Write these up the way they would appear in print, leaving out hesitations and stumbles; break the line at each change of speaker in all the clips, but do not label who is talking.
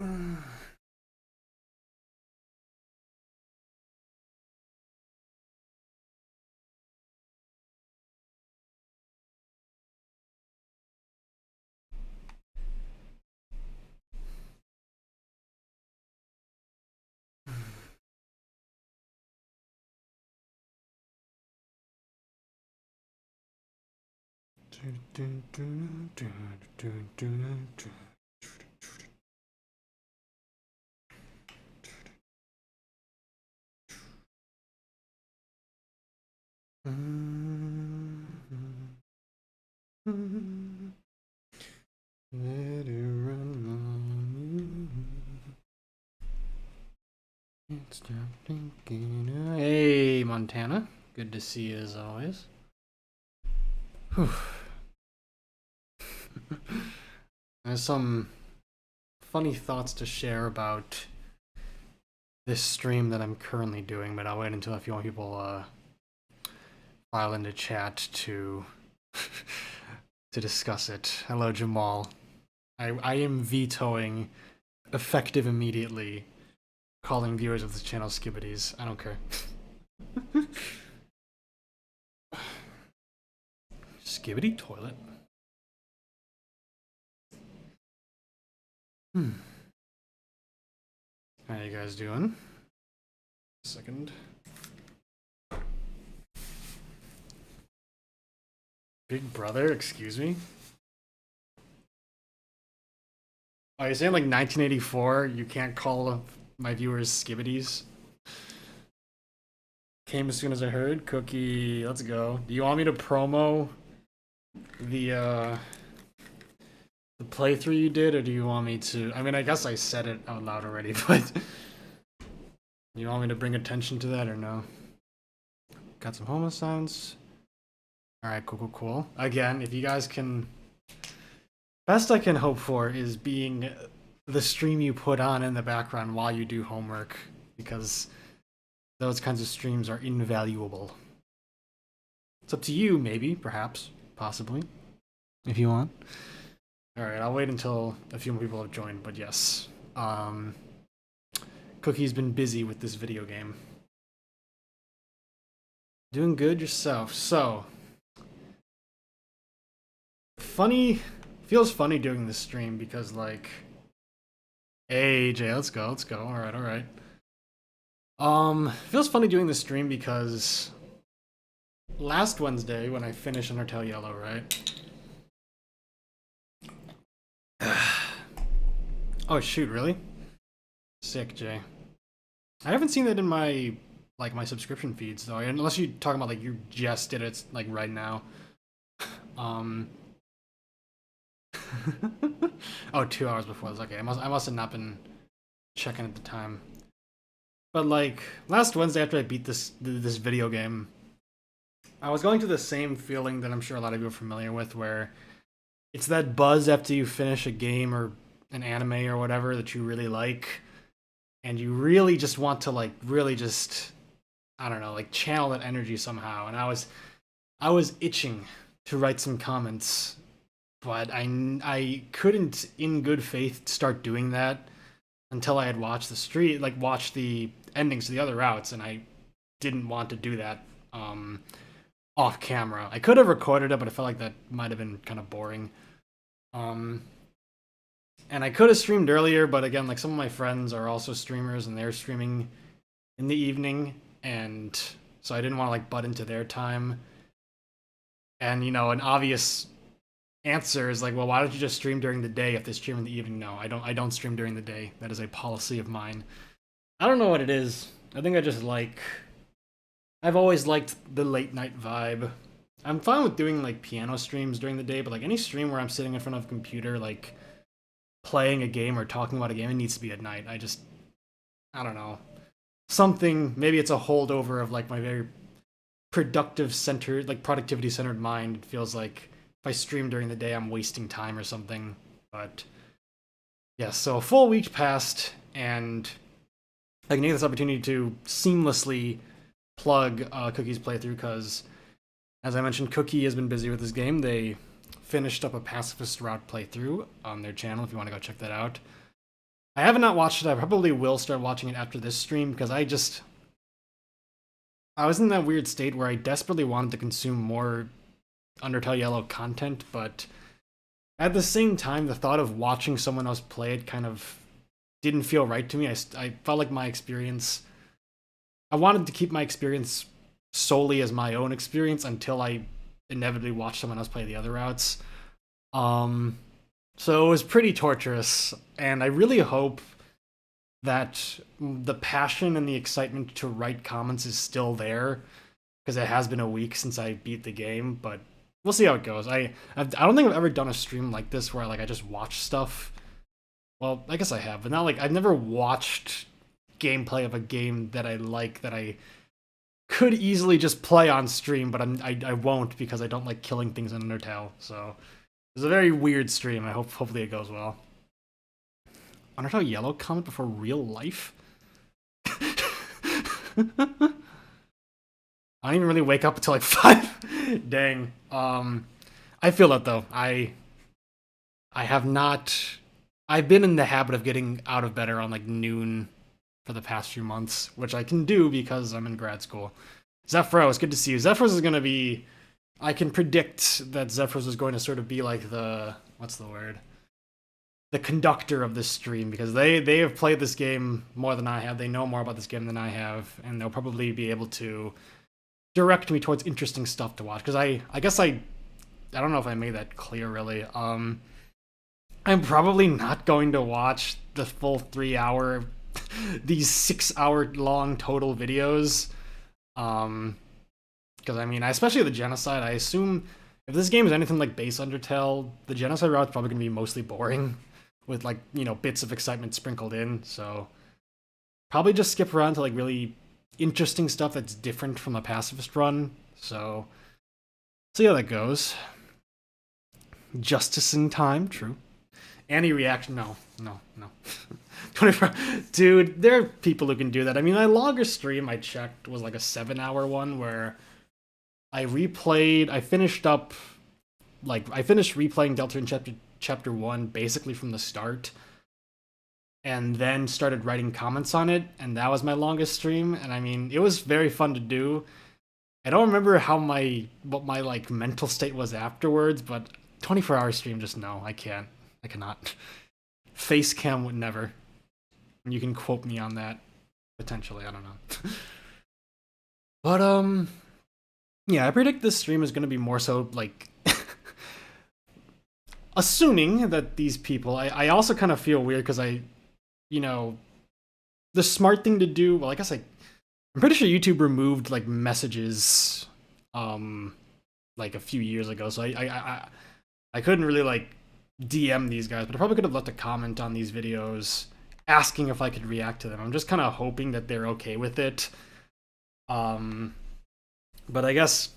Let it run on you. Stop thinking. Hey, Montana. Good to see you as always. Whew. There's some funny thoughts to share about this stream that I'm currently doing, but I'll wait until a few more people file into chat to to discuss it. Hello, Jamal. I am vetoing effective immediately calling viewers of this channel skibbities. I don't care. Skibbity toilet. How you guys doing? Second. Big brother, excuse me? Oh, you're saying like 1984, you can't call my viewers skibbities? Came as soon as I heard. Cookie, let's go. Do you want me to promo the playthrough you did, or do you want me to... I mean, I guess I said it out loud already, but... You want me to bring attention to that, or no? Got some homo sounds. Alright, cool. Again, if you guys can... Best I can hope for is being the stream you put on in the background while you do homework, because those kinds of streams are invaluable. It's up to you, maybe, perhaps, possibly, if you want. Alright, I'll wait until a few more people have joined, but yes. Cookie's been busy with this video game. Doing good yourself. So, feels funny doing this stream because, like, hey Jay, let's go. Alright. Feels funny doing this stream because last Wednesday when I finished Undertale Yellow, right? Oh shoot, really? Sick, Jay. I haven't seen that in my my subscription feeds though, unless you're talking about like you just did it like right now. Oh, 2 hours before this. Okay, I must have not been checking at the time. But like last Wednesday after I beat this video game, I was going through the same feeling that I'm sure a lot of you are familiar with, where it's that buzz after you finish a game or an anime or whatever that you really like, and you really just want to like really just, I don't know, like channel that energy somehow. And I was itching to write some comments, but I couldn't in good faith start doing that until I had watched watched the endings to the other routes, and I didn't want to do that off camera. I could have recorded it, but I felt like that might have been kind of boring. And I could have streamed earlier, but again, like some of my friends are also streamers and they're streaming in the evening, and so I didn't want to like butt into their time. And you know, an obvious answer is like, well, why don't you just stream during the day if they stream in the evening? No, I don't stream during the day. That is a policy of mine. I don't know what it is. I think I just like... I've always liked the late night vibe. I'm fine with doing like piano streams during the day, but like any stream where I'm sitting in front of a computer, like playing a game or talking about a game, it needs to be at night. I don't know. Something, maybe it's a holdover of like my very productivity centered mind. It feels like if I stream during the day, I'm wasting time or something. But yeah, so a full week passed, and I can take this opportunity to seamlessly plug Cookie's playthrough, because as I mentioned, Cookie has been busy with this game. They finished up a pacifist route playthrough on their channel if you want to go check that out. I have not watched it. I probably will start watching it after this stream because I was in that weird state where I desperately wanted to consume more Undertale Yellow content, but at the same time, the thought of watching someone else play it kind of didn't feel right to me. I felt like my experience. I wanted to keep my experience solely as my own experience until I inevitably watched someone else play the other routes. So it was pretty torturous, and I really hope that the passion and the excitement to write comments is still there, because it has been a week since I beat the game, but we'll see how it goes. I don't think I've ever done a stream like this where like I just watch stuff. Well, I guess I have, but not like I've never watched gameplay of a game that I like that I could easily just play on stream, but I won't because I don't like killing things in Undertale. So it's a very weird stream. Hopefully it goes well. Undertale Yellow comment before real life? I don't even really wake up until like 5. Dang. I feel that though. I have not. I've been in the habit of getting out of bed around like noon for the past few months, which I can do because I'm in grad school. Zephyros, it's good to see you. Zephyros is going to be. I can predict that Zephyros is going to sort of be like the. What's the word? The conductor of this stream, because they have played this game more than I have. They know more about this game than I have, and they'll probably be able to direct me towards interesting stuff to watch. Because I guess I don't know if I made that clear really. I'm probably not going to watch the full 3-hour, these 6-hour long total videos. Because I mean, especially the genocide, I assume if this game is anything like base Undertale, the genocide route is probably going to be mostly boring, with like, you know, bits of excitement sprinkled in. So probably just skip around to like really interesting stuff that's different from a pacifist run. So see how that goes. Justice in time, true. Any reaction? No. 24. Dude, there are people who can do that. I mean, my longest stream I checked was like a 7-hour one where I replayed. I finished replaying Deltarune chapter 1 basically from the start, and then started writing comments on it, and that was my longest stream. And I mean, it was very fun to do. I don't remember what my like mental state was afterwards, but 24-hour stream, just no, I cannot. Face cam would never. You can quote me on that potentially, I don't know. But yeah, I predict this stream is going to be more so like assuming that these people, I also kind of feel weird because you know, the smart thing to do, well, I guess I'm pretty sure YouTube removed like messages like a few years ago, so I couldn't really like DM these guys, but I probably could have left a comment on these videos asking if I could react to them. I'm just kind of hoping that they're okay with it. But I guess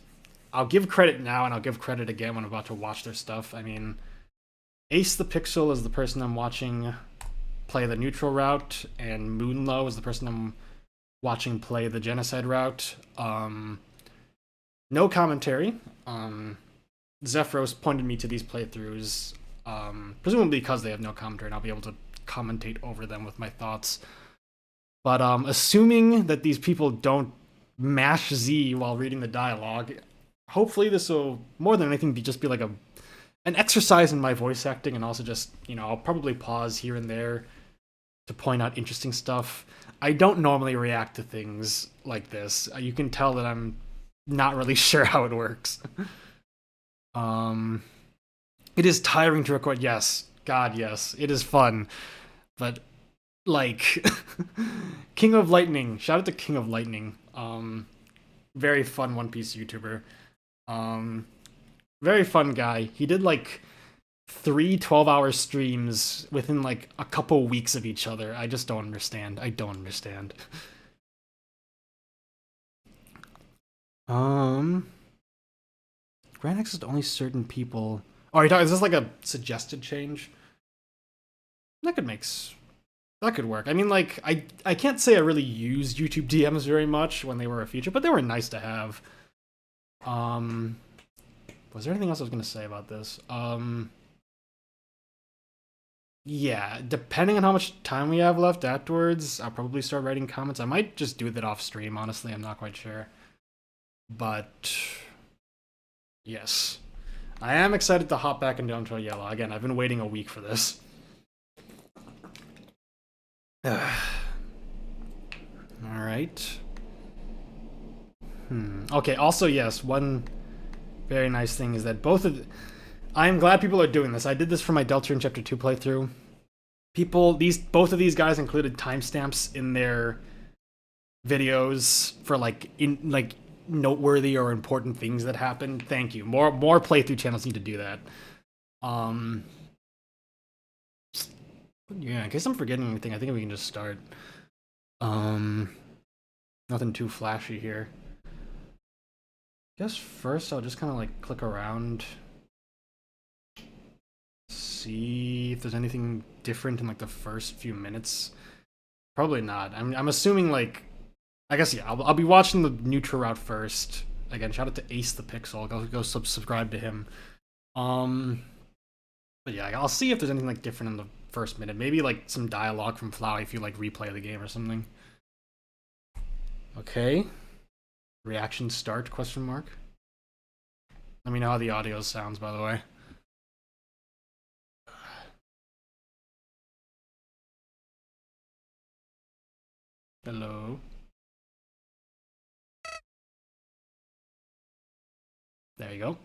I'll give credit now, and I'll give credit again when I'm about to watch their stuff. I mean, Ace the Pixel is the person I'm watching play the neutral route, and Moonlow is the person I'm watching play the genocide route. No commentary. Zephyros pointed me to these playthroughs, presumably because they have no commentary, and I'll be able to commentate over them with my thoughts. But assuming that these people don't mash Z while reading the dialogue, hopefully this will, more than anything, just be like an exercise in my voice acting, and also just, you know, I'll probably pause here and there to point out interesting stuff. I don't normally react to things like this. You can tell that I'm not really sure how it works. It is tiring to record. Yes, God, yes, it is fun, but like King of Lightning. Shout out to King of Lightning. Very fun One Piece YouTuber. Very fun guy. He did like 3 12-hour streams within like a couple weeks of each other. I just don't understand. I don't understand. Grant access to only certain people. Oh, is this like a suggested change? That could work. I mean, like, I can't say I really used YouTube DMs very much when they were a feature, but they were nice to have. Was there anything else I was gonna say about this? yeah, depending on how much time we have left afterwards, I'll probably start writing comments. I might just do that off stream, honestly, I'm not quite sure. But yes. I am excited to hop back into Undertale Yellow. Again, I've been waiting a week for this. Alright. Okay, also, yes, one very nice thing is that I am glad people are doing this. I did this for my Deltarune Chapter 2 playthrough. Both of these guys included timestamps in their videos for noteworthy or important things that happened. Thank you. More playthrough channels need to do that. Yeah, in case I'm forgetting anything, I think we can just start. Nothing too flashy here. Guess first I'll just kind of like click around, see if there's anything different in like the first few minutes. Probably not. I'm assuming like, I guess yeah. I'll be watching the neutral route first. Again, shout out to Ace the Pixel. Go subscribe to him. But yeah, I'll see if there's anything like different in the first minute. Maybe like some dialogue from Flowey if you like replay the game or something. Okay. Reaction start, question mark. Let me know how the audio sounds, by the way. Hello. There you go.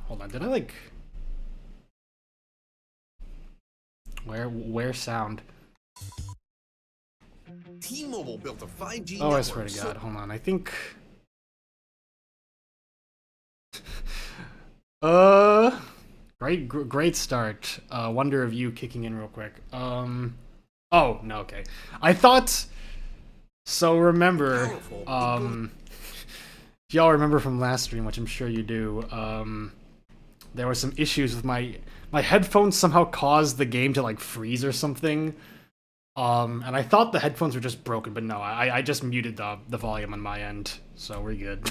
Hold on, did I like... Where sound?
T-Mobile built a 5G
network. Oh, I swear to God, hold on, I think... Great start. Wonder of You kicking in real quick. Oh, no, okay. I thought... So remember, if y'all remember from last stream, which I'm sure you do, there were some issues with my headphones somehow caused the game to like freeze or something. And I thought the headphones were just broken, but no, I just muted the volume on my end, so we're good.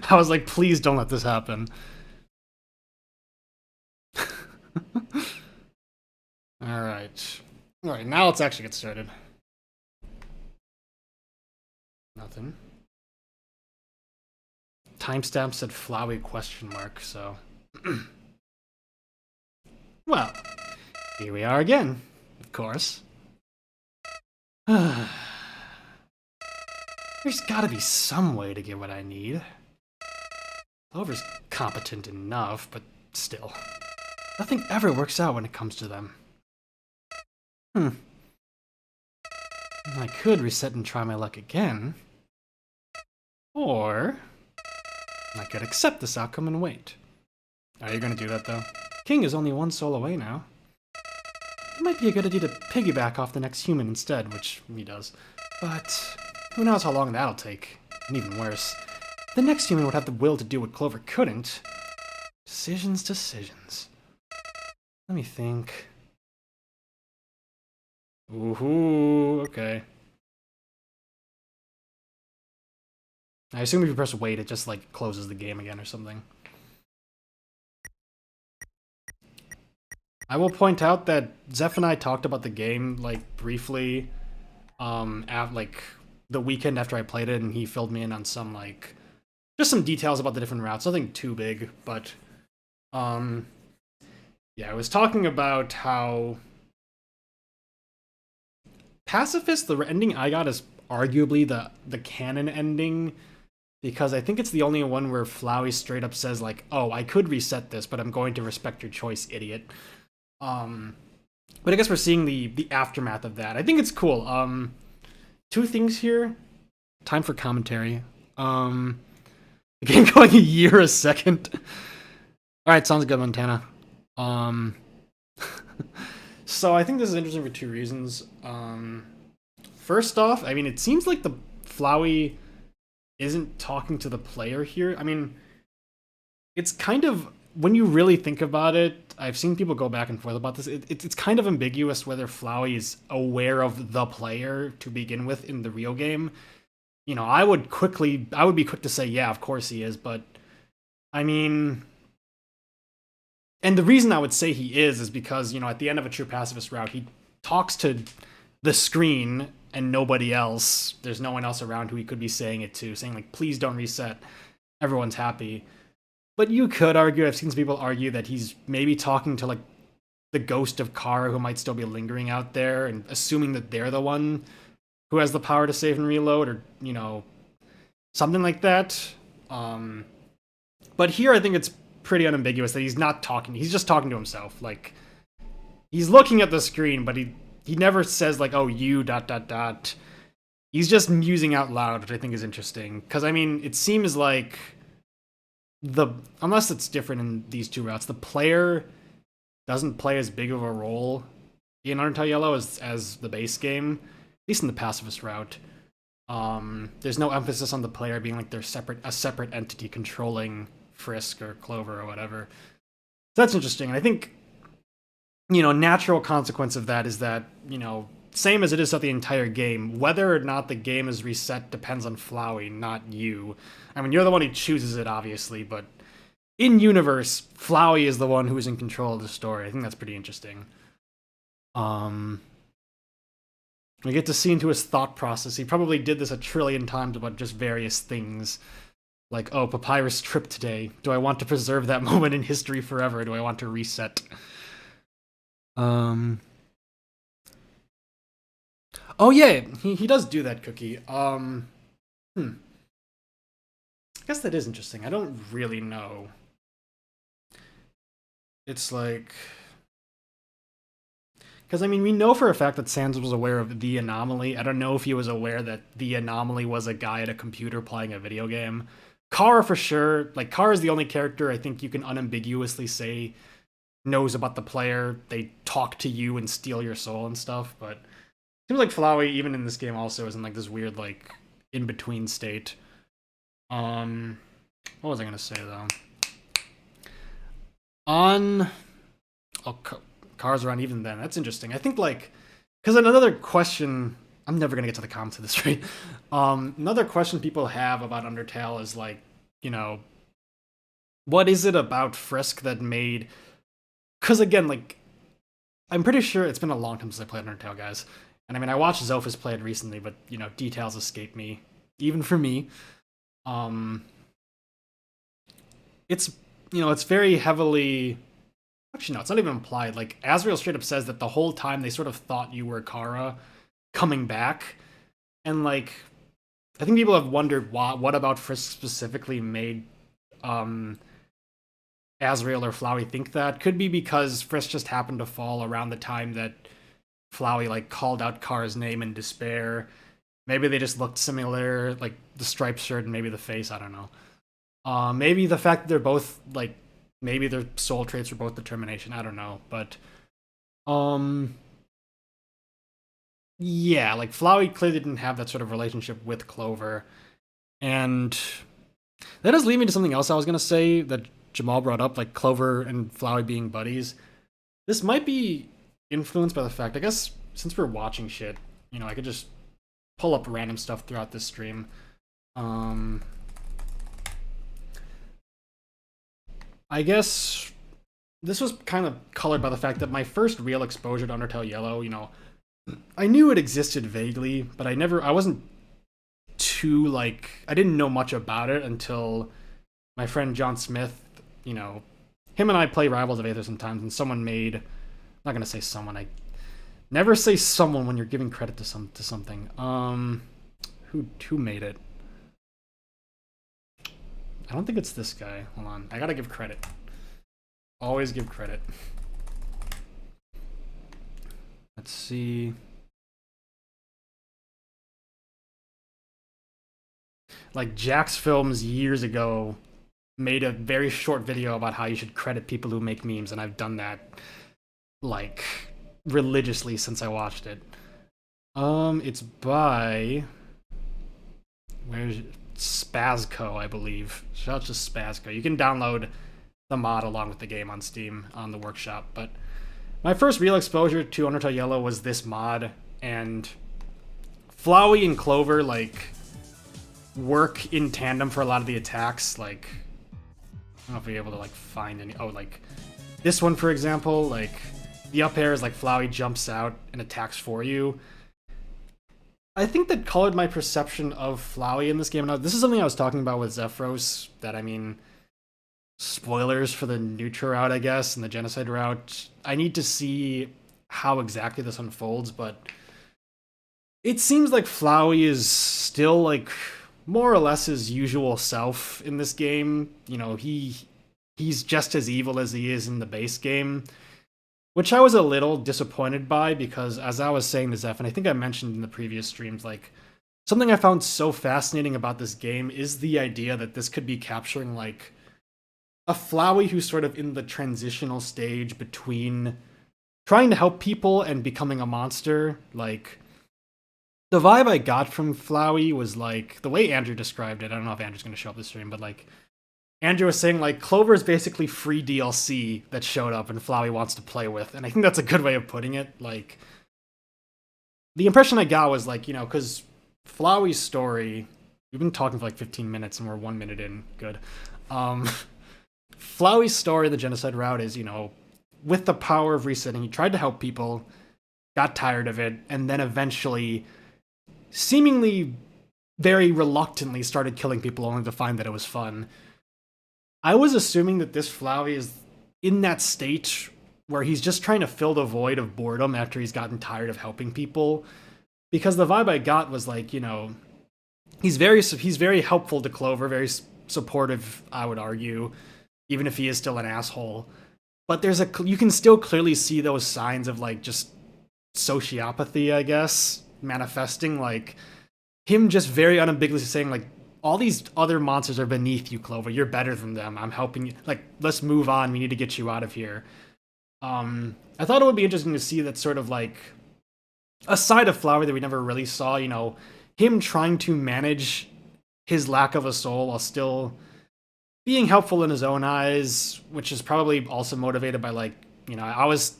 I was like, please don't let this happen. Alright, now let's actually get started. Nothing. Timestamp said Flowey question mark, so... Well, here we are again, of course. There's gotta be some way to get what I need. Clover's competent enough, but still. Nothing ever works out when it comes to them. I could reset and try my luck again. Or... I could accept this outcome and wait. Are you gonna do that, though? King is only one soul away now. It might be a good idea to piggyback off the next human instead, which he does. But who knows how long that'll take. And even worse, the next human would have the will to do what Clover couldn't. Decisions. Let me think. Ooh, okay. I assume if you press wait, it just, like, closes the game again or something. I will point out that Zeph and I talked about the game, like, briefly, like, the weekend after I played it, and he filled me in on some, like, just some details about the different routes. Nothing too big, but, yeah, I was talking about how Pacifist, the ending I got, is arguably the canon ending, because I think it's the only one where Flowey straight up says, like, oh, I could reset this, but I'm going to respect your choice, idiot. But I guess we're seeing the aftermath of that. I think it's cool. Two things here. Time for commentary. The game going a year a second. Alright, sounds good, Montana. So I think this is interesting for two reasons. First off, I mean, it seems like the Flowey isn't talking to the player here. I mean, it's kind of, when you really think about it, I've seen people go back and forth about this. It's kind of ambiguous whether Flowey is aware of the player to begin with in the real game. You know, I would be quick to say, yeah, of course he is, but I mean, And the reason I would say he is because, you know, at the end of a true pacifist route, he talks to the screen and nobody else. There's no one else around who he could be saying it to, saying like, please don't reset. Everyone's happy. But you could argue, I've seen some people argue that he's maybe talking to like the ghost of Kara who might still be lingering out there and assuming that they're the one who has the power to save and reload, or, you know, something like that. But here I think it's pretty unambiguous that he's not talking. He's just talking to himself. Like, he's looking at the screen, but he never says like, oh, you ... He's just musing out loud, which I think is interesting. Because, I mean, it seems like unless it's different in these two routes, the player doesn't play as big of a role in Undertale Yellow as the base game, at least in the pacifist route. There's no emphasis on the player being like a separate entity controlling Frisk or Clover or whatever. So that's interesting. And I think, you know, natural consequence of that is that, you know, same as it is throughout the entire game, whether or not the game is reset depends on Flowey, not you. I mean, you're the one who chooses it, obviously, but in universe, Flowey is the one who is in control of the story. I think that's pretty interesting. We get to see into his thought process. He probably did this a trillion times about just various things. Like, oh, Papyrus tripped today. Do I want to preserve that moment in history forever? Do I want to reset? Oh yeah, he does do that, Cookie. I guess that is interesting. I don't really know. It's like, because, I mean, we know for a fact that Sans was aware of the anomaly. I don't know if he was aware that the anomaly was a guy at a computer playing a video game. Kara, for sure. Like, Kara is the only character I think you can unambiguously say knows about the player. They talk to you and steal your soul and stuff, but it seems like Flowey, even in this game, also is in, like, this weird, like, in-between state. What was I gonna say, though? Cars are uneven then. That's interesting. I think, like, because another question, I'm never gonna get to the comments of this, right? Another question people have about Undertale is, like, you know, what is it about Frisk that made? Because again, like, I'm pretty sure it's been a long time since I played Undertale, guys. And I mean, I watched Zophis play it recently, but, you know, details escape me, even for me. It's, you know, it's very heavily. Actually, no, it's not even implied. Like, Asriel straight up says that the whole time they sort of thought you were Kara coming back. And, like, I think people have wondered what about Frisk specifically made Asriel or Flowey think that. Could be because Frisk just happened to fall around the time that Flowey, like, called out Kara's name in despair. Maybe they just looked similar, like the striped shirt and maybe the face, I don't know. Maybe the fact that they're both, like, maybe their soul traits were both determination. I don't know, but yeah, like, Flowey clearly didn't have that sort of relationship with Clover, and that does lead me to something else I was gonna say that Jamal brought up, like Clover and Flowey being buddies. This might be influenced by the fact, I guess, since we're watching shit, you know, I could just pull up random stuff throughout this stream. I guess this was kind of colored by the fact that my first real exposure to Undertale Yellow, you know, I knew it existed vaguely, but I wasn't too, like, I didn't know much about it until my friend John Smith, you know, him and I play Rivals of Aether sometimes, and someone made, I'm not gonna say someone, I never say someone when you're giving credit to something. Who made it? I don't think it's this guy. Hold on. I gotta give credit. Always give credit. Let's see. Like, Jax Films years ago made a very short video about how you should credit people who make memes, and I've done that, like, religiously since I watched it. It's by... Where's Spazco, I believe. Shout out to Spazco. You can download the mod along with the game on Steam on the workshop. But my first real exposure to Undertale Yellow was this mod, and Flowey and Clover, like, work in tandem for a lot of the attacks. Like, I don't know if you're able to, like, find any. Oh, like, This one, for example, like, the up air is like Flowey jumps out and attacks for you. I think that colored my perception of Flowey in this game. Now, this is something I was talking about with Zephyros, that, I mean, spoilers for the Neutra route, I guess, and the genocide route. I need to see how exactly this unfolds, but it seems like Flowey is still, like, more or less his usual self in this game. You know, he's just as evil as he is in the base game, which I was a little disappointed by, because as I was saying to Zeph, and I think I mentioned in the previous streams, like, something I found so fascinating about this game is the idea that this could be capturing, like, a Flowey who's sort of in the transitional stage between trying to help people and becoming a monster. Like, the vibe I got from Flowey was, like, the way Andrew described it. I don't know if Andrew's going to show up this stream, but, like, Andrew was saying, like, Clover is basically free DLC that showed up and Flowey wants to play with. And I think that's a good way of putting it. Like, the impression I got was, like, you know, because Flowey's story, we've been talking for like 15 minutes and we're 1 minute in. Good. Flowey's story, the genocide route, is, you know, with the power of resetting, he tried to help people, got tired of it, and then eventually, seemingly very reluctantly, started killing people only to find that it was fun. I was assuming that this Flowey is in that state where he's just trying to fill the void of boredom after he's gotten tired of helping people. Because the vibe I got was, like, you know, he's very helpful to Clover, very supportive, I would argue, even if he is still an asshole. But you can still clearly see those signs of, like, just sociopathy, I guess, manifesting. Like, him just very unambiguously saying, like, all these other monsters are beneath you, Clover. You're better than them. I'm helping you. Like, let's move on. We need to get you out of here. I thought it would be interesting to see that sort of, like, a side of Flowey that we never really saw, you know, him trying to manage his lack of a soul while still being helpful in his own eyes, which is probably also motivated by, like, you know, I was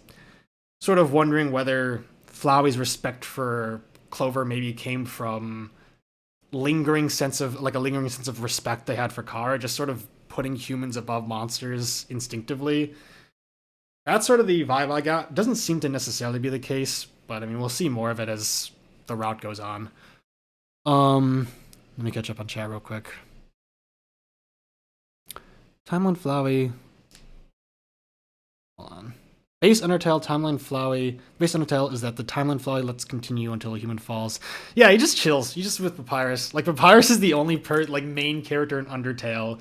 sort of wondering whether Flowey's respect for Clover maybe came from a lingering sense of respect they had for Kara, just sort of putting humans above monsters instinctively. That's sort of the vibe I got. Doesn't seem to necessarily be the case, but I mean, we'll see more of it as the route goes on. Let me catch up on chat real quick. Timeline Flowey. Hold on. Base Undertale, timeline Flowey. Base Undertale is that the timeline Flowey lets continue until a human falls. Yeah, he just chills. He's just with Papyrus. Like, Papyrus is the only main character in Undertale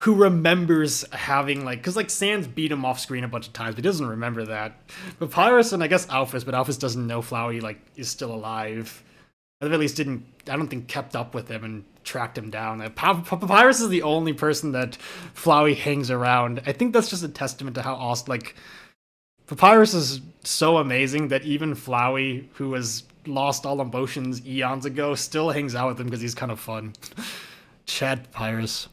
who remembers having, like, because, like, Sans beat him off screen a bunch of times, but he doesn't remember that. Papyrus and I guess Alphys, but Alphys doesn't know Flowey, like, is still alive. At the very least, I don't think, kept up with him and tracked him down. Papyrus is the only person that Flowey hangs around. I think that's just a testament to how awesome, like, Papyrus is so amazing that even Flowey, who has lost all emotions eons ago, still hangs out with him because he's kind of fun. Chad Papyrus.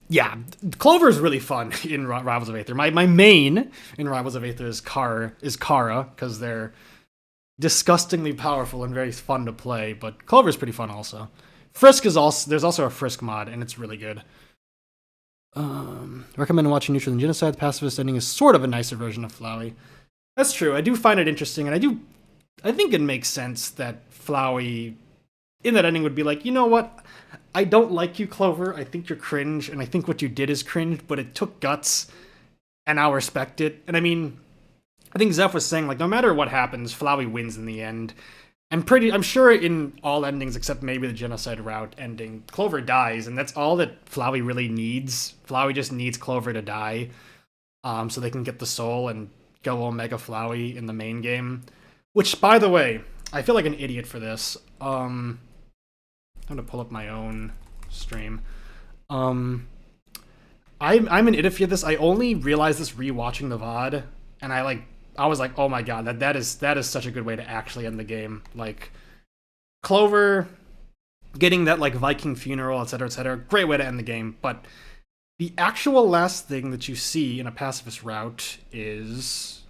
Yeah, Clover is really fun in Rivals of Aether. My main in Rivals of Aether is Kara, because they're disgustingly powerful and very fun to play, but Clover's pretty fun also. Frisk is also, there's also a Frisk mod, and it's really good. Recommend watching Neutral and Genocide. The pacifist ending is sort of a nicer version of Flowey. That's true. I do find it interesting, and I think it makes sense that Flowey in that ending would be like, you know what? I don't like you, Clover. I think you're cringe, and I think what you did is cringe, but it took guts, and I'll respect it. And I mean, I think Zeph was saying, like, no matter what happens, Flowey wins in the end. I'm sure in all endings except maybe the genocide route ending, Clover dies, and that's all that Flowey really needs. Flowey just needs Clover to die, so they can get the soul and go Omega Flowey in the main game. Which, by the way, I feel like an idiot for this. I'm gonna pull up my own stream. I'm an idiot for this. I only realized this rewatching the VOD, and I was like, oh my god, that is such a good way to actually end the game. Like, Clover getting that, like, Viking funeral, etc., great way to end the game. But the actual last thing that you see in a pacifist route is,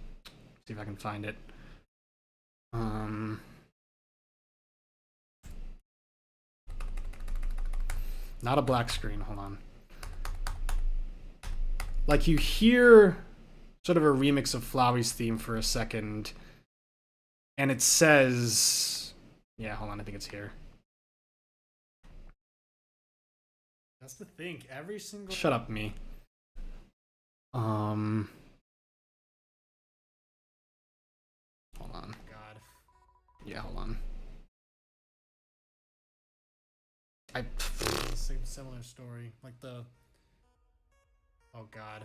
see if I can find it. Not a black screen. Hold on. like you hear sort of a remix of Flowey's theme for a second, and it says, yeah, hold on, I think it's here. That's the thing. Every single. Shut up, me. Hold on. God. Yeah, hold on. Same similar story, like the. Oh God.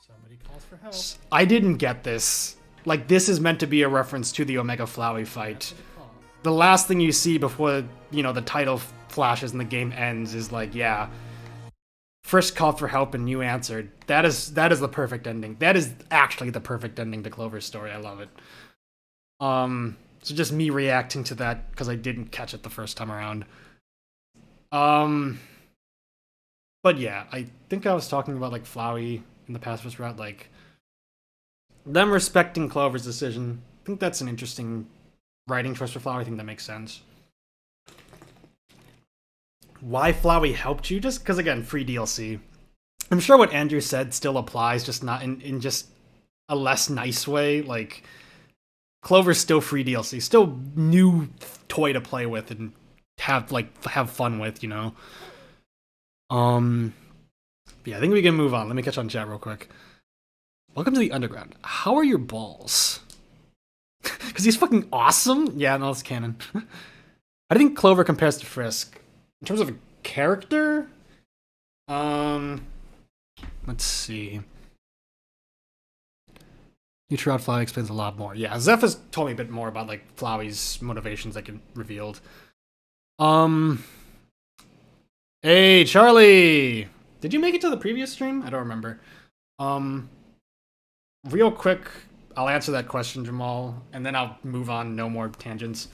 Somebody calls for help. I didn't get this. Like, this is meant to be a reference to the Omega Flowey fight. The last thing you see before, you know, the title flashes and the game ends is like, yeah, Frisk called for help and you answered. That is the perfect ending. That is actually the perfect ending to Clover's story. I love it. So just me reacting to that because I didn't catch it the first time around. But yeah, I think I was talking about like Flowey in the pacifist route, like them respecting Clover's decision. I think that's an interesting writing choice for Flowey. I think that makes sense. Why Flowey helped you? Just because, again, free DLC. I'm sure what Andrew said still applies, just not in just a less nice way. Like, Clover's still free DLC, still new toy to play with and have fun with, you know. Yeah, I think we can move on. Let me catch on chat real quick. Welcome to the Underground. How are your balls? Because he's fucking awesome? Yeah, no, it's canon. I think Clover compares to Frisk. In terms of a character? Let's see. Future Out Flowey explains a lot more. Yeah, Zeph has told me a bit more about, like, Flowey's motivations that get revealed. Hey, Charlie! Did you make it to the previous stream? I don't remember. Real quick, I'll answer that question, Jamal, and then I'll move on, no more tangents.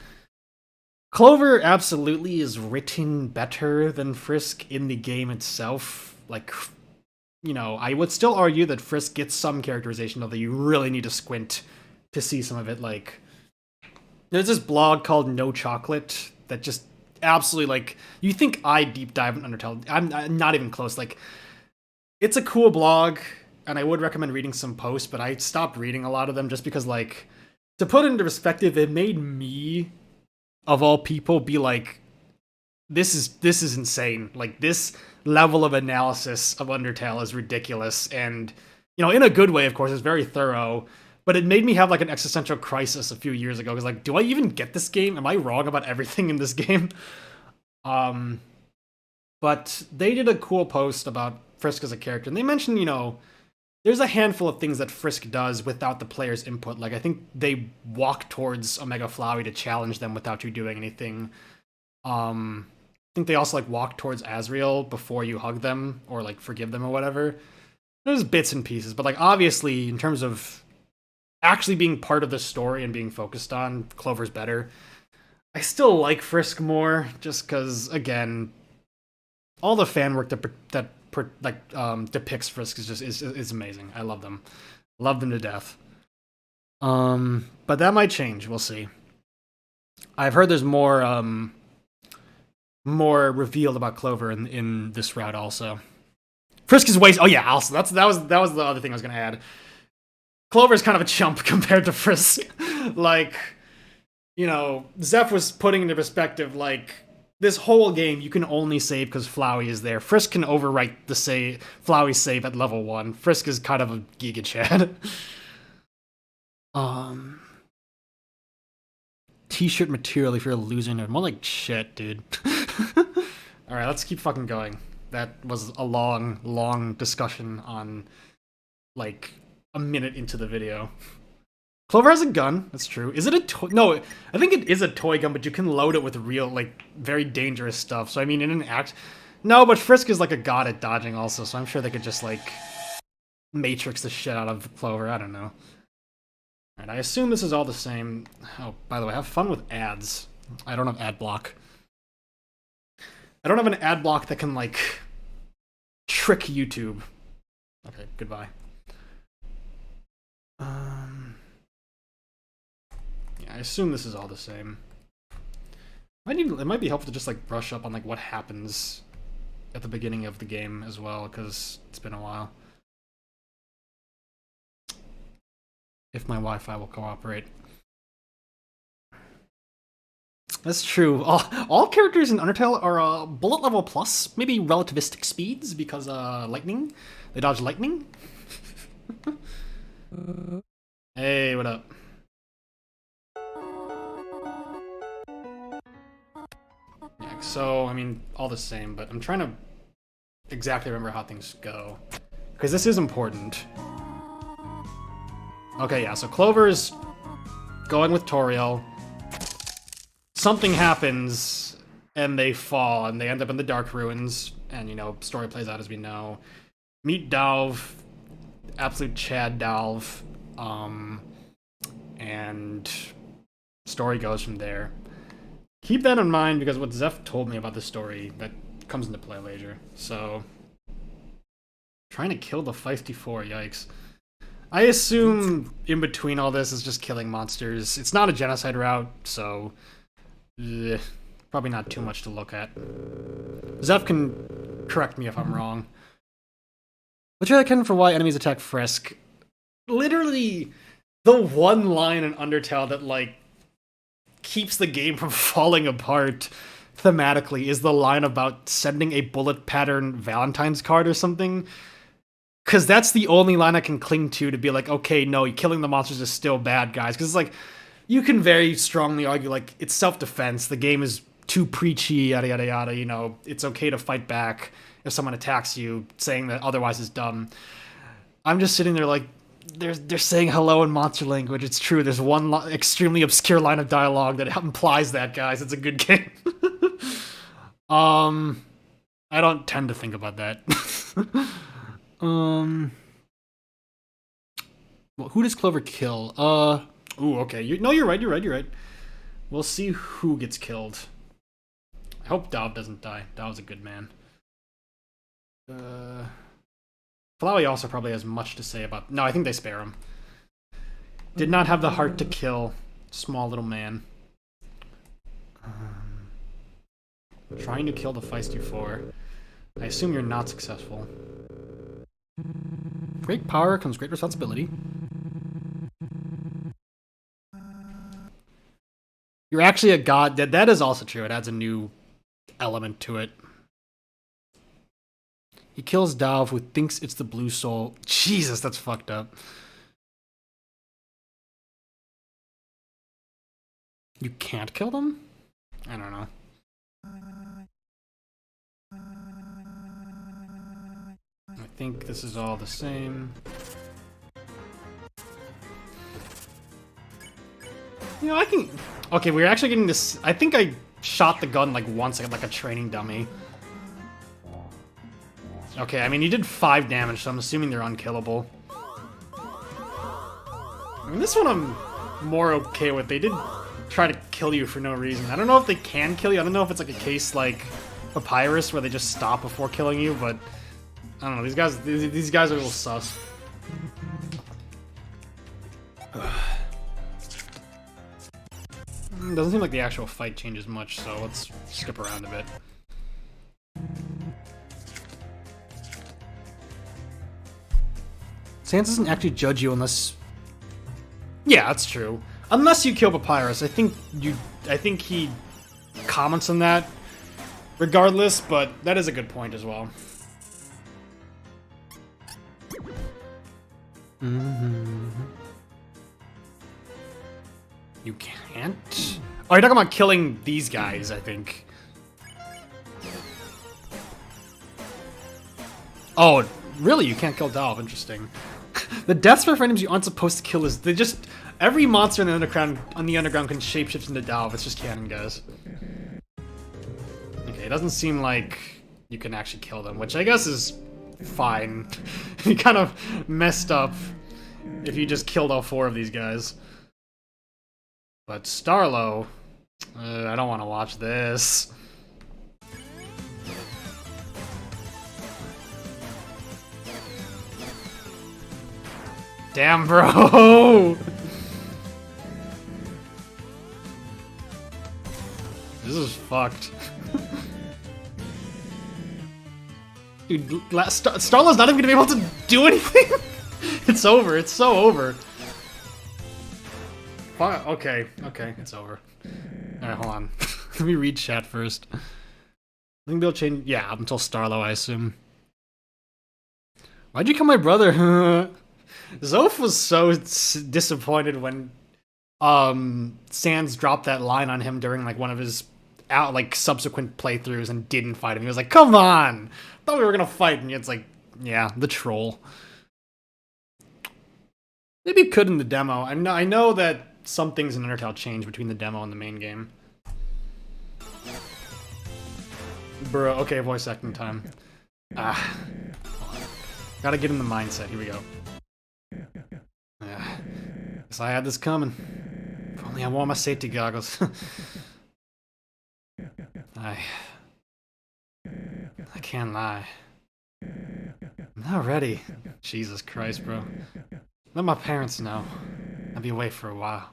Clover absolutely is written better than Frisk in the game itself. Like, you know, I would still argue that Frisk gets some characterization, although you really need to squint to see some of it. Like, there's this blog called No Chocolate that just absolutely, like, you think I deep dive in Undertale. I'm not even close. Like, it's a cool blog, and I would recommend reading some posts, but I stopped reading a lot of them just because, like, to put it into perspective, it made me, of all people, be like, this is insane. Like, this level of analysis of Undertale is ridiculous, and, you know, in a good way, of course, it's very thorough, but it made me have, like, an existential crisis a few years ago, because, like, do I even get this game? Am I wrong about everything in this game? But they did a cool post about Frisk as a character, and they mentioned, you know, there's a handful of things that Frisk does without the player's input. Like, I think they walk towards Omega Flowey to challenge them without you doing anything. I think they also, like, walk towards Asriel before you hug them or, like, forgive them or whatever. There's bits and pieces, but, like, obviously, in terms of actually being part of the story and being focused on, Clover's better. I still like Frisk more, just because, again, all the fan work that depicts Frisk is amazing. I love them. Love them to death. But that might change. We'll see. I've heard there's more revealed about Clover in this route also. Frisk is way. Oh yeah, also that was the other thing I was gonna add. Clover's kind of a chump compared to Frisk. Like, you know, Zeph was putting into perspective, like, this whole game, you can only save because Flowey is there. Frisk can overwrite the Flowey save at level 1. Frisk is kind of a Giga Chad. T-shirt material if you're a loser nerd. More like shit, dude. Alright, let's keep fucking going. That was a long discussion on, like, a minute into the video. Clover has a gun, that's true. Is it a toy? No, I think it is a toy gun, but you can load it with real, like, very dangerous stuff. So, I mean, in an act... No, but Frisk is, like, a god at dodging also, so I'm sure they could just, like, Matrix the shit out of Clover. I don't know. Alright, I assume this is all the same. Oh, by the way, have fun with ads. I don't have ad block. I don't have an ad block that can, like, trick YouTube. Okay, goodbye. Yeah, I assume this is all the same. It might be helpful to just, like, brush up on, like, what happens at the beginning of the game as well, because it's been a while. if my Wi-Fi will cooperate. That's true. All characters in Undertale are bullet level plus, maybe relativistic speeds because lightning. They dodge lightning. Hey, what up? Yeah, so I mean, all the same, but I'm trying to exactly remember how things go because this is important. Okay, yeah. So Clover's going with Toriel. Something happens, and they fall, and they end up in the Dark Ruins, and, you know, story plays out as we know. Meet Dalv, absolute Chad Dalv, and story goes from there. Keep that in mind, because what Zeph told me about the story, that comes into play later. So, trying to kill the Feisty Four, yikes. I assume in between all this is just killing monsters. It's not a genocide route, so... probably not too much to look at. Zeph can correct me if I'm wrong. What's your canon for why enemies attack Frisk? Literally, the one line in Undertale that, like, keeps the game from falling apart thematically is the line about sending a bullet pattern Valentine's card or something. Because that's the only line I can cling to be like, okay, no, killing the monsters is still bad, guys. Because it's like, you can very strongly argue, like, it's self-defense, the game is too preachy, yada yada yada, you know, it's okay to fight back if someone attacks you, saying that otherwise is dumb. I'm just sitting there like, they're saying hello in monster language, it's true, there's one extremely obscure line of dialogue that implies that, guys, it's a good game. I don't tend to think about that. Well, who does Clover kill? Ooh, okay. You're right. We'll see who gets killed. I hope Dalv doesn't die. Dalv's a good man. Flowey also probably has much to say about... No, I think they spare him. Did not have the heart to kill. Small little man. Trying to kill the Feisty Four. I assume you're not successful. Great power comes great responsibility. You're actually a god. That is also true. It adds a new element to it. He kills Dalv, who thinks it's the Blue Soul. Jesus, that's fucked up. You can't kill them? I don't know. I think this is all the same. You know, I can... Okay, we're actually getting this... I think I shot the gun like once, like a training dummy. Okay, I mean, you did 5 damage, so I'm assuming they're unkillable. I mean, this one I'm more okay with. They did try to kill you for no reason. I don't know if they can kill you. I don't know if it's like a case like Papyrus where they just stop before killing you, but... I don't know, these guys are a little sus. Doesn't seem like the actual fight changes much, so let's skip around a bit. Sans doesn't actually judge you unless... Yeah, that's true. Unless you kill Papyrus. I think he comments on that regardless, but that is a good point as well. You can't? Oh, you're talking about killing these guys, I think. Oh, really? You can't kill Dalv? Interesting. The death spell for enemies you aren't supposed to kill is... They just... Every monster in the underground can shapeshift into Dalv. It's just canon, guys. Okay, it doesn't seem like you can actually kill them, which I guess is fine. You kind of messed up if you just killed all 4 of these guys. But Starlo... I don't want to watch this. Damn, bro! This is fucked. Dude, Starlo's not even gonna be able to do anything! It's over, it's so over. Okay, it's over. Alright, hold on. Let me read chat first. I think they'll change. Yeah, up until Starlo, I assume. Why'd you kill my brother? Zoph was so disappointed when Sans dropped that line on him during like one of his subsequent playthroughs and didn't fight him. He was like, "Come on, thought we were gonna fight," and it's like, yeah, the troll. Maybe you could in the demo. I know that some things in Undertale change between the demo and the main game. Bro, okay, voice acting time. Gotta get in the mindset. Here we go. Yeah. Guess I had this coming. If only I wore my safety goggles. I can't lie. I'm not ready. Jesus Christ, bro. Let my parents know. I'll be away for a while.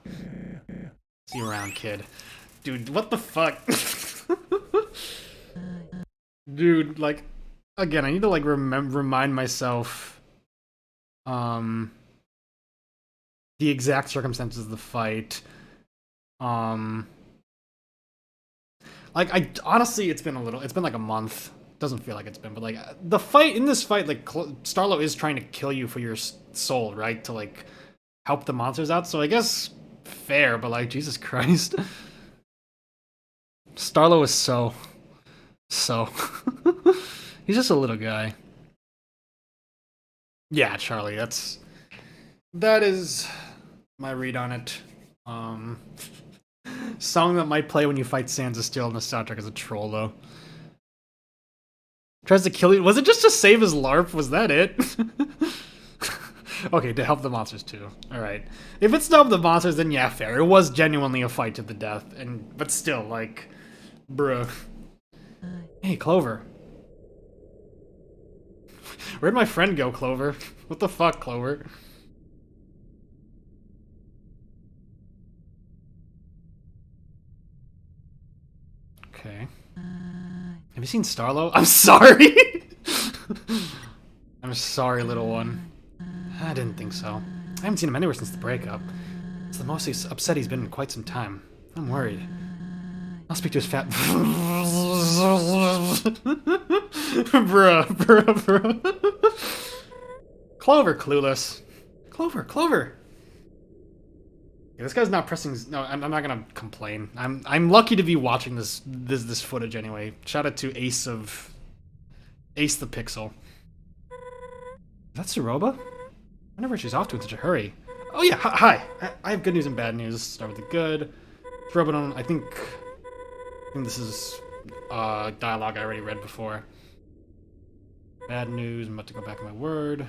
See you around, kid. Dude, what the fuck? Dude, like, again, I need to like remind myself the exact circumstances of the fight. Like, I honestly, it's been like a month. Doesn't feel like it's been, but like the fight in this fight, like Starlo is trying to kill you for your soul, right? To like help the monsters out. So I guess fair, but like Jesus Christ, Starlo is so he's just a little guy. Yeah, Charlie, that is my read on it. Song that might play when you fight Sans is still in the soundtrack as a troll though. Tries to kill you. Was it just to save his LARP? Was that it? Okay, to help the monsters too. Alright. If it's to help the monsters, then yeah, fair. It was genuinely a fight to the death. But still, like, bruh. Hey, Clover. Where'd my friend go, Clover? What the fuck, Clover? Okay. Have you seen Starlo? I'm sorry! I'm sorry, little one. I didn't think so. I haven't seen him anywhere since the breakup. It's the most upset he's been in quite some time. I'm worried. I'll speak to his fat... bruh. Clover, clueless. Clover. Yeah, this guy's not pressing. No, I'm not gonna complain. I'm lucky to be watching this footage anyway. Shout out to Ace the Pixel. Is that Suroba? I wonder where she's off to in such a hurry. Oh yeah, hi. I have good news and bad news. Start with the good. Suroba, I think this is dialogue I already read before. Bad news. I'm about to go back on my word.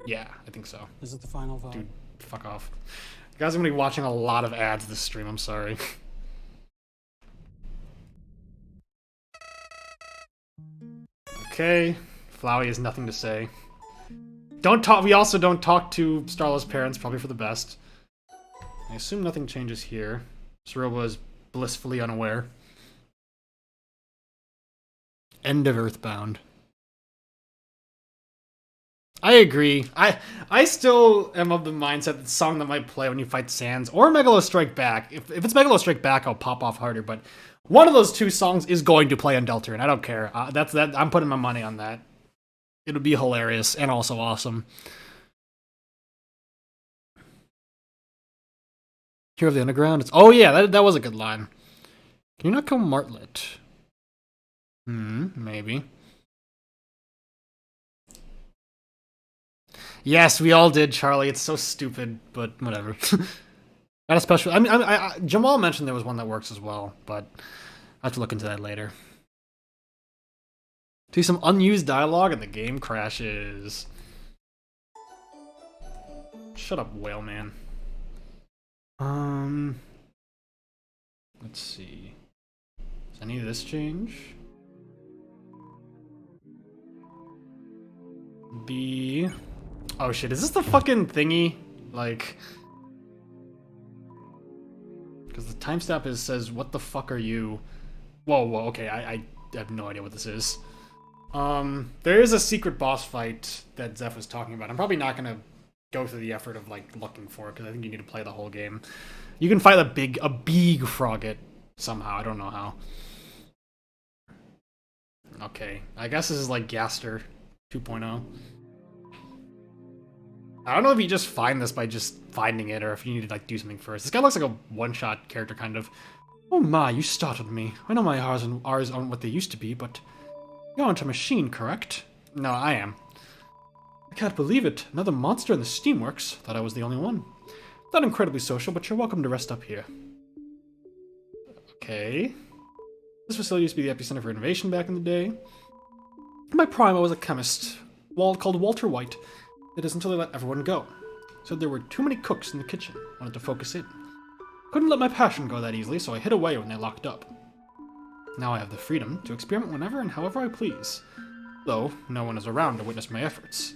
Yeah, I think so.
Is it the final vote?
Dude, fuck off. You guys are gonna be watching a lot of ads this stream, I'm sorry. Okay. Flowey has nothing to say. We also don't talk to Starlo's parents, probably for the best. I assume nothing changes here. Suroba is blissfully unaware. End of Earthbound. I agree. I still am of the mindset that the song that might play when you fight Sans or Megalo Strike Back. If it's Megalo Strike Back, I'll pop off harder. But one of those two songs is going to play on Deltarune. I don't care. That's that. I'm putting my money on that. It'll be hilarious and also awesome. Hero of the Underground. Oh yeah, that was a good line. Can you not kill Martlet? Maybe. Yes, we all did, Charlie. It's so stupid, but whatever. Not a special. I mean, Jamal mentioned there was one that works as well, but I have to look into that later. See some unused dialogue and the game crashes. Shut up, whale man. Let's see. Does any of this change? B. Oh shit, is this the fucking thingy? Like... Because the timestamp says, what the fuck are you? Whoa, okay, I have no idea what this is. There is a secret boss fight that Zeph was talking about. I'm probably not gonna go through the effort of like looking for it, because I think you need to play the whole game. You can fight a big frogget somehow. I don't know how. Okay, I guess this is like Gaster 2.0. I don't know if you just find this by just finding it, or if you need to like do something first. This guy looks like a one-shot character, kind of. Oh my, you startled me. I know my R's aren't what they used to be, but you aren't a machine, correct? No, I am. I can't believe it. Another monster in the Steamworks. Thought I was the only one. Not incredibly social, but you're welcome to rest up here. Okay. This facility used to be the epicenter for innovation back in the day. In my prime, I was a chemist called Walter White. It is until they let everyone go. Said there were too many cooks in the kitchen. Wanted to focus in. Couldn't let my passion go that easily, so I hid away when they locked up. Now I have the freedom to experiment whenever and however I please, though no one is around to witness my efforts.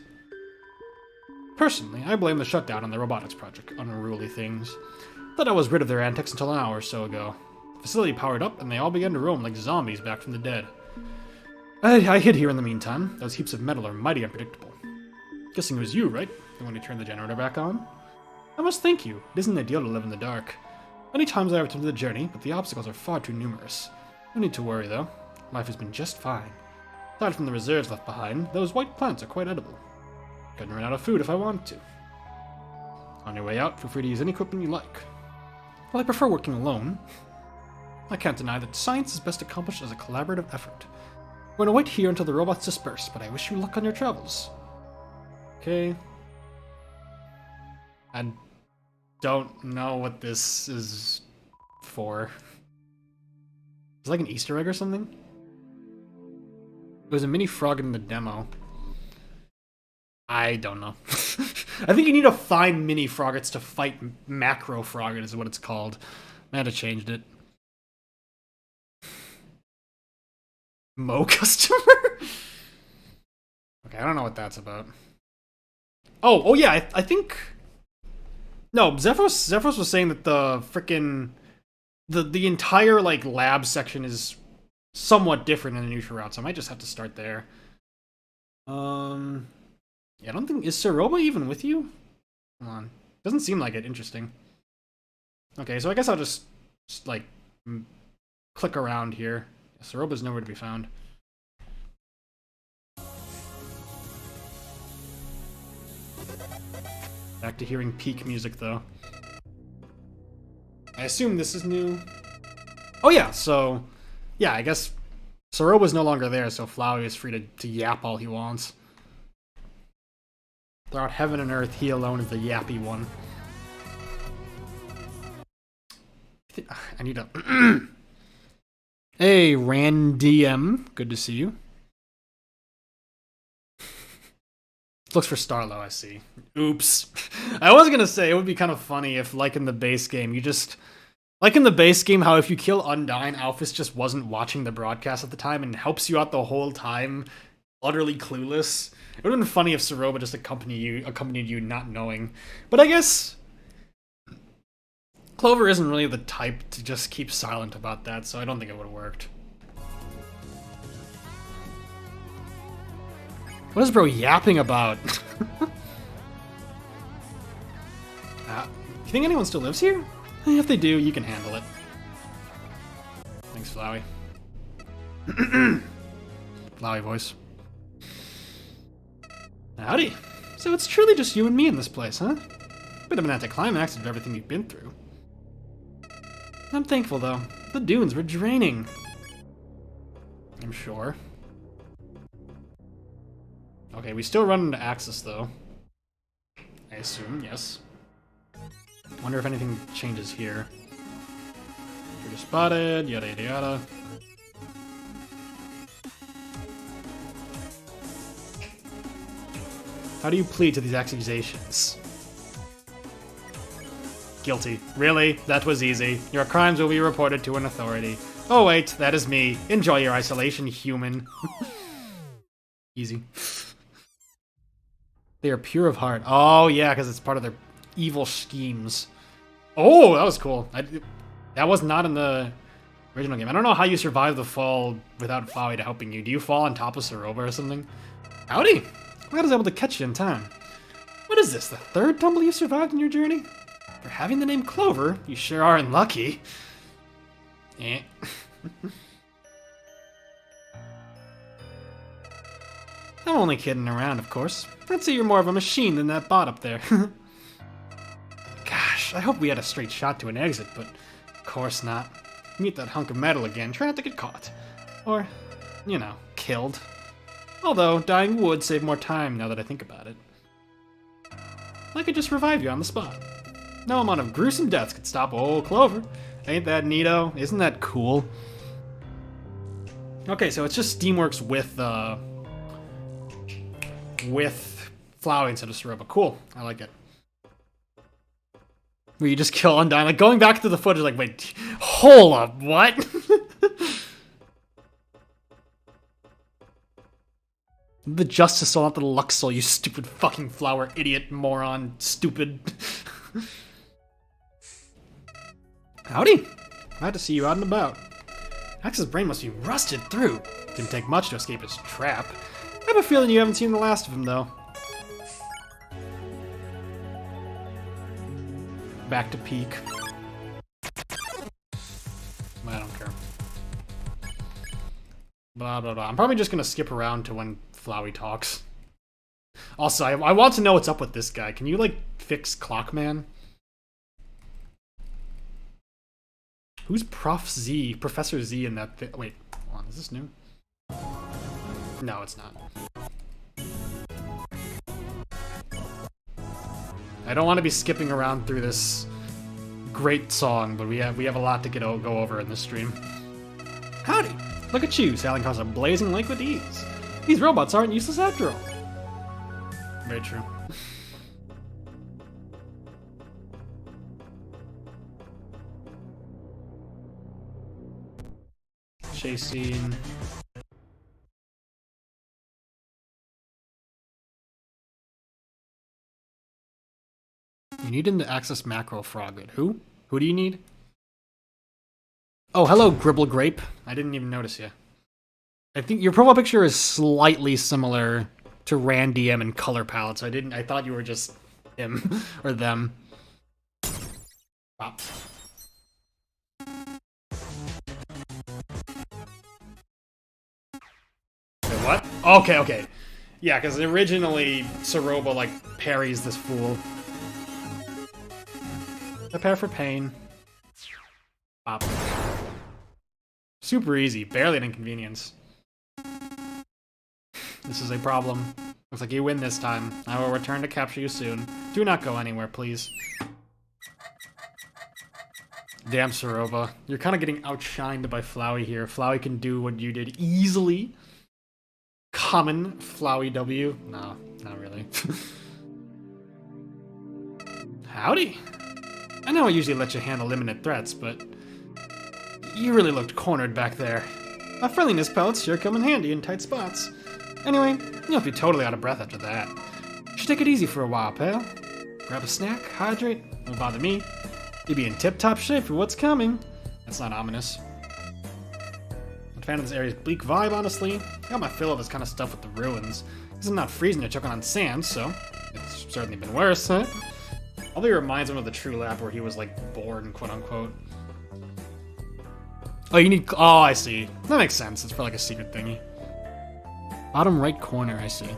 Personally, I blame the shutdown on the robotics project, unruly things. Thought I was rid of their antics until an hour or so ago. The facility powered up, and they all began to roam like zombies back from the dead. I hid here in the meantime. Those heaps of metal are mighty unpredictable. Guessing it was you, right? The one who turned the generator back on? I must thank you. It isn't ideal to live in the dark. Many times I have attempted the journey, but the obstacles are far too numerous. No need to worry, though. Life has been just fine. Aside from the reserves left behind, those white plants are quite edible. Couldn't run out of food if I wanted to. On your way out, feel free to use any equipment you like. While I prefer working alone, I can't deny that science is best accomplished as a collaborative effort. I'm going to wait here until the robots disperse, but I wish you luck on your travels. Okay. I don't know what this is for. It's like an Easter egg or something? It was a mini frog in the demo. I don't know. I think you need to find mini froggets to fight macro frogget is what it's called. I had to change it. Mo customer? Okay, I don't know what that's about. Oh yeah, I think... No, Zephyros was saying that the frickin' the entire like lab section is somewhat different in the neutral route, so I might just have to start there. Yeah, I don't think... Is Saroba even with you? Hold on. Doesn't seem like it. Interesting. Okay, so I guess I'll just like, click around here. Saroba's nowhere to be found. Back to hearing peak music, though. I assume this is new. Oh yeah, so... Yeah, I guess Saroba's no longer there, so Flowey is free to yap all he wants. Throughout heaven and earth, he alone is the yappy one. I need a... Hey, Randiem. Good to see you. Looks for Starlo, I see. Oops. I was gonna say, it would be kind of funny if, like in the base game, you just... Like in the base game, how if you kill Undyne, Alphys just wasn't watching the broadcast at the time and helps you out the whole time, utterly clueless. It would have been funny if Saroba just accompanied you not knowing. But I guess... Clover isn't really the type to just keep silent about that, so I don't think it would have worked. What is bro yapping about? You think anyone still lives here? If they do, you can handle it. Thanks, Flowey. Flowey voice. Howdy. So it's truly just you and me in this place, huh? Bit of an anticlimax of everything you've been through. I'm thankful, though. The dunes were draining. I'm sure. Okay, we still run into Axis, though. I assume, yes. Wonder if anything changes here. You're spotted, yada yada yada. How do you plead to these accusations? Guilty. Really? That was easy. Your crimes will be reported to an authority. Oh wait, that is me. Enjoy your isolation, human. Easy. They are pure of heart. Oh yeah, because it's part of their evil schemes. Oh, that was cool. That was not in the original game. I don't know how you survive the fall without Flowey to helping you. Do you fall on top of Saroba or something? Howdy! Glad I was able to catch you in time. What is this, the third tumble you've survived in your journey? For having the name Clover, you sure are unlucky. Eh. I'm only kidding around, of course. I'd say you're more of a machine than that bot up there. Gosh, I hope we had a straight shot to an exit, but of course not. Meet that hunk of metal again, try not to get caught. Or, you know, killed. Although, dying would save more time now that I think about it. I could just revive you on the spot. No amount of gruesome deaths could stop old Clover. Ain't that neato? Isn't that cool? Okay, so it's just Steamworks with Flowey instead of Ceroba. Cool, I like it. Where you just kill Undyne. Like, going back to the footage, like, wait, hold up, what? The Justice Soul, not the Lux Soul, you stupid fucking flower idiot, moron, stupid. Howdy. Glad to see you out and about. Axe's brain must be rusted through. Didn't take much to escape his trap. I have a feeling you haven't seen the last of him, though. Back to peak. I don't care. Blah, blah, blah. I'm probably just gonna skip around to when Flowey talks. Also, I want to know what's up with this guy. Can you, like, fix Clockman? Who's Professor Z in that thing? Wait, hold on, is this new? No, it's not. I don't want to be skipping around through this great song, but we have a lot to go over in this stream. Howdy! Look at you, sailing across a blazing lake with ease. These robots aren't useless after all. Very true. Chase scene. You need him to access macro frog. Who? Who do you need? Oh, hello, Gribble Grape. I didn't even notice you. I think your profile picture is slightly similar to Randy M in color palette, so I thought you were just him or them. Wow. Wait, what? Okay. Yeah, because originally Ceroba like parries this fool. Prepare for pain. Pop. Super easy, barely an inconvenience. This is a problem. Looks like you win this time. I will return to capture you soon. Do not go anywhere, please. Damn, Ceroba. You're kind of getting outshined by Flowey here. Flowey can do what you did easily. Common Flowey W. No, not really. Howdy. I know I usually let you handle limited threats, but you really looked cornered back there. My friendliness pellets sure come in handy in tight spots. Anyway, you'll be totally out of breath after that. You should take it easy for a while, pal. Grab a snack, hydrate, won't bother me. You'll be in tip-top shape for what's coming. That's not ominous. I'm a fan of this area's bleak vibe, honestly. I got my fill of this kind of stuff with the ruins. Because I'm not freezing or choking on sand, so it's certainly been worse, huh? Probably reminds him of the True Lab where he was, like, born, quote-unquote. Oh, you need... Oh, I see. That makes sense. It's for, like, a secret thingy. Bottom right corner, I see.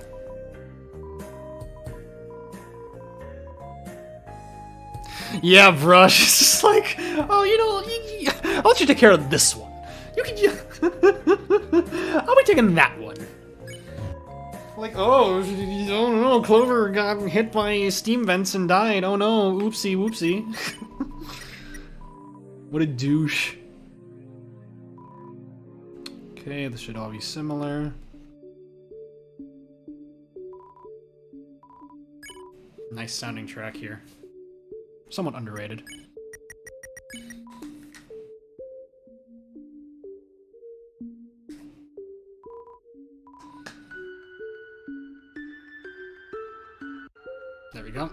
Yeah, brush. It's just like, oh, you know, I'll let you take care of this one. You can... I'll be taking that one. Like, oh no, Clover got hit by steam vents and died. Oh no, oopsie, whoopsie. What a douche. Okay, this should all be similar. Nice sounding track here. Somewhat underrated. There we go.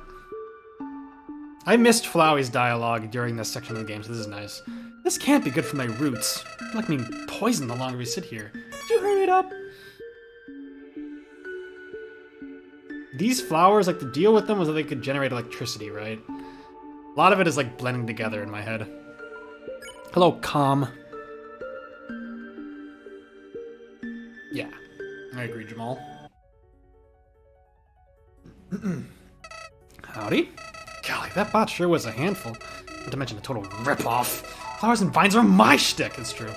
I missed Flowey's dialogue during this section of the game, so this is nice. This can't be good for my roots. I'm like being poisoned the longer we sit here. Could you hurry it up? these flowers, like, the deal with them was that they could generate electricity, right? A lot of it is, like, blending together in my head. Hello, Calm. Yeah, I agree, Jamal. Howdy. Golly, that bot sure was a handful. Not to mention a total rip-off. Flowers and vines are my shtick, it's true.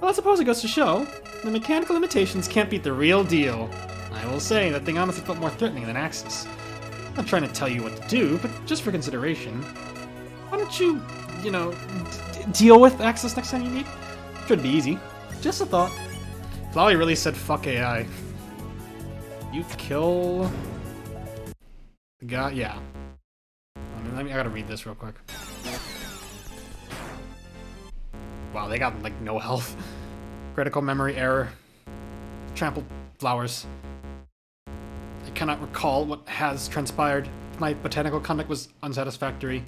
Well, I suppose it goes to show, the mechanical limitations can't beat the real deal. I will say, that thing honestly felt more threatening than Axis. I'm not trying to tell you what to do, but just for consideration, why don't you, you know, deal with Axis next time you meet? Should be easy. Just a thought. Flowey really said fuck AI. You kill the guy? Yeah. I gotta read this real quick. Wow, they got, like, no health. Critical memory error. Trampled flowers. I cannot recall what has transpired. My botanical conduct was unsatisfactory.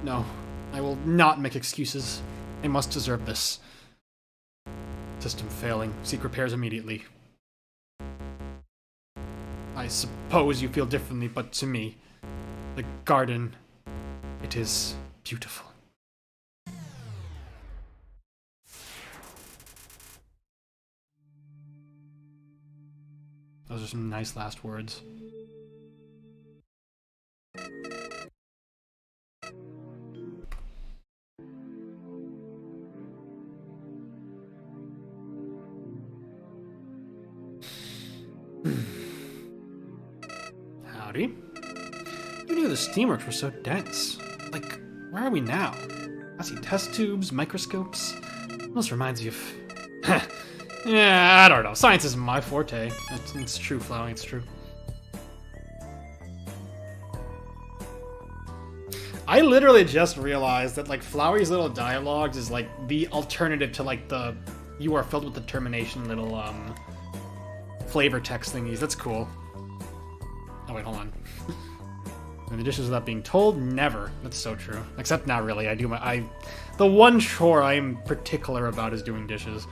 No, I will not make excuses. I must deserve this. System failing. Seek repairs immediately. I suppose you feel differently, but to me, the garden, it is beautiful. Those are some nice last words. Howdy. Who knew the Steamworks were so dense? Like, where are we now? I see test tubes, microscopes. Almost reminds you of... Yeah, I don't know. Science isn't my forte. It's true, Flowey, it's true. I literally just realized that, like, Flowey's little dialogues is, like, the alternative to, like, the you are filled with determination little, flavor text thingies. That's cool. Oh, wait, hold on. And the dishes without being told? Never. That's so true. Except not really. The one chore I'm particular about is doing dishes.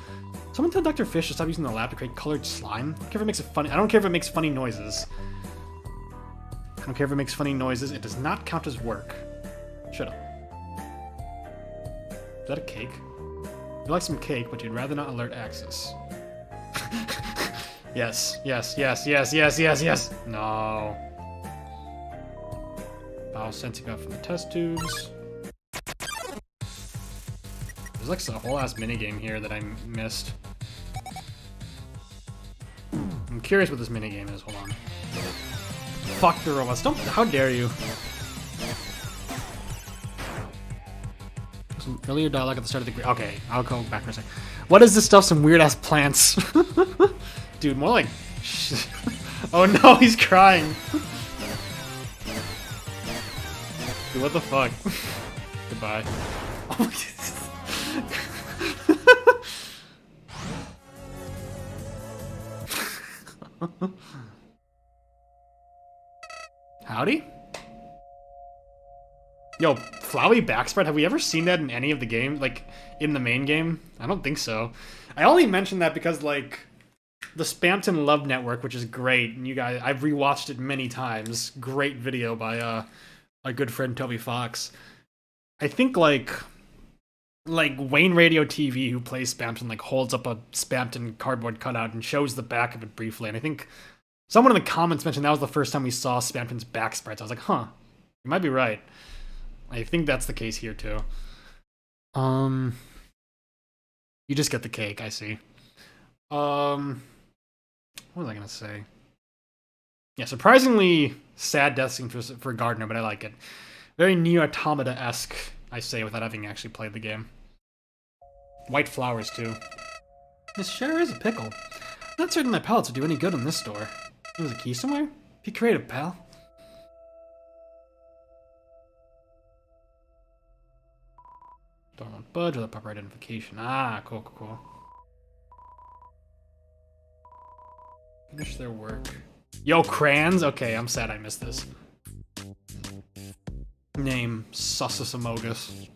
Someone tell Dr. Fish to stop using the lab to create colored slime. I don't care if it makes it funny. I don't care if it makes funny noises. I don't care if it makes funny noises. It does not count as work. Shut up. Is that a cake? You'd like some cake, but you'd rather not alert Axis. Yes, yes, yes, yes, yes, yes, yes. No. Bow sensing out from the test tubes. There's like a whole ass minigame here that I missed. I'm curious what this minigame is. Hold on. Fuck the robots. Don't. How dare you? Some earlier dialogue at the start of the. Okay, I'll go back for a sec. What is this stuff? Some weird ass plants. Dude, more like. Oh no, he's crying. Dude, what the fuck? Goodbye. Oh my God. Howdy? Yo, Flowey backspread, have we ever seen that in any of the games? Like, in the main game? I don't think so. I only mention that because, like, the Spamton Love Network, which is great, and you guys, I've rewatched it many times. Great video by, my good friend Toby Fox. I think, like Wayne Radio TV, who plays Spamton, like, holds up a Spamton cardboard cutout and shows the back of it briefly, and I think someone in the comments mentioned that was the first time we saw Spamton's back spreads. I was like, huh, you might be right. I think that's the case here, too. You just get the cake, I see. What was I gonna say? Yeah, surprisingly sad death scene for Gardner, but I like it. Very Neo Automata-esque, I say, without having actually played the game. White flowers, too. This sure is a pickle. Not certain my palettes would do any good in this store. There was a key somewhere? Be creative, pal. Don't want budge without proper identification. Ah, cool, cool, cool. Finish their work. Yo, crayons? Okay, I'm sad I missed this. Name, Sussus Amogus.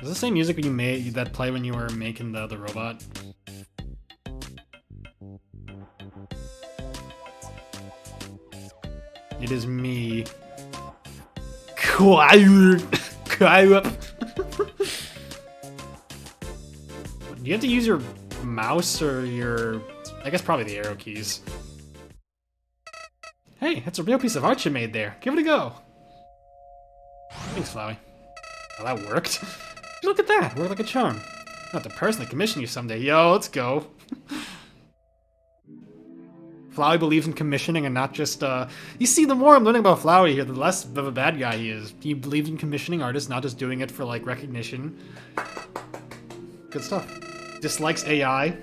Is the same music you made that play when you were making the robot? It is me. Do you have to use your mouse or your... I guess probably the arrow keys. Hey, that's a real piece of art you made there. Give it a go. Thanks, Flowey. Oh, that worked. Look at that. Worked like a charm. I'll have to personally commission you someday. Yo, let's go. Flowey believes in commissioning and not just, You see, the more I'm learning about Flowey here, the less of a bad guy he is. He believes in commissioning artists, not just doing it for, like, recognition. Good stuff. Dislikes AI.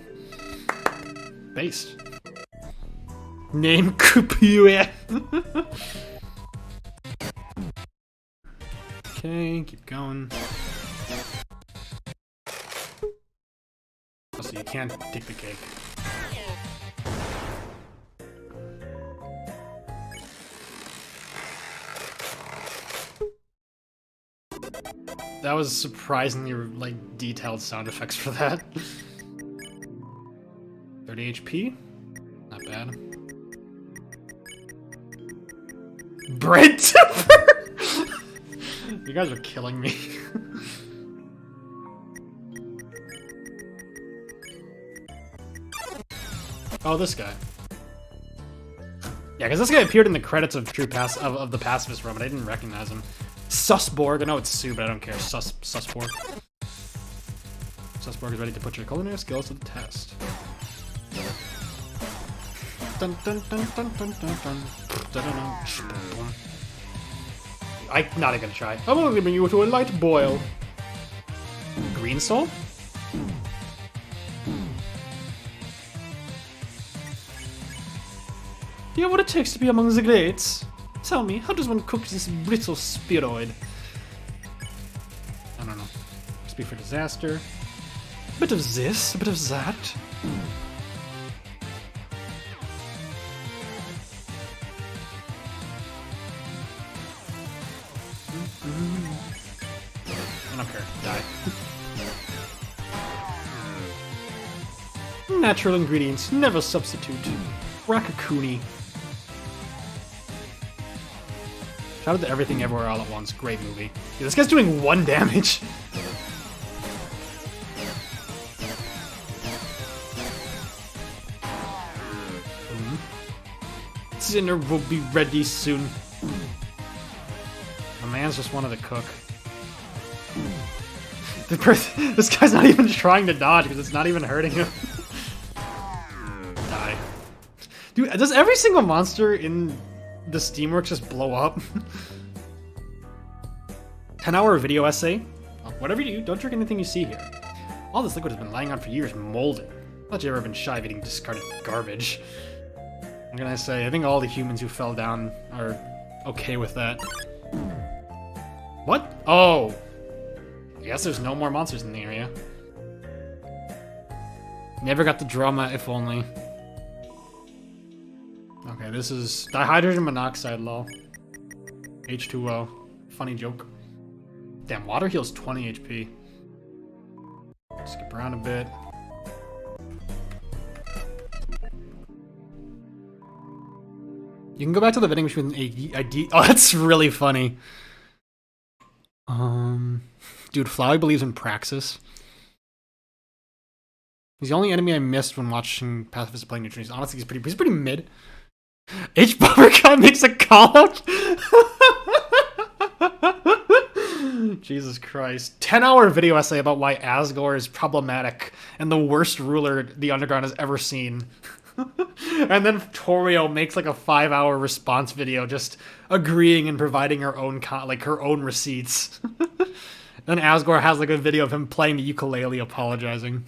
Based. Name Kupue. Okay, keep going. Also, you can't take the cake. That was surprisingly, like, detailed sound effects for that. 30 HP? Not bad. Bread tipper! You guys are killing me. Oh, this guy. Yeah, because this guy appeared in the credits of of the Pacifist Run, but I didn't recognize him. Susborg. I know it's Sue, but I don't care. Susborg. Susborg is ready to put your culinary skills to the test. Dun, dun, dun, dun, dun, dun, dun. Dun, dun, dun. I'm not even gonna try. I'm only bring you to a light boil. Green soul? Do you have what it takes to be among the greats? Tell me, how does one cook this brittle spheroid? I don't know. Speak for disaster. A bit of this, a bit of that. I don't care. Die. Natural ingredients, never substitute. Rakakuni. Shout out to Everything Everywhere All at Once. Great movie. Dude, this guy's doing 1 damage. Dinner will be ready soon. My man's just wanted to cook. This guy's not even trying to dodge because it's not even hurting him. Die. Dude, does every single monster in the Steamworks just blow up? 10-hour video essay? Whatever you do, don't drink anything you see here. All this liquid has been lying on for years, molding. Not you ever been shy of eating discarded garbage. What can I say? I think all the humans who fell down are okay with that. What? Oh! I guess there's no more monsters in the area. Never got the drama, if only. Okay, this is dihydrogen monoxide, lol. H2O. Funny joke. Damn, water heals 20 HP. Skip around a bit. You can go back to the vending machine with an ID. Oh, that's really funny. Dude, Flowey believes in Praxis. He's the only enemy I missed when watching Pacifist play Neutronians. Honestly, he's pretty mid. H. Bubbercut makes a call out. Jesus Christ. 10-hour video essay about why Asgore is problematic and the worst ruler the Underground has ever seen. And then Torio makes like a 5-hour response video just agreeing and providing her own her own receipts. Then Asgore has like a video of him playing the ukulele apologizing.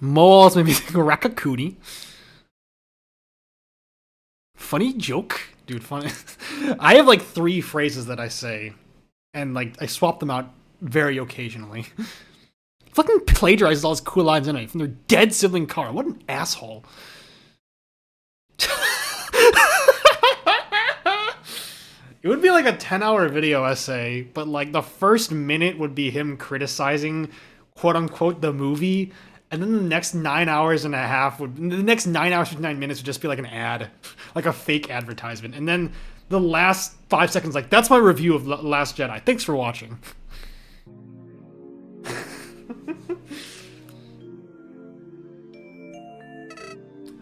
Moles made me think of Rakakuni. Funny joke? Dude, funny. I have like 3 phrases that I say, and like I swap them out very occasionally. Fucking plagiarizes all his cool lines in it from their dead sibling Carl. What an asshole. It would be like a 10-hour video essay, but like the first minute would be him criticizing quote unquote the movie, and then the next 9 hours and a half would the next 9 hours 59 minutes would just be like an ad, like a fake advertisement. And then the last 5 seconds, like, that's my review of Last Jedi. Thanks for watching.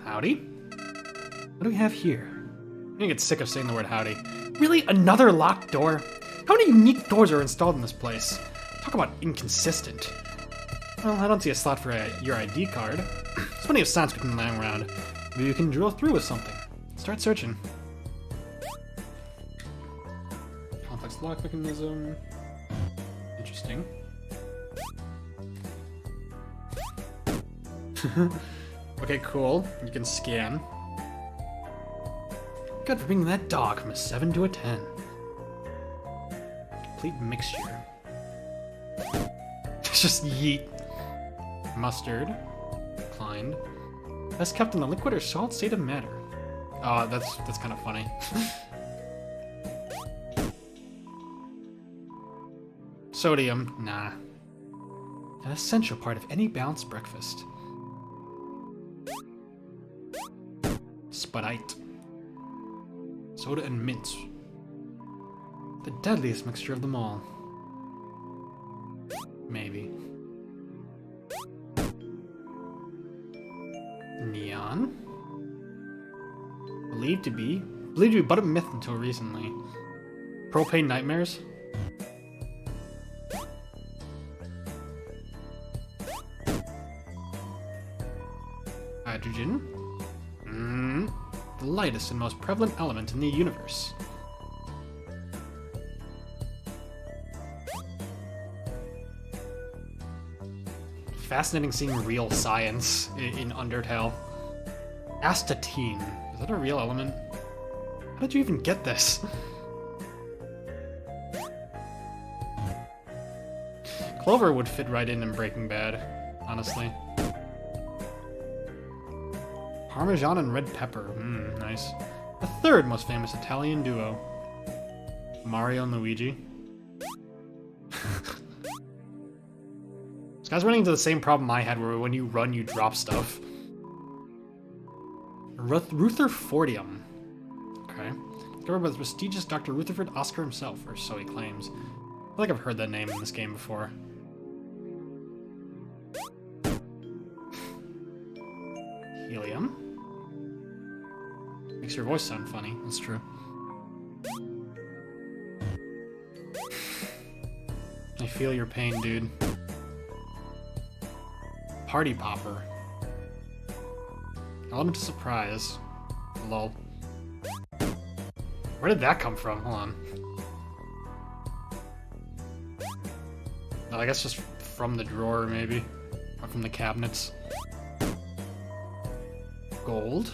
Howdy. What do we have here? I'm gonna get sick of saying the word howdy. Really? Another locked door? How many unique doors are installed in this place? Talk about inconsistent. Well, I don't see a slot for your ID card. There's plenty of signs we can lie around. Maybe you can drill through with something. Start searching. Complex lock mechanism. Interesting. Okay, cool. You can scan. Good for bringing that dog from a 7 to a 10. Complete mixture. It's just yeet. Mustard. Declined. Best kept in a liquid or solid state of matter. Oh, that's kind of funny. Sodium. Nah. An essential part of any balanced breakfast. Spudite. Soda and mint. The deadliest mixture of them all. Maybe. Neon. Believed to be but a myth until recently. Propane nightmares. Hydrogen. The lightest and most prevalent element in the universe. Fascinating seeing real science in Undertale. Astatine. Is that a real element? How did you even get this? Clover would fit right in Breaking Bad, honestly. Parmesan and red pepper. Nice. The third most famous Italian duo. Mario and Luigi. This guy's running into the same problem I had, where when you run, you drop stuff. Rutherfordium. Okay. Discovered by the prestigious Dr. Rutherford Oscar himself, or so he claims. I feel like I've heard that name in this game before. Helium. Makes your voice sound funny, that's true. I feel your pain, dude. Party popper. Element of surprise. Lol. Where did that come from? Hold on. No, I guess just from the drawer, maybe. Or from the cabinets. Gold.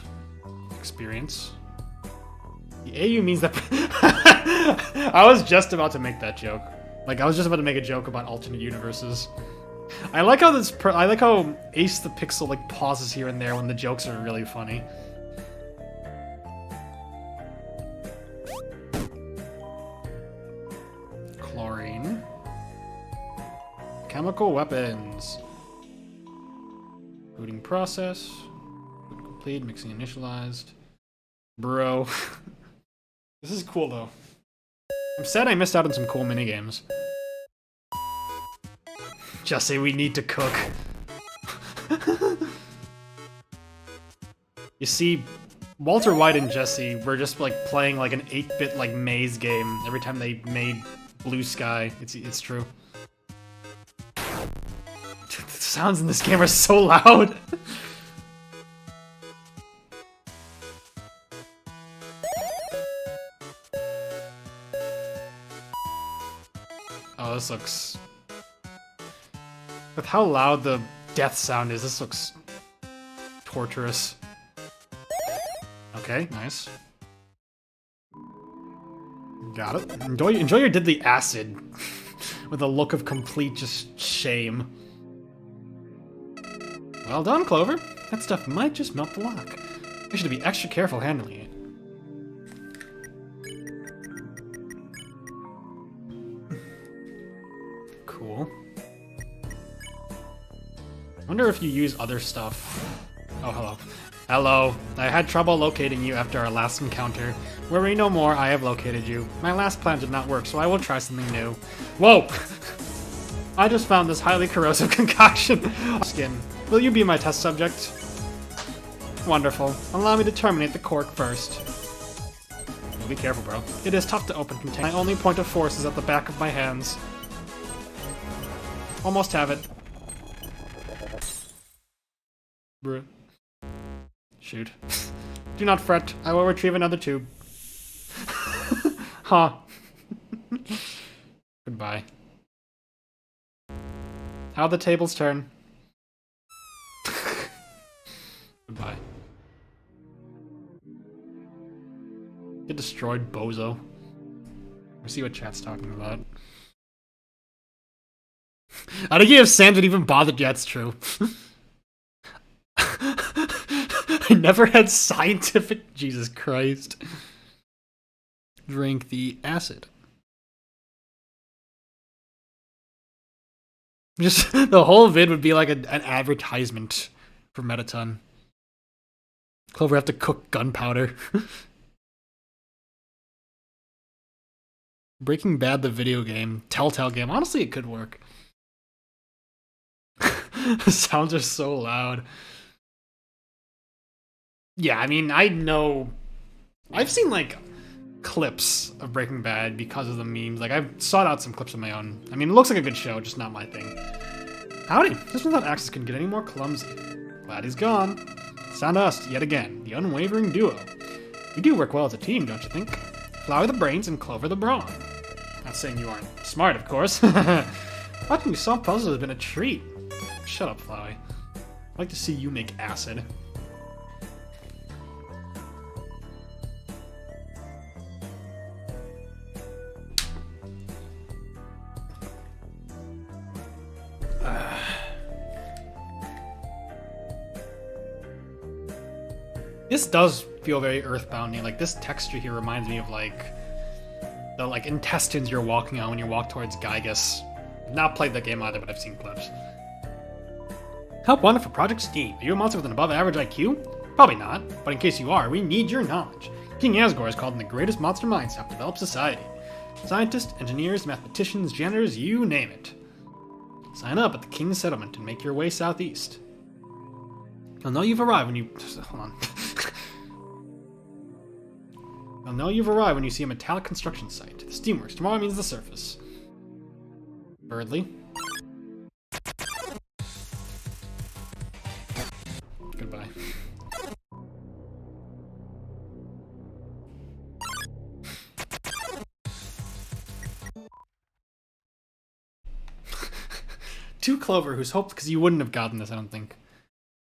Experience. The AU means that... I was just about to make that joke. Like, I was just about to make a joke about alternate universes. I like how I like how Ace the Pixel like pauses here and there when the jokes are really funny. Chlorine. Chemical weapons. Booting process. Boot complete. Mixing initialized. Bro. This is cool though. I'm sad I missed out on some cool minigames. Jesse, we need to cook. You see, Walter White and Jesse were just like playing like an 8-bit like maze game every time they made Blue Sky. It's true. Dude, the sounds in this game are so loud. Oh, this looks... With how loud the death sound is, this looks torturous. Okay, nice. Got it. Enjoy your deadly acid with a look of complete just shame. Well done, Clover. That stuff might just melt the lock. We should be extra careful handling it. wonder if you use other stuff. Oh, hello. Hello. I had trouble locating you after our last encounter. Worry no more, I have located you. My last plan did not work, so I will try something new. Whoa! I just found this highly corrosive concoction. Skin. Will you be my test subject? Wonderful. Allow me to terminate the cork first. Be careful, bro. It is tough to open containers. My only point of force is at the back of my hands. Almost have it. Bruh. Shoot. Do not fret. I will retrieve another tube. Huh. Goodbye. How the tables turn. Goodbye. Get destroyed, bozo. Let's see what chat's talking about. I don't think if Sam would even bothered. Yeah, it's true. I never had scientific. Jesus Christ. Drink the acid. Just the whole vid would be like an advertisement for Metaton. Clover have to cook gunpowder. Breaking Bad, the video game. Telltale game. Honestly, it could work. The sounds are so loud. Yeah, I mean, I know... I've seen, like, clips of Breaking Bad because of the memes. Like, I've sought out some clips of my own. I mean, it looks like a good show, just not my thing. Howdy. Just when that Axis couldn't get any more clumsy. Glad he's gone. Sound us, yet again. The unwavering duo. You do work well as a team, don't you think? Flowey the brains and Clover the brawn. Not saying you aren't smart, of course. Watching you solve puzzles has been a treat. Shut up, Flowey. I'd like to see you make acid. This does feel very earthbound-y. Like, this texture here reminds me of, like, the, like, intestines you're walking on when you walk towards Gygus. Not played that game either, but I've seen clips. Help wanted for Project Steam. Are you a monster with an above-average IQ? Probably not, but in case you are, we need your knowledge. King Asgore is called in the greatest monster minds to help develop society. Scientists, engineers, mathematicians, janitors, you name it. Sign up at the King's Settlement and make your way southeast. You'll know you've arrived when you... Hold on. You'll know you've arrived when you see a metallic construction site. The Steamworks. Tomorrow means the surface. Birdly. Goodbye. To Clover, who's hoped... Because you wouldn't have gotten this, I don't think.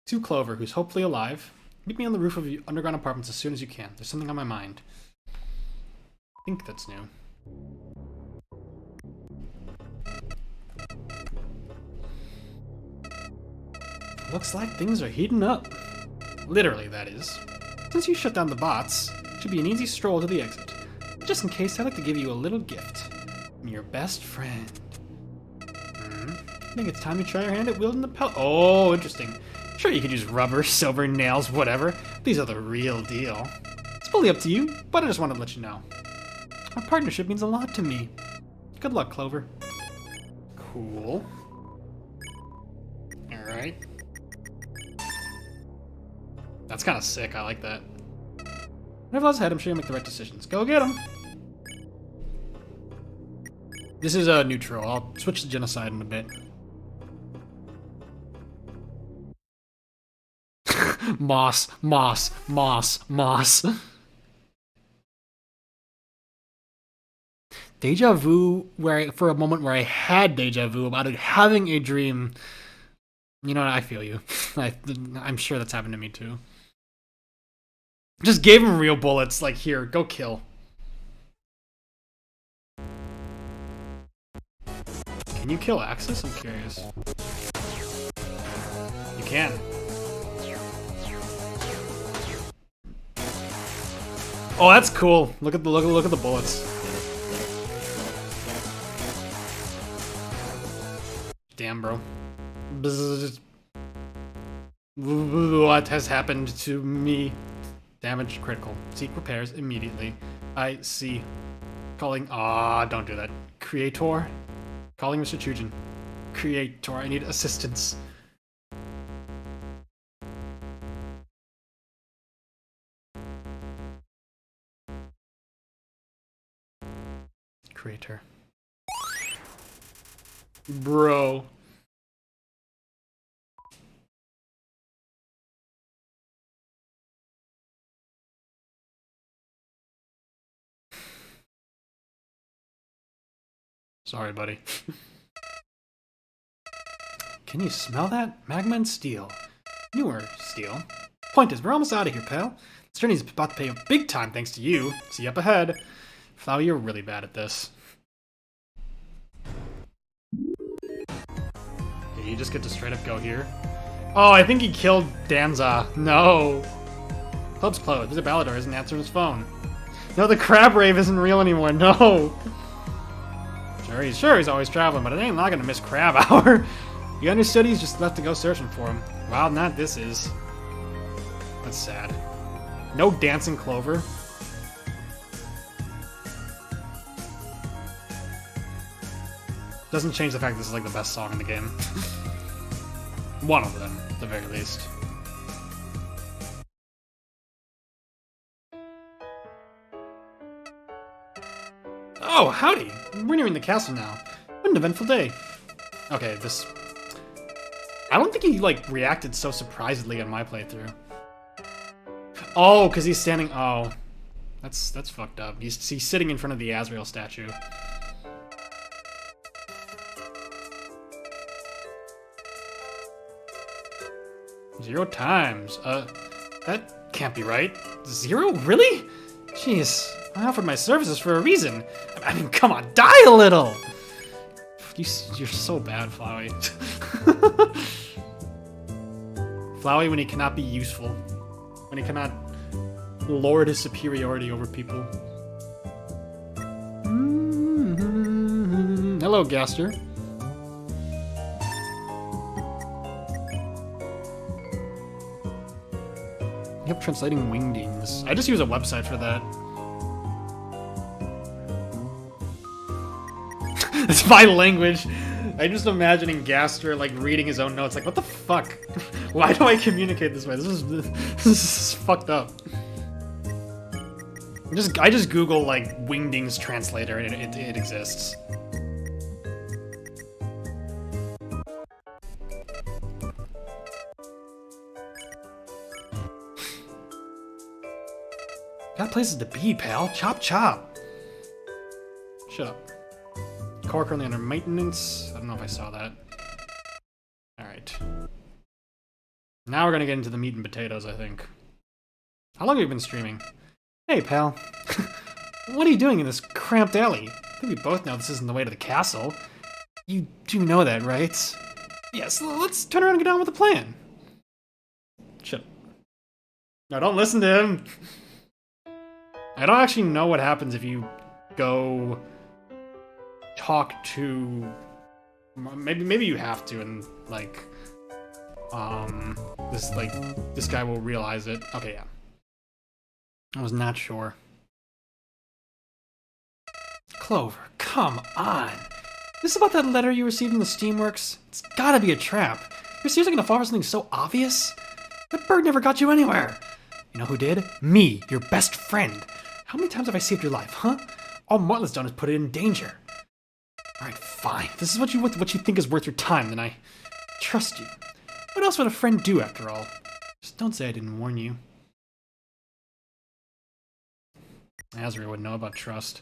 To Clover, who's hopefully alive. Meet me on the roof of your underground apartments as soon as you can. There's something on my mind. I think that's new. Looks like things are heating up. Literally, that is. Since you shut down the bots, it should be an easy stroll to the exit. Just in case, I'd like to give you a little gift. I'm your best friend. I think it's time you try your hand at wielding the pellet. Oh, interesting. Sure, you could use rubber, silver, nails, whatever. These are the real deal. It's fully up to you, but I just wanted to let you know. Our partnership means a lot to me. Good luck, Clover. Cool. Alright. That's kind of sick, I like that. Whenever I was ahead, I'm sure you'll make the right decisions. Go get him! This is a neutral. I'll switch to genocide in a bit. Moss, moss, moss, moss. Deja vu, for a moment where I had deja vu about it having a dream. You know what, I feel you. I'm sure that's happened to me too. Just gave him real bullets, like, here, go kill. Can you kill Axis? I'm curious. You can. Oh, that's cool. Look at the bullets. Damn, bro. Bzz. What has happened to me? Damage critical. Seek repairs immediately. I see. Calling. Ah, don't do that. Creator. Calling Mr. Chujin. Creator, I need assistance. Creator. Bro. Sorry, buddy. Can you smell that? Magma and steel. Newer steel. Point is, we're almost out of here, pal. This journey's about to pay a big time thanks to you. See you up ahead. Flowey, you're really bad at this. Okay, you just get to straight up go here. Oh, I think he killed Danza. No. Club's closed. Mr. Ballador isn't answering his phone. No, the crab rave isn't real anymore. No. Sure, he's always traveling, but it ain't not gonna miss crab hour. You understood he's just left to go searching for him. Wow, not this is. That's sad. No dancing Clover. Doesn't change the fact this is like the best song in the game. One of them, at the very least. Oh, howdy! We're nearing the castle now. What an eventful day. Okay, this... I don't think he, like, reacted so surprisedly on my playthrough. Oh, because he's standing... Oh. That's fucked up. He's sitting in front of the Asriel statue. Zero times. That can't be right. Zero? Really? Jeez, I offered my services for a reason. I mean, come on, die a little! You're so bad, Flowey. Flowey when he cannot be useful. When he cannot lord his superiority over people. Hello, Gaster. Yep, translating wingdings. I just use a website for that. It's my language. I'm just imagining Gaster like reading his own notes. Like, what the fuck? Why do I communicate this way? This is fucked up. I just Google like wingdings translator and it exists. Got places to be, pal. Chop chop. Shut up. Core currently under maintenance. I don't know if I saw that. Alright. Now we're gonna get into the meat and potatoes, I think. How long have you been streaming? Hey, pal. What are you doing in this cramped alley? I think we both know this isn't the way to the castle. You do know that, right? Yes, let's turn around and get on with the plan. Shut up. No, don't listen to him. I don't actually know what happens if you go talk to... Maybe you have to, and like this guy will realize it. Okay, yeah. I was not sure. Clover, come on. This is about that letter you received in the Steamworks? It's gotta be a trap. You're seriously gonna fall for something so obvious? That bird never got you anywhere. You know who did? Me, your best friend. How many times have I saved your life, huh? All Martlet's done is put it in danger. Alright, fine. If this is what you think is worth your time, then I trust you. What else would a friend do, after all? Just don't say I didn't warn you. Asriel would know about trust.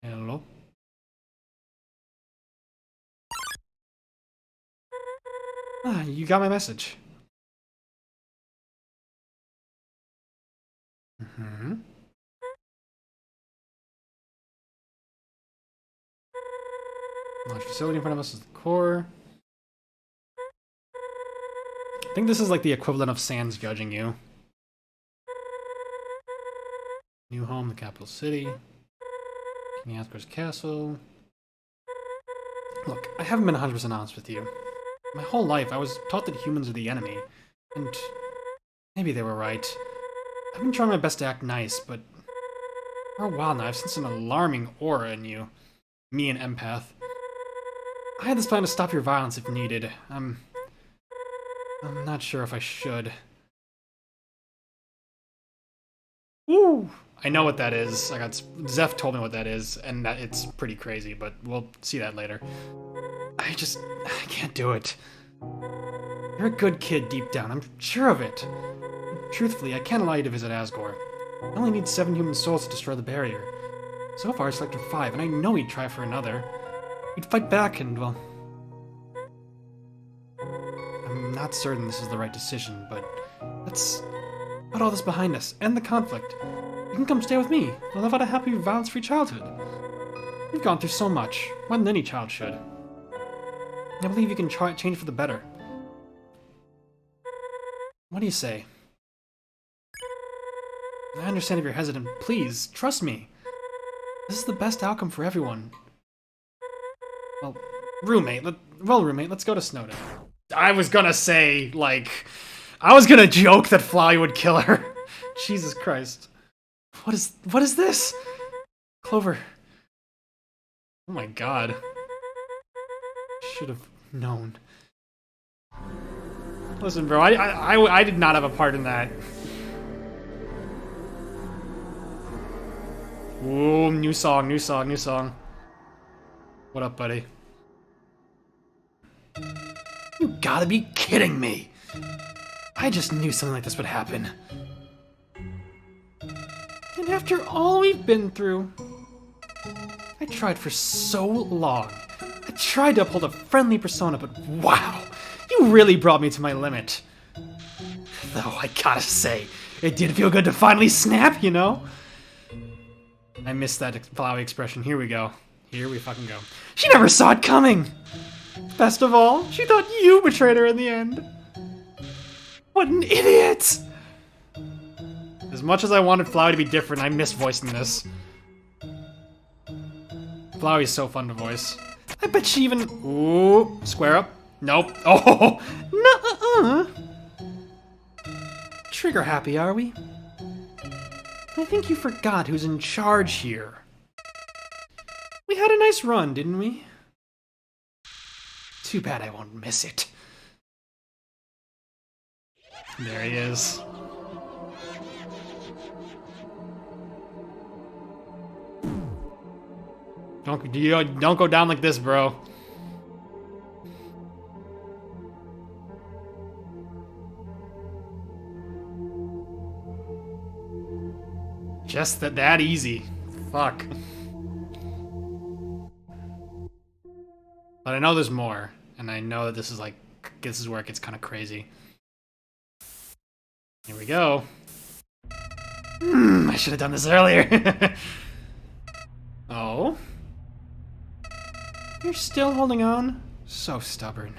Hello? Ah, you got my message. Mm-hmm. Launch facility in front of us is the core. I think this is like the equivalent of Sans judging you. New home, the capital city. King Asgore's castle. Look, I haven't been 100% honest with you. My whole life, I was taught that humans are the enemy. And maybe they were right. I've been trying my best to act nice, but for a while now, I've sensed an alarming aura in you. Me, an empath. I had this plan to stop your violence if needed. I'm not sure if I should. Woo! I know what that is. Zeph told me what that is, and that it's pretty crazy, but we'll see that later. I can't do it. You're a good kid deep down, I'm sure of it. Truthfully, I can't allow you to visit Asgore. I only need 7 human souls to destroy the barrier. So far, I selected 5, and I know he'd try for another. He'd fight back and, well... I'm not certain this is the right decision, but let's put all this behind us, end the conflict. You can come stay with me. We'll live out a happy, violence-free childhood. We've gone through so much, more than any child should. I believe you can change for the better. What do you say? I understand if you're hesitant. Please, trust me. This is the best outcome for everyone. Well, roommate, let's go to Snowden. I was gonna say, like... I was gonna joke that Flowey would kill her. Jesus Christ. What is this? Clover. Oh my god. Should have known. Listen, bro, I did not have a part in that. Ooh, new song. What up, buddy? You gotta be kidding me! I just knew something like this would happen. And after all we've been through... I tried for so long. I tried to uphold a friendly persona, but wow! You really brought me to my limit. Though, I gotta say, it did feel good to finally snap, you know? I missed that Flowey expression. Here we go. Here we fucking go. She never saw it coming! Best of all, she thought you betrayed her in the end. What an idiot! As much as I wanted Flowey to be different, I miss voicing this. Flowey's so fun to voice. I bet she even... Ooh, square up. Nope. Oh, nuh-uh. Trigger happy, are we? I think you forgot who's in charge here. We had a nice run, didn't we? Too bad I won't miss it. There he is. Don't go down like this, bro. Just that easy. Fuck. But I know there's more, and I know that this is where it gets kind of crazy. Here we go. I should have done this earlier. Oh? You're still holding on? So stubborn.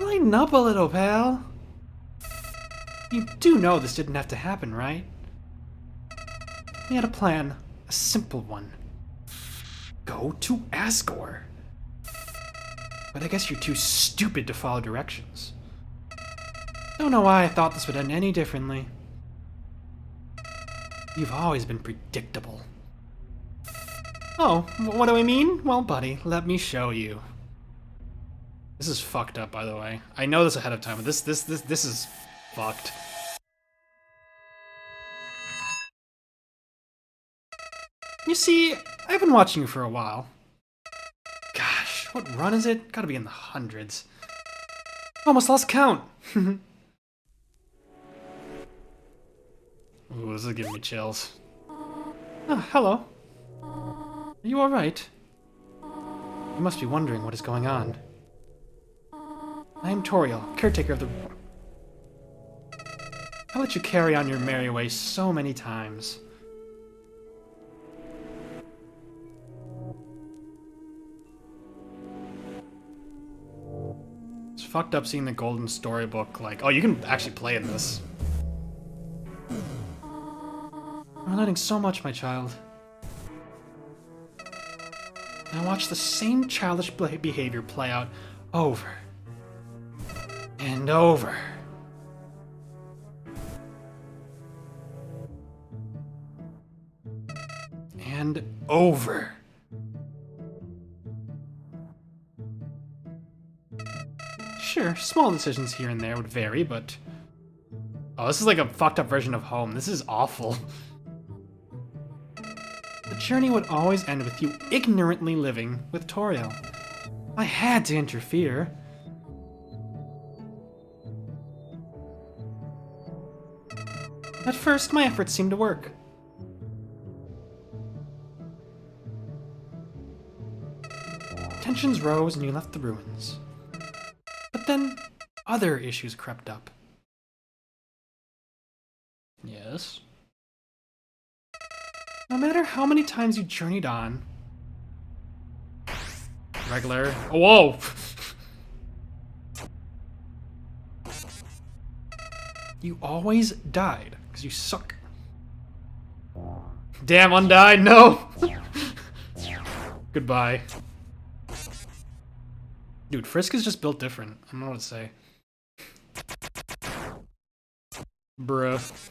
Lighten up a little, pal. You do know this didn't have to happen, right? We had a plan. A simple one. Go to Asgore. But I guess you're too stupid to follow directions. Don't know why I thought this would end any differently. You've always been predictable. Oh, what do I mean? Well, buddy, let me show you. This is fucked up, by the way. I know this ahead of time, but this is fucked. You see, I've been watching you for a while. Gosh, what run is it? Gotta be in the hundreds. Almost lost count. Ooh, this is giving me chills. Oh, hello. Are you alright? You must be wondering what is going on. I am Toriel, caretaker of the... I let you carry on your merry way so many times. fucked up seeing the golden storybook, like, oh, you can actually play in this. I'm learning so much, my child. I watch the same childish behavior play out over and over. And over. Sure, small decisions here and there would vary, but... Oh, this is like a fucked up version of home. This is awful. The journey would always end with you ignorantly living with Toriel. I had to interfere. At first, my efforts seemed to work. Tensions rose and you left the ruins. But then, other issues crept up. Yes? No matter how many times you journeyed on... Regular... Whoa! You always died, because you suck. Damn, undied, no! Goodbye. Dude, Frisk is just built different. I don't know what to say. Bruh.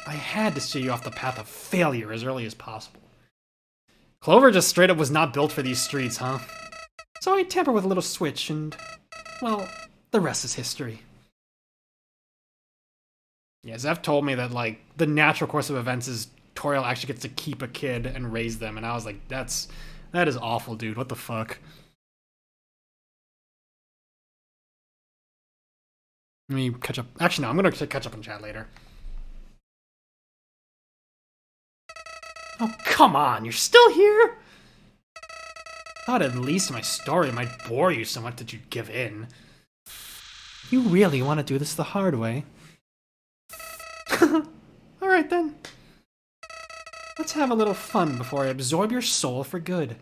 I had to steer you off the path of failure as early as possible. Clover just straight up was not built for these streets, huh? So I tampered with a little switch and... well, the rest is history. Yeah, Zeph told me that, like, the natural course of events is Toriel actually gets to keep a kid and raise them, and I was like, that is awful, dude. What the fuck? Let me catch up. Actually, no, I'm gonna catch up in chat later. Oh, come on, you're still here? Thought at least my story might bore you so much that you'd give in. You really want to do this the hard way? Alright then. Let's have a little fun before I absorb your soul for good.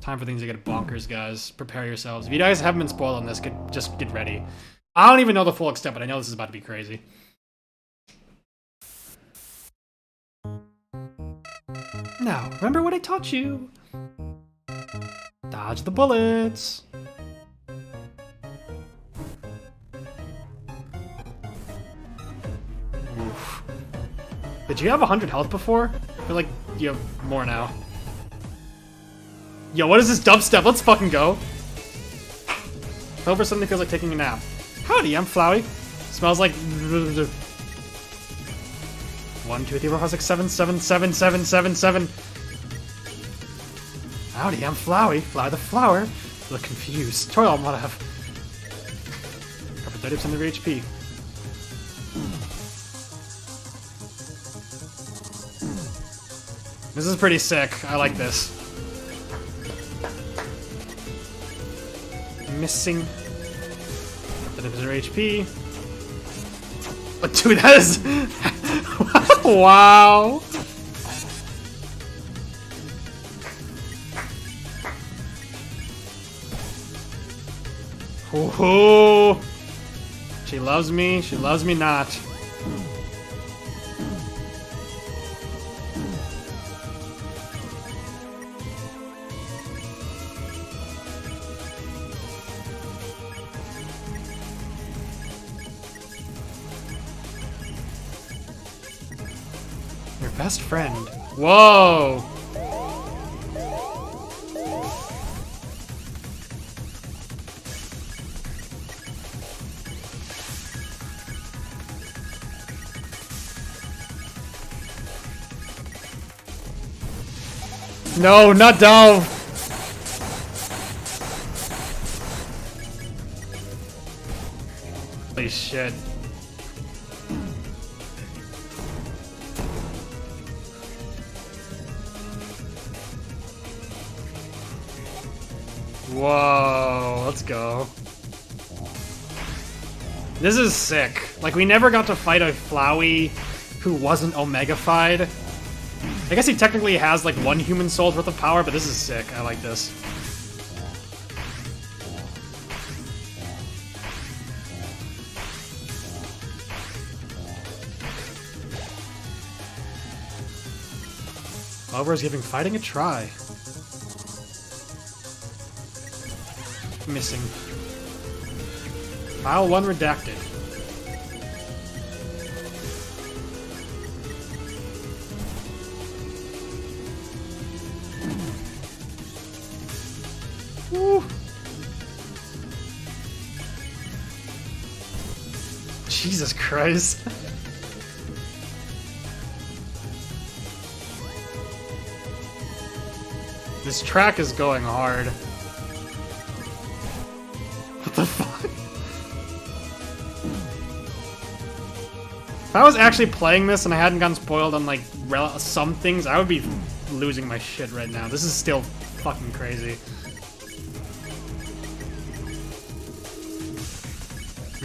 Time for things to get bonkers, guys. Prepare yourselves. If you guys haven't been spoiled on this, just get ready. I don't even know the full extent, but I know this is about to be crazy. Now, remember what I taught you. Dodge the bullets. Oof. Did you have 100 health before? I feel like you have more now. Yo, what is this dubstep? Let's fucking go. Clover suddenly feels like taking a nap. Howdy, I'm Flowey. Smells like... 1, 2, 3, 4, 5, 6, 7, 7, 7, 7, 7, 7. Howdy, I'm Flowey. Flower the flower. You look confused. Toriel, I'm gonna have... Cover 30% of your HP. This is pretty sick. I like this. Missing 30% of your HP. But dude, that is... wow. Woohoo! She loves me not. Your best friend. Whoa! No, not Dove! Holy shit. Whoa, let's go. This is sick. Like, we never got to fight a Flowey who wasn't Omega-fied. I guess he technically has like one human soul's worth of power, but this is sick. I like this. Clover is giving fighting a try. Missing. File 1 redacted. Woo. Jesus Christ. This track is going hard. What the fuck? If I was actually playing this and I hadn't gotten spoiled on like some things, I would be losing my shit right now. This is still fucking crazy.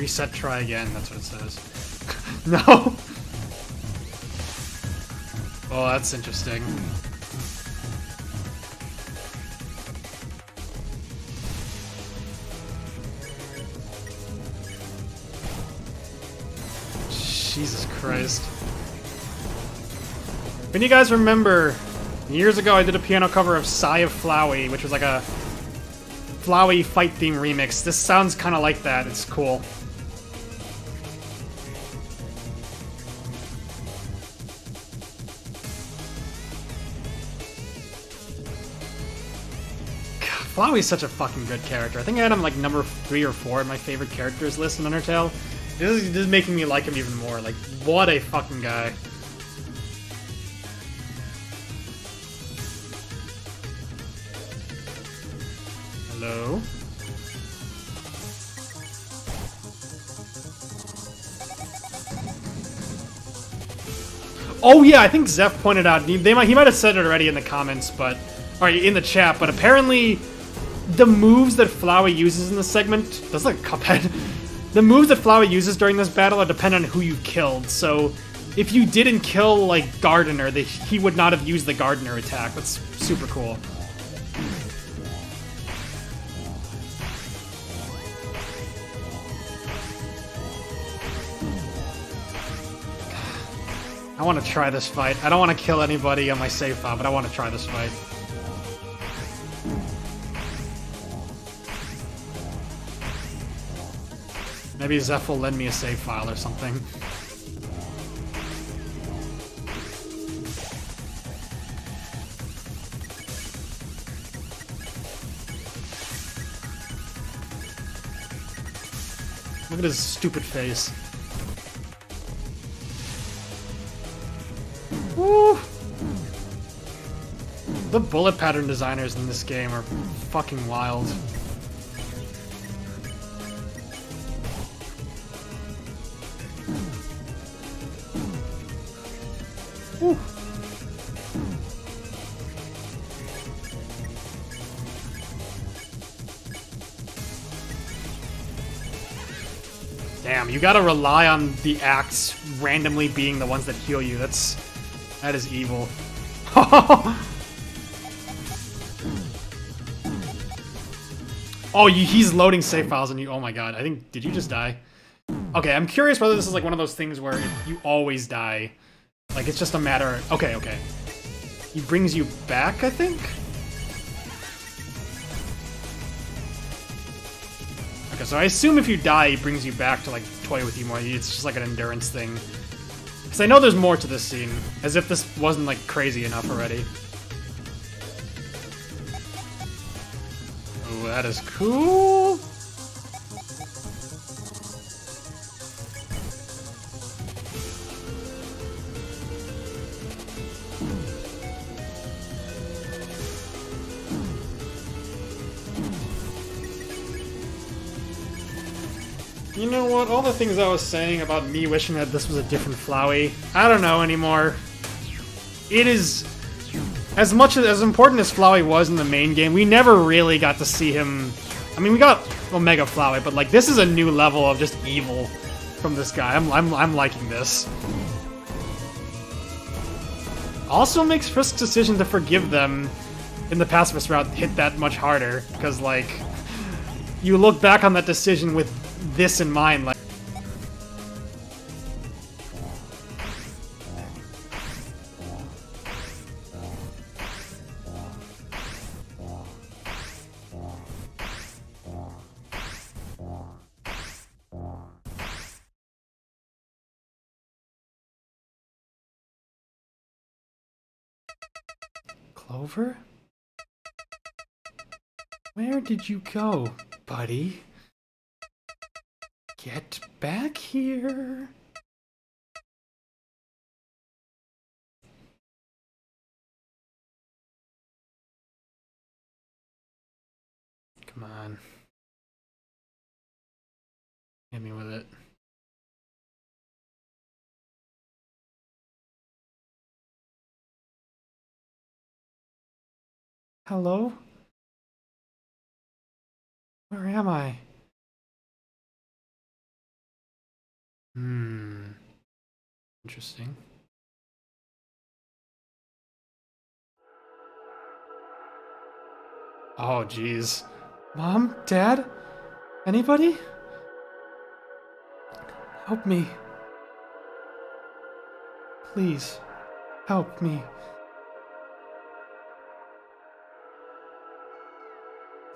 Reset, try again, that's what it says. No! Oh, that's interesting. Jesus Christ. When you guys remember, years ago I did a piano cover of Sigh of Flowey, which was like a Flowey fight theme remix. This sounds kind of like that. It's cool. Flowey's such a fucking good character. I think I had him like number 3 or 4 in my favorite characters list in Undertale. This is making me like him even more. Like, what a fucking guy. Hello? Oh yeah, I think Zeph pointed out, he might have said it already in the comments, but, or in the chat, but apparently the moves that Flowey uses in this segment, that's like Cuphead. The moves that Flowey uses during this battle are dependent on who you killed, so if you didn't kill, like, Gardener, he would not have used the Gardener attack. That's super cool. I want to try this fight. I don't want to kill anybody on my save file, but I want to try this fight. Maybe Zeph will lend me a save file or something. Look at his stupid face. Woo! The bullet pattern designers in this game are fucking wild. Woo. Damn, you gotta rely on the acts randomly being the ones that heal you. That is evil. Oh, he's loading save files and you. Oh my god! Did you just die? Okay, I'm curious whether this is like one of those things where you always die. Like, it's just a matter... Okay. He brings you back, I think? Okay, so I assume if you die, he brings you back to, like, toy with you more. It's just like an endurance thing. Because I know there's more to this scene. As if this wasn't, like, crazy enough already. Oh, that is cool! You know what? All the things I was saying about me wishing that this was a different Flowey, I don't know anymore. It is... As important as Flowey was in the main game, we never really got to see him... I mean, we got Omega Flowey, but like, this is a new level of just evil from this guy. I'm liking this. Also makes Frisk's decision to forgive them in the pacifist route hit that much harder, because, like, you look back on that decision with this in mind, like... Clover? Where did you go, buddy? Get back here. Come on. Hit me with it. Hello? Where am I? Interesting. Oh, jeez. Mom? Dad? Anybody? Help me. Please, help me.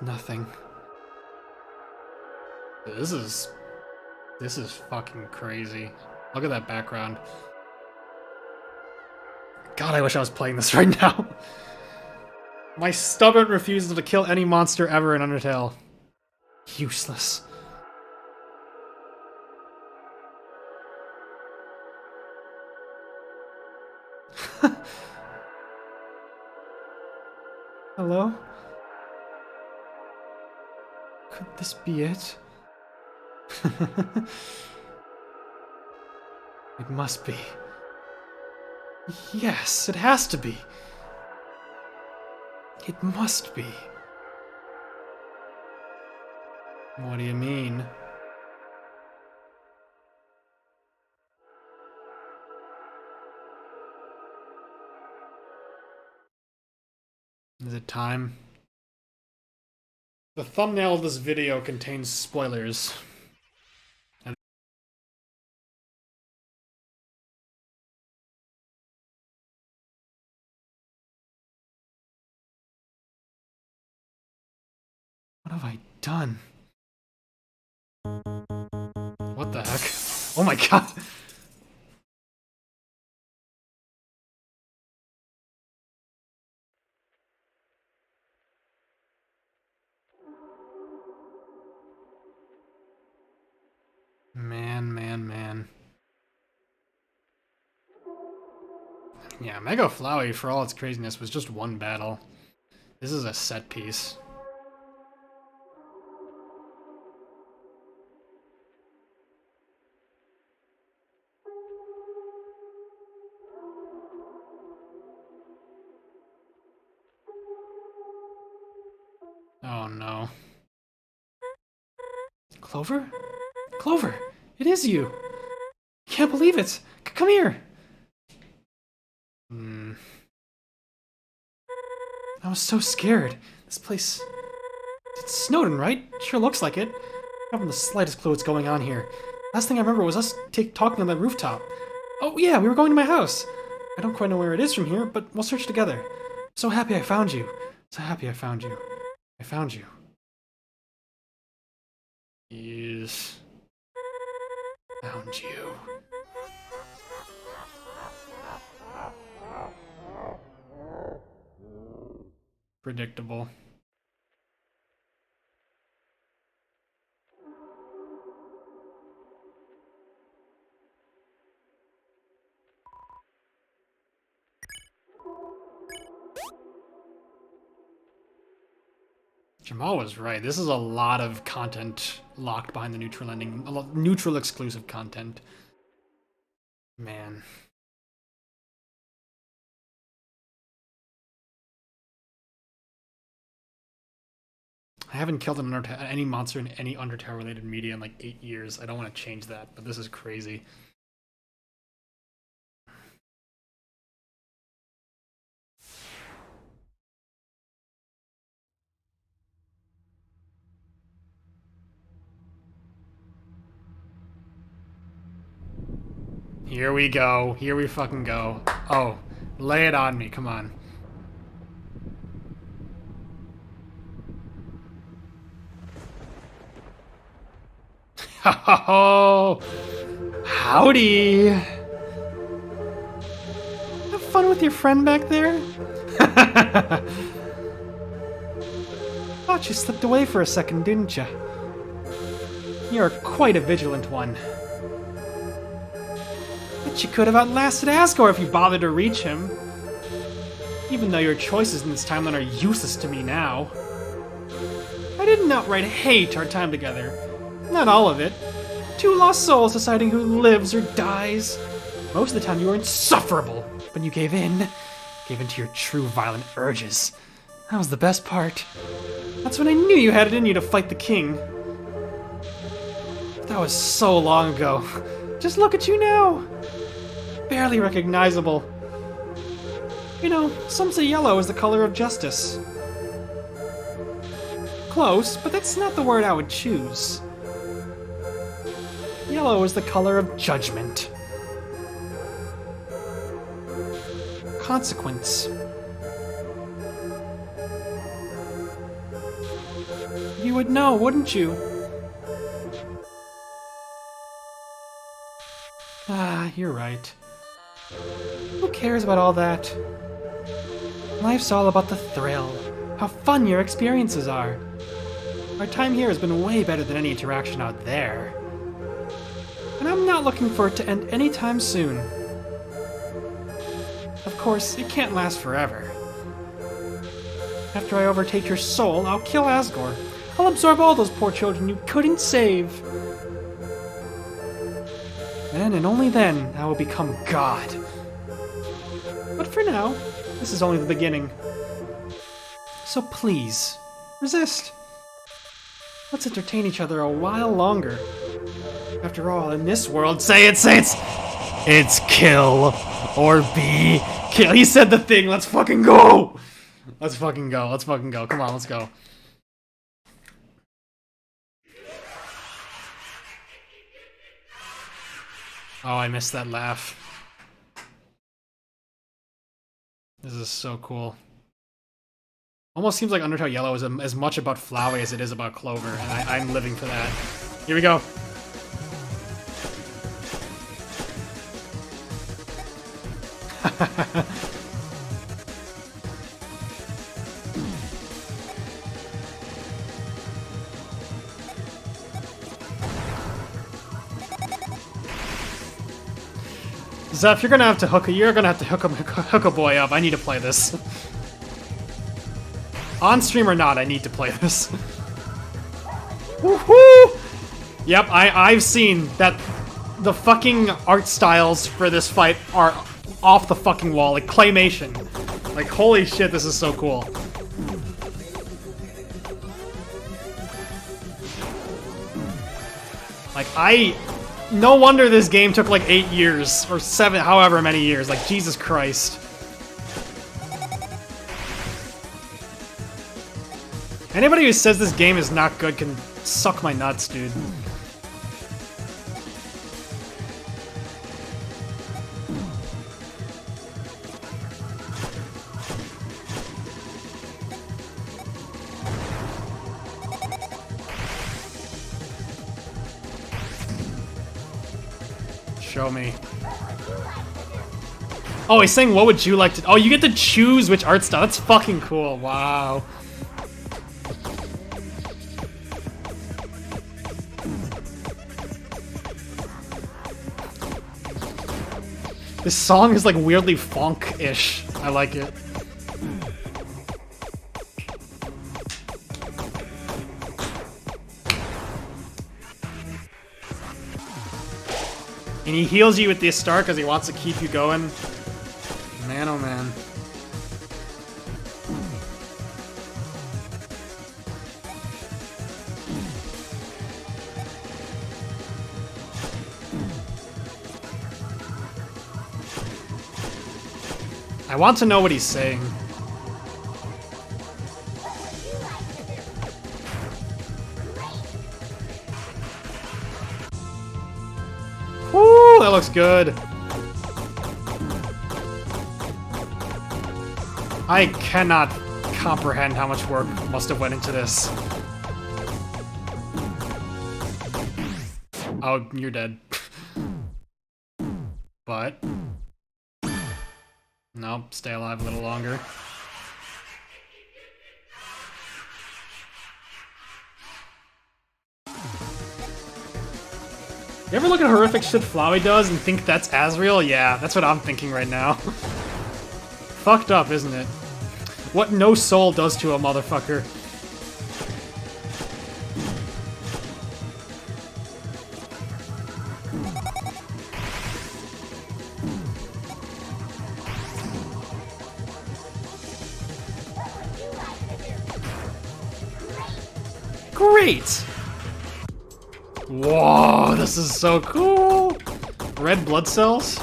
Nothing. This is fucking crazy. Look at that background. God, I wish I was playing this right now. My stubborn refusal to kill any monster ever in Undertale. Useless. Hello? Could this be it? It must be. Yes, it has to be. It must be. What do you mean? Is it time? The thumbnail of this video contains spoilers. What have I done? What the heck? Oh my god! Man. Yeah, Mega Flowey, for all its craziness, was just one battle. This is a set piece. Oh no. Clover? Clover! It is you! I can't believe it! Come here! I was so scared. This place... It's Snowden, right? Sure looks like it. I haven't the slightest clue what's going on here. Last thing I remember was us talking on that rooftop. Oh yeah, we were going to my house. I don't quite know where it is from here, but we'll search together. So happy I found you. So happy I found you. I found you. Yes. Found you. Predictable. Jamal was right. This is a lot of content locked behind the neutral ending. A lot neutral exclusive content. Man. I haven't killed any monster in any Undertale related media in like 8 years. I don't want to change that, but this is crazy. Here we go. Here we fucking go. Oh, lay it on me. Come on. Oh, howdy. Have fun with your friend back there? Thought you slipped away for a second, didn't you? You're quite a vigilant one. Bet you could have outlasted Asgore if you bothered to reach him. Even though your choices in this timeline are useless to me now. I didn't outright hate our time together. Not all of it. Two lost souls deciding who lives or dies. Most of the time you were insufferable, but you gave in. Gave in to your true violent urges. That was the best part. That's when I knew you had it in you to fight the king. But that was so long ago. Just look at you now. Barely recognizable. You know, some say yellow is the color of justice. Close, but that's not the word I would choose. Yellow is the color of judgment. Consequence. You would know, wouldn't you? Ah, you're right. Who cares about all that? Life's all about the thrill, how fun your experiences are. Our time here has been way better than any interaction out there. And I'm not looking for it to end anytime soon. Of course, it can't last forever. After I overtake your soul, I'll kill Asgore. I'll absorb all those poor children you couldn't save. Then and only then, I will become God. But for now, this is only the beginning. So please, resist. Let's entertain each other a while longer. After all, in this world, say it! It's kill or be kill. He said the thing, let's fucking go! Let's fucking go, come on, let's go. Oh, I missed that laugh. This is so cool. Almost seems like Undertale Yellow is as much about Flowey as it is about Clover, and I'm living for that. Here we go. Zeph, you're gonna have to hook a boy up. I need to play this. On stream or not, I need to play this. Woohoo! Yep, I've seen that the fucking art styles for this fight are off the fucking wall, like claymation. Like, holy shit, this is so cool. Like, no wonder this game took like 8 years, or 7, however many years, like, Jesus Christ. Anybody who says this game is not good can suck my nuts, dude. Show me. Oh, he's saying, what would you like to... Oh, you get to choose which art style. That's fucking cool. Wow. This song is like weirdly funk-ish. I like it. And he heals you with the star because he wants to keep you going. Man, oh man. I want to know what he's saying. Woo, that looks good. I cannot comprehend how much work must have went into this. Oh, you're dead. But... nope, stay alive a little longer. You ever look at horrific shit Flowey does and think that's Asriel? Yeah, that's what I'm thinking right now. Fucked up, isn't it? What no soul does to a motherfucker. Great! Whoa, this is so cool! Red blood cells?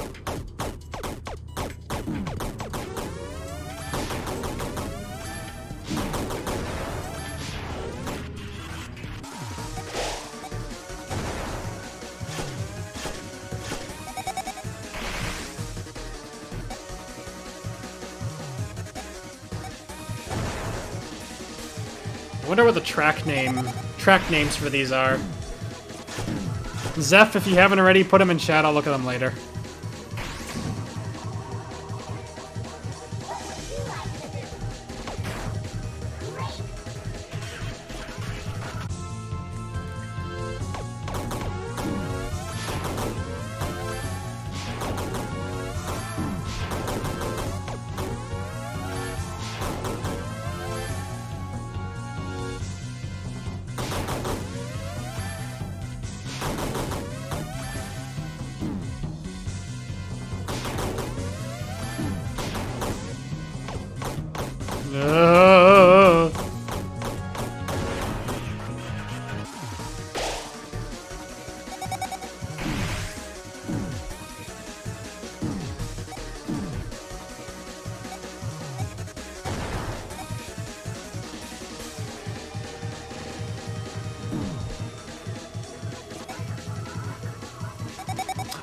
I wonder what the track names for these are. Zeph, if you haven't already, put them in chat, I'll look at them later.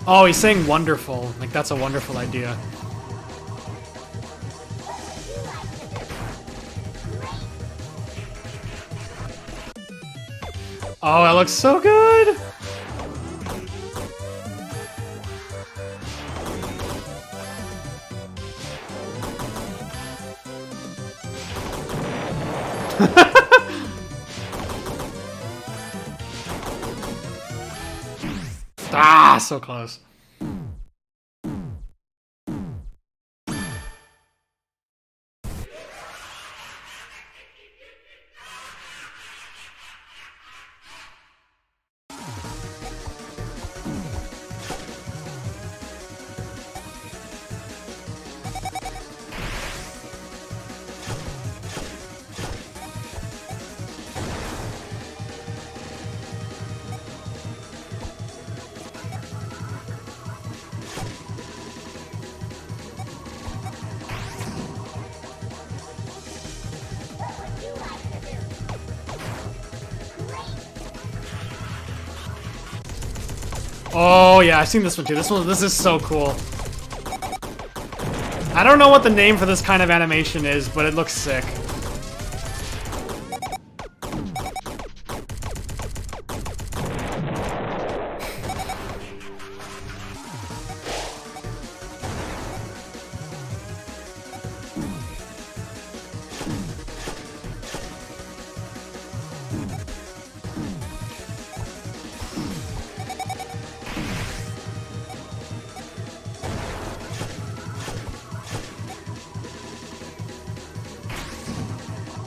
Oh, he's saying wonderful. Like, that's a wonderful idea. Oh, that looks so good! Ah, so close. Oh yeah, I've seen this one too. This is so cool. I don't know what the name for this kind of animation is, but it looks sick.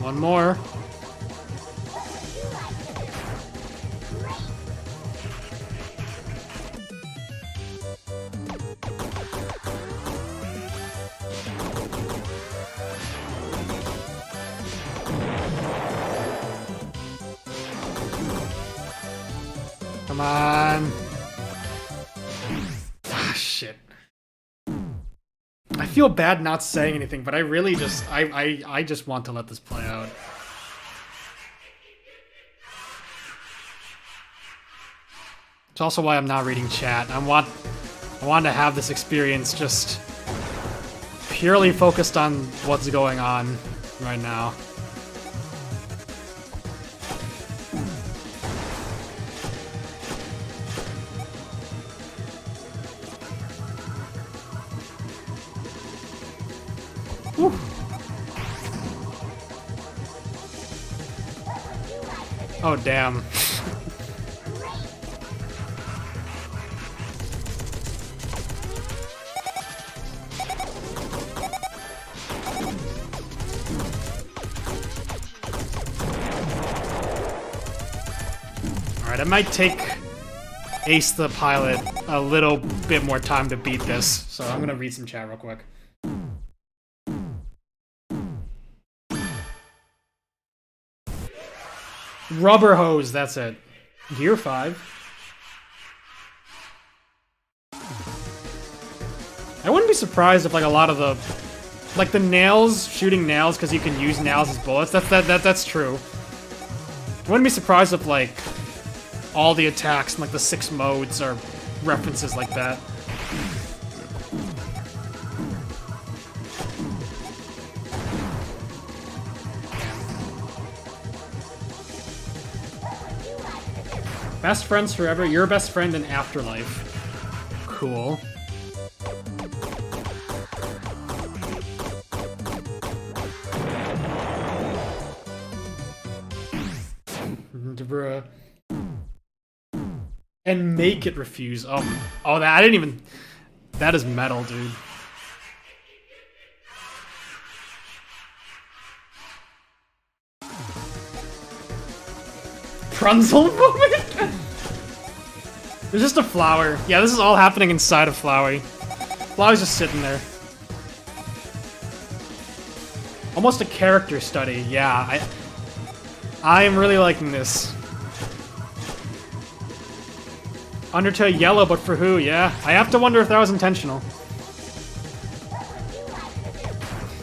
One more. Come on. Ah, shit. I feel bad not saying anything, but I really just, I just want to let this play out. It's also why I'm not reading chat. I want to have this experience just purely focused on what's going on right now. Whew. Oh, damn. Alright, it might take Ace the Pilot a little bit more time to beat this, so I'm gonna read some chat real quick. Rubber hose, that's it. Gear 5. I wouldn't be surprised if like a lot of the like the nails, shooting nails because you can use nails as bullets. That's true. I wouldn't be surprised if like all the attacks in like the 6 modes are references like that. Best friends forever. Your best friend in Afterlife. Cool. Bruh. And make it refuse. Oh, that I didn't even. That is metal, dude. Prunzel moment? There's just a flower. Yeah, this is all happening inside of Flowey. Flowey's just sitting there. Almost a character study. Yeah, I am really liking this. Undertale Yellow, but for who? Yeah, I have to wonder if that was intentional.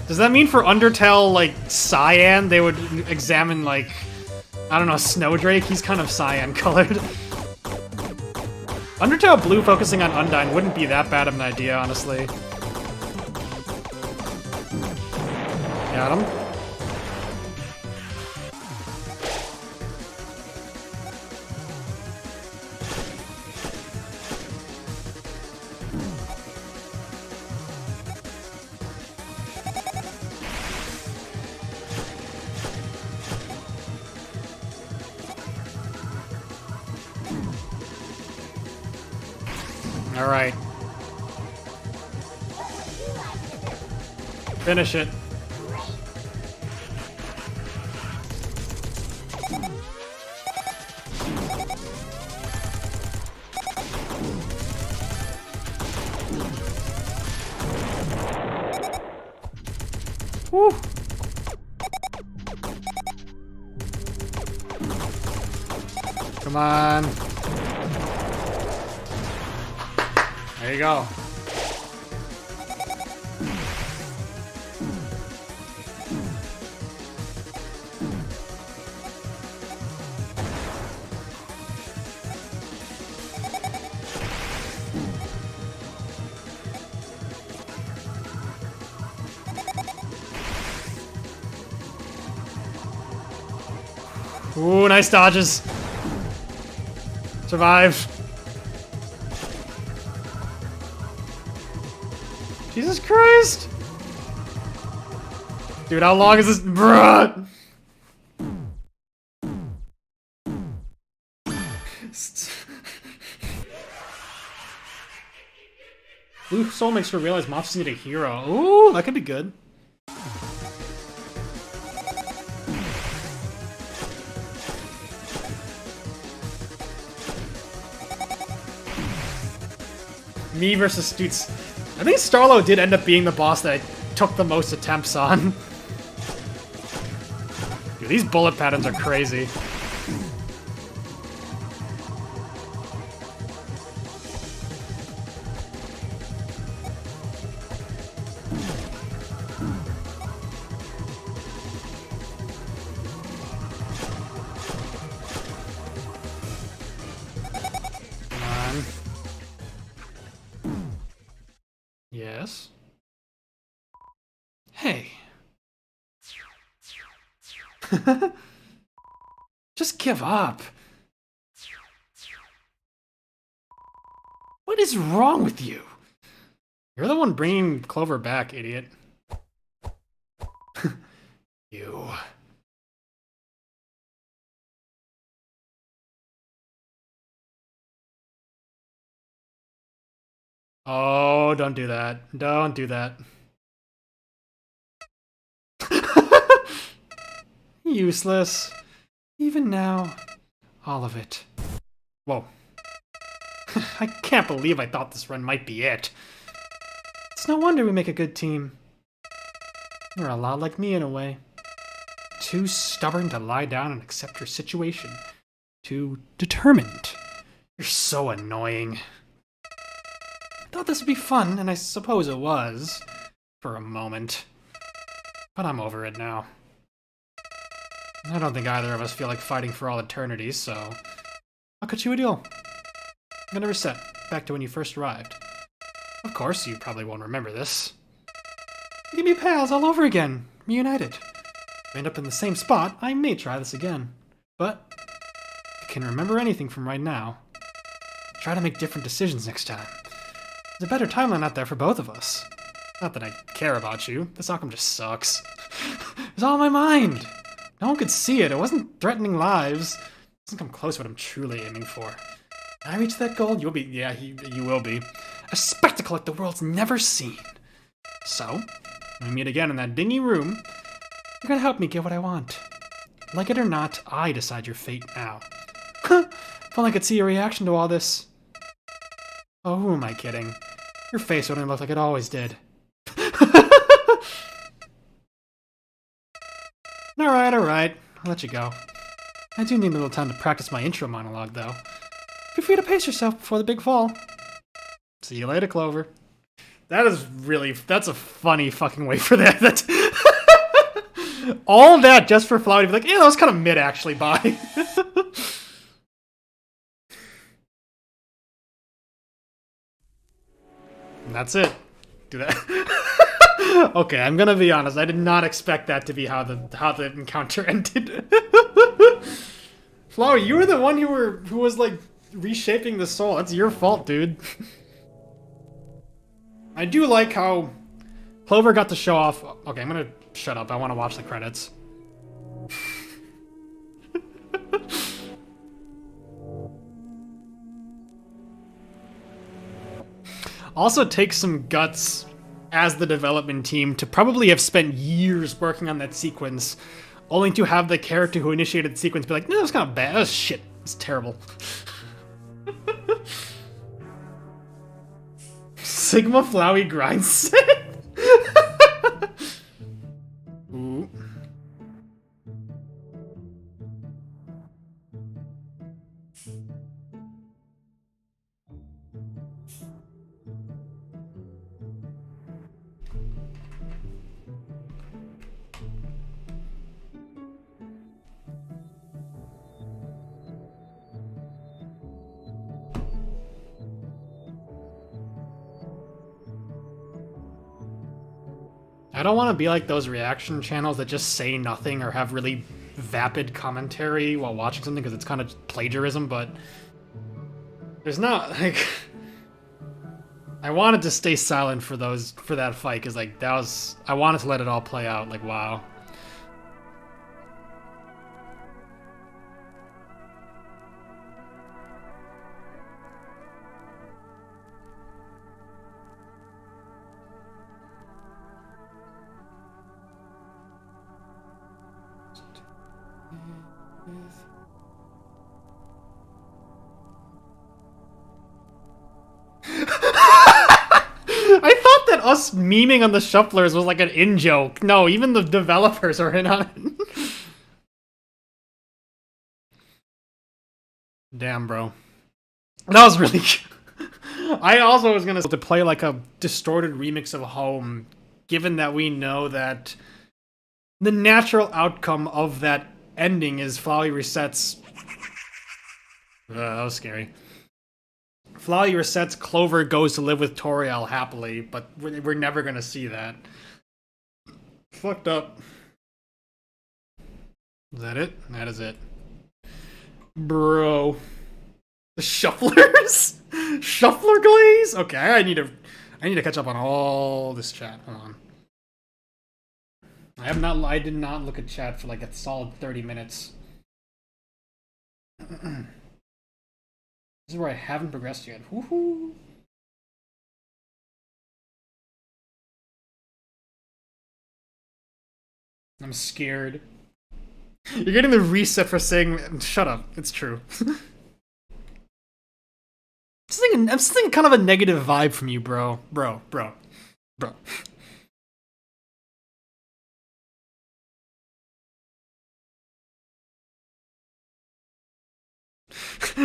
Does that mean for Undertale, like, Cyan, they would examine, like, I don't know, Snowdrake? He's kind of cyan colored. Undertale Blue focusing on Undyne wouldn't be that bad of an idea, honestly. Got him. All right. Finish it. Woo. Come on. There you go. Ooh, nice dodges. Survive. Jesus Christ! Dude, how long is this? Bruh! Blue Soul makes her realize Mops need a hero. Ooh, that could be good. Me versus Stoots. I think Starlo did end up being the boss that I took the most attempts on. Dude, these bullet patterns are crazy. Yes. Just give up. What is wrong with you? You're the one bringing Clover back, idiot. You. Oh, don't do that. Don't do that. Useless. Even now. All of it. Whoa. I can't believe I thought this run might be it. It's no wonder we make a good team. You're a lot like me in a way. Too stubborn to lie down and accept your situation. Too determined. You're so annoying. I thought this would be fun, and I suppose it was. For a moment. But I'm over it now. I don't think either of us feel like fighting for all eternity, so I'll cut you a deal. I'm gonna reset, back to when you first arrived. Of course, you probably won't remember this. We can be pals all over again, reunited. If we end up in the same spot, I may try this again. But if I can remember anything from right now, try to make different decisions next time. There's a better timeline out there for both of us. Not that I care about you, this outcome just sucks. It's all in my mind! No one could see it, it wasn't threatening lives. It doesn't come close to what I'm truly aiming for. When I reach that goal, you'll be, yeah, you will be, a spectacle like the world's never seen. So, when we meet again in that dingy room, you're gonna help me get what I want. Like it or not, I decide your fate now. If only I could see your reaction to all this. Oh, who am I kidding? Your face wouldn't look like it always did. Alright, I'll let you go. I do need a little time to practice my intro monologue, though. Feel free to pace yourself before the big fall. See you later, Clover. That's a funny fucking way for that. All that just for Flowey to be like, yeah, that was kind of mid, actually, bye. And that's it. Do that. Okay, I'm gonna be honest. I did not expect that to be how the encounter ended. Flowey, you were the one who was like reshaping the soul. That's your fault, dude. I do like how Clover got to show off. Okay, I'm gonna shut up. I want to watch the credits. Also takes some guts as the development team to probably have spent years working on that sequence, only to have the character who initiated the sequence be like, no, that's kind of bad. That's shit. It's terrible. Sigma Flowey grinds. Ooh. I don't want to be like those reaction channels that just say nothing or have really vapid commentary while watching something because it's kind of plagiarism, but there's not, like... I wanted to stay silent for that fight because, like, I wanted to let it all play out, like, wow. I thought that us memeing on the shufflers was like an in-joke. No, even the developers are in on it. Damn, bro. That was really... I also was gonna to play like a distorted remix of Home, given that we know that the natural outcome of that ending is Flowey resets... that was scary. Flowey resets, Clover goes to live with Toriel happily, but we're never gonna see that. Fucked up. Is that it? That is it. Bro. The shufflers? Shuffler glaze? Okay, I need to catch up on all this chat. Hold on. I did not look at chat for like a solid 30 minutes. This is where I haven't progressed yet. Woohoo! I'm scared. You're getting the reset for saying shut up. It's true. I'm just thinking kind of a negative vibe from you, bro. Bro.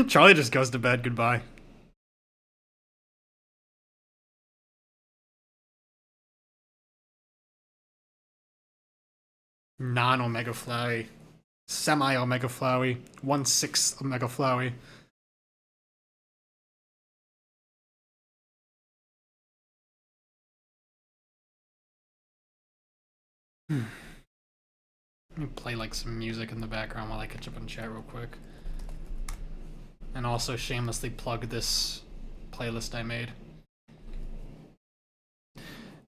Charlie just goes to bed. Goodbye. Non-Omega Flowey. Semi-Omega Flowey. 1/6 Omega Flowey. Let me play like some music in the background while I catch up on chat real quick. And also shamelessly plug this playlist I made.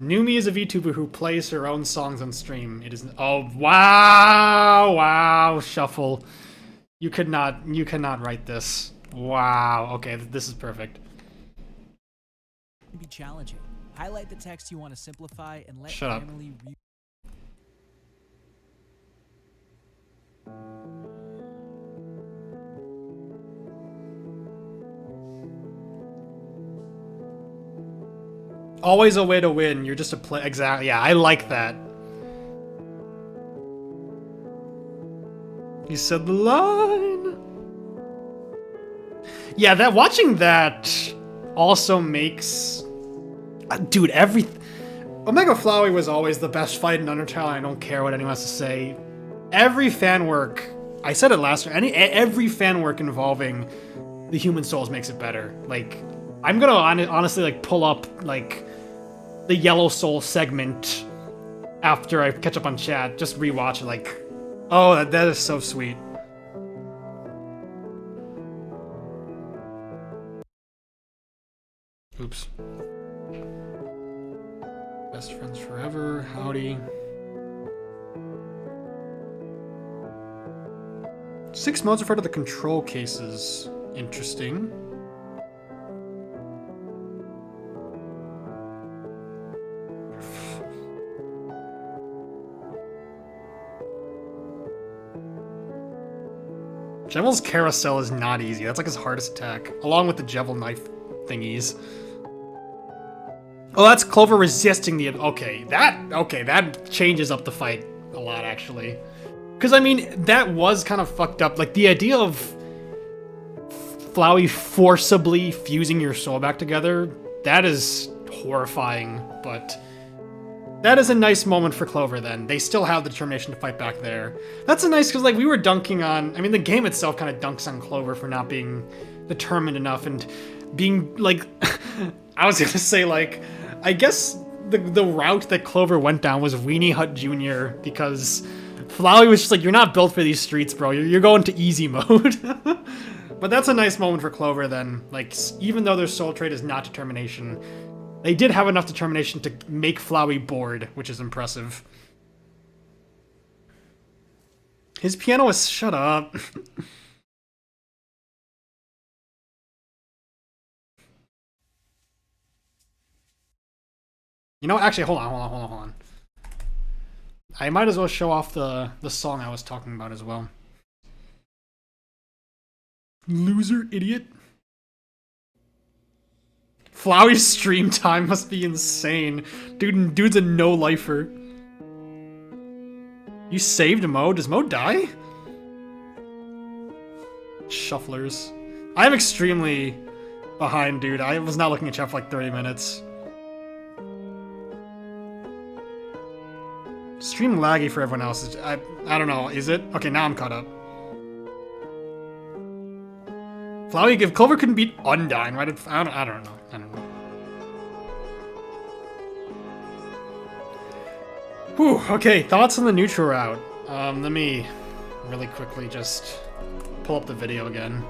Numi is a VTuber who plays her own songs on stream. It is oh wow, Shuffle. You cannot write this. Wow. Okay, this is perfect.
Be challenging. Highlight the text you want to simplify and let
Shut up.
family
Always a way to win. You're just a play. Exactly. Yeah, I like that. You said the line. Yeah, that watching that also makes, dude. Omega Flowey was always the best fight in Undertale. I don't care what anyone has to say. Every fan work. I said it last year. Every fan work involving the human souls makes it better. Like, I'm gonna honestly like pull up like the Yellow Soul segment after I catch up on chat. Just rewatch it. Like, oh, that is so sweet. Oops. Best friends forever. Howdy. 6 modes refer to the control cases. Interesting. Jevel's carousel is not easy. That's like his hardest attack, along with the Jevel knife thingies. Oh, that's Clover resisting the. Okay, that changes up the fight a lot, actually. Because I mean, that was kind of fucked up. Like the idea of Flowey forcibly fusing your soul back together, that is horrifying. But that is a nice moment for Clover. Then they still have the determination to fight back there. That's a nice, because like we were dunking on. I mean, the game itself kind of dunks on Clover for not being determined enough and being like. I was gonna say like, I guess the route that Clover went down was Weenie Hut Jr. because Flowey was just like, you're not built for these streets, bro. You're going to easy mode. But that's a nice moment for Clover then. Like, even though their soul trait is not determination, they did have enough determination to make Flowey bored, which is impressive. His piano is shut up. You know what? Actually, hold on. I might as well show off the song I was talking about as well. Loser, idiot. Flowey's stream time must be insane. Dude's a no-lifer. You saved Mo? Does Mo die? Shufflers. I'm extremely behind, dude. I was not looking at chat for like 30 minutes. Stream laggy for everyone else. I don't know. Is it? Okay, now I'm caught up. Flowey, if Clover couldn't beat Undyne, right? I don't know. Whew, okay, thoughts on the neutral route. Let me really quickly just pull up the video again.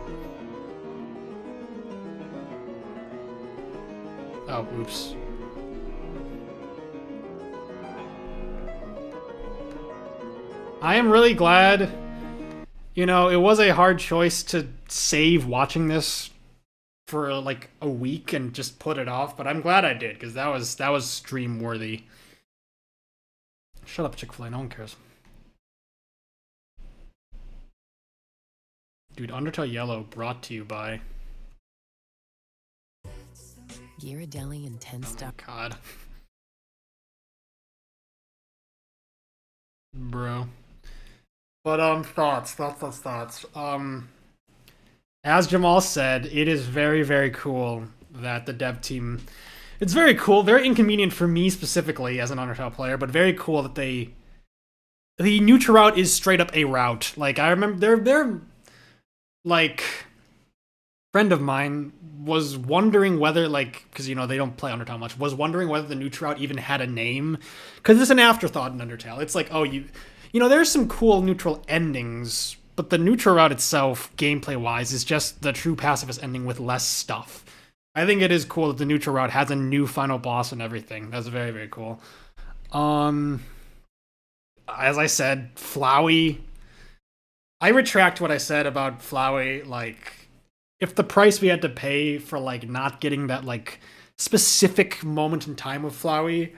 Oh, oops. I am really glad, you know, it was a hard choice to save watching this for like a week and just put it off, but I'm glad I did, because that was stream worthy. Shut up, Chick-fil-A, no one cares. Dude, Undertale Yellow brought to you by
Ghirardelli Intense Stuff.
God. Bro. But thoughts. As Jamal said, it is very, very cool that the dev team, it's very cool, very inconvenient for me specifically as an Undertale player, but very cool that the neutral route is straight up a route. Like, I remember they're like, friend of mine was wondering whether, like, because, you know, they don't play Undertale much, was wondering whether the neutral route even had a name, because it's an afterthought in Undertale. It's like, oh, you know, there's some cool neutral endings, but the neutral route itself, gameplay-wise, is just the true pacifist ending with less stuff. I think it is cool that the neutral route has a new final boss and everything. That's very, very cool. As I said, Flowey. I retract what I said about Flowey. Like, if the price we had to pay for, like, not getting that, like, specific moment in time with Flowey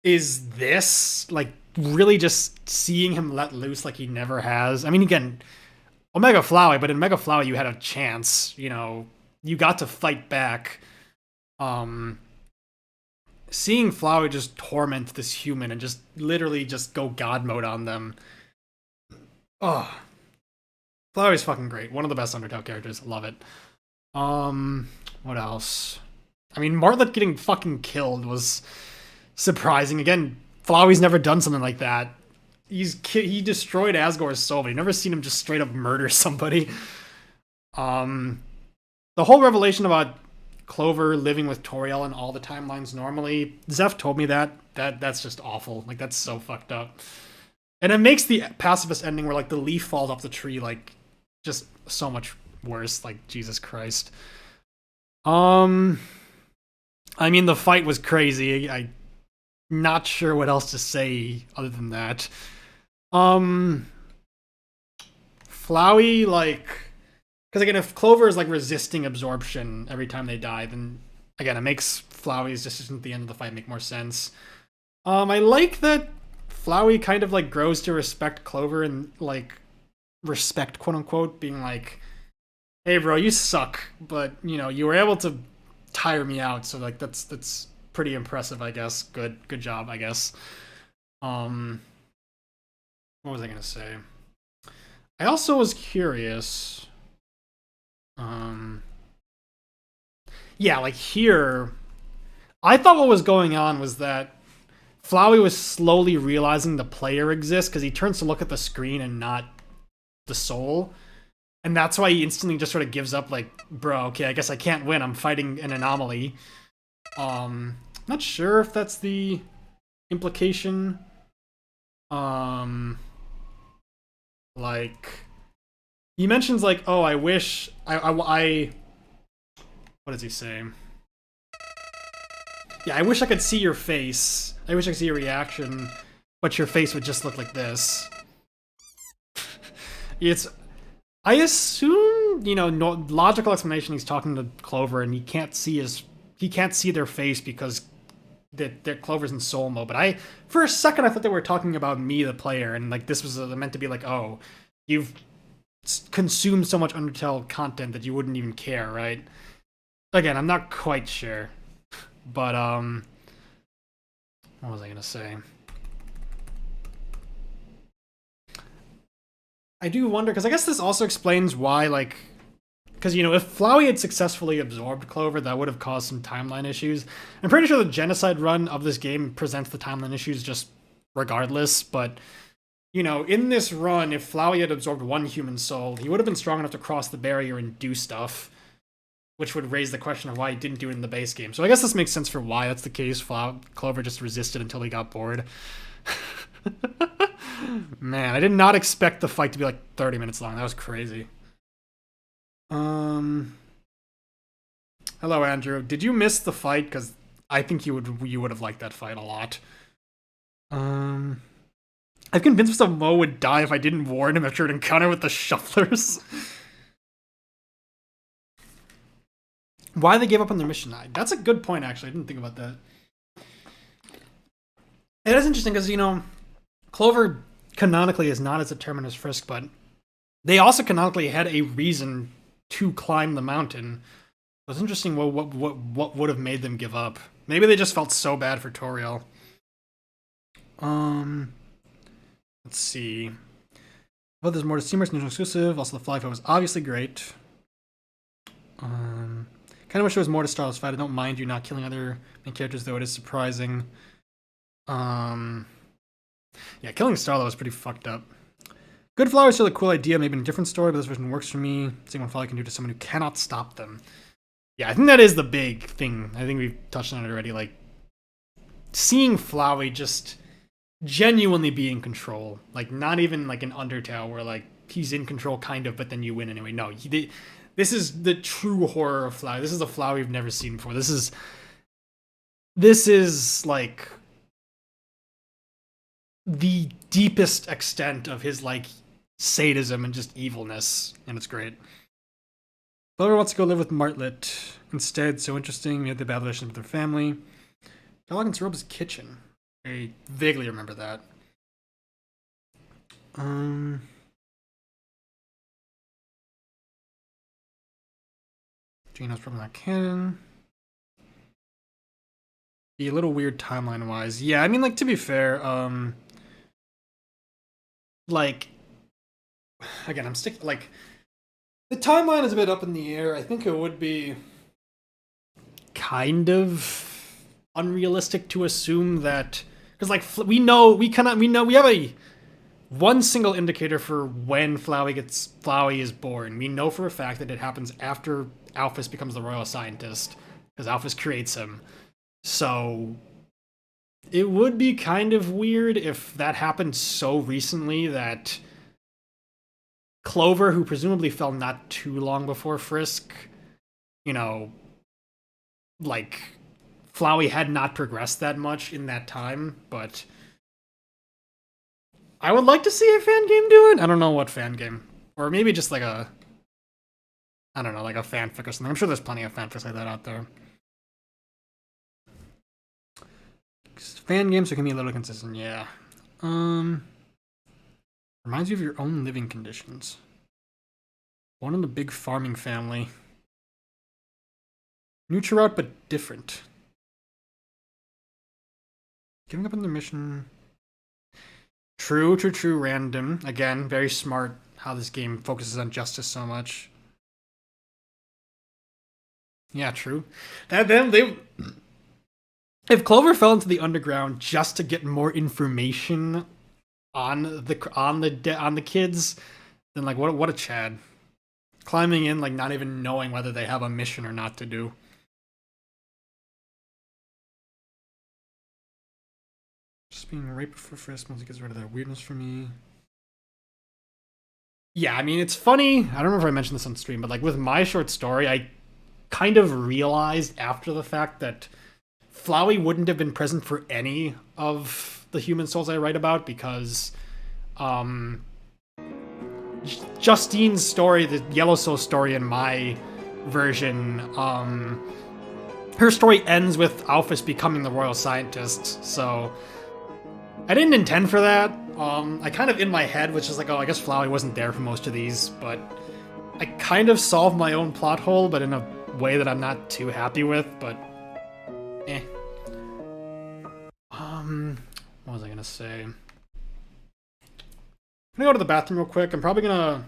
is this, like, really just seeing him let loose like he never has. I mean, again, Omega Flowey, but in Mega Flowey you had a chance, you know, you got to fight back. Seeing Flowey just torment this human and just literally just go God mode on them. Oh, Flowey's fucking great. One of the best Undertale characters. Love it. What else? I mean, Martlet getting fucking killed was surprising. Again, Flowey's never done something like that. He destroyed Asgore's soul, but you've never seen him just straight up murder somebody. The whole revelation about Clover living with Toriel in all the timelines normally, Zeph told me that's just awful. Like, that's so fucked up. And it makes the pacifist ending where, like, the leaf falls off the tree, like, just so much worse. Like, Jesus Christ. I mean, the fight was crazy. I'm not sure what else to say other than that. Flowey, like, because again, if Clover is like resisting absorption every time they die, then again, it makes Flowey's decision at the end of the fight make more sense. I like that Flowey kind of like grows to respect Clover and like respect, quote unquote, being like, hey bro, you suck, but you know, you were able to tire me out, so like that's pretty impressive, I guess. Good job, I guess. What was I gonna say? I also was curious. Yeah, like here, I thought what was going on was that Flowey was slowly realizing the player exists because he turns to look at the screen and not the soul. And that's why he instantly just sort of gives up, like, bro, okay, I guess I can't win. I'm fighting an anomaly. Not sure if that's the implication. Like, he mentions, like, oh, I wish I what does he say? Yeah, I wish I could see your face. I wish I could see your reaction, but your face would just look like this. I assume, you know, no logical explanation, he's talking to Clover and he can't see their face because they're Clover's in soul mode. But for a second, I thought they were talking about me, the player, and like this was meant to be like, oh, you've consumed so much Undertale content that you wouldn't even care, right? Again, I'm not quite sure, but what was I gonna say? I do wonder, because I guess this also explains why, like, because, you know, if Flowey had successfully absorbed Clover, that would have caused some timeline issues. I'm pretty sure the genocide run of this game presents the timeline issues just regardless, but, you know, in this run, if Flowey had absorbed one human soul, he would have been strong enough to cross the barrier and do stuff, which would raise the question of why he didn't do it in the base game. So I guess this makes sense for why that's the case. Clover just resisted until he got bored. Man, I did not expect the fight to be like 30 minutes long. That was crazy. Hello, Andrew. Did you miss the fight? Because I think you would have liked that fight a lot. I've convinced myself Mo would die if I didn't warn him after an encounter with the shufflers. Why they gave up on their mission? That's a good point, actually. I didn't think about that. It is interesting because, you know, Clover canonically is not as determined as Frisk, but they also canonically had a reason to climb the mountain. It was interesting what would have made them give up. Maybe they just felt so bad for Toriel. Let's see. Well, there's more to Steamworks, neutral exclusive. Also, the fly fight was obviously great. Kind of wish there was more to Starlow's fight. I don't mind you not killing other main characters, though it is surprising. Yeah, killing Starlow was pretty fucked up. Good Flower is still a cool idea, maybe in a different story, but this version works for me. Seeing what Flowey can do to someone who cannot stop them. Yeah, I think that is the big thing. I think we've touched on it already. Like, seeing Flowey just genuinely be in control. Like, not even like an Undertale where, like, he's in control kind of, but then you win anyway. No, this is the true horror of Flowey. This is a Flowey we've never seen before. This is like the deepest extent of his, like, sadism and just evilness, and it's great. Clover wants to go live with Martlet instead. So interesting. We had the bad relationship with their family. Dialogue in Soroba's kitchen. I vaguely remember that. Gino's probably not canon. Be a little weird timeline-wise. Yeah, I mean, like, to be fair, like, again, I'm sticking, like, the timeline is a bit up in the air. I think it would be kind of unrealistic to assume that, because, like, we have a one single indicator for when Flowey is born. We know for a fact that it happens after Alphys becomes the royal scientist, because Alphys creates him. So it would be kind of weird if that happened so recently that Clover, who presumably fell not too long before Frisk, you know, like, Flowey had not progressed that much in that time, but I would like to see a fan game do it. I don't know what fan game. Or maybe just like a, I don't know, like a fanfic or something. I'm sure there's plenty of fanfics like that out there. Fan games so can be a little consistent, yeah. Reminds you of your own living conditions. One in the big farming family. Neutral route, but different. Giving up on the mission. True, random. Again, very smart how this game focuses on justice so much. Yeah, true. If Clover fell into the underground just to get more information on the kids, then, like, what a Chad. Climbing in, like, not even knowing whether they have a mission or not to do. Just being right before Frisk once he gets rid of that weirdness for me. Yeah, I mean, it's funny. I don't remember if I mentioned this on stream, but, like, with my short story, I kind of realized after the fact that Flowey wouldn't have been present for any of the human souls I write about because Justine's story, the Yellow Soul story in my version, her story ends with Alphys becoming the royal scientist, so I didn't intend for that. I kind of, in my head, was just like, oh, I guess Flowey wasn't there for most of these, but I kind of solved my own plot hole, but in a way that I'm not too happy with, but eh. What was I gonna say? I'm gonna go to the bathroom real quick. I'm probably gonna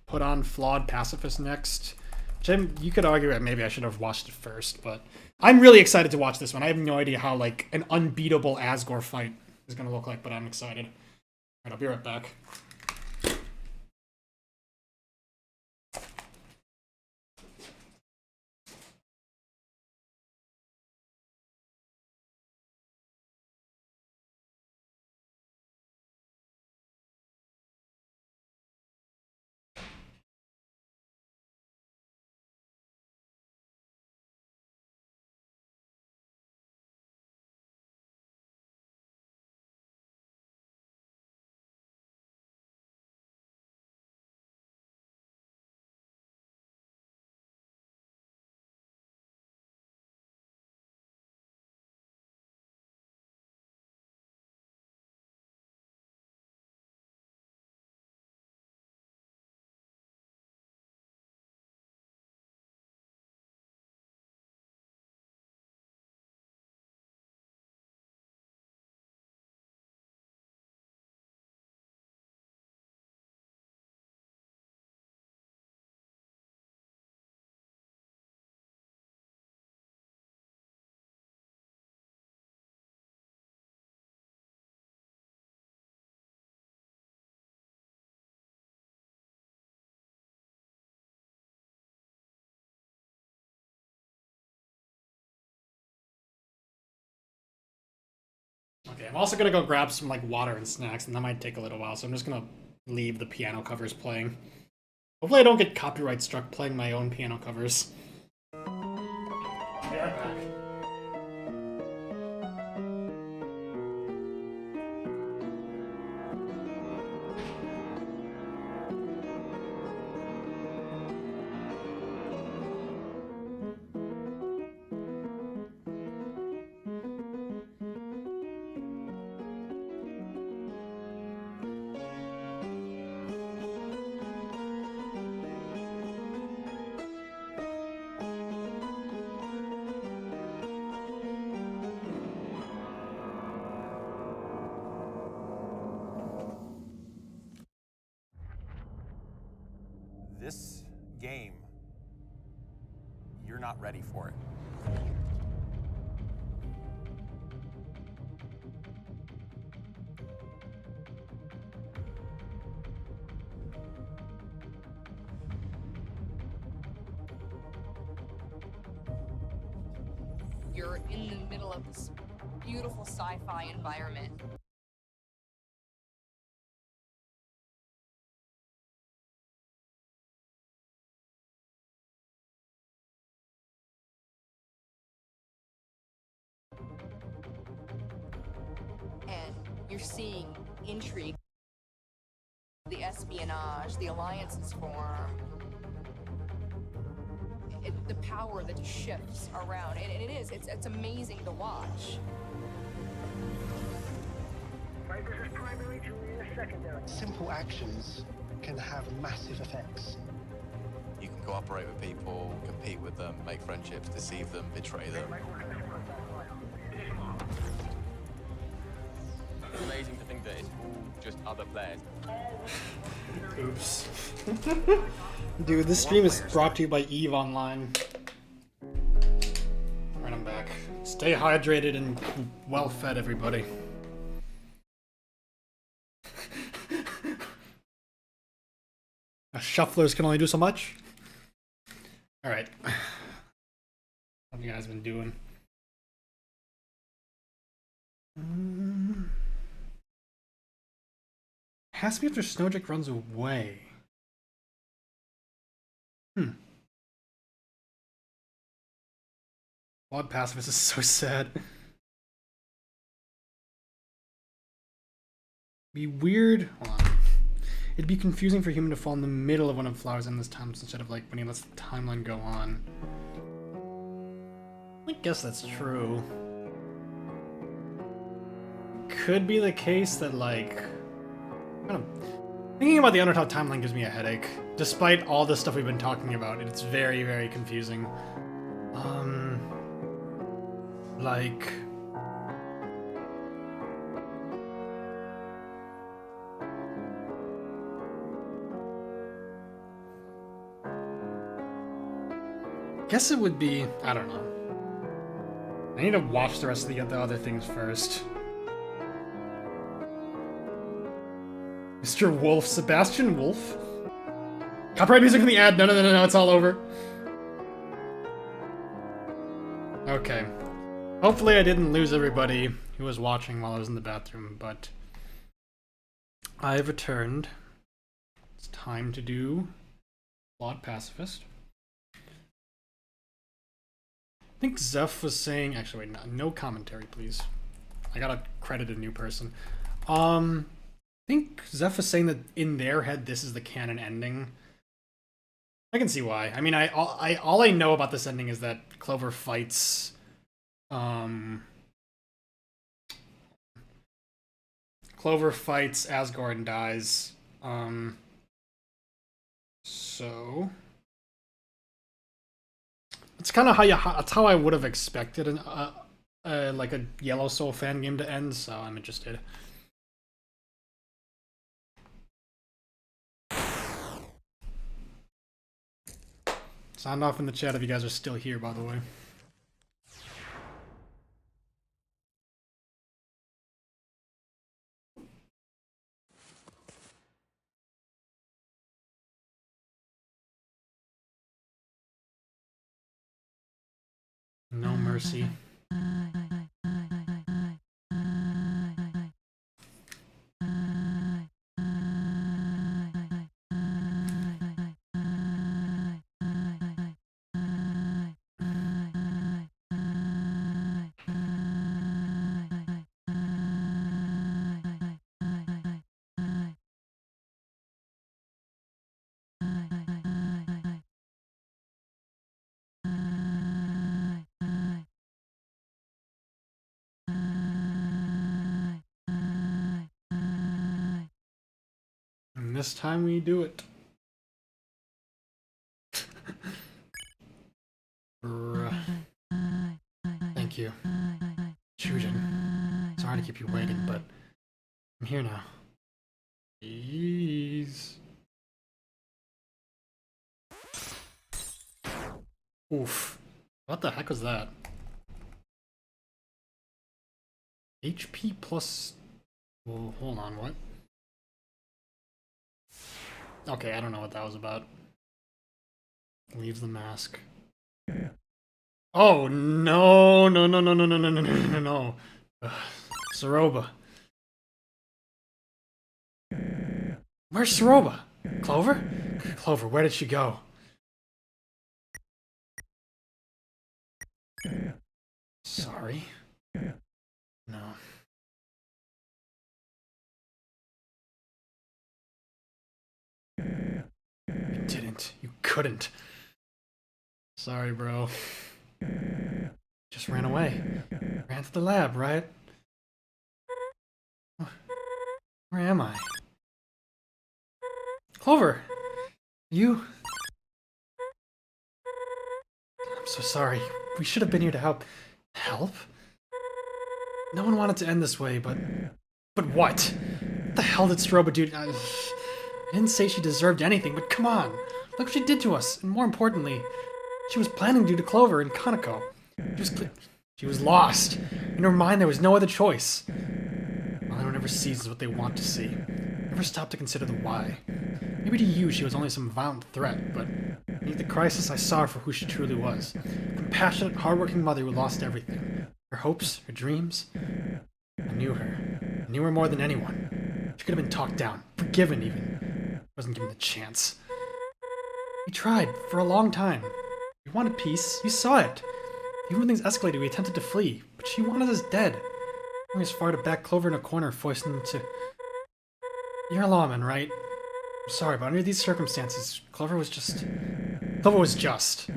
put on Flawed Pacifist next. Jim, you could argue that maybe I should have watched it first, but I'm really excited to watch this one. I have no idea how, like, an unbeatable Asgore fight is gonna look like, but I'm excited. Alright, I'll be right back. Okay, I'm also gonna go grab some like water and snacks, and that might take a little while, so I'm just gonna leave the piano covers playing. Hopefully I don't get copyright struck playing my own piano covers. Be right back.
This game, you're not ready for it.
You're in the middle of this beautiful sci-fi environment. And you're seeing intrigue, the espionage, the alliances form, the power that shifts around, and it's amazing to watch.
Simple actions can have massive effects.
You can cooperate with people, compete with them, make friendships, deceive them, betray them.
It's amazing to think that it's all just other players.
Oops. Dude, this stream is brought to you by EVE Online. Alright, I'm back. Stay hydrated and well fed, everybody. Shufflers can only do so much. Alright. What have you guys been doing? Has to be after Snowdrake runs away. Flawed pacifist is so sad. Be weird. Hold on. It'd be confusing for a human to fall in the middle of one of Flowers in this time instead of like when he lets the timeline go on. I guess that's true. Could be the case that like thinking about the Undertale timeline gives me a headache. Despite all the stuff we've been talking about, it's very, very confusing. Like... guess it would be... I don't know. I need to watch the rest of the other things first. Mr. Wolf, Sebastian Wolf? Copyright music in the ad. No, it's all over. Okay. Hopefully I didn't lose everybody who was watching while I was in the bathroom, but I've returned. It's time to do Flawed Pacifist. I think Zeph was saying, actually wait, no commentary please. I gotta credit a new person. I think Zeph was saying that in their head this is the canon ending. I can see why. I mean, all I know about this ending is that Clover fights Asgore and dies. So it's kind of that's how I would have expected like a Yellow Soul fan game to end, so I'm interested. Sound off in the chat if you guys are still here, by the way. No mercy. And this time we do it. Thank you. Chujin. Sorry to keep you waiting, but I'm here now. Jeez. Oof. What the heck was that? HP plus... Well, hold on, what? Okay, I don't know what that was about. Leave the mask. Oh, no, no, no, no, no, no, no, no, no, no, no. Soroba. Where's Soroba? Clover? Clover, where did she go? Sorry. No. You didn't. You couldn't. Sorry, bro. Just ran away. Ran to the lab, right? Where am I? Clover! You? I'm so sorry. We should have been here to help. Help? No one wanted to end this way, but... But what? What the hell did Stroba do? I didn't say she deserved anything, but come on! Look what she did to us, and more importantly, she was planning to do to Clover and Kaneko. She was lost. In her mind, there was no other choice. All anyone ever sees is what they want to see. Never stop to consider the why. Maybe to you, she was only some violent threat, but beneath the crisis, I saw her for who she truly was. A compassionate, hardworking mother who lost everything. Her hopes, her dreams. I knew her. I knew her more than anyone. She could have been talked down, forgiven even. Wasn't given the chance. We tried, for a long time. We wanted peace, you saw it. Even when things escalated, we attempted to flee, but she wanted us dead. Going as far to back Clover in a corner, forcing them to... You're a lawman, right? I'm sorry, but under these circumstances, Clover was just... Clover was just.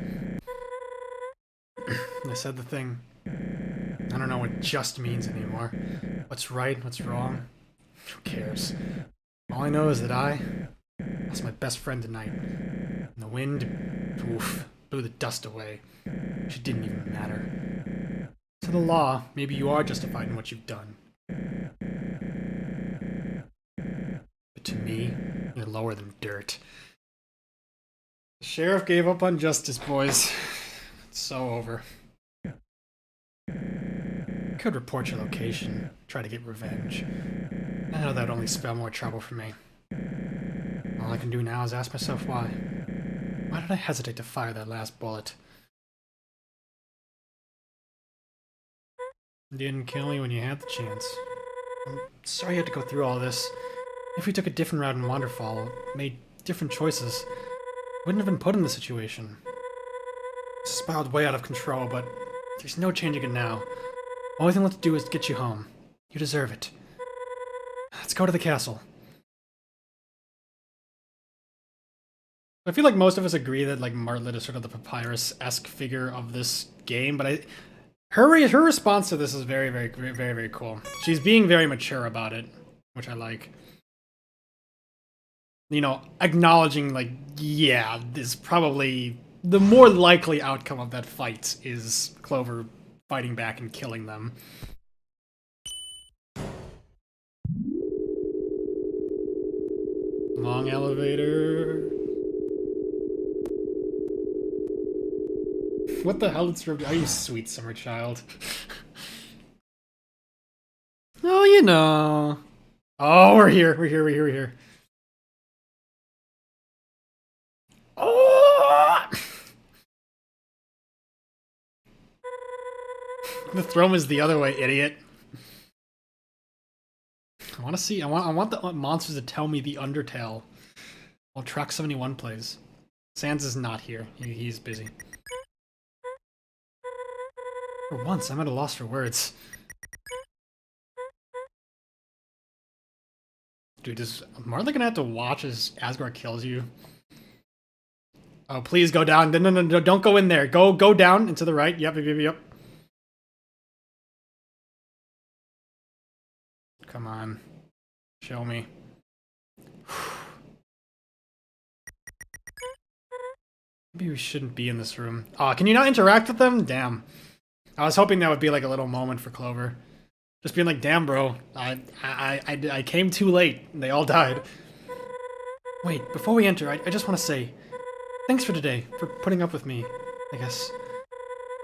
I said the thing. I don't know what just means anymore. What's right, what's wrong? Who cares? All I know is that I lost my best friend tonight. And the wind, oof, blew the dust away. She didn't even matter. To the law, maybe you are justified in what you've done. But to me, you're lower than dirt. The sheriff gave up on justice, boys. It's so over. I could report your location, try to get revenge. I know that would only spell more trouble for me. All I can do now is ask myself why. Why did I hesitate to fire that last bullet? You didn't kill me when you had the chance. I'm sorry you had to go through all this. If we took a different route in Wanderfall, made different choices, wouldn't have been put in this situation. It spiraled way out of control, but there's no changing it now. Only thing left to do is get you home. You deserve it. Let's go to the castle. I feel like most of us agree that like Martlet is sort of the Papyrus-esque figure of this game, but her response to this is very, very, very, very cool. She's being very mature about it, which I like. You know, acknowledging like, yeah, this probably the more likely outcome of that fight is Clover fighting back and killing them. Long elevator. What the hell is your... Are you sweet summer child? Oh, you know. Oh, we're here. We're here. We're here. We're here. Oh! The throne is the other way, idiot. I want to see. I want the monsters to tell me the Undertale while Track 71 plays. Sans is not here. He's busy. For once, I'm at a loss for words. Dude, is Martha gonna have to watch as Asgore kills you? Oh, please go down. No, no, no, no, don't go in there. Go down and to the right. Yep, yep, yep, yep. Come on. Show me. Maybe we shouldn't be in this room. Aw, can you not interact with them? Damn. I was hoping that would be like a little moment for Clover. Just being like, damn, bro, I came too late. And they all died. Wait, before we enter, I just want to say, thanks for today, for putting up with me, I guess.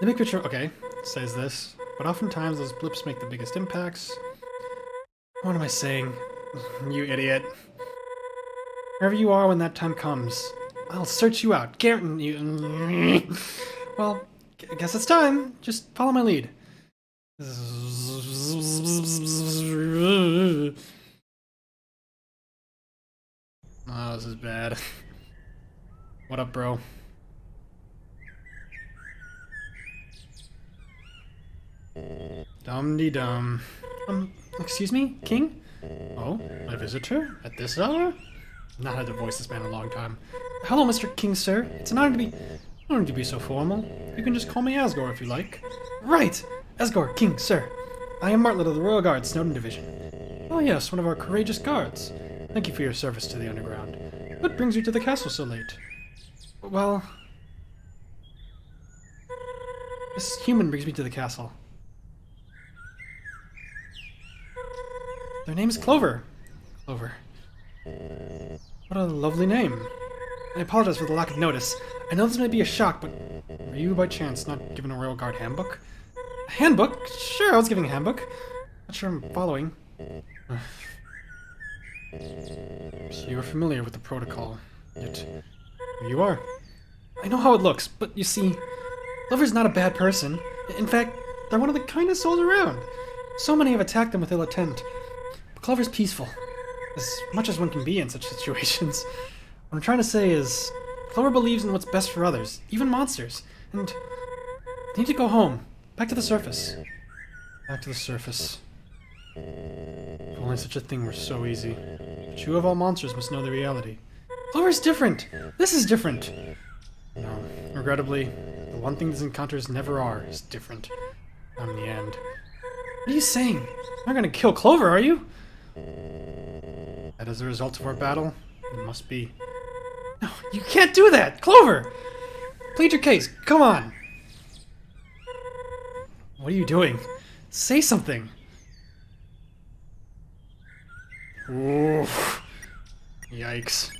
The big picture, okay, says this, but oftentimes those blips make the biggest impacts. What am I saying? You idiot. Wherever you are when that time comes, I'll search you out, guarantee you. Well, I guess it's time. Just follow my lead. Oh, this is bad. What up, bro? Dum-de-dum. Excuse me, King? Oh, a visitor? At this hour? Not had to voice this man in a long time. Hello, Mr. King, sir. It's an honor to be so formal. You can just call me Asgore if you like. Right! Asgore, King, sir. I am Martlet of the Royal Guard, Snowden Division. Oh yes, one of our courageous guards. Thank you for your service to the Underground. What brings you to the castle so late? Well... this human brings me to the castle. Their name is Clover. Clover. What a lovely name. I apologize for the lack of notice. I know this may be a shock, but were you by chance not given a Royal Guard handbook? A handbook? Sure, I was given a handbook. Not sure I'm following. So you're familiar with the protocol, yet here you are. I know how it looks, but you see, Clover's not a bad person. In fact, they're one of the kindest souls around. So many have attacked them with ill intent. But Clover's peaceful, as much as one can be in such situations. What I'm trying to say is, Clover believes in what's best for others, even monsters, and they need to go home, back to the surface. Back to the surface. If only such a thing were so easy. But you of all monsters must know the reality. Clover's different! This is different! No, regrettably, the one thing these encounters never are is different. Not in the end. What are you saying? You're not gonna kill Clover, are you? That is the result of our battle? It must be. No, you can't do that! Clover! Plead your case, come on! What are you doing? Say something! Oof. Yikes.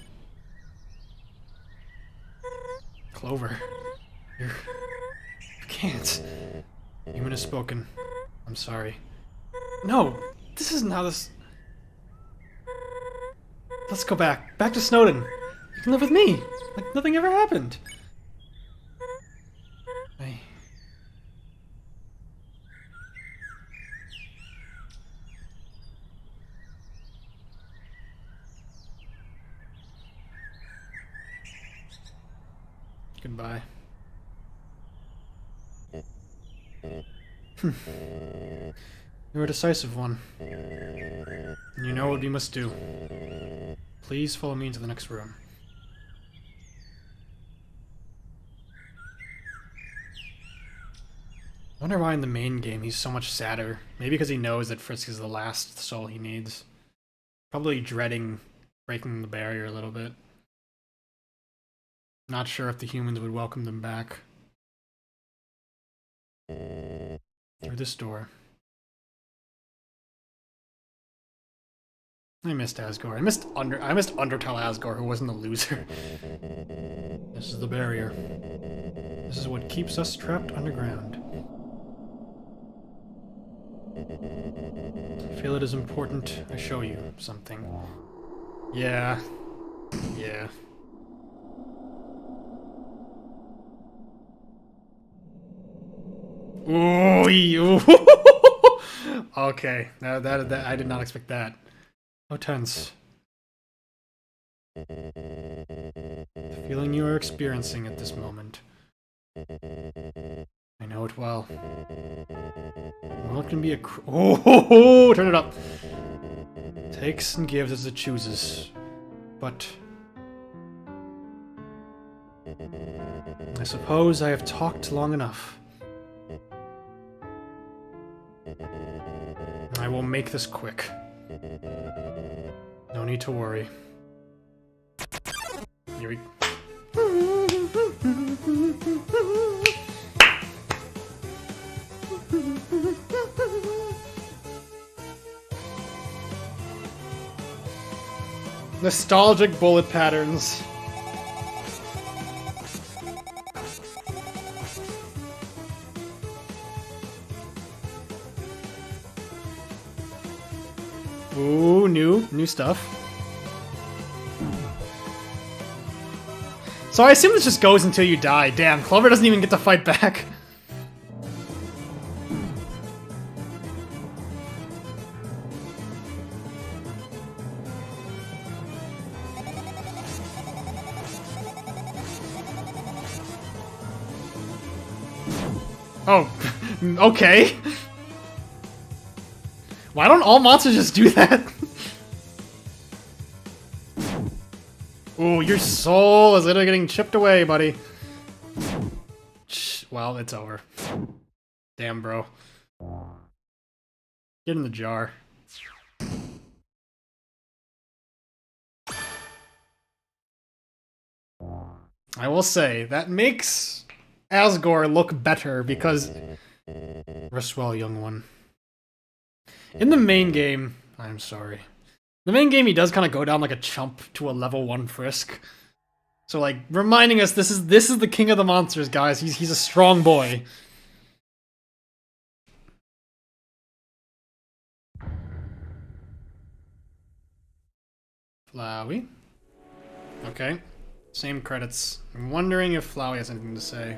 Clover. You can't. Human has spoken. I'm sorry. No! This isn't how this... Let's go back. Back to Snowden. You can live with me. Like nothing ever happened. I... Goodbye. You're a decisive one. And you know what we must do. Please follow me into the next room. I wonder why in the main game he's so much sadder. Maybe because he knows that Frisk is the last soul he needs. Probably dreading breaking the barrier a little bit. Not sure if the humans would welcome them back. Through this door. I missed Asgore. I missed Undertale Asgore, who wasn't a loser. This is the barrier. This is what keeps us trapped underground. I feel it is important I show you something. Yeah. Yeah. Ooh. Okay. That I did not expect that. How tense. The feeling you are experiencing at this moment. I know it well. Well, it can be a turn it up. Takes and gives as it chooses. But I suppose I have talked long enough. I will make this quick. No need to worry. Here we Nostalgic bullet patterns. Ooh, new stuff. So I assume this just goes until you die. Damn, Clover doesn't even get to fight back. Oh, okay. Why don't all monsters just do that? Ooh, your soul is literally getting chipped away, buddy. Well, it's over. Damn, bro. Get in the jar. I will say, that makes Asgore look better because... Rest well, young one. In the main game... I'm sorry. The main game, he does kind of go down like a chump to a level 1 Frisk. So, like, reminding us this is the king of the monsters, guys. He's a strong boy. Flowey. Okay. Same credits. I'm wondering if Flowey has anything to say.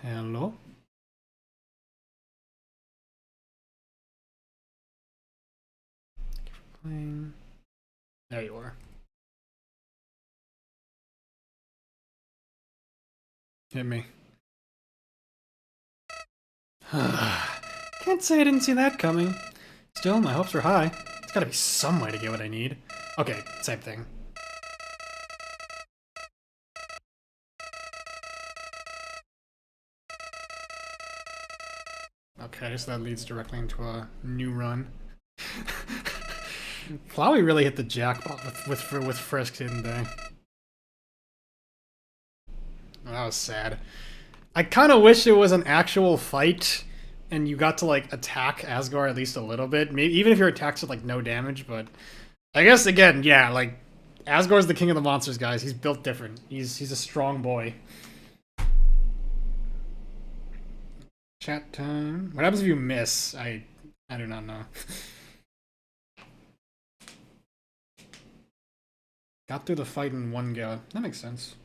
Hello? Playing. There you are. Hit me. Can't say I didn't see that coming. Still, my hopes were high. There's gotta be some way to get what I need. Okay, same thing. Okay, so that leads directly into a new run. Flowey really hit the jackpot with Frisk, didn't they? Oh, that was sad. I kind of wish it was an actual fight, and you got to like attack Asgore at least a little bit. Maybe even if your attacks with like no damage, but I guess again, yeah, like Asgore's the king of the monsters, guys. He's built different. He's a strong boy. Chat time. What happens if you miss? I do not know. Got through the fight in one go. That makes sense.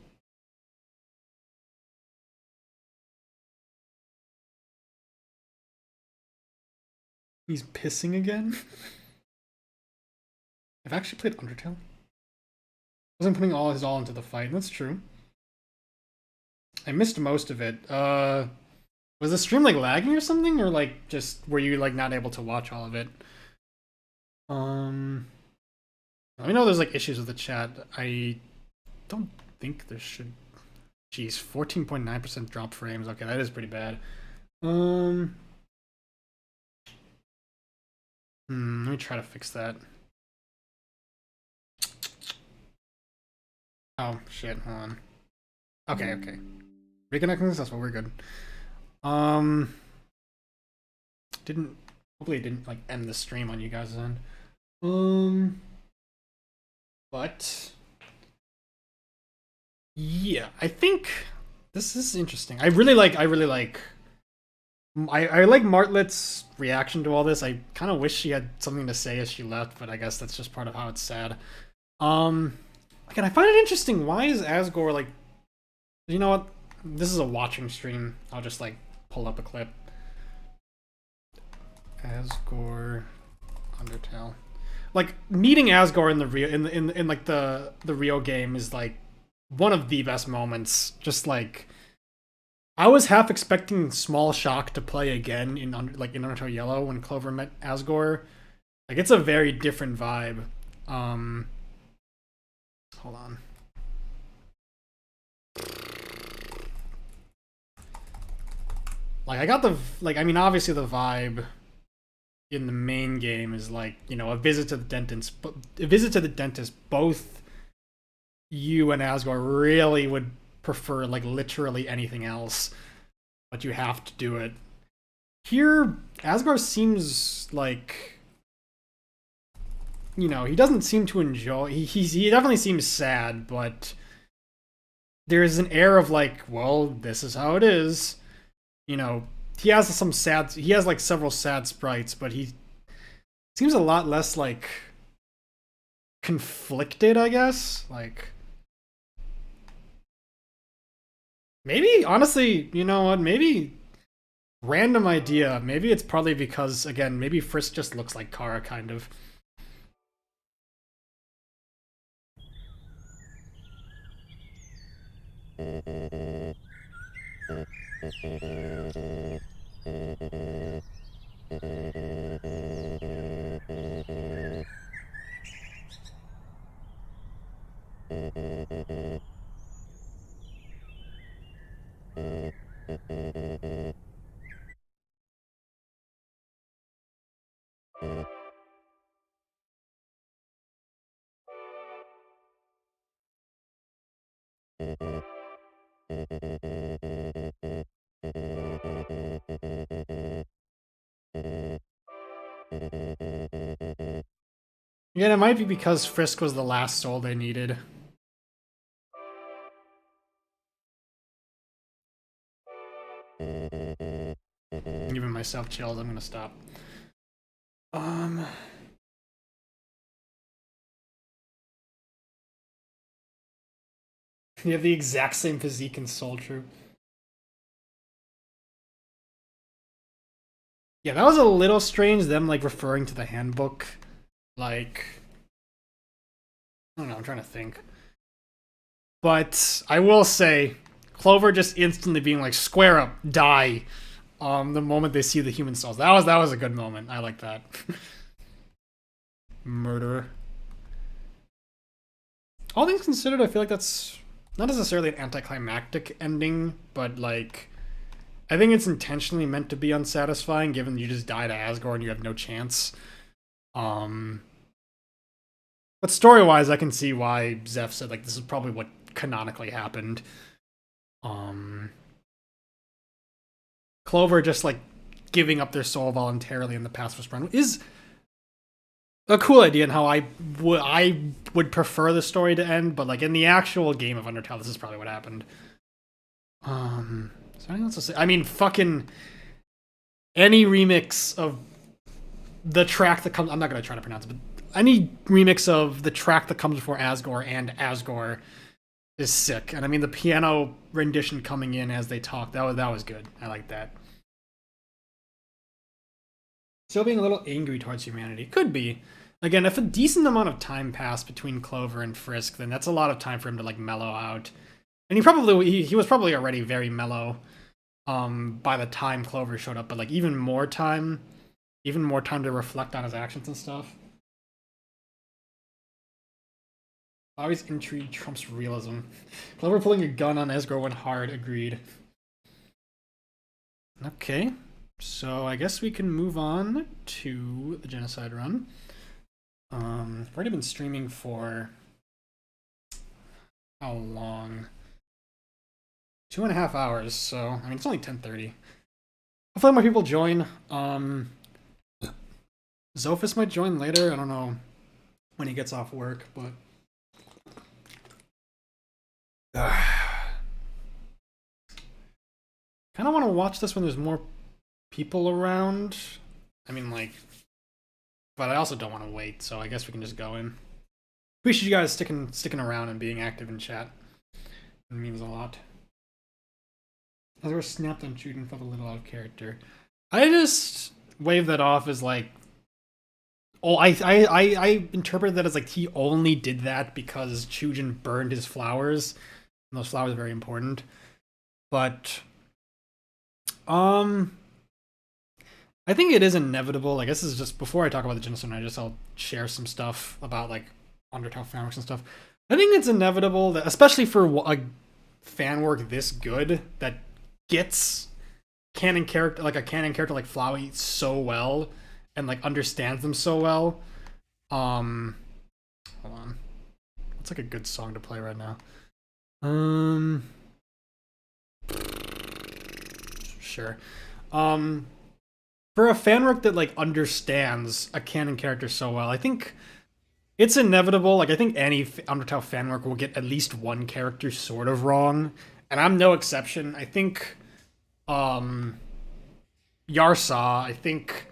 He's pissing again? I've actually played Undertale. Wasn't putting all his all into the fight. That's true. I missed most of it. Was the stream like lagging or something, or like just were you like not able to watch all of it? Let me know if there's like issues with the chat. I don't think there should. Jeez, 14.9% drop frames. Okay, that is pretty bad. Let me try to fix that. Oh shit, hold on. Okay. Reconnecting successful, we're good. Hopefully it didn't like end the stream on you guys' end. But yeah, I think this is interesting. I really like Martlet's reaction to all this. I kind of wish she had something to say as she left, but I guess that's just part of how it's sad. Again, I find it interesting. Why is Asgore like? You know what? This is a watching stream. I'll just like pull up a clip. Asgore, Undertale. Like meeting Asgore in the Rio in like the Rio game is like one of the best moments. Just like I was half expecting Small Shock to play again in Undertale Yellow when Clover met Asgore. Like it's a very different vibe. Hold on. Like I got the I mean obviously the vibe in the main game is like, you know, a visit to the dentist, but a visit to the dentist, both you and Asgore really would prefer like literally anything else, but you have to do it. Here, Asgore seems like, you know, he doesn't seem to enjoy. He definitely seems sad, but there's an air of like, well, this is how it is. You know, he has like several sad sprites, but he seems a lot less like conflicted, I guess. Like, maybe, honestly, you know what? Maybe, random idea. Maybe it's probably because, again, maybe Frisk just looks like Kara, kind of. Yeah, it might be because Frisk was the last soul they needed. Giving myself chills, I'm gonna stop. You have the exact same physique in Soul Troop. Yeah, that was a little strange, them like referring to the handbook. Like, I don't know, I'm trying to think. But I will say, Clover just instantly being like, square up, die, the moment they see the human souls. That was a good moment. I like that. Murderer. All things considered, I feel like that's not necessarily an anticlimactic ending, but like, I think it's intentionally meant to be unsatisfying, given you just died to Asgore and you have no chance. But story-wise, I can see why Zeph said like this is probably what canonically happened. Clover just like giving up their soul voluntarily in the pacifist run is a cool idea, and how I would prefer the story to end. But like in the actual game of Undertale, this is probably what happened. Is there anything else to say? I mean, fucking any remix of the track that comes. I'm not gonna try to pronounce it, but any remix of the track that comes before Asgore and Asgore is sick. And I mean, the piano rendition coming in as they talk, that was good. I like that. Still being a little angry towards humanity. Could be. Again, if a decent amount of time passed between Clover and Frisk, then that's a lot of time for him to like mellow out. And he was probably already very mellow by the time Clover showed up, but like even more time to reflect on his actions and stuff. Always intrigue trumps realism. Clover pulling a gun on Asgore went hard, agreed. Okay, so I guess we can move on to the genocide run. I've already been streaming for how long? 2.5 hours, so I mean it's only 10:30. Hopefully more people join. Zophis might join later, I don't know when he gets off work, but kind of want to watch this when there's more people around. I mean, like, but I also don't want to wait, so I guess we can just go in. Appreciate you guys sticking around and being active in chat. It means a lot. As we're snapped on shooting, felt a little out of character. I just wave that off as like, oh, I interpret that as like he only did that because Chujin burned his flowers. And those flowers are very important. But I think it is inevitable. I guess this is just before I talk about the genocide, I'll share some stuff about like Undertale fanworks and stuff. I think it's inevitable that, especially for a fan work this good, that gets canon character, like a canon character like Flowey so well and like understands them so well. Hold on. What's like a good song to play right now? Sure. For a fanwork that like understands a canon character so well, I think it's inevitable. Like I think any Undertale fanwork will get at least one character sort of wrong, and I'm no exception. I think Yarsaw, I think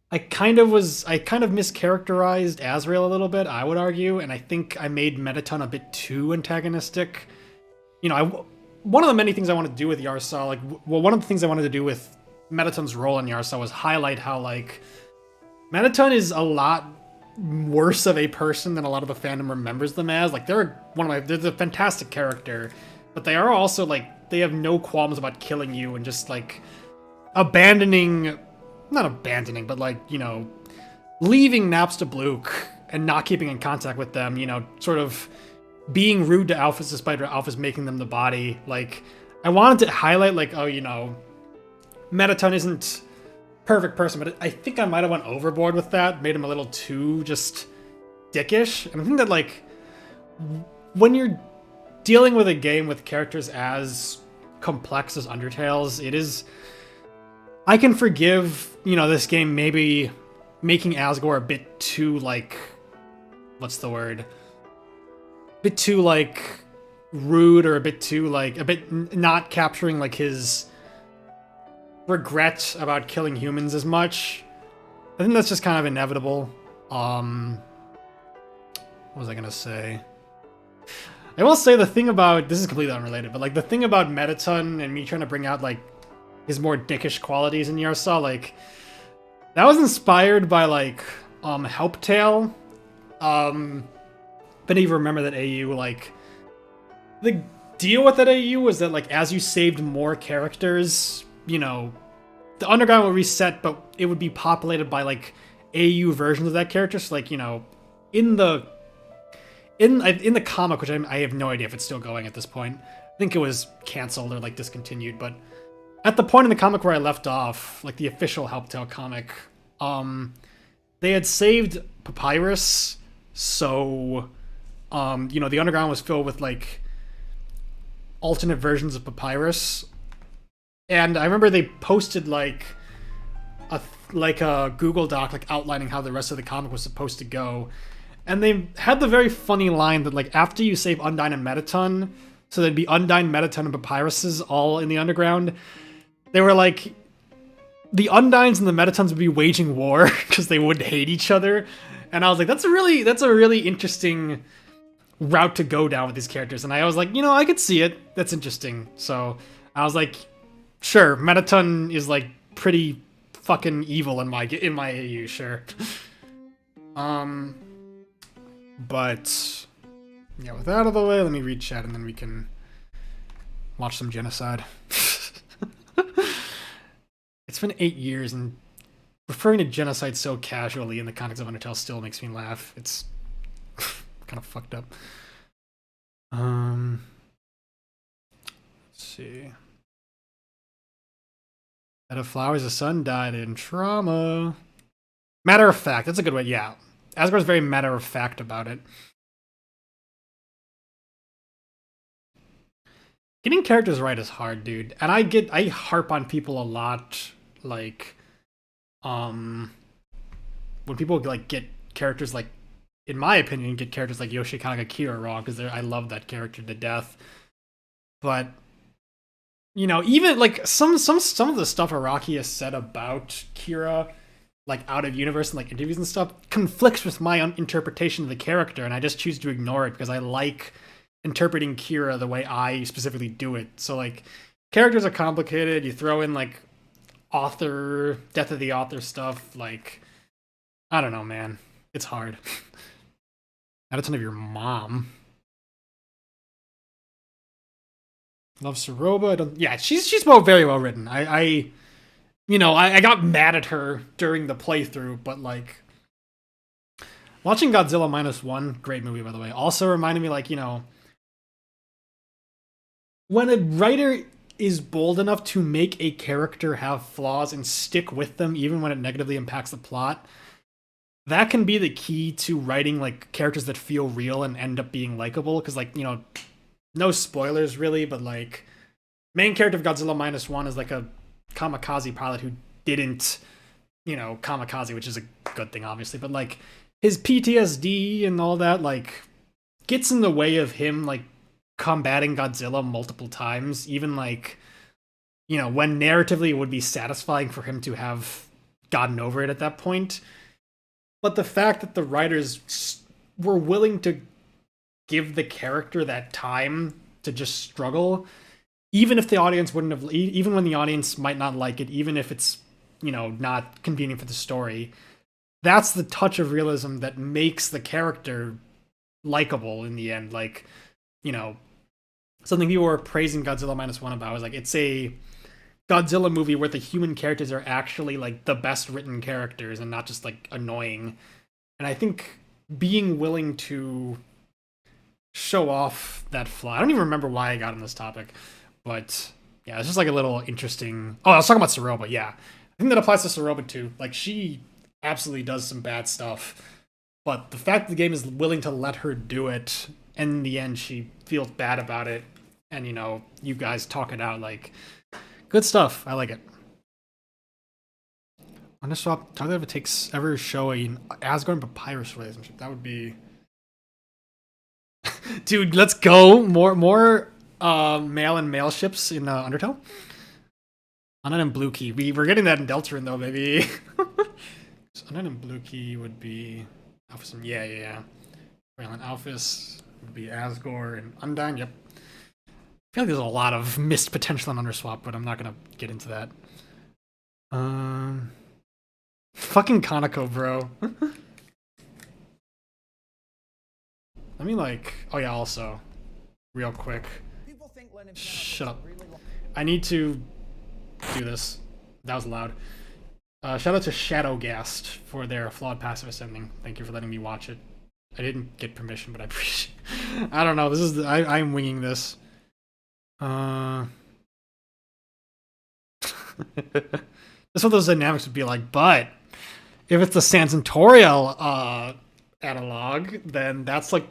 I kind of mischaracterized Asriel a little bit, I would argue, and I think I made Metaton a bit too antagonistic. You know, one of the many things I wanted to do with Yarsaw, like, well, one of the things I wanted to do with Metaton's role in Yarsaw was highlight how, like, Metaton is a lot worse of a person than a lot of the fandom remembers them as. Like, they're a fantastic character, but they are also, like, they have no qualms about killing you and just, like, not abandoning, but like, you know, leaving Napstablook and not keeping in contact with them, you know, sort of being rude to Alphys despite Alphys making them the body. Like, I wanted to highlight, like, oh, you know, Metaton isn't perfect person, but I think I might have went overboard with that, made him a little too just dickish. And I think that, like, when you're dealing with a game with characters as complex as Undertale's, it is... I can forgive, you know, this game maybe making Asgore a bit too, like, what's the word? A bit too, like, rude, or a bit not capturing, like, his regret about killing humans as much. I think that's just kind of inevitable. What was I gonna say? I will say the thing about, this is completely unrelated, but, like, the thing about Metaton and me trying to bring out, like, his more dickish qualities in Yarsaw, like, that was inspired by, like, Helptale. But if you remember that AU, like, the deal with that AU was that, like, as you saved more characters, you know, the underground would reset, but it would be populated by, like, AU versions of that character. So, like, you know, in the comic, which I have no idea if it's still going at this point, I think it was canceled or, like, discontinued, but at the point in the comic where I left off, like the official Helptale comic, they had saved Papyrus, so, you know, the underground was filled with, like, alternate versions of Papyrus. And I remember they posted, like a Google Doc, like, outlining how the rest of the comic was supposed to go. And they had the very funny line that, like, after you save Undyne and Metaton, so there'd be Undyne, Metaton, and Papyruses all in the underground, they were like, the Undynes and the Metatons would be waging war because they would hate each other. And I was like, that's a really interesting route to go down with these characters. And I was like, you know, I could see it. That's interesting. So I was like, sure, Metaton is, like, pretty fucking evil in my AU, sure. But yeah, with that out of the way, let me read chat and then we can watch some genocide. It's been 8 years, and referring to genocide so casually in the context of Undertale still makes me laugh. It's kind of fucked up. Let's see. That of Flowers' son died in trauma. Matter of fact, that's a good way. Yeah, Asgore's very matter of fact about it. Getting characters right is hard, dude. And I harp on people a lot, like, when people, like, get characters, like, in my opinion, get characters like Yoshikage Kira wrong, because I love that character to death. But, you know, even, like, some of the stuff Araki has said about Kira, like, out of universe and, like, interviews and stuff, conflicts with my interpretation of the character, and I just choose to ignore it because I like interpreting Kira the way I specifically do it. So, like, characters are complicated. You throw in, like, death of the author stuff. Like, I don't know, man. It's hard. Not a ton of your mom. Love Soroba. Yeah, she's very well written. I got mad at her during the playthrough, but, like, watching Godzilla -1, great movie, by the way, also reminded me, like, you know, when a writer is bold enough to make a character have flaws and stick with them even when it negatively impacts the plot, that can be the key to writing like characters that feel real and end up being likable. Because like, you know, no spoilers really, but like main character of Godzilla -1 is like a kamikaze pilot who didn't, you know, kamikaze, which is a good thing obviously, but like his PTSD and all that like gets in the way of him like combating Godzilla multiple times, even like, you know, when narratively it would be satisfying for him to have gotten over it at that point. But the fact that the writers were willing to give the character that time to just struggle, even if the audience wouldn't have, even when the audience might not like it, even if it's, you know, not convenient for the story, that's the touch of realism that makes the character likable in the end. Like, you know, something people were praising Godzilla -1 about was like, it's a Godzilla movie where the human characters are actually like the best written characters and not just like annoying. And I think being willing to show off that flaw. I don't even remember why I got on this topic, but yeah, it's just like a little interesting. Oh, I was talking about Saroba. Yeah, I think that applies to Saroba too. Like she absolutely does some bad stuff, but the fact that the game is willing to let her do it, and in the end she feels bad about it, and you know, you guys talk it out, like, good stuff. I like it. Underswap, talk about if it ever show a Asgore and Papyrus relationship. That would be dude, let's go. More male and male ships in Undertale. Unknown and Blue Key. We're getting that in Deltarune though, baby. So Unknown and Blue Key would be Alphys and yeah. Raylan Alphys would be Asgore and Undyne, yep. I feel like there's a lot of missed potential on Underswap, but I'm not gonna get into that. Fucking Kaneko, bro. Let me like, oh yeah, also, real quick. Shut up. I need to do this. That was loud. Shout out to Shadowgast for their flawed passive ascending. Thank you for letting me watch it. I didn't get permission, but I appreciate. I don't know. This is I'm winging this. That's what those dynamics would be like. But if it's the Sans Centurial analog, then that's like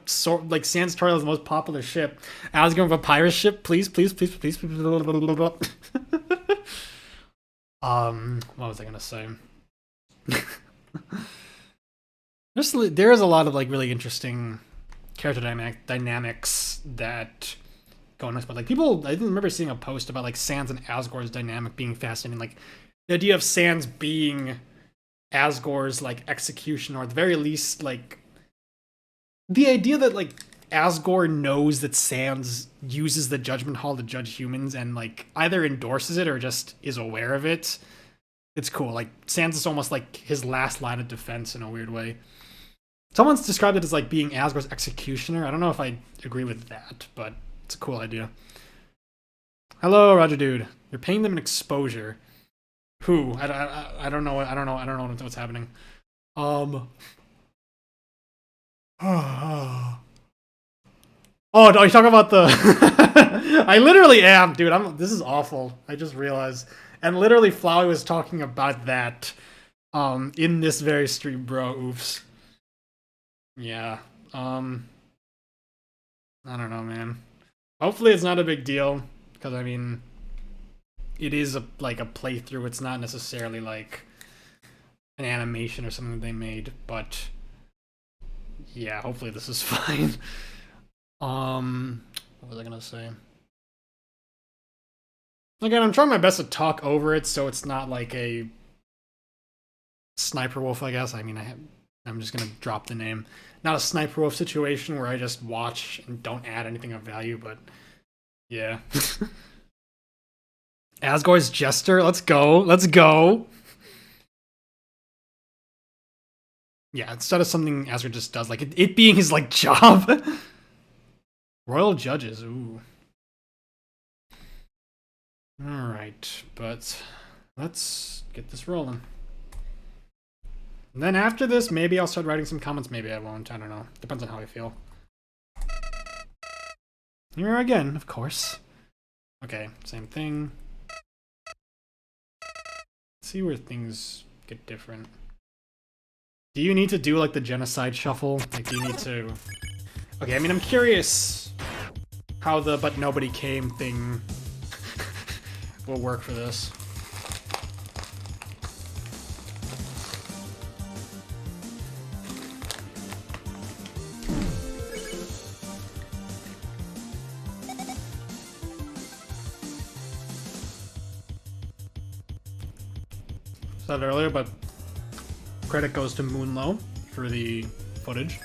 like Sans Centurial is the most popular ship. Asgore of a pirate ship, please. What was I gonna say? There is a lot of like really interesting character dynamics that go on this, but like people, I didn't remember seeing a post about like Sans and Asgore's dynamic being fascinating. Like the idea of Sans being Asgore's like execution, or at the very least, like the idea that like Asgore knows that Sans uses the Judgment Hall to judge humans and like either endorses it or just is aware of it. It's cool. Like Sans is almost like his last line of defense in a weird way. Someone's described it as like being Asgore's executioner. I don't know if I agree with that, but it's a cool idea. Hello, Roger Dude. You're paying them an exposure. Who? I don't know. I don't know what's happening. Oh, no, you talking about the... I literally am, dude. This is awful. I just realized. And literally Flowey was talking about that in this very stream, bro. Oops. Yeah. I don't know, man. Hopefully it's not a big deal, because I mean, it is like a playthrough. It's not necessarily like an animation or something they made, but yeah, hopefully this is fine. What was I gonna say? Again, I'm trying my best to talk over it so it's not like a Sniper Wolf, I guess. I mean, I'm just gonna drop the name. Not a Sniper Wolf situation where I just watch and don't add anything of value, but yeah. Asgore's Jester, let's go. Let's go. Yeah, instead of something Asgore just does, like it being his like job. Royal Judges, ooh. Alright, but let's get this rolling. And then after this, maybe I'll start writing some comments, maybe I won't, I don't know. Depends on how I feel. Here again, of course. Okay, same thing. Let's see where things get different. Do you need to do like the genocide shuffle? Like, do you need to... Okay, I mean, I'm curious how the but nobody came thing will work for this. Said earlier, but credit goes to Moonlow for the footage.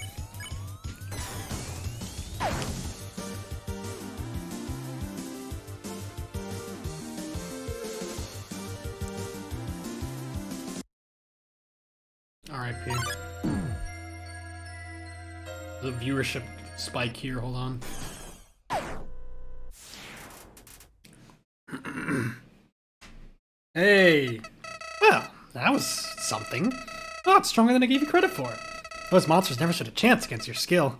RIP. The viewership spike here, hold on. Hey! Well, that was something. Oh, it's stronger than I gave you credit for. Those monsters never stood a chance against your skill.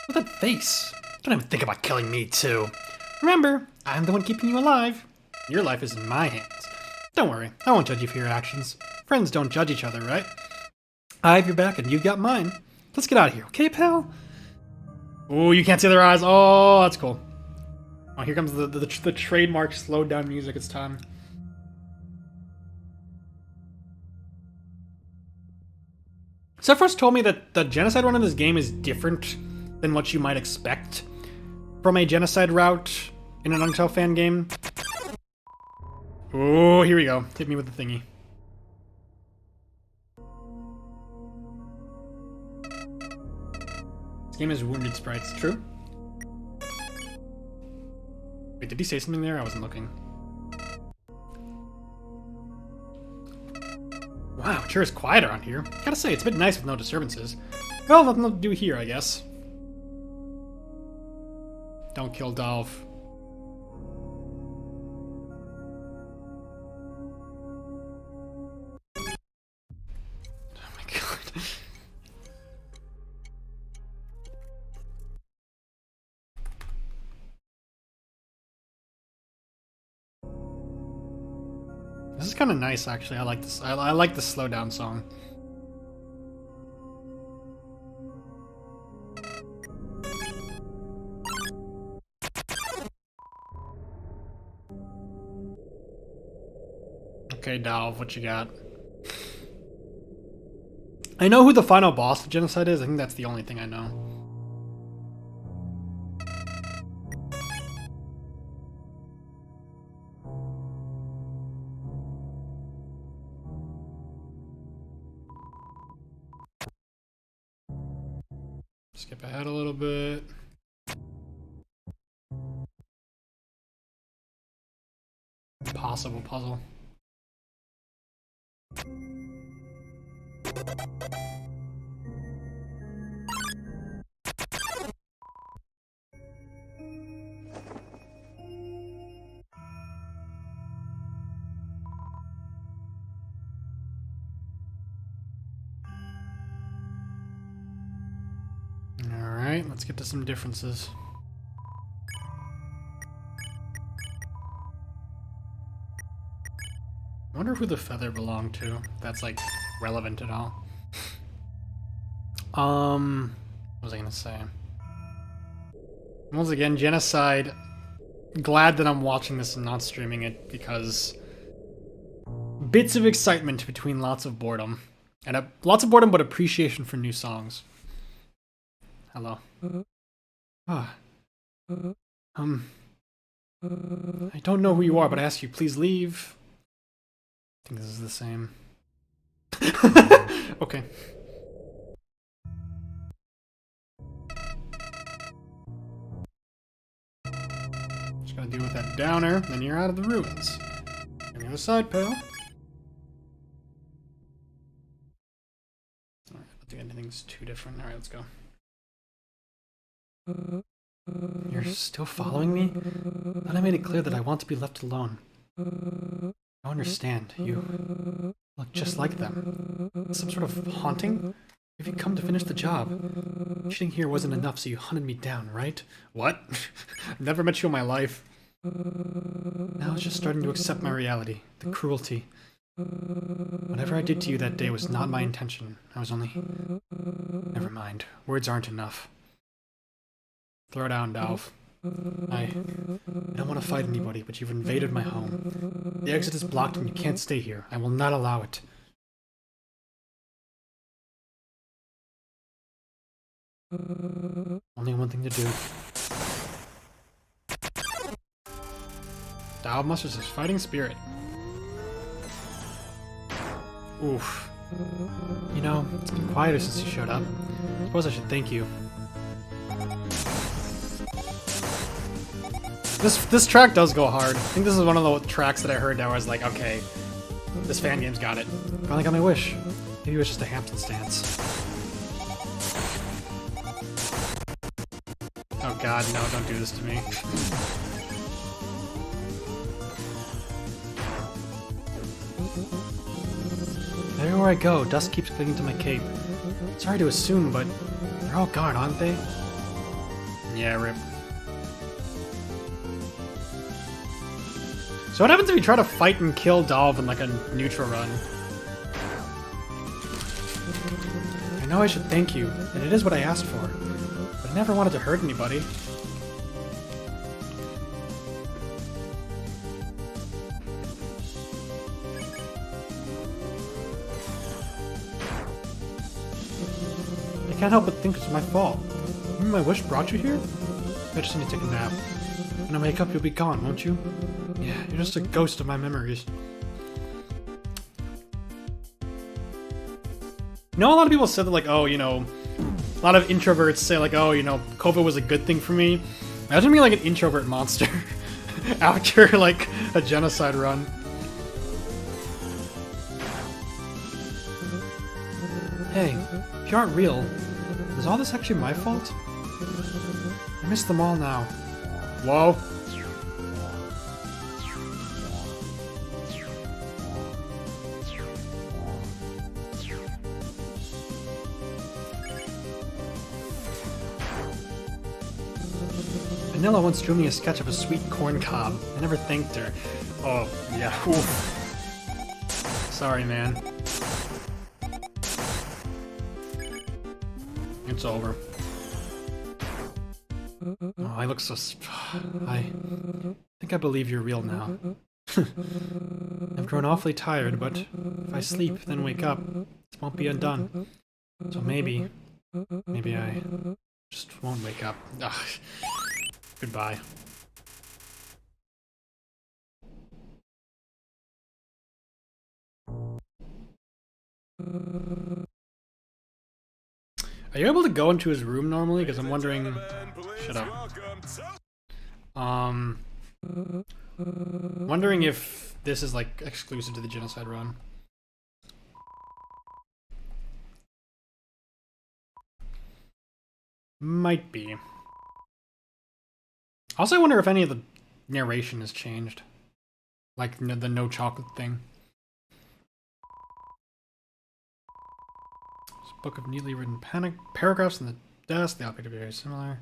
With that face. Don't even think about killing me, too. Remember, I'm the one keeping you alive. Your life is in my hands. Don't worry, I won't judge you for your actions. Friends don't judge each other, right? I have your back and you've got mine. Let's get out of here, okay, pal? Oh, you can't see their eyes. Oh, that's cool. Oh, here comes the trademark slowed down music. It's time. Sephiroth told me that the genocide run in this game is different than what you might expect from a genocide route in an Undertale fan game. Oh, here we go. Hit me with the thingy. This game is wounded sprites, true? Wait, did he say something there? I wasn't looking. Wow, it sure is quiet around here. Gotta say, it's a bit nice with no disturbances. Well, nothing to do here, I guess. Don't kill Dolph. Oh my god. This is kind of nice, actually. I like this. I like the slow down song. Okay, Dolph, what you got? I know who the final boss of Genocide is. I think that's the only thing I know. Skip ahead a little bit. Possible puzzle. Alright, let's get to some differences. I wonder who the feather belonged to. If that's like relevant at all. What was I gonna say? Once again, Genocide. Glad that I'm watching this and not streaming it because bits of excitement between lots of boredom. And lots of boredom, but appreciation for new songs. Hello. Ah. I don't know who you are, but I ask you, please leave. I think this is the same. Okay. Just gotta deal with that downer, then you're out of the ruins. On the other side, pal. Alright, I don't think anything's too different. Alright, let's go. You're still following me? But I made it clear that I want to be left alone. I don't understand. You look just like them. Some sort of haunting? If you come to finish the job. Cheating here wasn't enough, so you hunted me down, right? What? I've never met you in my life. Now I was just starting to accept my reality, the cruelty. Whatever I did to you that day was not my intention. I was only... Never mind. Words aren't enough. Throw down, Dolph. I don't want to fight anybody, but you've invaded my home. The exit is blocked and you can't stay here. I will not allow it. Only one thing to do. Dolph musters his fighting spirit. Oof. You know, it's been quieter since you showed up. Suppose I should thank you. This track does go hard. I think this is one of the tracks that I heard that I was like, okay, this fan game's got it. Finally got my wish. Maybe it was just a Hampton stance. Oh god, no, don't do this to me. Everywhere I go, dust keeps clinging to my cape. Sorry to assume, but they're all gone, aren't they? Yeah, rip. So what happens if you try to fight and kill Dolph in like a neutral run? I know I should thank you, and it is what I asked for, but I never wanted to hurt anybody. I can't help but think it's my fault. Maybe my wish brought you here? I just need to take a nap. When I wake up, you'll be gone, won't you? Yeah, you're just a ghost of my memories. You know, a lot of people said that, like, oh, you know, a lot of introverts say, like, oh, you know, Clover was a good thing for me. Imagine me like an introvert monster after, like, a genocide run. Hey, if you aren't real, is all this actually my fault? I miss them all now. Whoa. Vanilla once drew me a sketch of a sweet corn cob. I never thanked her. Oh, yeah. Oof. Sorry, man. It's over. Oh, I look so... I think I believe you're real now. I've grown awfully tired, but if I sleep, then wake up, it won't be undone. So maybe I just won't wake up. Ugh. Goodbye. Are you able to go into his room normally? Because I'm wondering... Shut up. Wondering if this is like exclusive to the genocide run. Might be. Also, I wonder if any of the narration has changed. Like the no chocolate thing. There's a book of neatly written paragraphs in the desk. The object are very similar.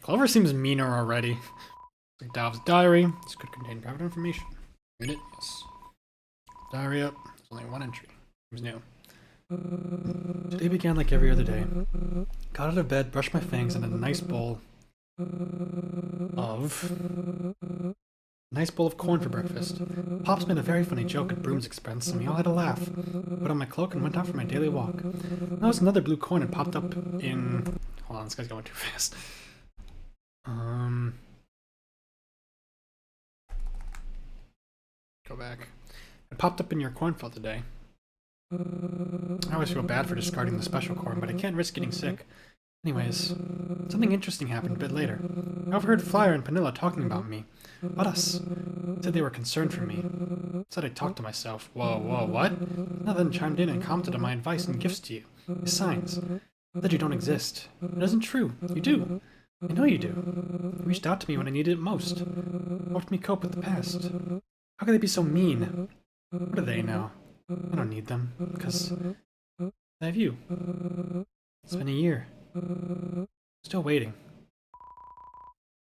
Clover seems meaner already. Like Dav's diary. This could contain private information. Read it? Yes. Diary up. There's only one entry. Seems new. Today began like every other day. Got out of bed, brushed my fangs, and had a nice bowl of corn for breakfast. Pops made a very funny joke at Broom's expense, and we all had a laugh. Put on my cloak and went out for my daily walk. Noticed another blue coin had popped up in... Hold on, this guy's going too fast. Go back. It popped up in your cornfield today. I always feel bad for discarding the special corn, but I can't risk getting sick. Anyways, something interesting happened a bit later. I overheard Flyer and Panilla talking about me. About us. Said they were concerned for me. Said I talked to myself. Whoa, what? Now then chimed in and commented on my advice and gifts to you. As signs. That you don't exist. It isn't true. You do. I know you do. You reached out to me when I needed it most. Helped me cope with the past. How could they be so mean? What are they now? I don't need them, because I have you. It's been a year. Still waiting.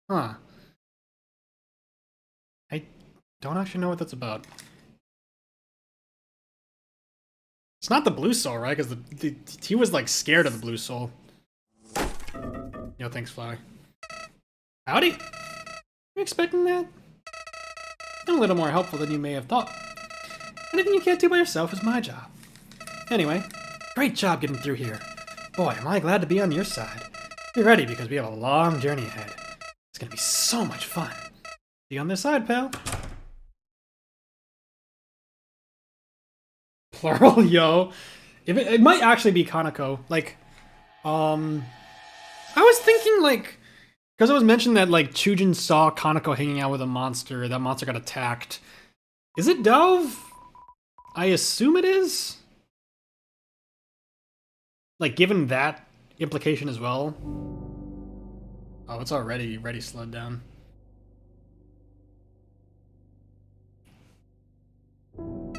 Huh. I don't actually know what that's about. It's not the blue soul, right? Because he was like scared of the blue soul. Yo, thanks, Flowey. Howdy? You expecting that? I'm a little more helpful than you may have thought. Anything you can't do by yourself is my job. Anyway, great job getting through here. Boy, am I glad to be on your side. Be ready because we have a long journey ahead. It's gonna be so much fun. Be on this side, pal. Plural, yo. If it might actually be Kanako. Like, I was thinking, like, because it was mentioned that, like, Chujin saw Kanako hanging out with a monster. That monster got attacked. Is it Dove? I assume it is? Like, given that implication as well. Oh, it's already slowed down. Join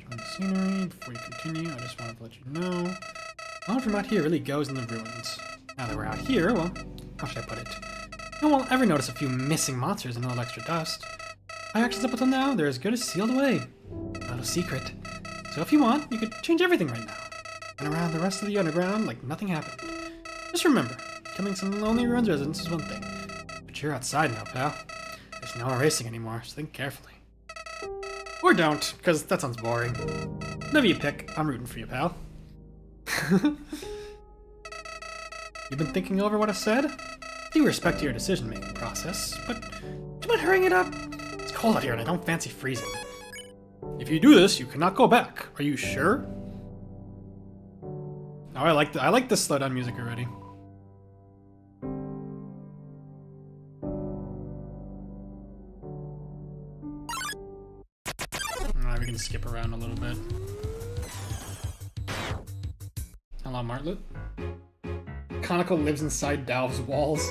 the scenery. Before you continue, I just wanted to let you know. All from out here really goes in the ruins. Now that we're out here, well, how should I put it? No one will ever notice a few missing monsters and a little extra dust. My actions up until now, they're as good as sealed away. A little secret. So if you want, you could change everything right now. And around the rest of the underground like nothing happened. Just remember, killing some lonely ruins residents is one thing. But you're outside now, pal. There's no erasing anymore, so think carefully. Or don't, because that sounds boring. Whatever you pick, I'm rooting for you, pal. You've been thinking over what I said? I do respect your decision-making process, but do you mind hurrying it up? It's cold out here and I don't fancy freezing. If you do this, you cannot go back. Are you sure? Oh, I like the slowdown music already. Alright, we can skip around a little bit. Hello, Martlet. Kanako lives inside Dalv's walls.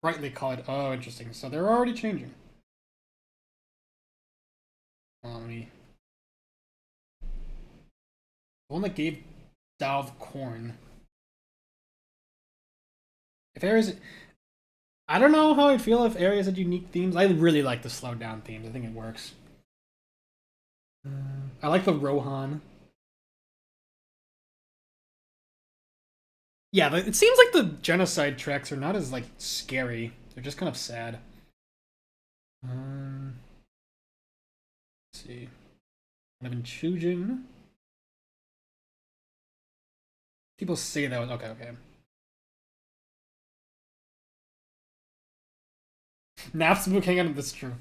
Brightly colored. Oh, interesting. So they're already changing. Let me... The one that gave Dalv corn. If areas... I don't know how I'd feel if areas had unique themes. I really like the slowed down themes. I think it works. I like the Rohan. Yeah, it seems like the genocide tracks are not as, like, scary. They're just kind of sad. Let's see. I've been Chujin. People say that was... Okay. Naps book, hang on, that's true.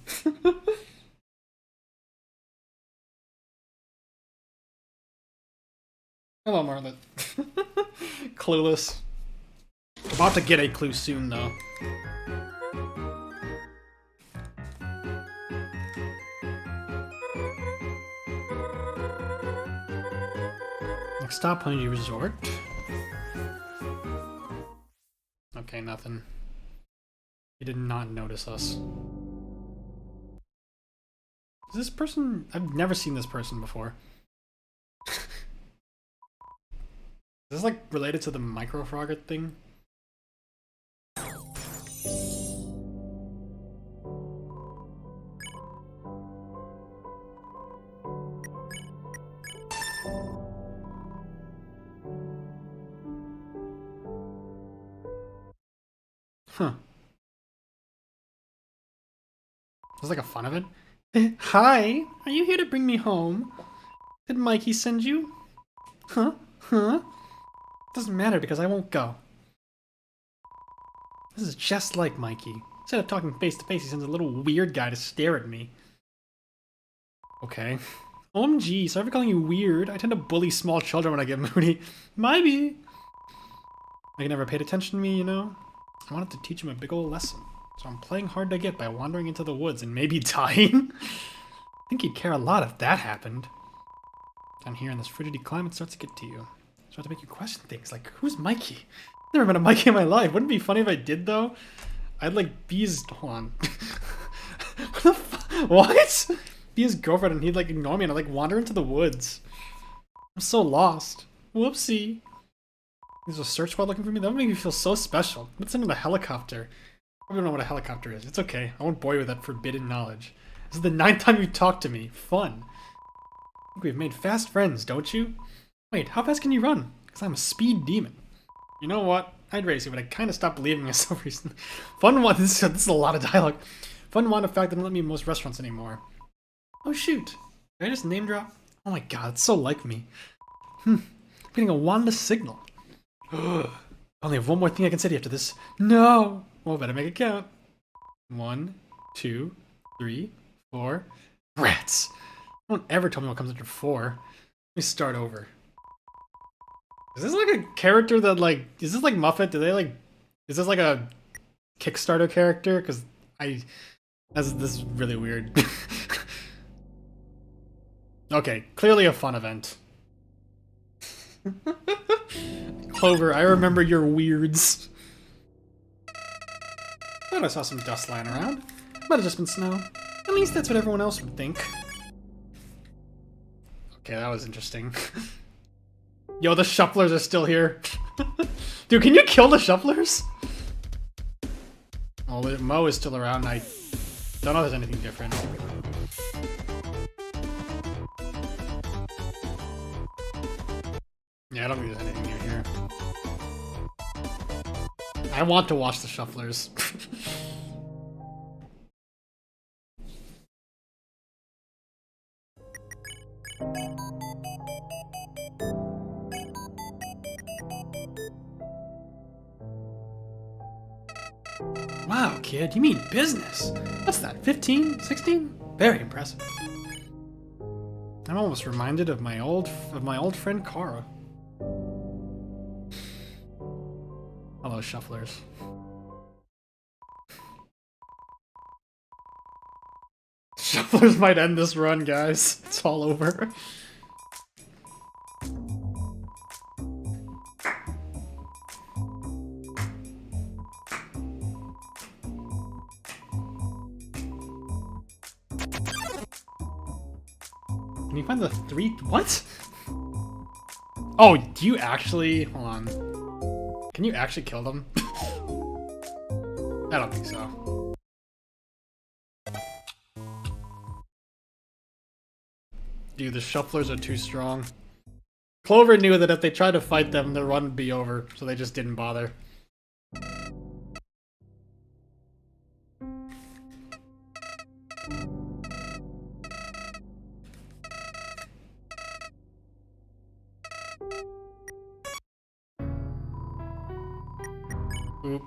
Hello, Marlet. Clueless. About to get a clue soon, though. Next stop, Honeydew Resort. Okay, nothing. He did not notice us. Is this person... I've never seen this person before. Is this like related to the microfrogger thing? Huh. Is like a fun of it? Hi, are you here to bring me home? Did Mikey send you? Huh? Doesn't matter because I won't go. This is just like Mikey. Instead of talking face to face, he sends a little weird guy to stare at me. Okay. OMG, sorry for calling you weird. I tend to bully small children when I get moody. Maybe. Like, never paid attention to me, you know? I wanted to teach him a big old lesson. So I'm playing hard to get by wandering into the woods and maybe dying? I think he'd care a lot if that happened. Down here in this frigid climate starts to get to you. Start to make you question things like, who's Mikey? Never met a Mikey in my life. Wouldn't it be funny if I did, though? I'd like be his... Hold on. What the fuck? What? Be his girlfriend and he'd like ignore me and I'd like wander into the woods. I'm so lost. Whoopsie. There's a search squad looking for me? That would make me feel so special. Let's send in the helicopter. I don't know what a helicopter is. It's okay. I won't bore you with that forbidden knowledge. This is the 9th time you talked to me. Fun. I think we've made fast friends, don't you? Wait, how fast can you run? Because I'm a speed demon. You know what? I'd race you, but I kind of stopped believing myself recently. Fun one. This is a lot of dialogue. Fun one, the fact that they don't let me in most restaurants anymore. Oh shoot. Did I just name drop? Oh my god, it's so like me. I'm getting a Wanda signal. I only have one more thing I can say to you after this. No! Well, better make it count. 1, 2, 3, 4. Rats! Don't ever tell me what comes after 4. Let me start over. Is this like a character that, like... Is this like Muffet? Do they, like... Is this like a Kickstarter character? Because this is really weird. Okay, clearly a fun event. Clover, I remember your weirds. Thought I saw some dust lying around. Might have just been snow. At least that's what everyone else would think. Okay, that was interesting. Yo, the shufflers are still here. Dude, can you kill the shufflers? Oh, Mo is still around. I don't know if there's anything different. Yeah, I don't think there's anything new here. I want to watch the shufflers. Wow, kid, you mean business? What's that, 15? 16? Very impressive. I'm almost reminded of my old friend Kara. Hello, shufflers. Shufflers might end this run, guys. It's all over. Can you find the 3? What? Oh, do you actually? Hold on. Can you actually kill them? I don't think so. Dude, the shufflers are too strong. Clover knew that if they tried to fight them, the run would be over, so they just didn't bother. Oop.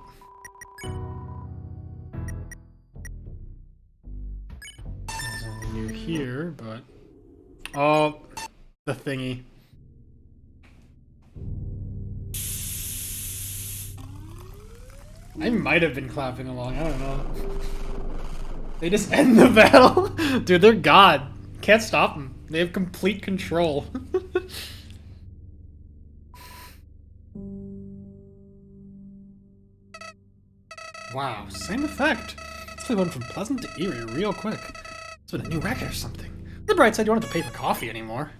There's nothing new here, but... Oh, the thingy. I might have been clapping along, I don't know. They just end the battle? Dude, they're God. Can't stop them. They have complete control. Wow, same effect. This really went from pleasant to eerie real quick. It's been a new record or something. On the bright side, you don't have to pay for coffee anymore.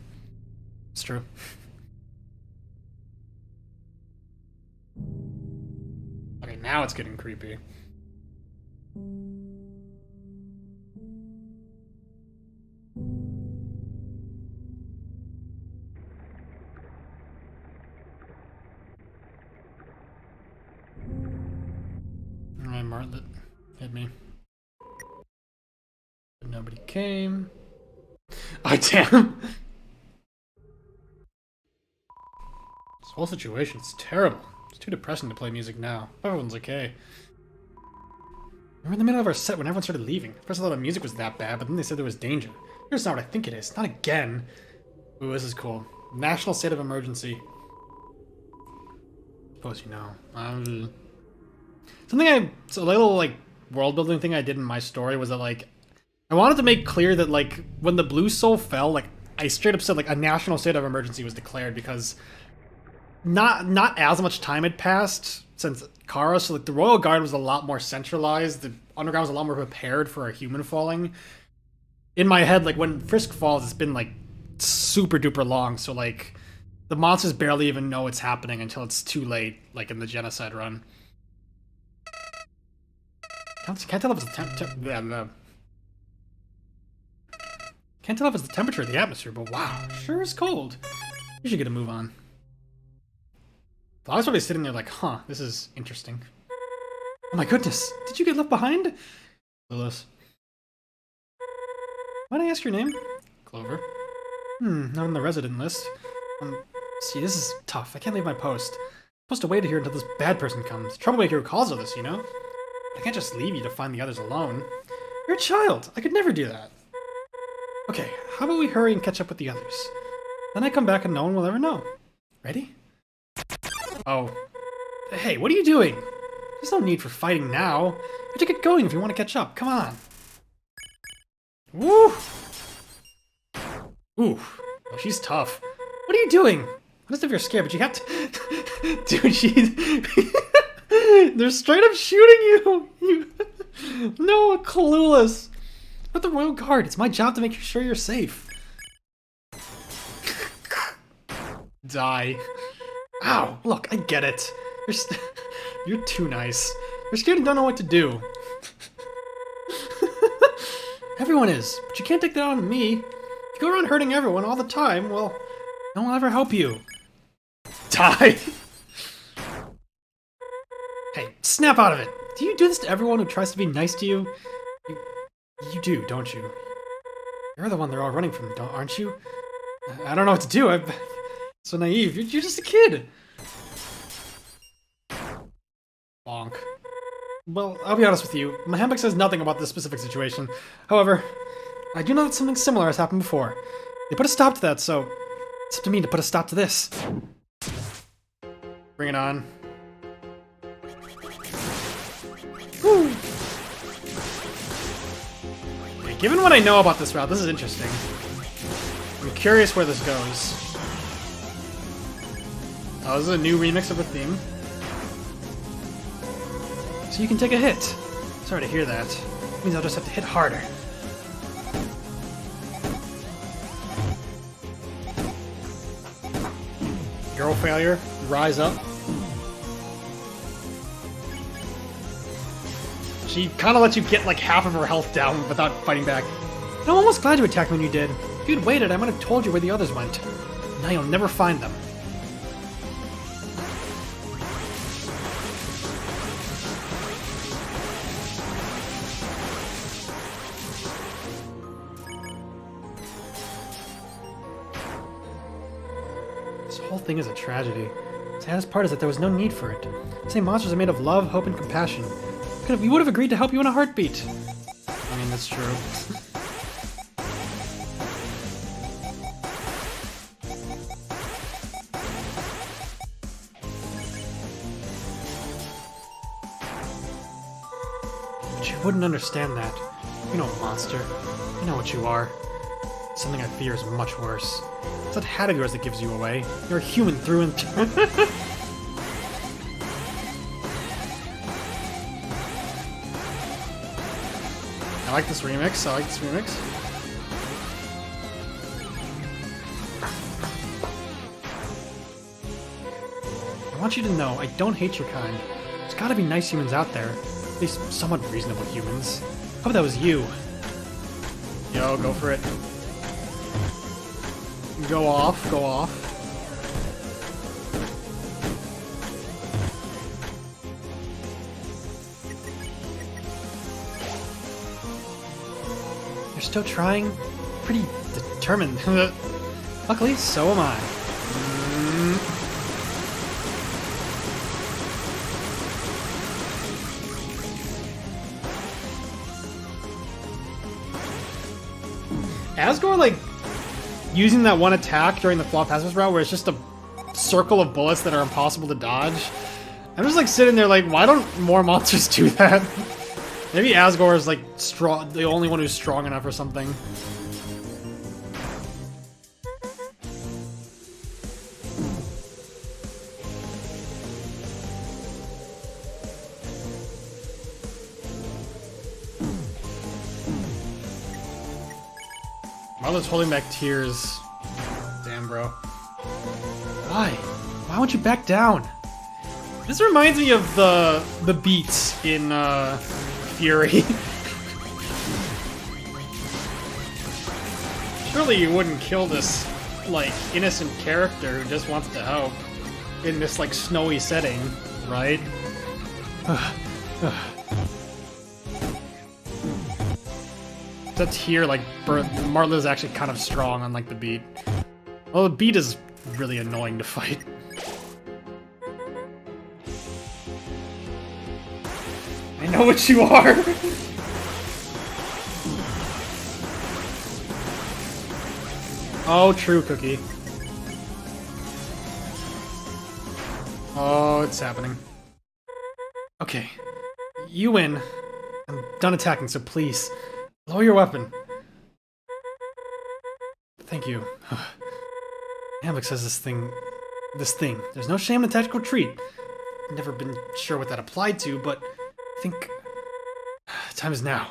It's true. Okay, now it's getting creepy. Alright, Martlet, hit me. But nobody came. Oh, damn! This whole situation's terrible. It's too depressing to play music now. Everyone's okay. We were in the middle of our set when everyone started leaving. First I thought the music was that bad, but then they said there was danger. Here's not what I think it is. Not again. Ooh, this is cool. National state of emergency. Suppose you know. So a little, like, world building thing I did in my story was that, like, I wanted to make clear that, like, when the Blue Soul fell, like, I straight up said, like, a national state of emergency was declared because not as much time had passed since Kara, so, like, the Royal Guard was a lot more centralized, the Underground was a lot more prepared for a human falling. In my head, like, when Frisk falls, it's been, like, super duper long, so, like, the monsters barely even know it's happening until it's too late, like in the genocide run. Can't tell if it's the can't tell if it's the temperature of the atmosphere, but wow, sure is cold. You should get a move on. I was probably sitting there like, huh, this is interesting. Oh my goodness, did you get left behind? Lewis. Might I ask your name? Clover. Not on the resident list. See, this is tough. I can't leave my post. I'm supposed to wait here until this bad person comes. Troublemaker who calls all this, you know? I can't just leave you to find the others alone. You're a child. I could never do that. Okay, how about we hurry and catch up with the others? Then I come back and no one will ever know. Ready? Oh. Hey, what are you doing? There's no need for fighting now. You have to get going if you want to catch up. Come on. Woo! Ooh. Oh, she's tough. What are you doing? I understand if you're scared, but you have to... Dude, she's... They're straight up shooting you! No, clueless. But the Royal Guard, it's my job to make sure you're safe. Die. Ow, look, I get it. You're too nice. You're scared and don't know what to do. Everyone is, but you can't take that on me. If you go around hurting everyone all the time, well, no one will ever help you. Die. Hey, snap out of it. Do you do this to everyone who tries to be nice to you? You do, don't you? You're the one they're all running from, aren't you? I don't know what to do. I'm so naive. You're just a kid. Bonk. Well, I'll be honest with you. My handbook says nothing about this specific situation. However, I do know that something similar has happened before. They put a stop to that, so it's up to me to put a stop to this. Bring it on. Woo. Okay, given what I know about this route, this is interesting. I'm curious where this goes. Oh, this is a new remix of the theme. So you can take a hit. Sorry to hear that. It means I'll just have to hit harder. Hero failure. Rise up. She kind of lets you get like half of her health down without fighting back. I'm almost glad you attacked me when you did. If you'd waited, I might have told you where the others went. Now you'll never find them. This whole thing is a tragedy. The saddest part is that there was no need for it. The same monsters are made of love, hope, and compassion. We would have agreed to help you in a heartbeat. I mean, that's true. But you wouldn't understand that. You're no monster. You know what you are. Something I fear is much worse. It's that hat of yours that gives you away. You're a human through and through. I like this remix. I want you to know, I don't hate your kind. There's gotta be nice humans out there. At least somewhat reasonable humans. Hope that was you. Yo, go for it. Go off, go off. You're still trying? Pretty determined. Luckily, so am I. Asgore, like, using that one attack during the Flop Passes route where it's just a circle of bullets that are impossible to dodge. I'm just, like, sitting there like, why don't more monsters do that? Maybe Asgore is, like, strong, the only one who's strong enough or something. Marlo's holding back tears. Damn, bro. Why? Why won't you back down? This reminds me of the beats in Fury. Surely you wouldn't kill this, like, innocent character who just wants to help in this, like, snowy setting, right? That's here, like, Martlet's actually kind of strong on, like, the beat. Well, the beat is really annoying to fight. I know what you are! Oh, true, Cookie. Oh, it's happening. Okay. You win. I'm done attacking, so please, lower your weapon. Thank you. Hammock says this thing. There's no shame in tactical retreat. Never been sure what that applied to, but I think time is now.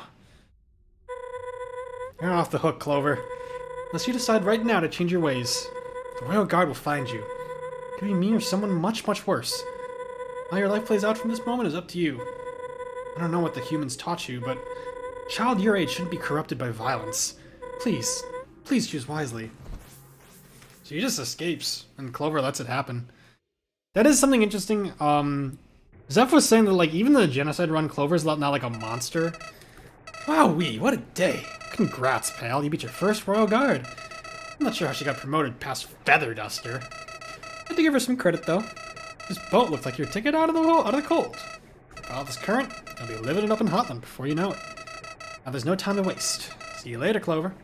You're off the hook, Clover. Unless you decide right now to change your ways, the Royal Guard will find you. It could be me or someone much, much worse. How your life plays out from this moment is up to you. I don't know what the humans taught you, but a child your age shouldn't be corrupted by violence. Please, please choose wisely. So he just escapes, and Clover lets it happen. That is something interesting. Zeph was saying that, like, even the genocide run, Clover's not like a monster. Wowee, what a day. Congrats, pal. You beat your first Royal Guard. I'm not sure how she got promoted past Feather Duster. I had to give her some credit, though. This boat looked like your ticket out of the cold. Follow this current, you'll be living it up in Hotland before you know it. Now there's no time to waste. See you later, Clover.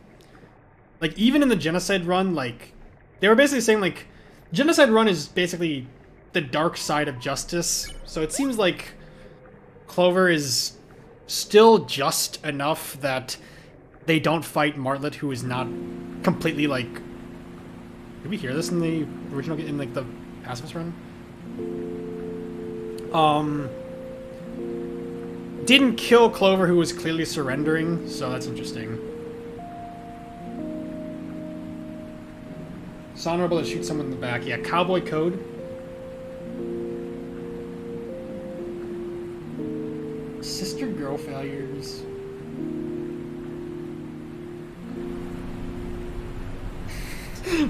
Like, even in the genocide run, like, they were basically saying, like, genocide run is basically the dark side of justice. So it seems like Clover is still just enough that they don't fight Martlet, who is not completely, like... Did we hear this in the original, in, like, the pacifist run? Didn't kill Clover, who was clearly surrendering, so that's interesting. It's honorable to shoot someone in the back. Yeah, Cowboy Code. Sister girl failures.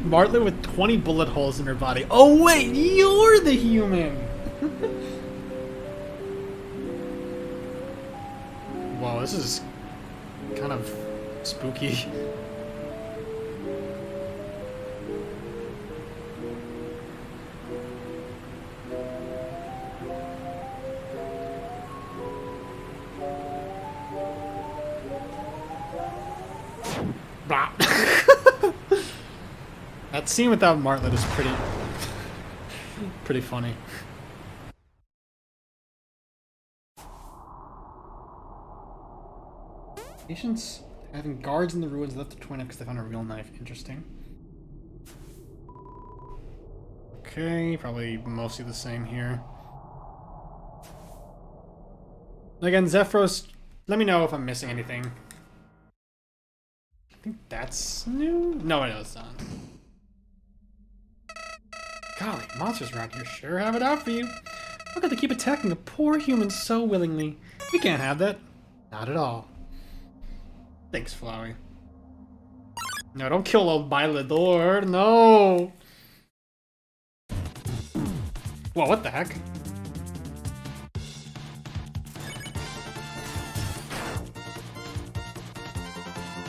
Martlet with 20 bullet holes in her body. Oh wait, you're the human! Wow, this is kind of spooky. That scene without Martlet is pretty funny. Patients having guards in the ruins left to twin up because they found a real knife. Interesting. Okay, probably mostly the same here. Again, Zephyros, let me know if I'm missing anything. I think that's new? No, I know it's not. Golly, monsters around here sure have it out for you. How could they keep attacking a poor human so willingly? We can't have that. Not at all. Thanks, Flowey. No, don't kill old Bailador. No! Whoa, what the heck?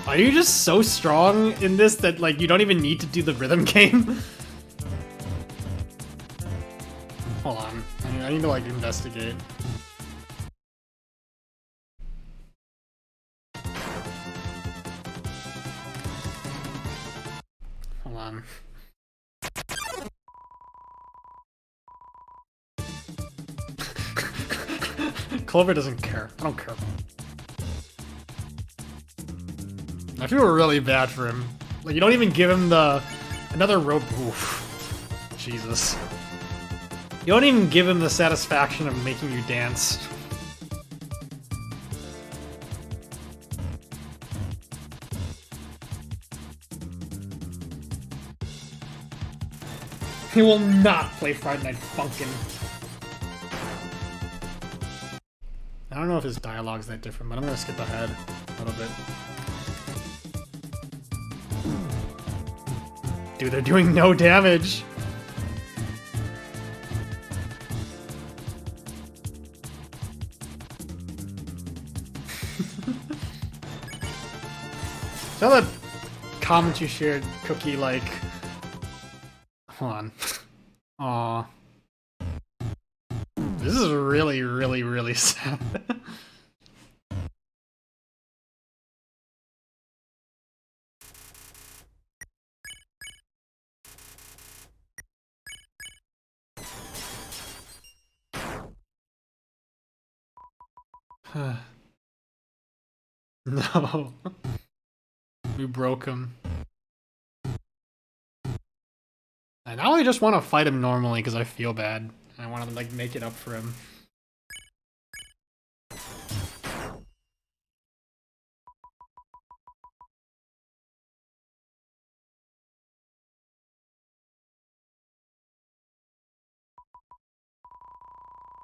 Are you just so strong in this that, like, you don't even need to do the rhythm game? Hold on. I need to, like, investigate. Hold on. Clover doesn't care. I don't care. I feel really bad for him. Like, you don't even give him the... another rope... Oof. Jesus. You don't even give him the satisfaction of making you dance. He will not play Friday Night Funkin'. I don't know if his dialogue's that different, but I'm gonna skip ahead a little bit. Dude, they're doing no damage! Tell that comment you shared, Cookie, like... Hold on. Aw. This is really, really, really sad. No. We broke him. And now I just want to fight him normally because I feel bad. I want to like make it up for him.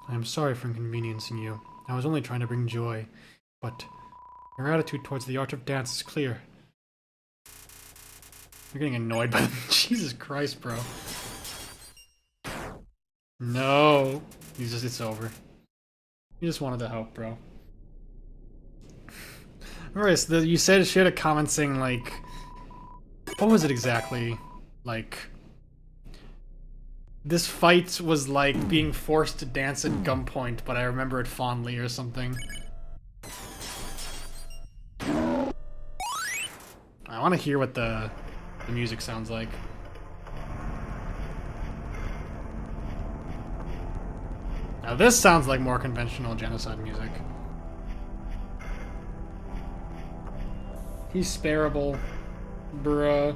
I am sorry for inconveniencing you. I was only trying to bring joy, but your attitude towards the art of dance is clear. You're getting annoyed by them. Jesus Christ, bro. No. It's over. You just wanted to help, bro. Alright, so you said she had a comment saying, like... What was it exactly? Like... This fight was like being forced to dance at gunpoint, but I remember it fondly or something. I want to hear what the music sounds like. Now this sounds like more conventional genocide music. He's spareable. Bruh.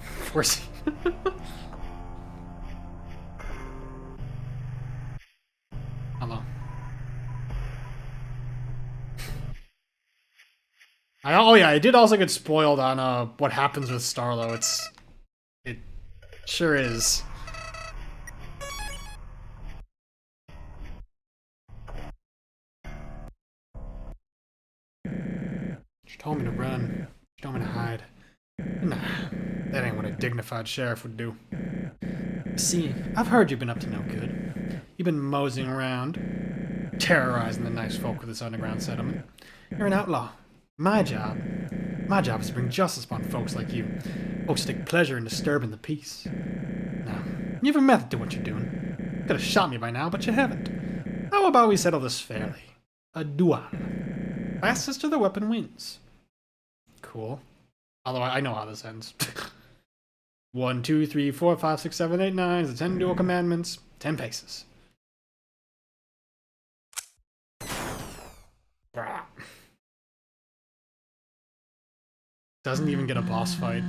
Forcing. Hello. Oh yeah, I did also get spoiled on what happens with Starlo. It sure is. She told me to run. She told me to hide. Nah, that ain't what a dignified sheriff would do. See, I've heard you've been up to no good. You've been moseying around, terrorizing the nice folk with this underground settlement. You're an outlaw. My job is to bring justice upon folks like you. Folks take pleasure in disturbing the peace. Now, you have a method to what you're doing. Could have shot me by now, but you haven't. How about we settle this fairly? A duel. Fastest to the weapon wins. Cool. Although I know how this ends. 1, 2, 3, 4, 5, 6, 7, 8, 9. The 10 dual commandments. 10 paces. Doesn't even get a boss fight.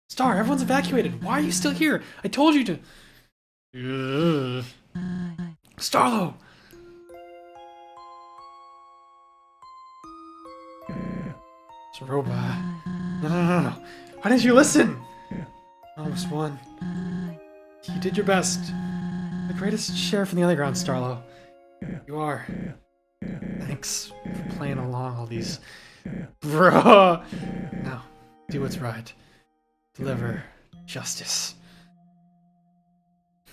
Star, everyone's evacuated. Why are you still here? I told you to. Ugh. Starlo! It's a robot. No. Why didn't you listen? Almost won. You did your best. The greatest sheriff in the underground, Starlo. You are. Thanks for playing along all these... Bro! Now, do what's right. Deliver justice.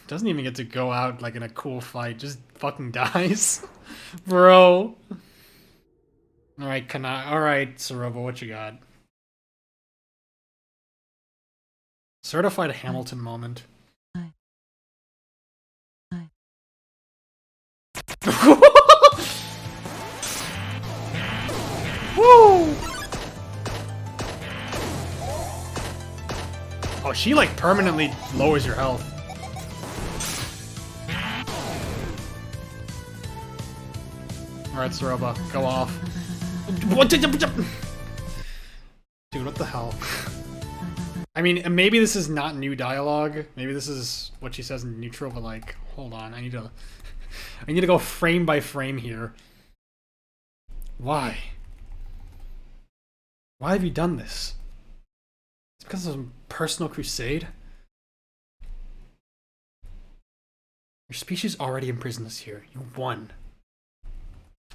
Doesn't even get to go out like in a cool fight, just fucking dies. Bro. Alright, alright, Sarova, what you got? Certified Hamilton moment. Woo! Oh, she like permanently lowers your health. Alright, Sarova, go off. Dude, what the hell? I mean, maybe this is not new dialogue. Maybe this is what she says in neutral, but like, hold on, I need to go frame by frame here. Why? Why have you done this? It's because of some personal crusade? Your species already imprisoned us here. You won.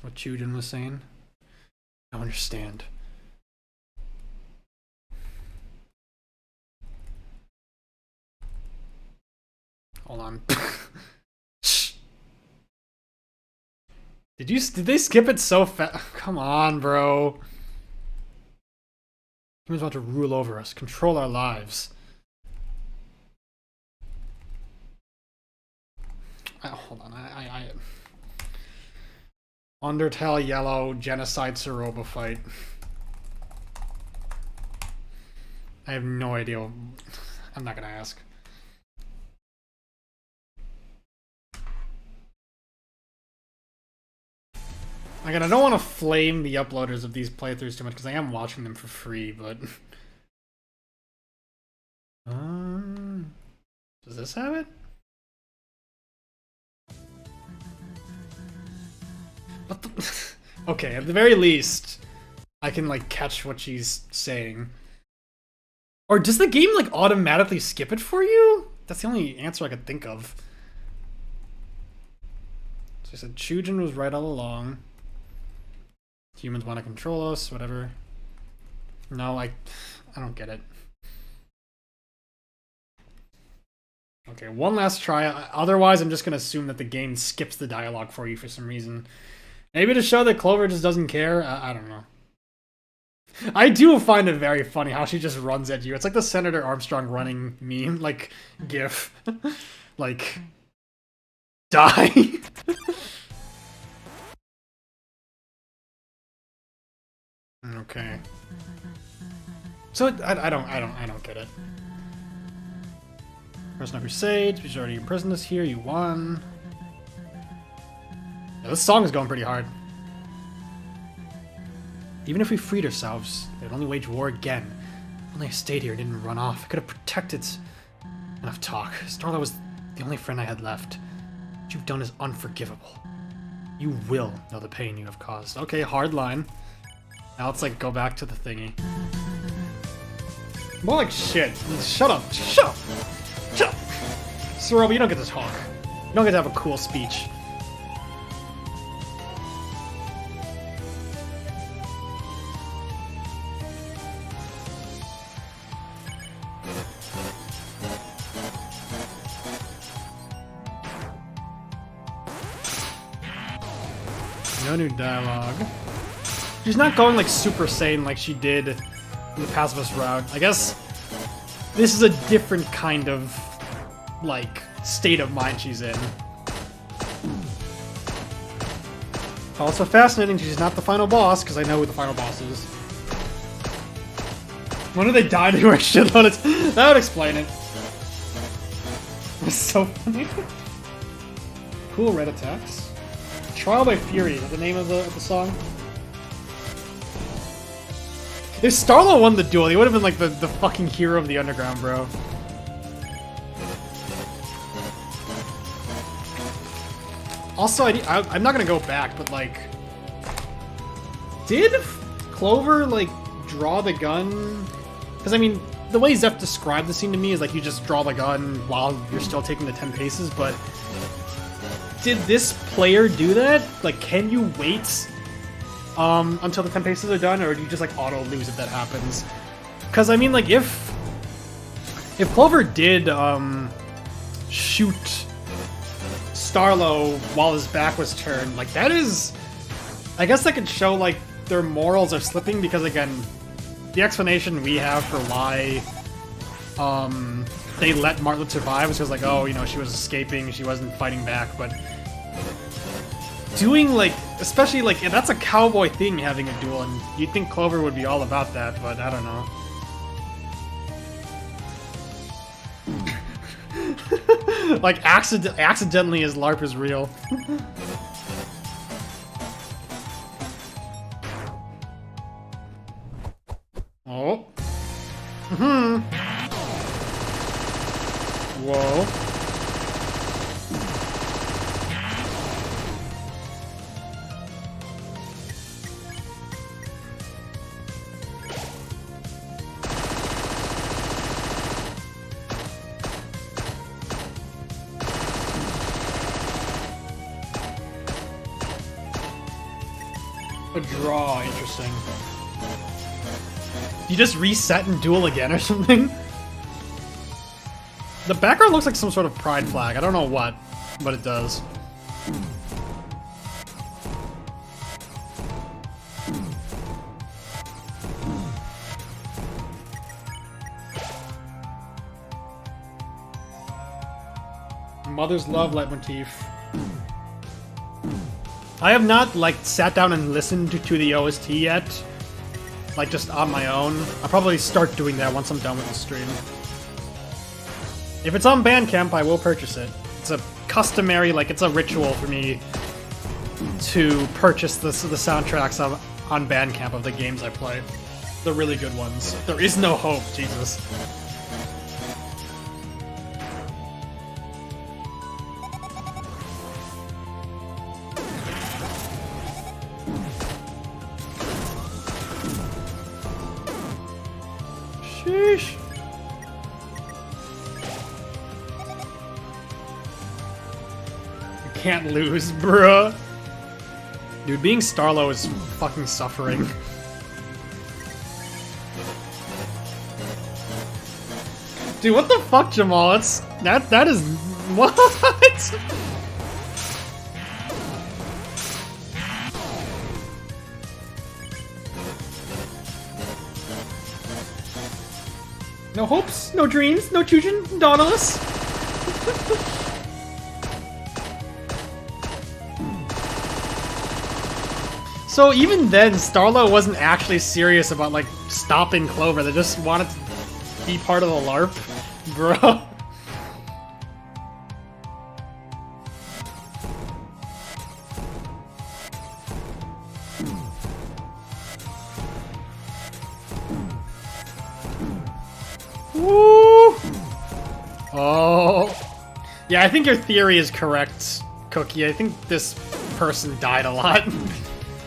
What Chujin was saying. I don't understand. Hold on. Shh. Did they skip it so fast? Come on, bro. Humans want to rule over us, control our lives. Hold on, Undertale Yellow, genocide Saroba fight. I have no idea. I'm not gonna ask. Again, I don't want to flame the uploaders of these playthroughs too much because I am watching them for free, but... does this have it? What the... Okay, at the very least, I can, like, catch what she's saying. Or does the game, like, automatically skip it for you? That's the only answer I could think of. So I said Chujin was right all along. Humans want to control us, whatever. No, I don't get it. Okay, one last try. Otherwise, I'm just going to assume that the game skips the dialogue for you for some reason. Maybe to show that Clover just doesn't care? I don't know. I do find it very funny how she just runs at you. It's like the Senator Armstrong running meme, like, gif. Like, die. Okay. So I don't get it. Personal Crusades, we already imprisoned us here, you won. Yeah, this song is going pretty hard. Even if we freed ourselves, they'd only wage war again. If only I stayed here and didn't run off. I could have protected... Enough talk. Starla was the only friend I had left. What you've done is unforgivable. You will know the pain you have caused. Okay, hard line. Now let's, like, go back to the thingy. More like shit. Shut up. Shut up. Shut up. Saroba, you don't get to talk. You don't get to have a cool speech. No new dialogue. She's not going like Super Saiyan like she did in the pacifist route. I guess this is a different kind of like state of mind she's in. Also fascinating, she's not the final boss because I know who the final boss is. When do they die to her shitload? That would explain it. It's so funny. Cool red attacks. Trial by Fury, is that the name of the song? If Starla won the duel, he would have been like the fucking hero of the underground, bro. Also, I'm not gonna go back, but like... Did Clover, like, draw the gun? Because, I mean, the way Zeph described the scene to me is like you just draw the gun while you're still taking the 10 paces, but... Did this player do that? Like, can you wait until the 10 paces are done, or do you just like auto lose if that happens? Because I mean, like, if Clover did shoot Starlo while his back was turned, like that is, I guess that could show like their morals are slipping, because again, the explanation we have for why they let Martlet survive was because like, oh, you know, she was escaping, she wasn't fighting back, but doing like, especially like, yeah, that's a cowboy thing, having a duel, and you'd think Clover would be all about that, but I don't know. Like, accidentally his LARP is real. Oh. Whoa. A draw, interesting. You just reset and duel again or something? The background looks like some sort of pride flag. I don't know what, but it does. Mother's love leitmotif. I have not, like, sat down and listened to the OST yet. Like, just on my own. I'll probably start doing that once I'm done with the stream. If it's on Bandcamp, I will purchase it. It's a customary, like, it's a ritual for me to purchase the soundtracks on Bandcamp of the games I play. The really good ones. There is no hope, Jesus. Sheesh. You can't lose, bruh. Dude, being Starlo is fucking suffering. Dude, what the fuck, Jamal? That is what? No hopes, no dreams, no children, Nautilus. So even then, Starlo wasn't actually serious about, like, stopping Clover. They just wanted to be part of the LARP, bro. Woo! Oh. Yeah, I think your theory is correct, Cookie. I think this person died a lot.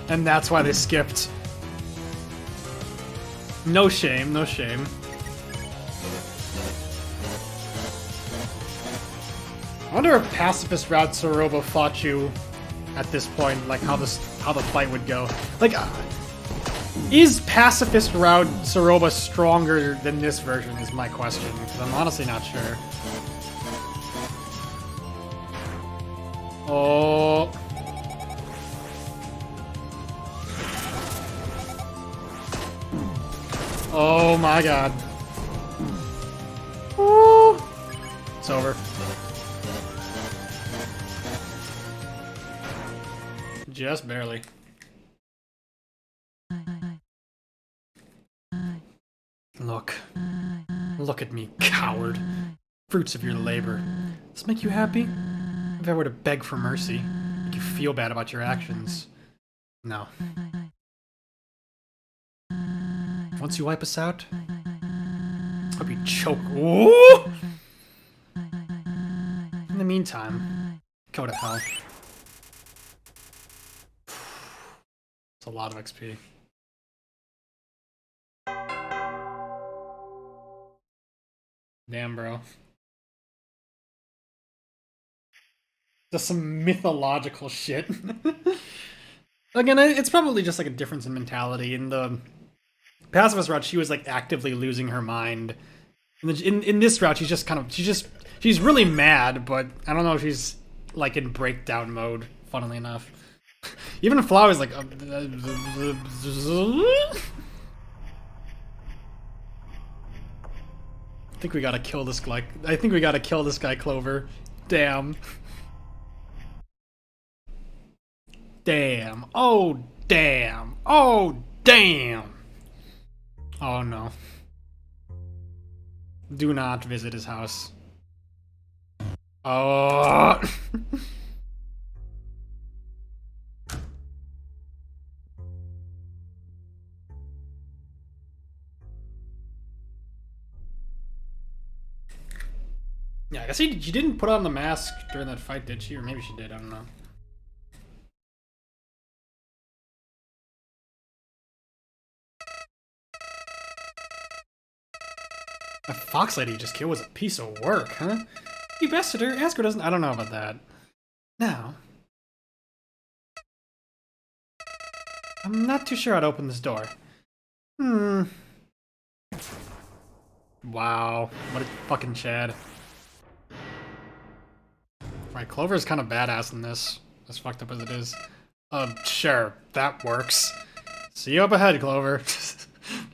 And that's why they skipped. No shame, no shame. I wonder if Pacifist Route Soroba fought you at this point, like how the fight would go. Like, is Pacifist Route Soroba stronger than this version is my question, because I'm honestly not sure. Oh. Oh my god. Woo. It's over. Just barely. Look. Look at me, coward. Fruits of your labor. Does this make you happy? If I were to beg for mercy, make you feel bad about your actions. No. Once you wipe us out, hope you choke. Ooh! In the meantime, go to hell. It's a lot of XP. Damn, bro. Just some mythological shit. Again, it's probably just like a difference in mentality. In the Pacifist route, she was like actively losing her mind. In this route, she's just kind of she's really mad, but I don't know if she's like in breakdown mode. Funnily enough, even Flowey's like. I think we gotta kill this guy. I think we gotta kill this guy, Clover. Damn. Damn. Oh, damn. Oh, damn. Oh, no. Do not visit his house. Oh. Yeah, I guess she didn't put on the mask during that fight, did she? Or maybe she did, I don't know. A fox lady you just killed was a piece of work, huh? You bested her. Asgore doesn't. I don't know about that. Now, I'm not too sure how to open this door. Wow, what a fucking Chad. Right, Clover's kind of badass in this, as fucked up as it is. Sure, that works. See you up ahead, Clover.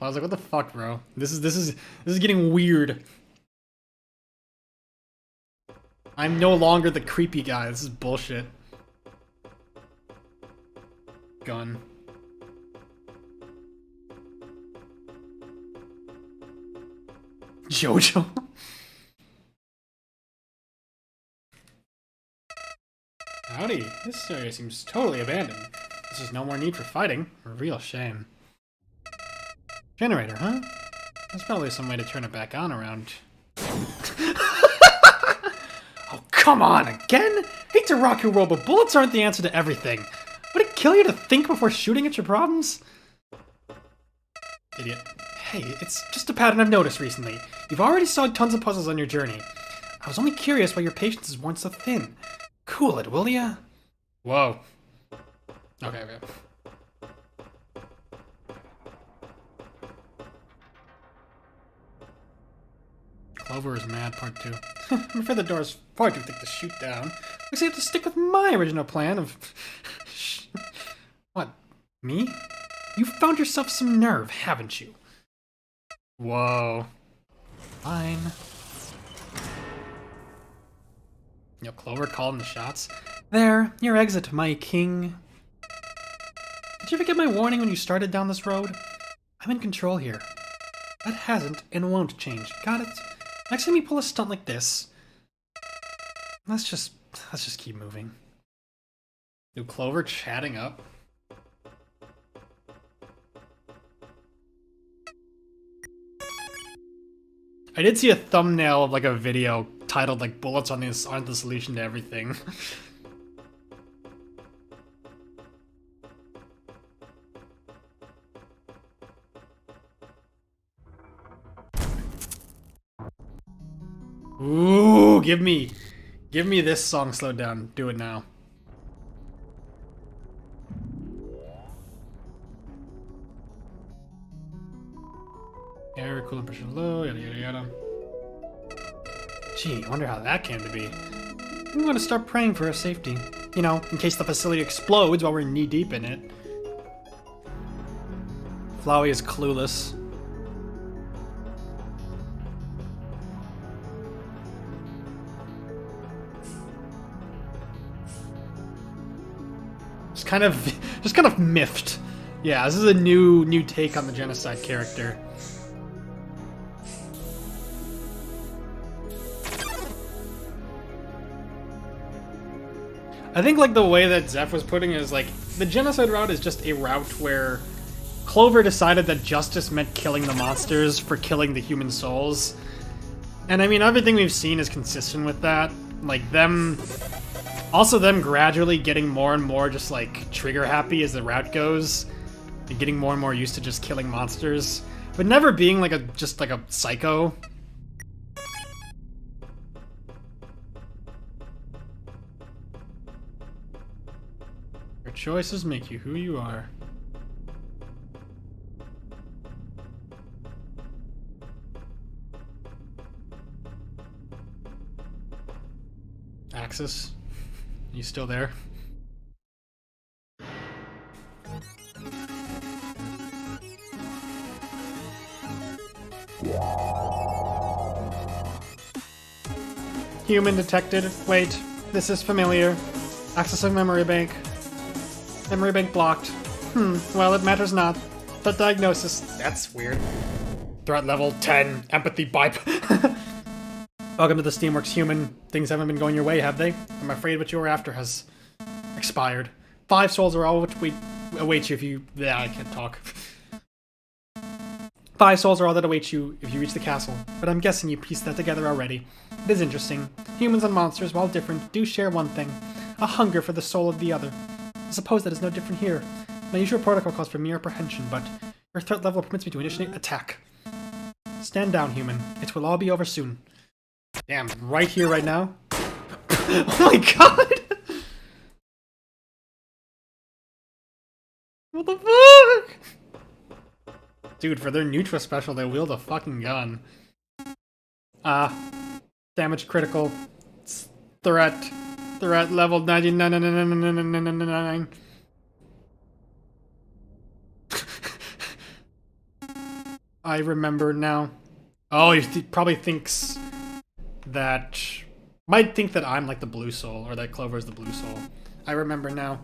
I was like, what the fuck, bro? This is getting weird. I'm no longer the creepy guy. This is bullshit. Gun. Jojo. Howdy. This area seems totally abandoned. There's just no more need for fighting. A real shame. Generator, huh? There's probably some way to turn it back on around. Oh, come on, again? Hate to rock your world, but bullets aren't the answer to everything. Would it kill you to think before shooting at your problems? Idiot. Hey, it's just a pattern I've noticed recently. You've already solved tons of puzzles on your journey. I was only curious why your patience is worn so thin. Cool it, will ya? Whoa. Okay. Clover is mad, part 2. I'm afraid the door is far too thick to shoot down. Looks like I have to stick with my original plan of... What? Me? You found yourself some nerve, haven't you? Whoa. Fine. Yo, Clover calling the shots. There, your exit, my king. Did you forget my warning when you started down this road? I'm in control here. That hasn't and won't change. Got it? Next time you pull a stunt like this, let's just keep moving. Dude, Clover chatting up. I did see a thumbnail of like a video titled like "Bullets on this aren't the solution to everything." Ooh, give me this song slowed down. Do it now. Air, coolant pressure low, yada yada yada. Gee, I wonder how that came to be. I'm gonna start praying for our safety. You know, in case the facility explodes while we're knee deep in it. Flowey is clueless. Just kind of miffed. Yeah, this is a new take on the genocide character. I think like the way that Zeph was putting it is like the genocide route is just a route where Clover decided that justice meant killing the monsters for killing the human souls. And I mean, everything we've seen is consistent with that. Like them gradually getting more and more just like trigger happy as the route goes, and getting more and more used to just killing monsters, but never being like just like a psycho. Your choices make you who you are. Axis? You still there? Human detected. Wait, this is familiar. Accessing memory bank. Memory bank blocked. Well, it matters not. The diagnosis. That's weird. Threat level 10. Empathy bipe. Welcome to the Steamworks, human. Things haven't been going your way, have they? I'm afraid what you were after has expired. 5 souls are all which await you if you... Yeah, I can't talk. 5 souls are all that await you if you reach the castle, but I'm guessing you pieced that together already. It is interesting. Humans and monsters, while different, do share one thing. A hunger for the soul of the other. I suppose that is no different here. My usual protocol calls for mere apprehension, but your threat level permits me to initiate attack. Stand down, human. It will all be over soon. Damn, right here, right now? Oh my god! What the fuck? Dude, for their Neutra special, they wield a fucking gun. Damage critical. Threat. Threat level 99. I remember now. Oh, he probably thinks that... Might think that I'm like the blue soul, or that Clover is the blue soul. I remember now.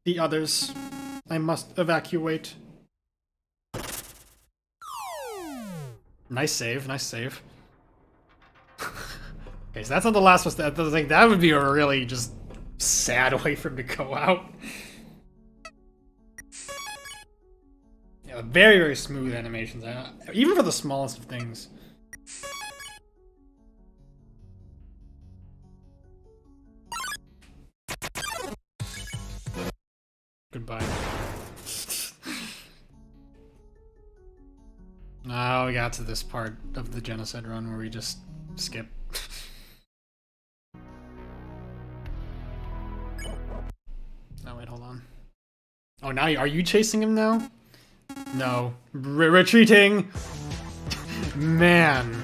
The others. I must evacuate. Nice save, nice save. Okay, so that's not the last one. That would be a really just sad way for him to go out. Yeah, very, very smooth animations. Even for the smallest of things. Goodbye. Now we got to this part of the genocide run where we just skip. Oh wait, hold on. Oh, now are you chasing him now? No. Retreating! Man.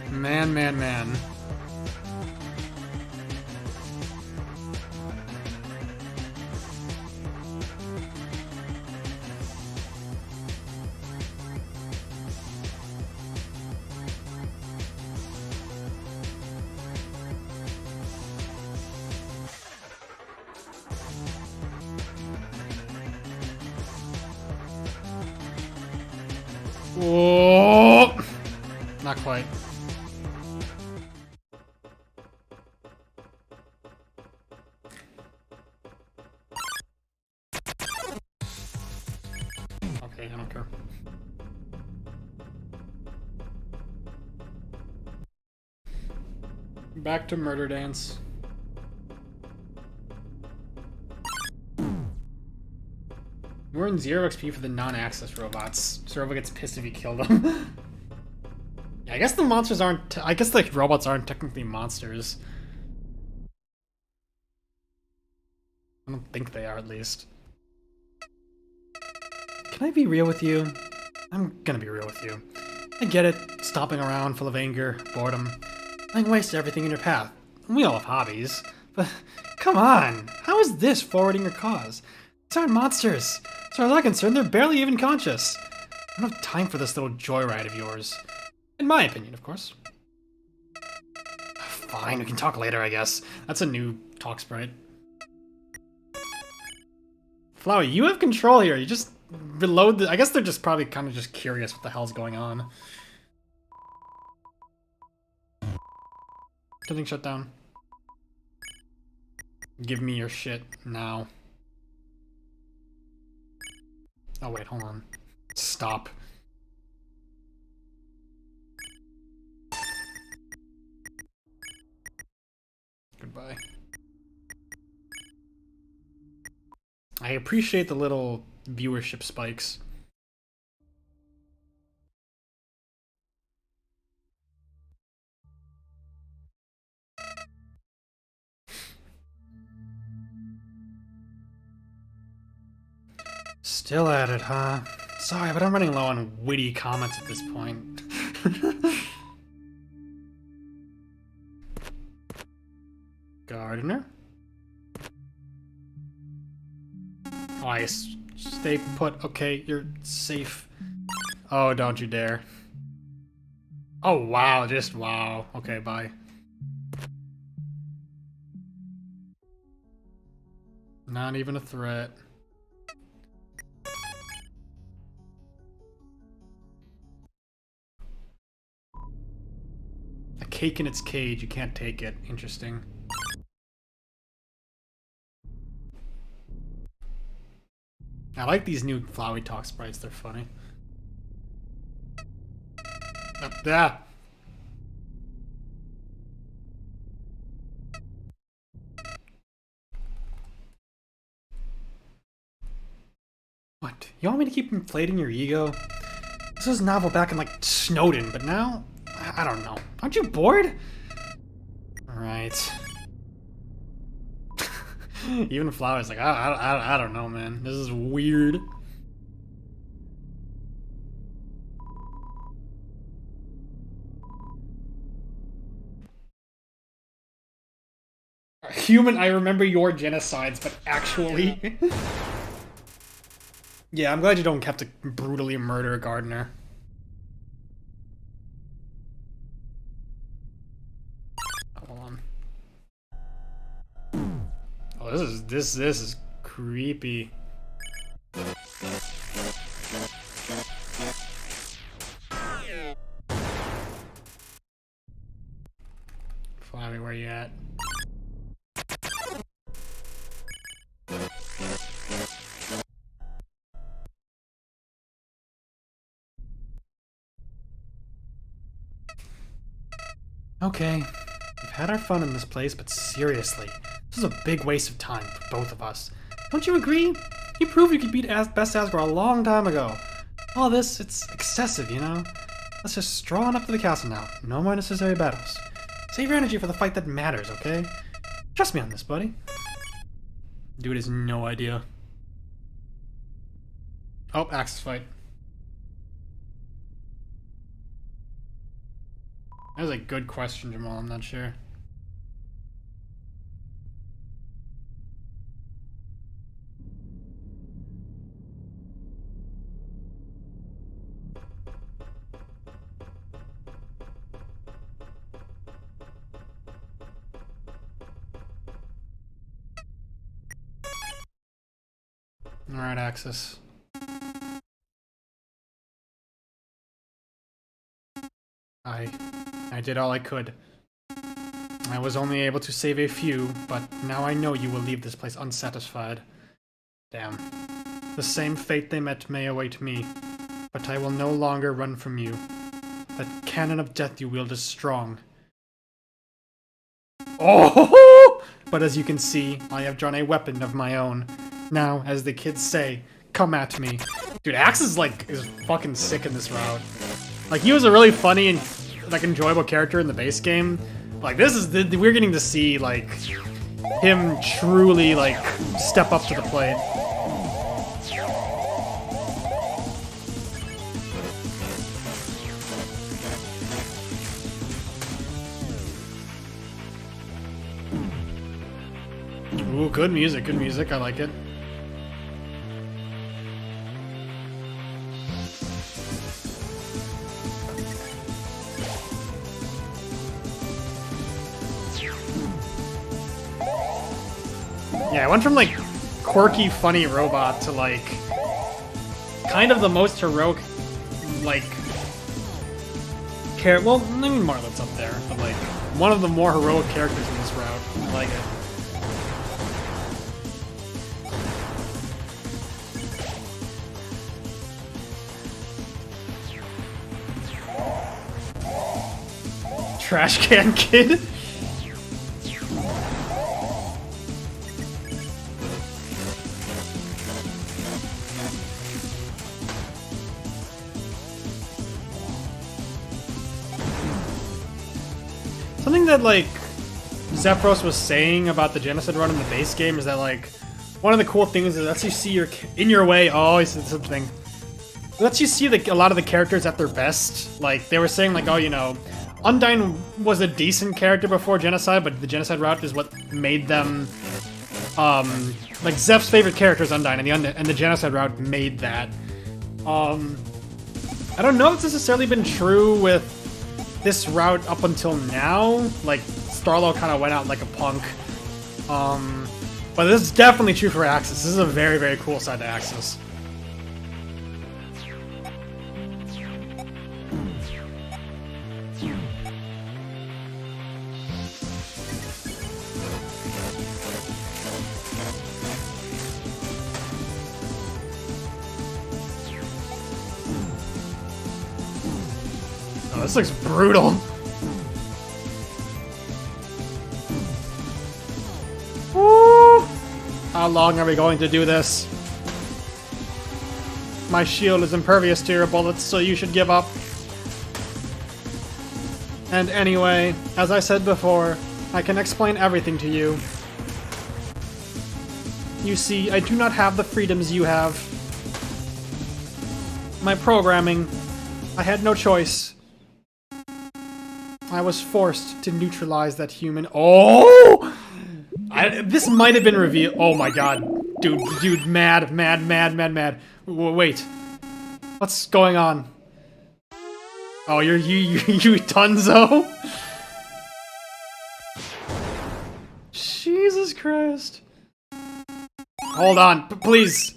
Oh, not quite. Okay, I don't care. Back to Murder Dance. We're in 0 XP for the non-access robots. Servo gets pissed if you kill them. Yeah, I guess the monsters aren't... I guess the robots aren't technically monsters. I don't think they are, at least. Can I be real with you? I'm gonna be real with you. I get it, stomping around full of anger, boredom. Laying waste to everything in your path. We all have hobbies. But, come on! How is this forwarding your cause? These aren't monsters! As far as I'm concerned, they're barely even conscious. I don't have time for this little joyride of yours. In my opinion, of course. Fine, we can talk later, I guess. That's a new talk sprite. Flowey, you have control here. You just reload the... I guess they're just probably kind of just curious what the hell's going on. Killing shutdown. Give me your shit now. Oh wait, hold on. Stop. Goodbye. I appreciate the little viewership spikes. Still at it, huh? Sorry, but I'm running low on witty comments at this point. Gardener? Oh, stay put. Okay, you're safe. Oh, don't you dare. Oh, wow, just wow. Okay, bye. Not even a threat. A cake in its cage, you can't take it. Interesting. I like these new Flowey talk sprites, they're funny. Up there! What? You want me to keep inflating your ego? This was novel back in, like, Snowden, but now? I don't know. Aren't you bored? Alright. Even Flowey's like, I don't know, man. This is weird. Human, I remember your genocides, but actually... Yeah, I'm glad you don't have to brutally murder a gardener. Hold on. Oh, this is creepy. Flowey, where you at? Okay, we've had our fun in this place, but seriously, this is a big waste of time for both of us. Don't you agree? You proved you could beat Best Asgore a long time ago. All this, it's excessive, you know? Let's just stroll on up to the castle now. No more necessary battles. Save your energy for the fight that matters, okay? Trust me on this, buddy. Dude has no idea. Oh, Axis fight. That was a good question, Jamal. I'm not sure. Alright, Axis. I did all I could. I was only able to save a few, but now I know you will leave this place unsatisfied. Damn. The same fate they met may await me, but I will no longer run from you. That cannon of death you wield is strong. Oh! But as you can see, I have drawn a weapon of my own. Now, as the kids say, come at me. Dude, Axe is fucking sick in this route. Like, he was a really funny and enjoyable character in the base game. Like, we're getting to see him truly step up to the plate. Ooh, good music, I like it. Yeah, I went from quirky, funny robot to kind of the most heroic well, I mean Marlet's up there, but one of the more heroic characters in this route. I like it. Trash can kid. Something that Zephyros was saying about the genocide run in the base game is that one of the cool things is it lets you see in your way. Oh, he said something. It lets you see a lot of the characters at their best. They were saying oh, you know, Undyne was a decent character before genocide, but the genocide route is what made them Zeph's favorite character is Undyne, and the genocide route made that. I don't know if it's necessarily been true with this route up until now. Starlo kind of went out like a punk. But this is definitely true for Axis. This is a very, very cool side to Axis. Oh, this looks brutal. Woo! How long are we going to do this? My shield is impervious to your bullets, so you should give up. And anyway, as I said before, I can explain everything to you. You see, I do not have the freedoms you have. My programming, I had no choice. I was forced to neutralize that human. Oh! This might have been revealed. Oh my god. Dude, mad. Wait. What's going on? Oh, you Tunzo? Jesus Christ. Hold on, please.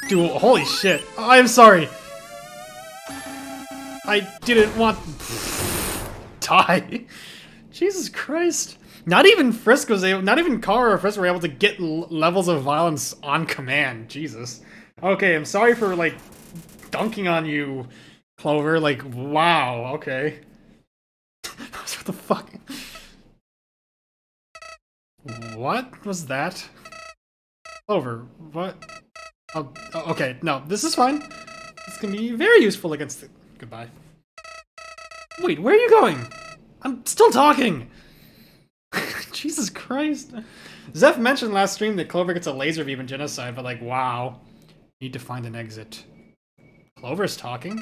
Dude, holy shit. I am sorry. I didn't want... Die. Jesus Christ. Not even Frisk was able... Not even Clover or Frisk were able to get levels of violence on command. Jesus. Okay, I'm sorry for, like, dunking on you, Clover. Like, wow, okay. What the fuck? What was that? Clover, what? Oh, okay, no, this is fine. This can be very useful against the... Goodbye. Wait, where are you going? I'm still talking! Jesus Christ. Zeph mentioned last stream that Clover gets a laser beam in Genocide, but like, wow. Need to find an exit. Clover's talking?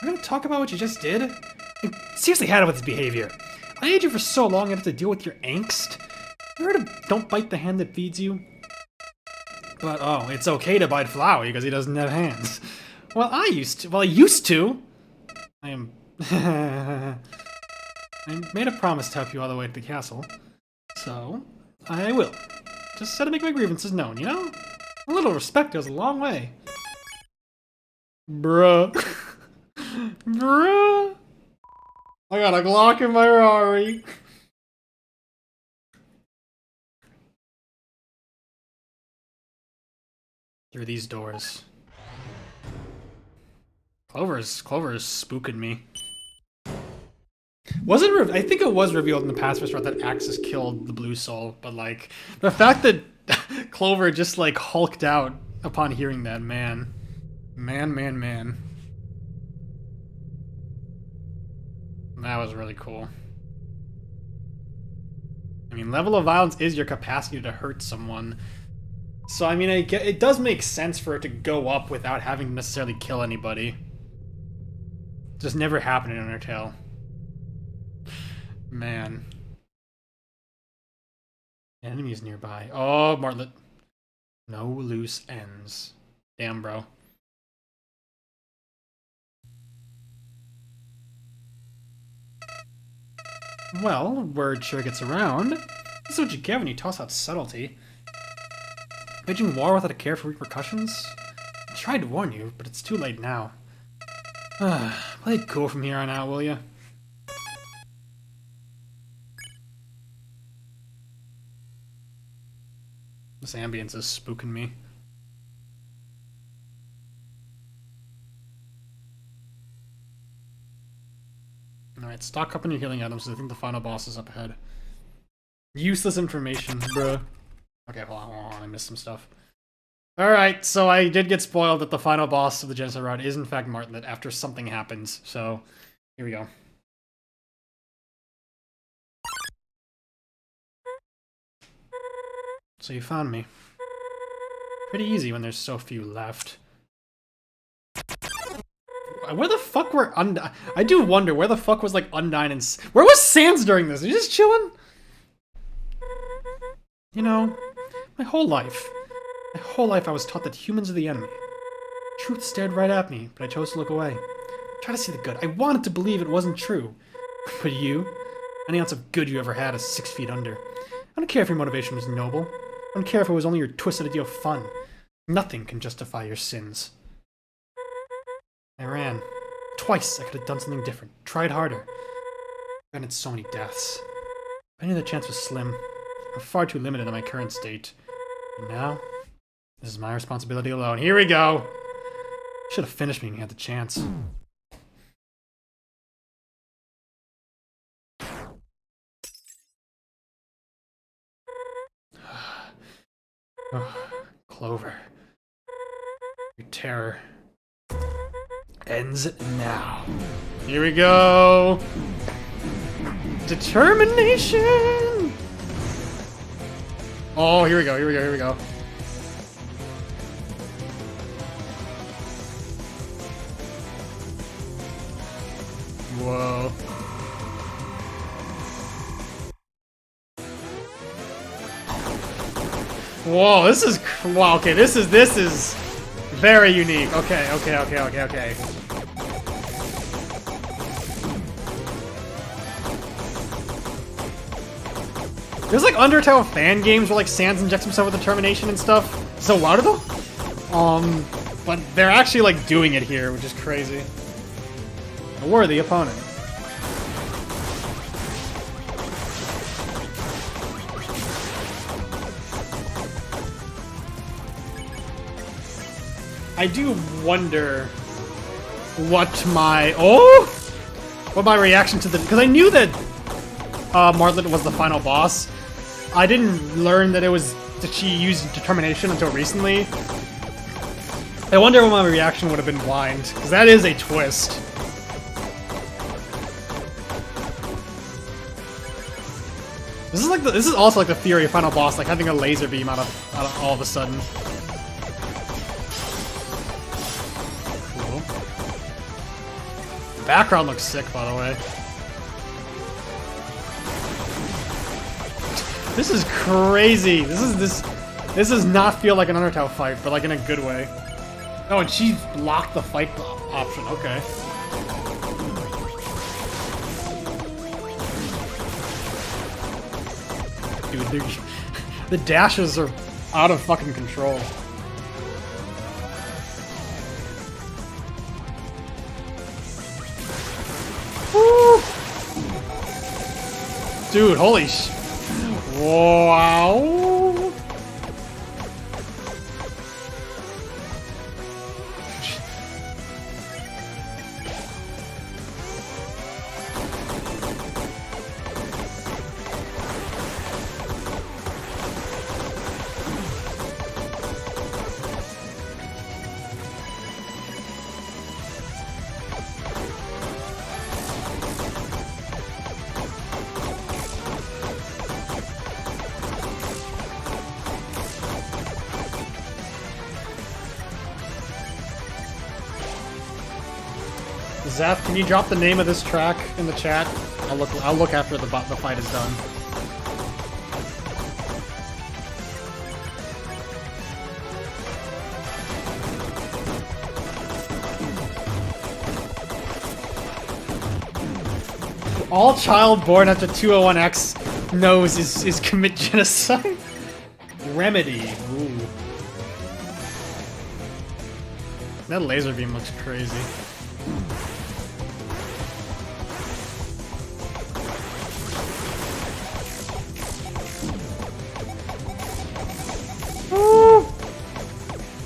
You're gonna talk about what you just did? I seriously had it with his behavior. I hated you for so long I have to deal with your angst. You heard of don't bite the hand that feeds you? But, oh, it's okay to bite Flowey because he doesn't have hands. Well, I used to. I am... I made a promise to help you all the way to the castle. So, I will. Just had to make my grievances known, you know? A little respect goes a long way. Bruh. Bruh. I got a Glock in my Rari. Through these doors. Clover's spooking me. I think it was revealed in the past restaurant that Axis killed the Blue Soul, but like the fact that Clover just like hulked out upon hearing that, man. That was really cool. I mean, level of violence is your capacity to hurt someone. So, I mean, it does make sense for it to go up without having to necessarily kill anybody. Just never happened in Undertale. Man. Enemies nearby. Oh, Martlet. No loose ends. Damn, bro. Well, word sure gets around. This is what you get when you toss out subtlety. Waging war without a care for repercussions? I tried to warn you, but it's too late now. Play it cool from here on out, will ya? This ambience is spooking me. Alright, stock up on your healing items, I think the final boss is up ahead. Useless information, bruh. Okay, hold on, I missed some stuff. Alright, so I did get spoiled that the final boss of the Genocide Route is in fact Martlet after something happens, so here we go. So you found me. Pretty easy when there's so few left. Where the fuck were I do wonder where the fuck was like Undyne and where was Sans during this? Are you just chilling? You know, my whole life I was taught that humans are the enemy. Truth stared right at me, but I chose to look away. I tried to see the good. I wanted to believe it wasn't true. But you, any ounce of good you ever had is 6 feet under. I don't care if your motivation was noble. I don't care if it was only your twisted idea of fun. Nothing can justify your sins. I ran. Twice I could have done something different. Tried harder. Prevented so many deaths. I knew the chance was slim. I'm far too limited in my current state. And now, this is my responsibility alone. Here we go! Should have finished me when you had the chance. Clover. Your terror ends now. Here we go! Determination! Oh, here we go. Whoa, this is wow. Okay, this is very unique. Okay. There's like Undertale fan games where like Sans injects himself with determination and stuff. So what are them? But they're actually like doing it here, which is crazy. A worthy opponent. I do wonder what my reaction to the, because I knew that Martlet was the final boss. I didn't learn that she used determination until recently. I wonder what my reaction would have been blind, because that is a twist. This is also like the theory of final boss, like having a laser beam out of all of a sudden. Cool. The background looks sick, by the way. This is crazy. This does not feel like an Undertale fight, but like in a good way. Oh, and she blocked the fight option. Okay. Dude, the dashes are out of fucking control. Woo! Dude, holy sh... Wow! Zeph, can you drop the name of this track in the chat? I'll look after the fight is done. All child born after 201X knows is commit genocide. Remedy. Ooh. That laser beam looks crazy.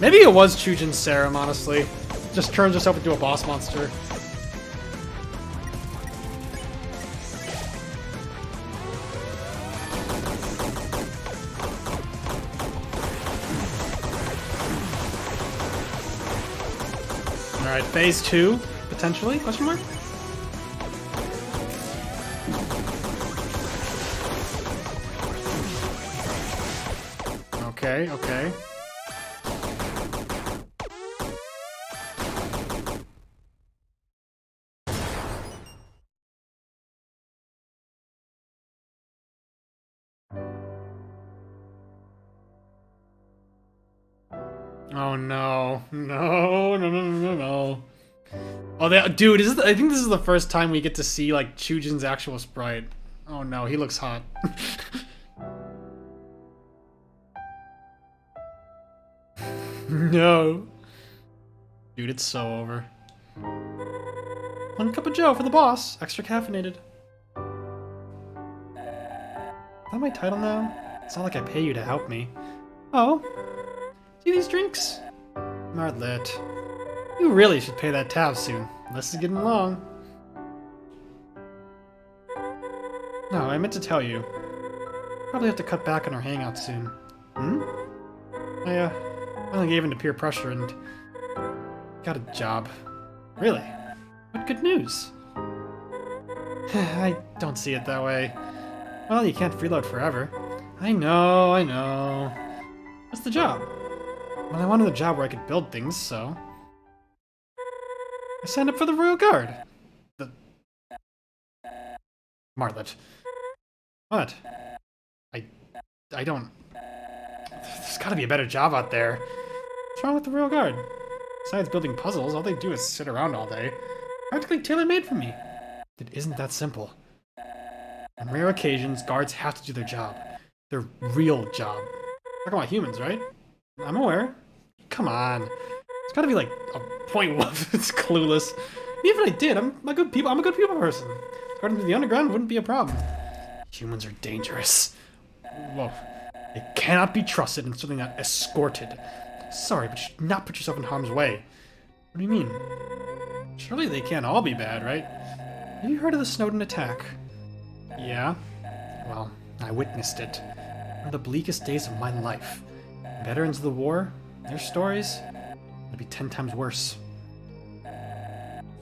Maybe it was Chujin's serum, honestly. Just turns herself into a boss monster. Alright, phase 2, potentially? Question mark? Okay, okay. Oh no. No. Oh, dude, I think this is the first time we get to see, like, Chujin's actual sprite. Oh no, he looks hot. No. Dude, it's so over. 1 cup of joe for the boss. Extra caffeinated. Is that my title now? It's not like I pay you to help me. Oh. See these drinks? Martlet. You really should pay that tab soon. This is getting long. No, I meant to tell you. Probably have to cut back on our hangout soon. Hmm? I only gave in to peer pressure and got a job. Really? What good news? I don't see it that way. Well, you can't freeload forever. I know. What's the job? Well, I wanted a job where I could build things, so I signed up for the Royal Guard. Martlet. What? I don't... There's gotta be a better job out there. What's wrong with the Royal Guard? Besides building puzzles, all they do is sit around all day. Practically tailor-made for me. It isn't that simple. On rare occasions, guards have to do their job. Their real job. Talking about humans, right? I'm aware. Come on. It's gotta be like a point one. It's clueless. Even if I did, I'm a good people person. Starting to the underground wouldn't be a problem. Humans are dangerous. Whoa. They cannot be trusted and certainly not escorted. Sorry, but you should not put yourself in harm's way. What do you mean? Surely they can't all be bad, right? Have you heard of the Snowden attack? Yeah? Well, I witnessed it. One of the bleakest days of my life. Veterans of the war, their stories, would be 10 times worse.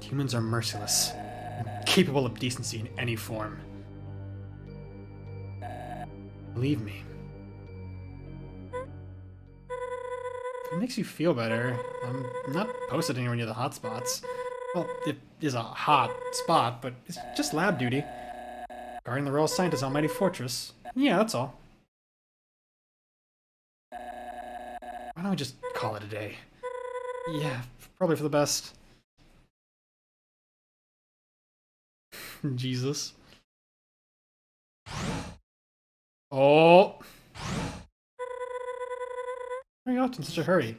Humans are merciless, incapable of decency in any form. Believe me. If it makes you feel better, I'm not posted anywhere near the hot spots. Well, it is a hot spot, but it's just lab duty. Guarding the Royal Scientist's almighty fortress. Yeah, that's all. Why don't we just call it a day? Yeah, probably for the best. Jesus. Oh! Why are you off in such a hurry?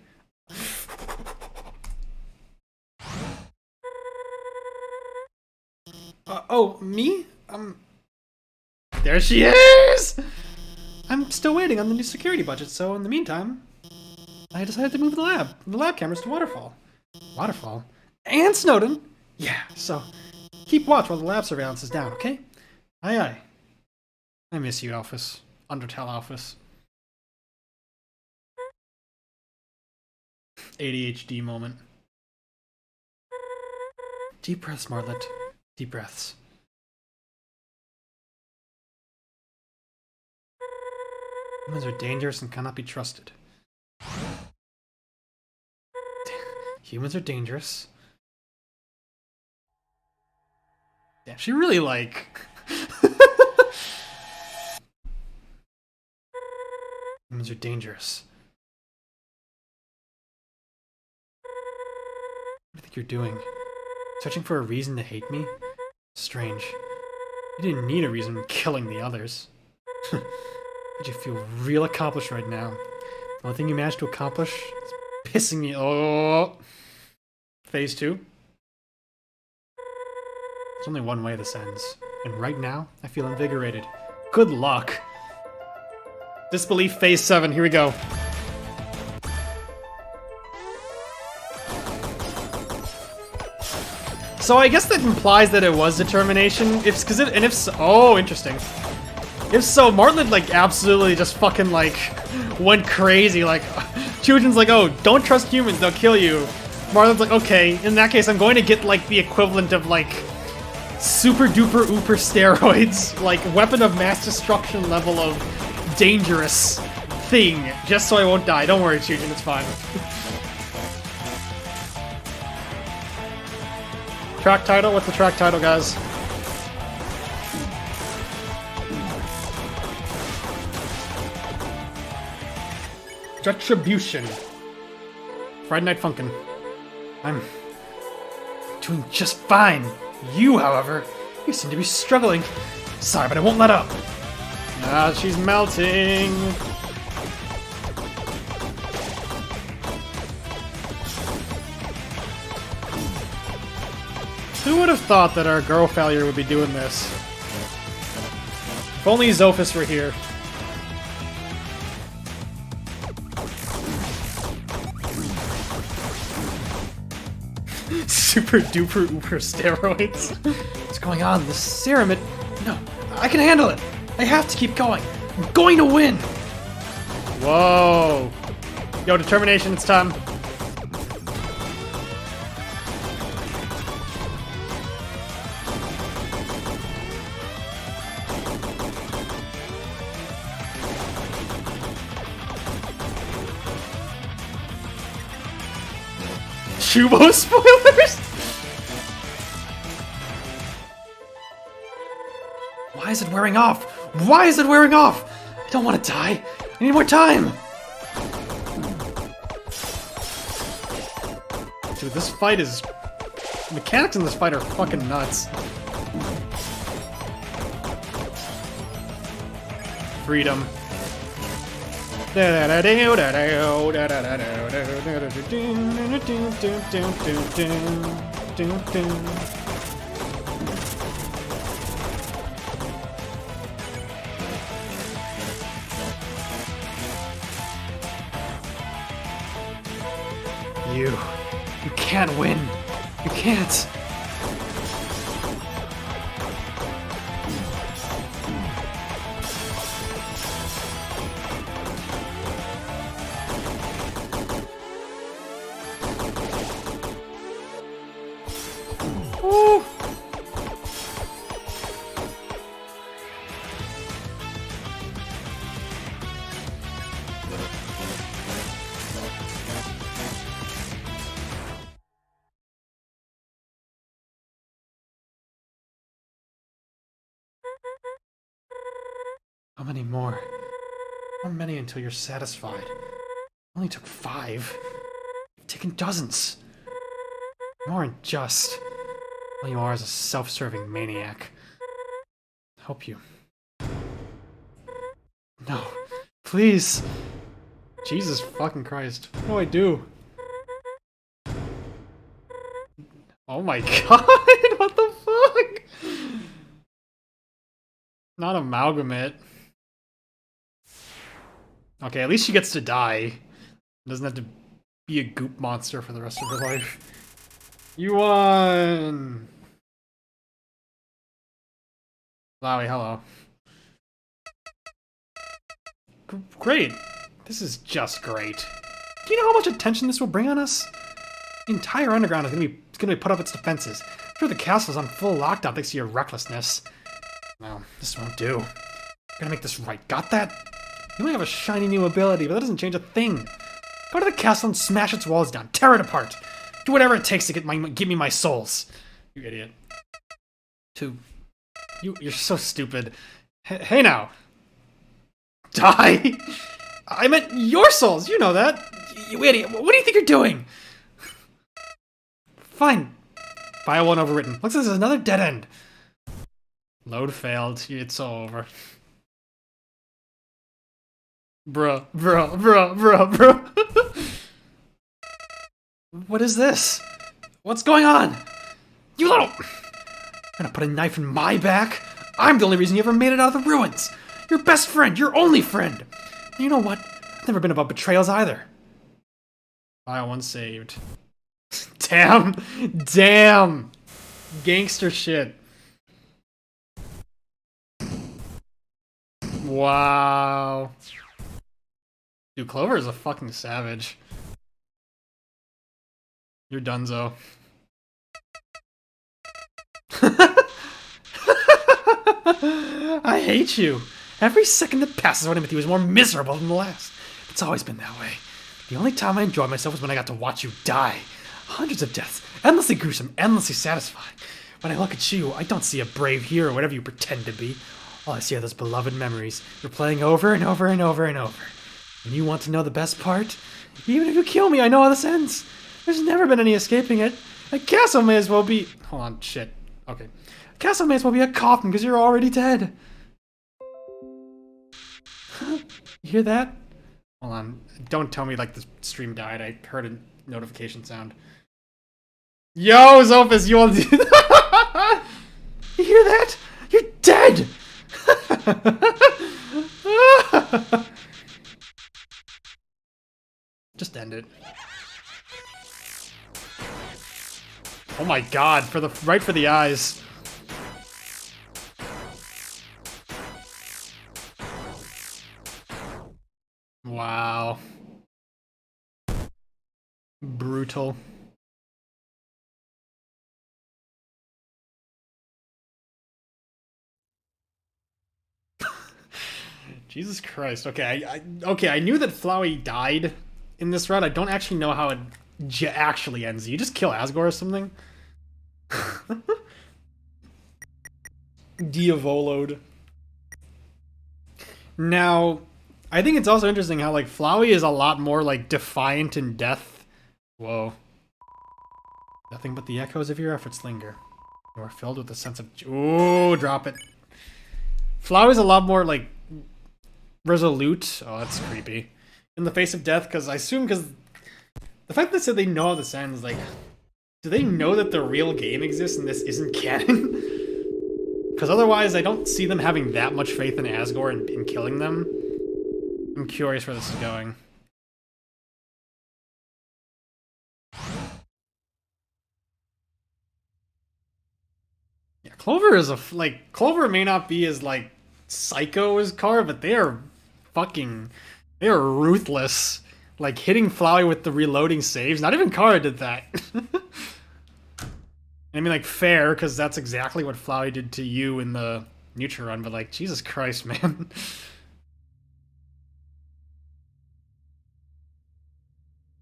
Oh, me? There she is! I'm still waiting on the new security budget, so in the meantime, I decided to move the lab cameras to Waterfall. Waterfall? And Snowden! Yeah, so keep watch while the lab surveillance is down, okay? Aye aye. I miss you, Alphys. Undertale Alphys. ADHD moment. Deep breaths, Martlet. Deep breaths. Humans are dangerous and cannot be trusted. Humans are dangerous. Yeah, she really like... Humans are dangerous. What do you think you're doing? Searching for a reason to hate me? Strange. You didn't need a reason killing the others. But you feel real accomplished right now. The only thing you managed to accomplish is pissing me. Oh! Phase 2. There's only one way this ends. And right now, I feel invigorated. Good luck! Disbelief Phase 7, here we go. So I guess that implies that it was determination. If so, oh, interesting. If so, Martlet like absolutely just fucking like went crazy. Like, Chujin's like, oh, don't trust humans, they'll kill you. Martlet's like, okay, in that case, I'm going to get like the equivalent of like super duper ooper steroids, like weapon of mass destruction level of dangerous thing, just so I won't die. Don't worry, Chujin, it's fine. Track title? What's the track title, guys? Retribution. Friday Night Funkin'. I'm doing just fine. You, however, you seem to be struggling. Sorry, but I won't let up. Ah, she's melting. Who would have thought that our girl failure would be doing this? If only Zophis were here. Super duper uber steroids. What's going on? The serum, no, I can handle it. I have to keep going. I'm going to win. Whoa. Yo, determination, it's time. Chubo spoilers? Why is it wearing off? Why is it wearing off? I don't want to die. I need more time. dude, this fight is... Mechanics in this fight are fucking nuts. Freedom. You can't win. You can't. Ooh. How many more? How many until you're satisfied? Only took 5. You've taken dozens. You aren't just. All you are is a self-serving maniac. Help you. No. Please. Jesus fucking Christ. What do I do? Oh my god, what the fuck? Not amalgamate. Okay, at least she gets to die. Doesn't have to be a goop monster for the rest of her life. You won! Flowey, hello. Great! This is just great. Do you know how much attention this will bring on us? The entire underground is gonna be put up its defenses. I'm sure the castle's on full lockdown thanks to your recklessness. No, this won't do. I'm gonna make this right. Got that? You might have a shiny new ability, but that doesn't change a thing. Go to the castle and smash its walls down. Tear it apart. Do whatever it takes to give me my souls. You idiot. You're so stupid. Hey now. Die? I meant your souls. You know that. You idiot. What do you think you're doing? Fine. File 1 overwritten. Looks like there's another dead end. Load failed. It's all over. Bruh. What is this? What's going on? You little... You're gonna put a knife in my back? I'm the only reason you ever made it out of the ruins. Your best friend, your only friend. And you know what? I've never been about betrayals either. File 1 saved. Damn. Gangster shit. Wow. Dude, Clover is a fucking savage. You're donezo. I hate you. Every second that passes when I'm with you is more miserable than the last. It's always been that way. The only time I enjoyed myself was when I got to watch you die. Hundreds of deaths, endlessly gruesome, endlessly satisfying. When I look at you, I don't see a brave hero, whatever you pretend to be. All I see are those beloved memories. You're playing over and over and over and over. And you want to know the best part? Even if you kill me, I know how this ends. There's never been any escaping it. A castle may as well be... Hold on, shit. Okay. A castle may as well be a coffin because you're already dead. You hear that? Hold on. Don't tell me like the stream died. I heard a notification sound. Yo, Zopus, you all do that? You hear that? You're dead! Just end it. Oh my god, right for the eyes. Wow. Brutal. Jesus Christ. Okay, I knew that Flowey died in this run. I don't actually know how it actually ends. You just kill Asgore or something? Diavoloed. Now, I think it's also interesting how, like, Flowey is a lot more, like, defiant in death. Whoa. Nothing but the echoes of your efforts linger. You are filled with a sense of... Ooh, drop it. Flowey's a lot more, like, resolute. Oh, that's creepy. In the face of death, because I assume because... The fact that they said they know how this ends, like... Do they know that the real game exists and this isn't canon? Because otherwise, I don't see them having that much faith in Asgore and in killing them. I'm curious where this is going. Yeah, Clover is Clover may not be as, like, psycho as Car, but they are ruthless. Like, hitting Flowey with the reloading saves. Not even Kara did that. I mean, like, fair, because that's exactly what Flowey did to you in the Neutral run, but, like, Jesus Christ, man.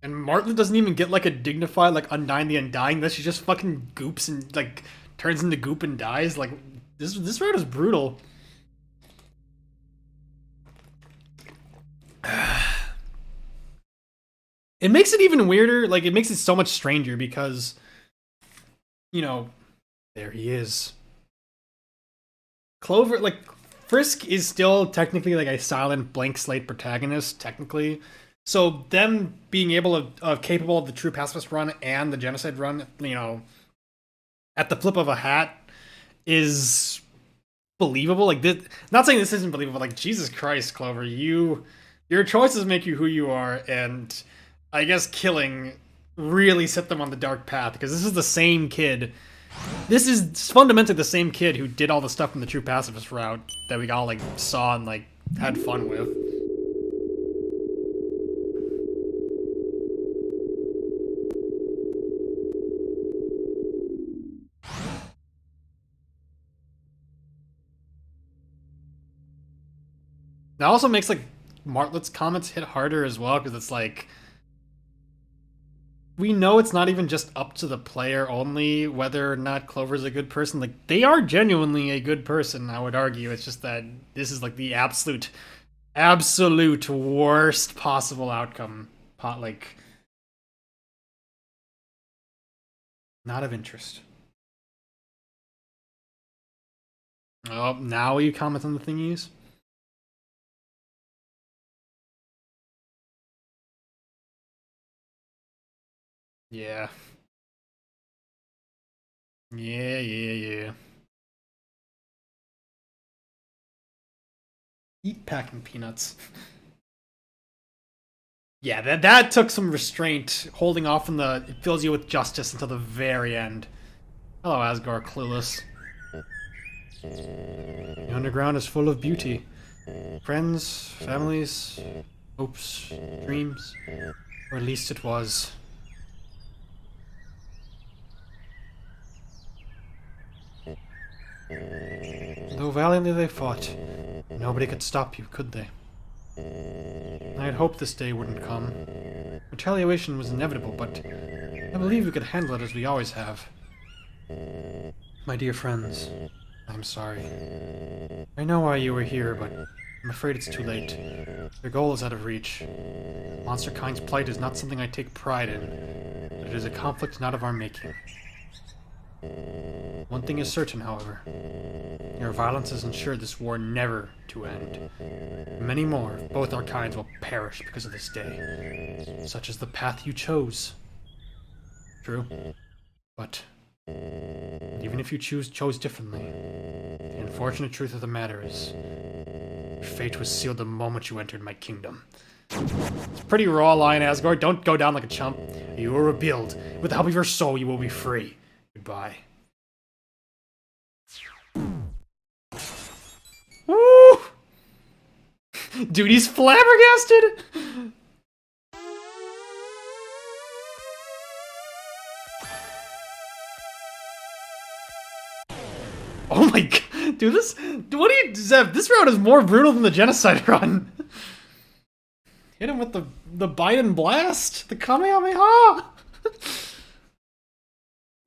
And Martlet doesn't even get, like, a dignified, like, Undying the Undying. This she just fucking goops and, like, turns into goop and dies. Like, this route is brutal. It makes it even weirder. Like, it makes it so much stranger because... You know, there he is. Clover, like, Frisk is still technically like a silent blank slate protagonist, technically. So them being capable of the true pacifist run and the genocide run, you know, at the flip of a hat is believable. Like, not saying this isn't believable, like, Jesus Christ, Clover, your choices make you who you are, and I guess killing really set them on the dark path, because this is the same kid. This is fundamentally the same kid who did all the stuff in the true pacifist route that we all, like, saw and, like, had fun with. That also makes, like, Martlet's comments hit harder as well, because it's like... We know it's not even just up to the player only whether or not Clover's a good person. Like, they are genuinely a good person, I would argue. It's just that this is, like, the absolute worst possible outcome. Like, not of interest. Oh, now you comment on the thingies? Yeah. Yeah. Eat packing peanuts. Yeah, that took some restraint, holding off on it fills you with justice until the very end. Hello, Asgore, clueless. The underground is full of beauty. Friends, families, hopes, dreams. Or at least it was. Though valiantly they fought, nobody could stop you, could they? I had hoped this day wouldn't come. Retaliation was inevitable, but I believe we could handle it as we always have. My dear friends, I'm sorry. I know why you were here, but I'm afraid it's too late. Your goal is out of reach. Monster Kind's plight is not something I take pride in, but it is a conflict not of our making. One thing is certain, however. Your violence has ensured this war never to end. Many more of both our kinds will perish because of this day. Such is the path you chose. True. But even if you chose differently, the unfortunate truth of the matter is your fate was sealed the moment you entered my kingdom. It's a pretty raw line, Asgore. Don't go down like a chump. You will rebuild. With the help of your soul, you will be free. Goodbye. Woo! Dude, he's flabbergasted! Oh my god, dude, Zev, this route is more brutal than the genocide run. Hit him with the Biden blast, the Kamehameha!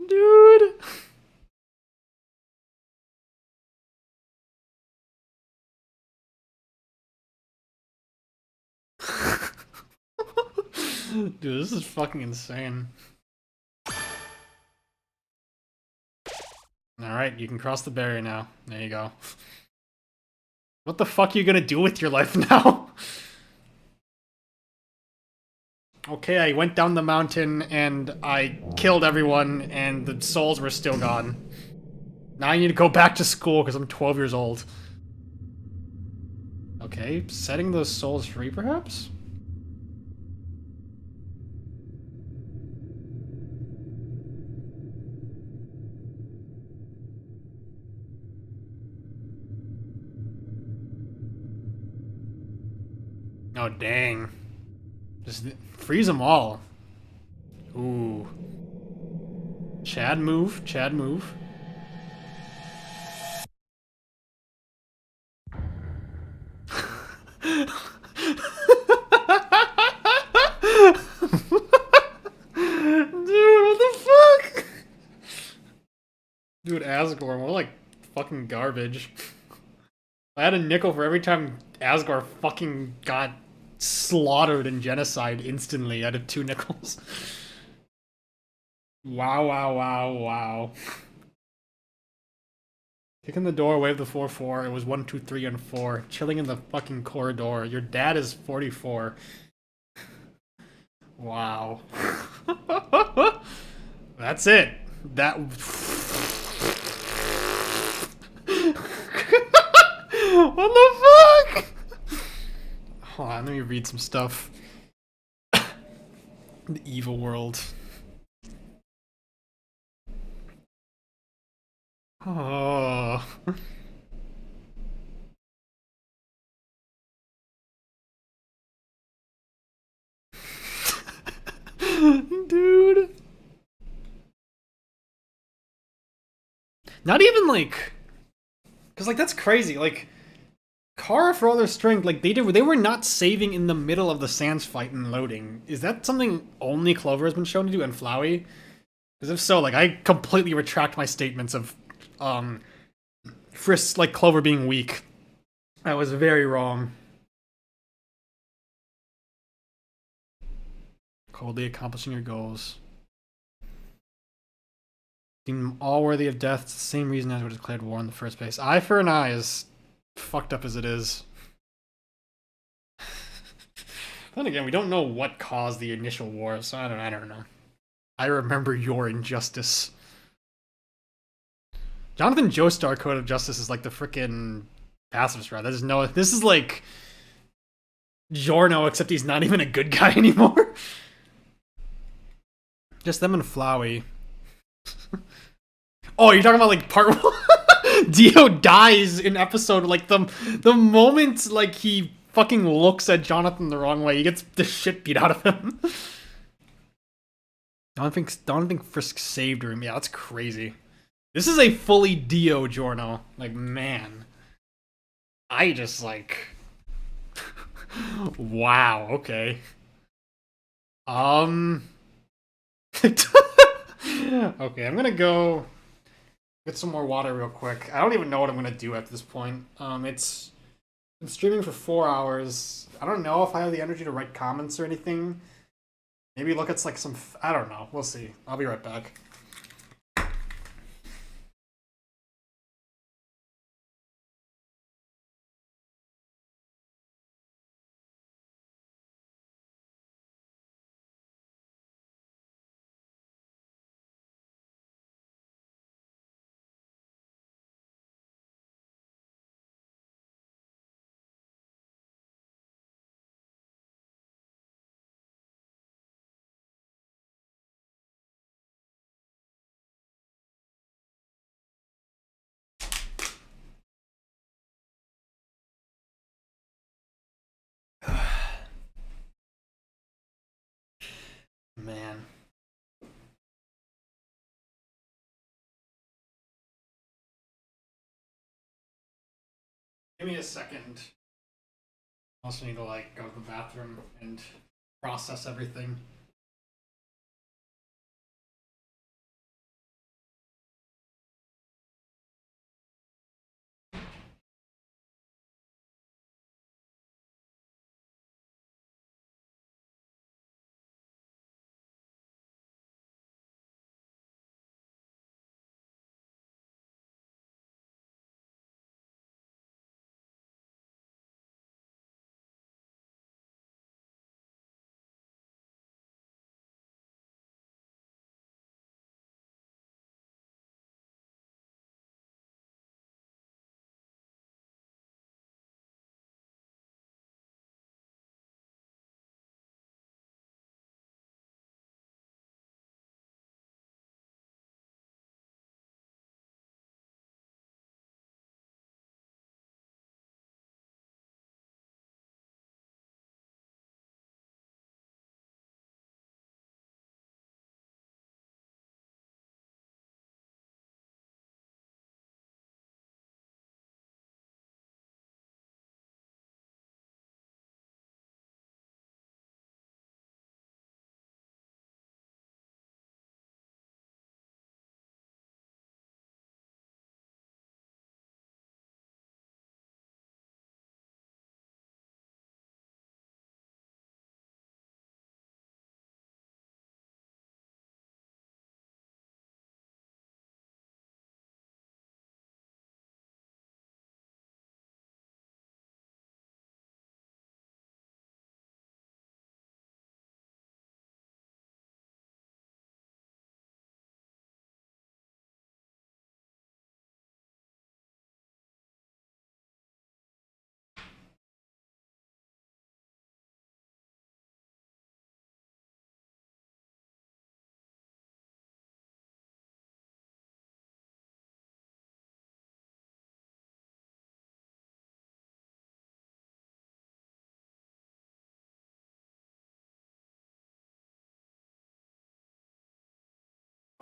Dude. Dude, this is fucking insane. Alright, you can cross the barrier now. There you go. What the fuck are you gonna do with your life now? Okay, I went down the mountain and I killed everyone and the souls were still gone. Now I need to go back to school because I'm 12 years old. Okay, setting those souls free perhaps? Oh, dang. Just freeze them all. Ooh. Chad move, Chad move. Dude, what the fuck? Dude, Asgore, more like fucking garbage. I had a nickel for every time Asgore fucking got slaughtered in genocide instantly out of 2 nickels. Wow, wow, wow, wow. Kicking the door, wave the 4-4. It was 1, 2, 3, and 4. Chilling in the fucking corridor. Your dad is 44. Wow. That's it. That. What the fuck? Hold on, let me read some stuff. The evil world. Oh. Dude. Not even like, cause like that's crazy. Like, Kara, for all their strength, like they were not saving in the middle of the Sans fight and loading. Is that something only Clover has been shown to do, and Flowey? Because if so, like I completely retract my statements of, Frisk, like Clover being weak. I was very wrong. Coldly accomplishing your goals. Deem them all worthy of death. It's the same reason as we declared war in the first place. Eye for an eye, as fucked up as it is. Then again, we don't know what caused the initial war, so I don't know. I remember your injustice. Jonathan Joestar Code of Justice is like the frickin' passive strat. This is like Giorno, except he's not even a good guy anymore. Just them and Flowey. Oh, you're talking about like part 1? Dio dies in episode, like the moment like he fucking looks at Jonathan the wrong way, he gets the shit beat out of him. Don't think Frisk saved her. Yeah, that's crazy. This is a fully Dio Giorno. Like, man. I just like wow, okay. Okay, I'm gonna go get some more water real quick. I don't even know what I'm gonna do at this point. It's been streaming for 4 hours. I don't know if I have the energy to write comments or anything. Maybe look at like some. I don't know. We'll see. I'll be right back. Man. Give me a second. I also need to like go to the bathroom and process everything.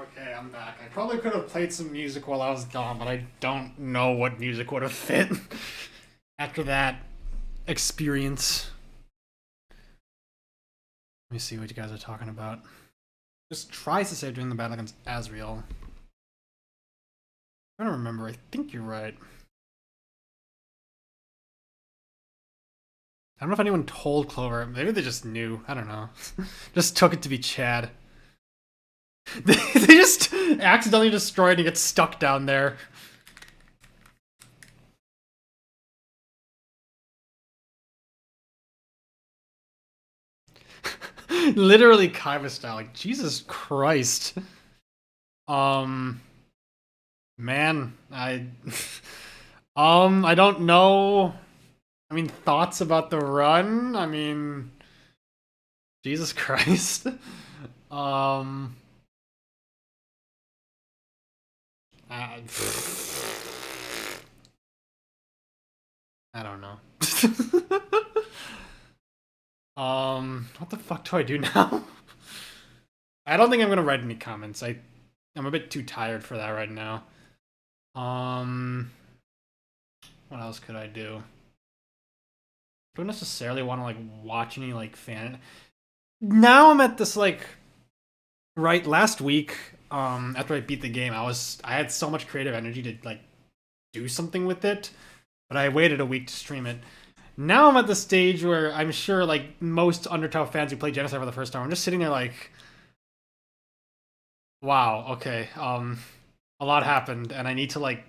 Okay, I'm back. I probably could have played some music while I was gone, but I don't know what music would have fit after that experience. Let me see what you guys are talking about. Just tries to say during the battle against Asriel. I don't remember. I think you're right. I don't know if anyone told Clover. Maybe they just knew. I don't know. Just took it to be Chad. They just accidentally destroyed and get stuck down there. Literally Kaiba style. Like, Jesus Christ. Man, I don't know. I mean, thoughts about the run? I mean, Jesus Christ. I don't know. What the fuck do I do now? I don't think I'm gonna write any comments. I'm a bit too tired for that right now. What else could I do? Don't necessarily want to like watch any like fan. Now I'm at this like right last week. After I beat the game, I had so much creative energy to like do something with it, but I waited a week to stream it. Now I'm at the stage where I'm sure like most Undertale fans who play Genocide for the first time, I'm just sitting there like, wow, okay, a lot happened, and I need to like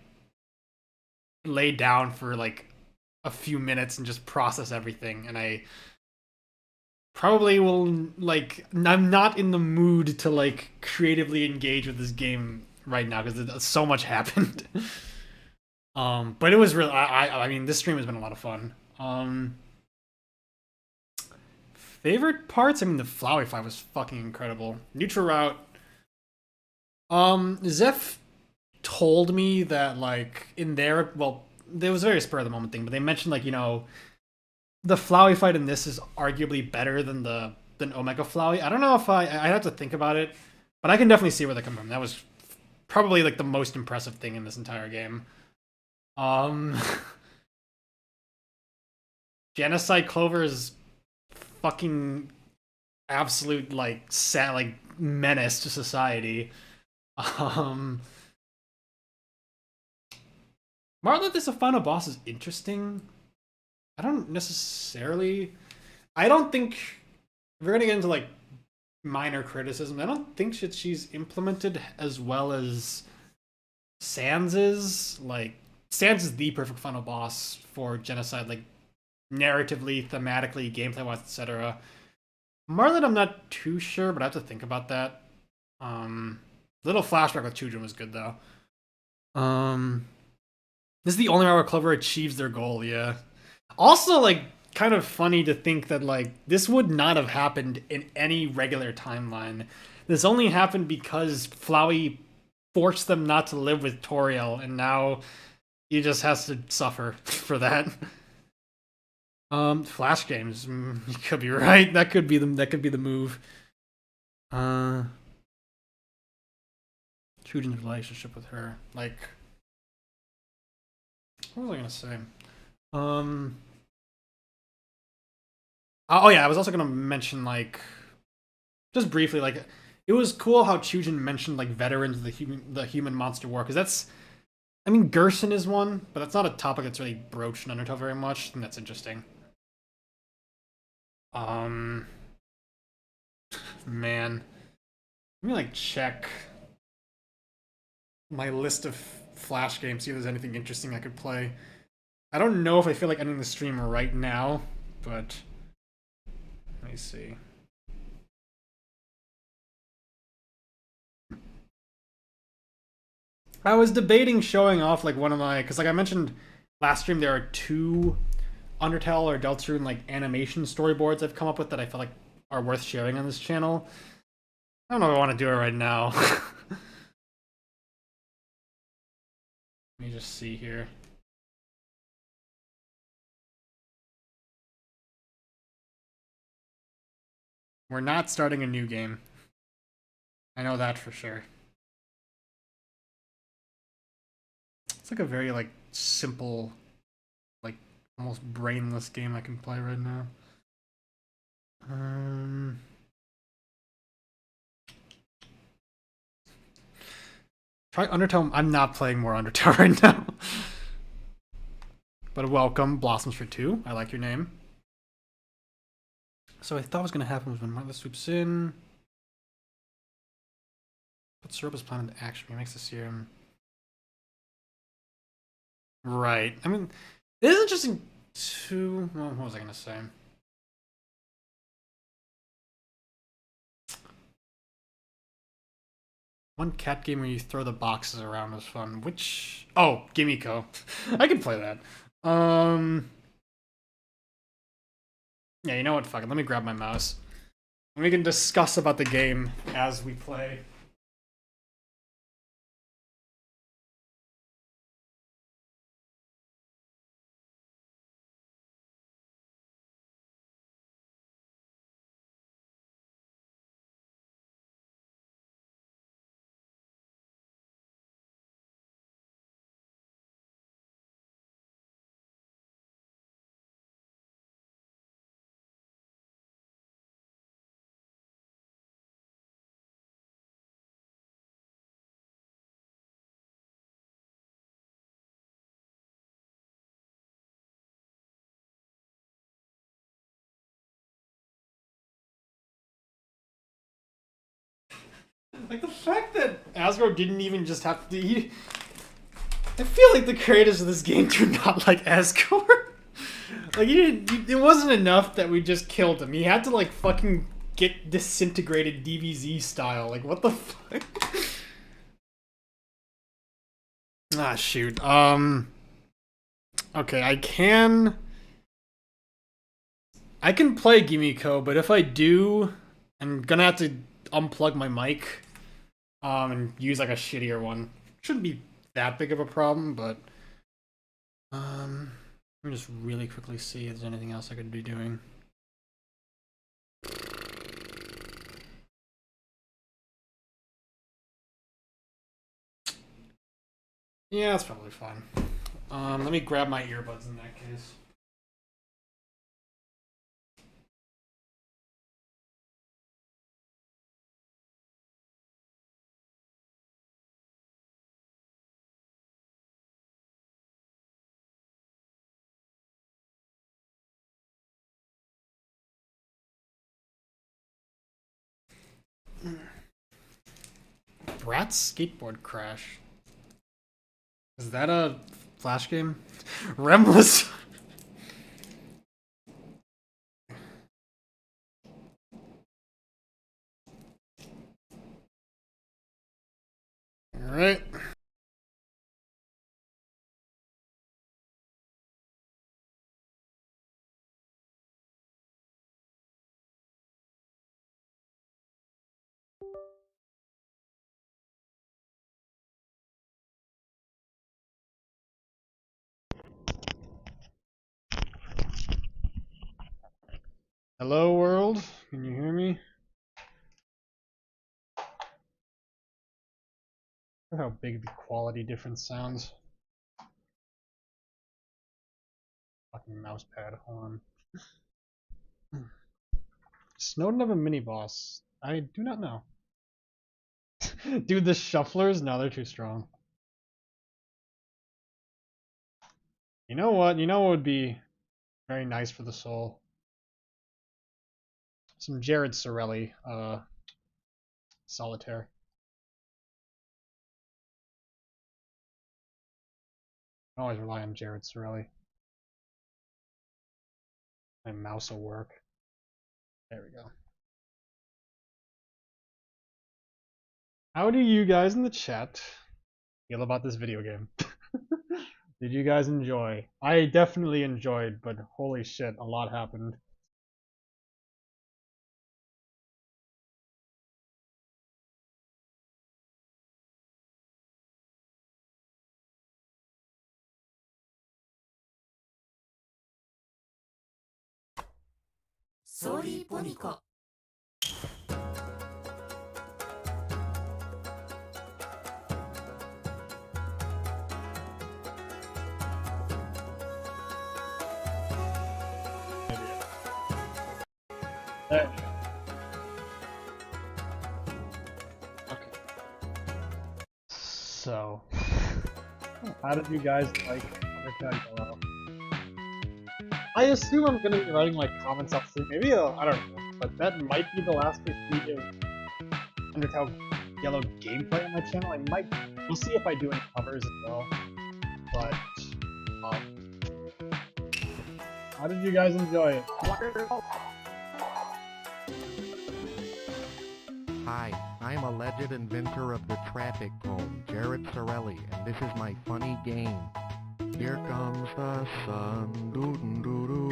lay down for like a few minutes and just process everything, and I probably will like I'm not in the mood to like creatively engage with this game right now because so much happened. But it was really I mean this stream has been a lot of fun. Favorite parts? I mean the Flowey fight was fucking incredible. Neutral route. Zeph told me that like in there, well, there was a very spur of the moment thing, but they mentioned like, you know, the Flowey fight in this is arguably better than Omega Flowey. I don't know if I'd have to think about it, but I can definitely see where they come from. That was probably like the most impressive thing in this entire game. Genocide Clover is fucking absolute like menace to society. Marla, this a final boss is interesting. I don't necessarily. I don't think if we're gonna get into like minor criticism. I don't think that she's implemented as well as Sans is. Like Sans is the perfect final boss for Genocide, like narratively, thematically, gameplay wise, etc. Marlon, I'm not too sure, but I have to think about that. Little flashback with Chujin was good though. This is the only round where Clover achieves their goal, yeah. Also, like, kind of funny to think that, like, this would not have happened in any regular timeline. This only happened because Flowey forced them not to live with Toriel, and now he just has to suffer for that. Flash games, you could be right. That could be the move. Chujin's relationship with her, like, what was I gonna say? Oh yeah, I was also gonna mention like, just briefly, like, it was cool how Chujin mentioned like veterans of the human monster war, because that's, I mean, Gerson is one, but that's not a topic that's really broached in Undertale very much. I think that's interesting. Man, let me like check my list of Flash games, see if there's anything interesting I could play. I don't know if I feel like ending the stream right now, but let me see. I was debating showing off like one of my, because like I mentioned last stream, there are 2 Undertale or Deltarune like animation storyboards I've come up with that I feel like are worth sharing on this channel. I don't know if I want to do it right now. Let me just see here. We're not starting a new game. I know that for sure. It's like a very like simple, like almost brainless game I can play right now. Try Undertale. I'm not playing more Undertale right now. But welcome, Blossoms for 2. I like your name. So I thought was gonna happen was when Martha swoops in. But Syrup is planning to action. He makes the serum. Right. I mean, it is interesting to. Well, what was I gonna say? One cat game where you throw the boxes around was fun. Which? Oh, Gimmiko. I can play that. Yeah, you know what? Fuck it. Let me grab my mouse. And we can discuss about the game as we play. Like the fact that Asgore didn't even just have to. I feel like the creators of this game do not like Asgore. Like it wasn't enough that we just killed him. He had to like fucking get disintegrated DBZ style. Like what the fuck? Ah shoot. Okay, I can play Gimmiko, but if I do, I'm gonna have to unplug my mic. And use like a shittier one. Shouldn't be that big of a problem, but let me just really quickly see if there's anything else I could be doing. Yeah, that's probably fine. Let me grab my earbuds in that case. Bratz skateboard crash. Is that a Flash game? Remless. All right. Hello, world. Can you hear me? Look how big the quality difference sounds. Fucking mouse pad. Hold on. Snowden have a mini boss. I do not know. Dude, the shufflers? No, they're too strong. You know what? You know what would be very nice for the soul? Some Jared Sorelli, solitaire. I always rely on Jared Sorelli. My mouse will work. There we go. How do you guys in the chat feel about this video game? Did you guys enjoy? I definitely enjoyed, but holy shit, a lot happened.
Sorry, Boniko.
There you go. Okay. So, how did you guys like Undertale Yellow? I assume I'm gonna be writing like comments up soon. Maybe I don't know, but that might be the last we see of Undertale Yellow gameplay on my channel. We'll see if I do any covers as well. But how did you guys enjoy it?
Hi, I'm alleged inventor of the traffic cone, Jared Sorelli, and this is my funny game. Here comes the sun, doo-doo-doo-doo.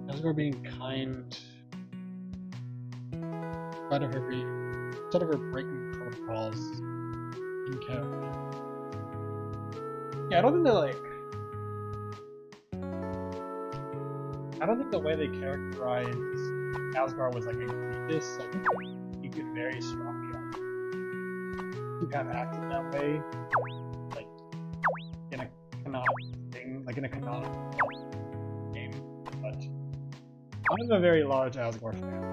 Asgore being kind, instead of her breaking protocols in character. Yeah, I don't think the way they characterized Asgore was like egregious. I think you could very strongly to have acted that way, like in a canonical thing, like in a canonical game. But I'm a very large Asgore fan.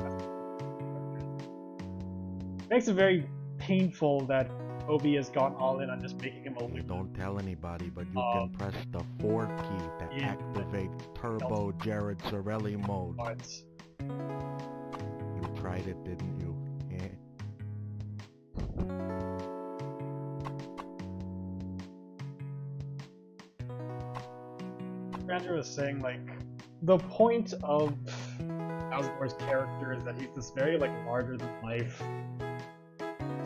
It makes it very painful that Obi has gone all in on just making him a loser. Don't tell anybody, but you can press the 4 key to activate Turbo Jared Sorelli mode.
But
You tried it, didn't you? Eh?
Andrew was saying, like, the point of Asgore's character is that he's this very, like, larger-than-life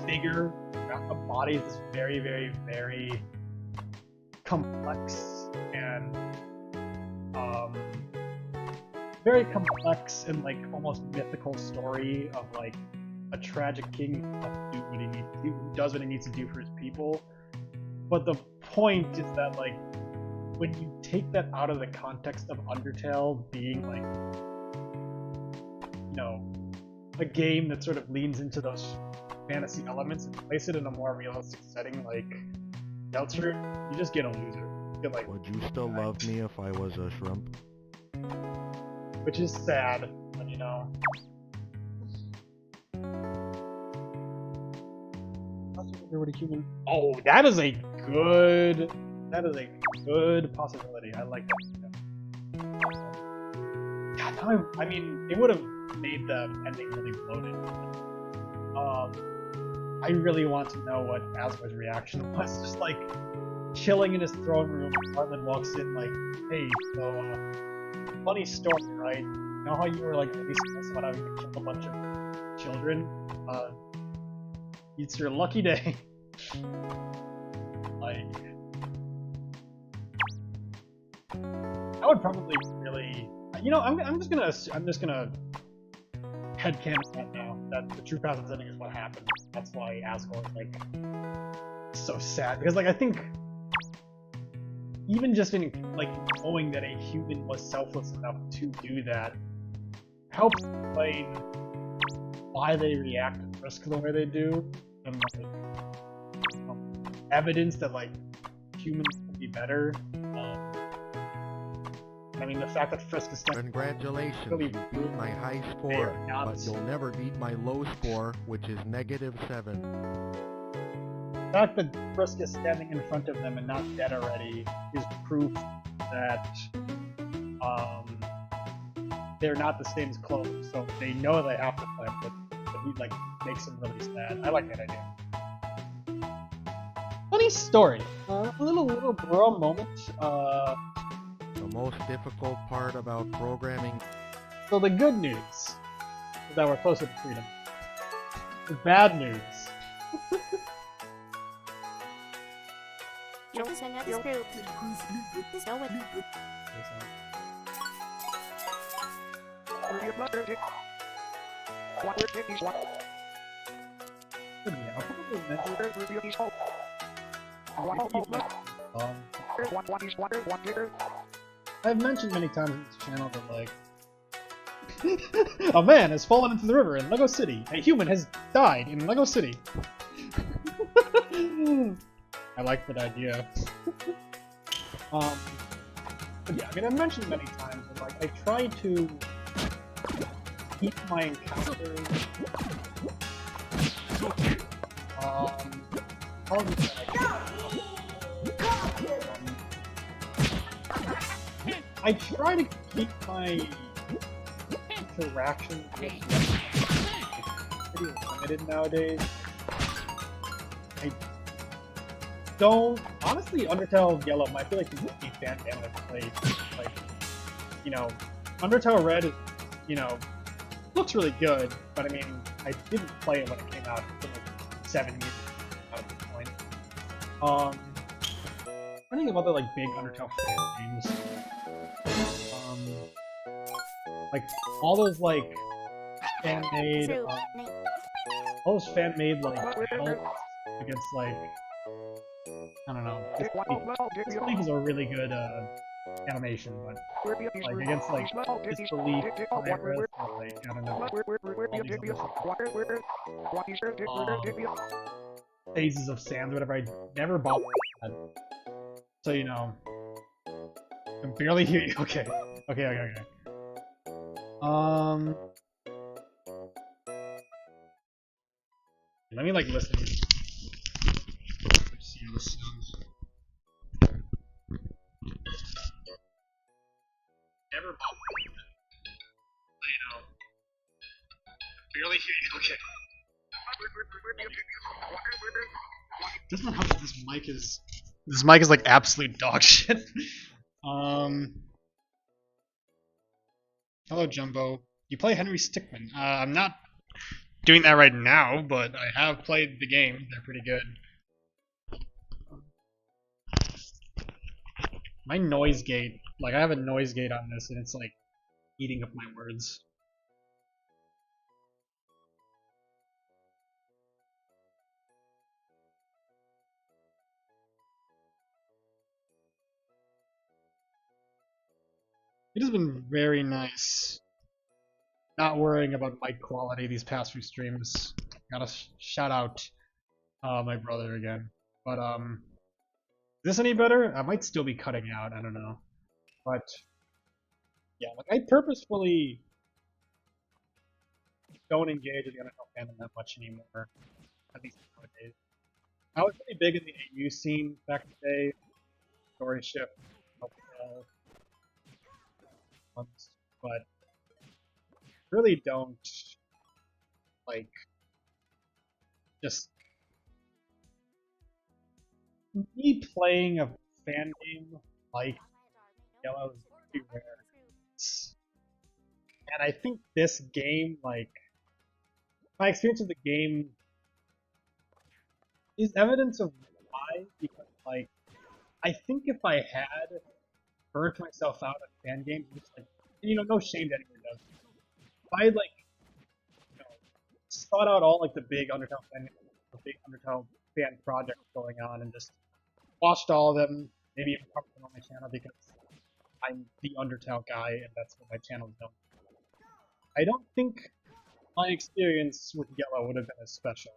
figure that embodies this very, very, very complex and, very complex and, like, almost mythical story of, like, a tragic king who does what he needs to do for his people. But the point is that, like, when you take that out of the context of Undertale being, like, you know, a game that sort of leans into those fantasy elements and place it in a more realistic setting, like Delta, you just get a loser. You get, like,
Would you still love me if I was a shrimp?
which is sad, but you know. Oh, that is a good possibility. I like that. God, I mean, it would have made the ending really bloated. I really want to know what Asgore's reaction was. Just like chilling in his throne room, Bartman walks in like, "Hey, so funny story, right? You know how you were like really stressed about having to kill a bunch of children? It's your lucky day." Like, I would probably really, you know, I'm just gonna headcanon that now. That the true path of ending is what happened. That's why Asgore is like so sad, because like I think even just in like knowing that a human was selfless enough to do that helps explain why they react to Frisk the way they do, and like evidence that like humans can be better. I mean, the fact that Frisk is
Congratulations,
really
you beat my high score,
not-
but you'll never beat my low score, which is -7.
The fact that Frisk is standing in front of them and not dead already is proof that they're not the same as Clover, so they know they have to fight, but he like makes them really sad. I like that idea. Funny story. A little bro moment.
The most difficult part about programming.
So the good news is that we're closer to freedom. The bad news. I've mentioned many times on this channel that like
A man has fallen into the river in Lego City. A human has died in Lego City. I like that idea. But yeah, I mean, I've mentioned many times that, like, I try to keep my encounters I try to keep my interactions with pretty limited nowadays. I don't honestly. Undertale Yellow might be like the only fan game I've played. Like, you know, Undertale Red is, you know, looks really good, but I mean, I didn't play it when it came out. It's been like 7 years at this point. I think of other like big Undertale fan games. Like all those like fan-made, all those fan-made like battles against like, I don't know. This League is a really good animation, but like against like Disbelief, Iris, or like I don't know, all these other Phases of Sand, whatever. I never bought that. So you know, I can barely hear you. Okay. Let me like listen. See how this sounds. Never bought one. You know, barely hear you. Okay. Doesn't know how this mic is. This mic is like absolute dog shit. Hello, Jumbo. You play Henry Stickmin. I'm not doing that right now, but I have played the game. They're pretty good. My noise gate, like I have a noise gate on this, and it's like eating up my words. It has been very nice not worrying about mic quality these past few streams. Gotta shout out my brother again. But is this any better? I might still be cutting out, I don't know. But yeah, like I purposefully don't engage with the Undertale fandom that much anymore. At least nowadays. I was really big in the AU scene back in the day. Story shift, but really don't like just me playing a fan game like Yellow is pretty rare. And I think this game, like my experience of the game is evidence of why, because like I think if I had burnt myself out on fan games, just like, you know, no shame that anyone does. If I had like, you know, sought out all like the big Undertale fan projects going on and just watched all of them, maybe even covered them on my channel because I'm the Undertale guy and that's what my channel is known for. I don't think my experience with Yellow would have been as special.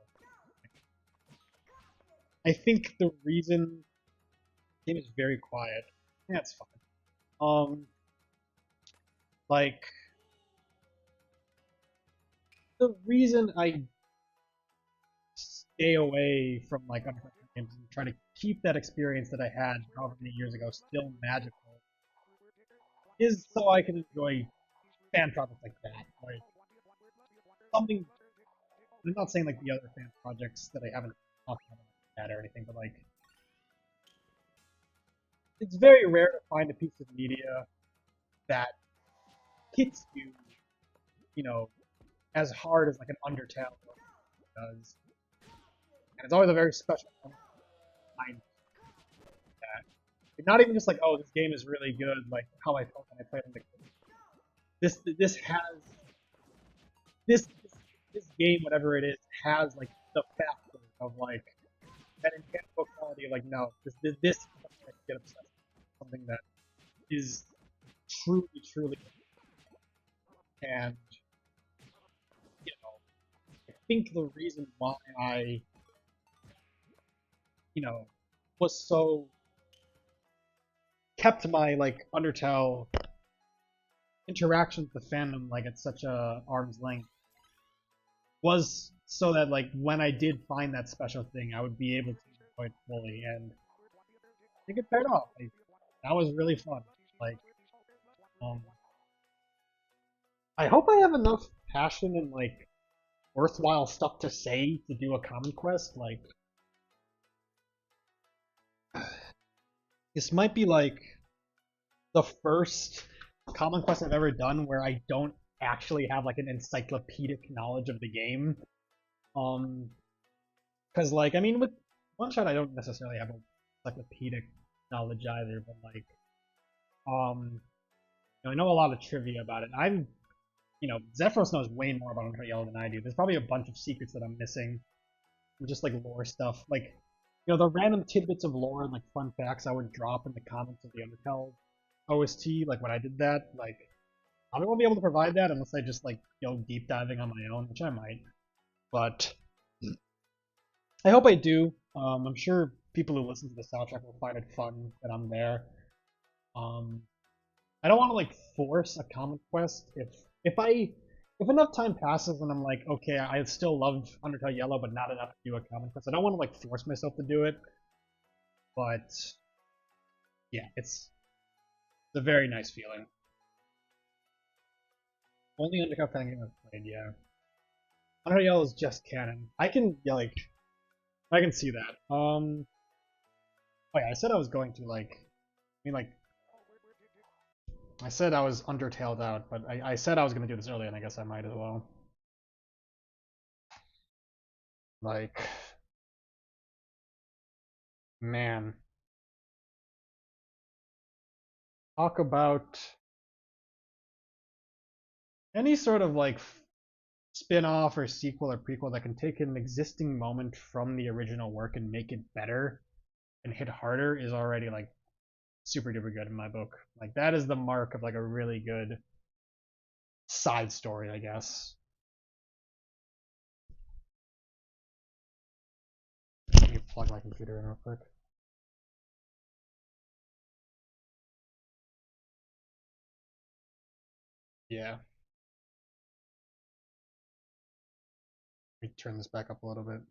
I think the reason the game is very quiet. That's fine. Like the reason I stay away from like Undertale games and try to keep that experience that I had however many years ago still magical is so I can enjoy fan projects like that. Like something. I'm not saying like the other fan projects that I haven't talked about that or anything, but like it's very rare to find a piece of media that hits you, you know, as hard as like an Undertale does. And it's always a very special kind of that. It's not even just like, oh, this game is really good, like how I felt when I played on the game. This game, whatever it is, has like the factor of like that intangible quality of like, no, this is something I get obsessed with. Something that is truly And you know, I think the reason why I, was so kept my like Undertale interaction with the fandom like at such a arm's length was so that like when I did find that special thing, I would be able to enjoy it fully, and I think it paid off. Like, that was really fun. Like, I hope I have enough passion and like worthwhile stuff to say to do a common quest. Like, this might be like the first common quest I've ever done where I don't actually have like an encyclopedic knowledge of the game. Because like, I mean, with One Shot I don't necessarily have an encyclopedic knowledge either, but like, I know a lot of trivia about it. Zephyros knows way more about Undertale Yellow than I do. There's probably a bunch of secrets that I'm missing, just like lore stuff. Like, the random tidbits of lore and like fun facts I would drop in the comments of the Undertale OST, like when I did that, like I won't be able to provide that unless I just like go deep diving on my own, which I might. But I hope I do. I'm sure people who listen to the soundtrack will find it fun that I'm there. I don't want to like force a common quest. If enough time passes and I'm like, okay, I still love Undertale Yellow, but not enough to do a common quest, I don't want to like force myself to do it. But yeah, it's a very nice feeling. Only Undertale fan game I've played, yeah. Undertale Yellow is just canon. I can see that. Oh yeah, I said I was going to I said I was Undertaled out, but I said I was going to do this earlier, and I guess I might as well. Like, man. Talk about any sort of like spin-off or sequel or prequel that can take an existing moment from the original work and make it better and hit harder is already like super duper good in my book. Like, that is the mark of like a really good side story, I guess. Let me plug my computer in real quick. Yeah. Let me turn this back up a little bit.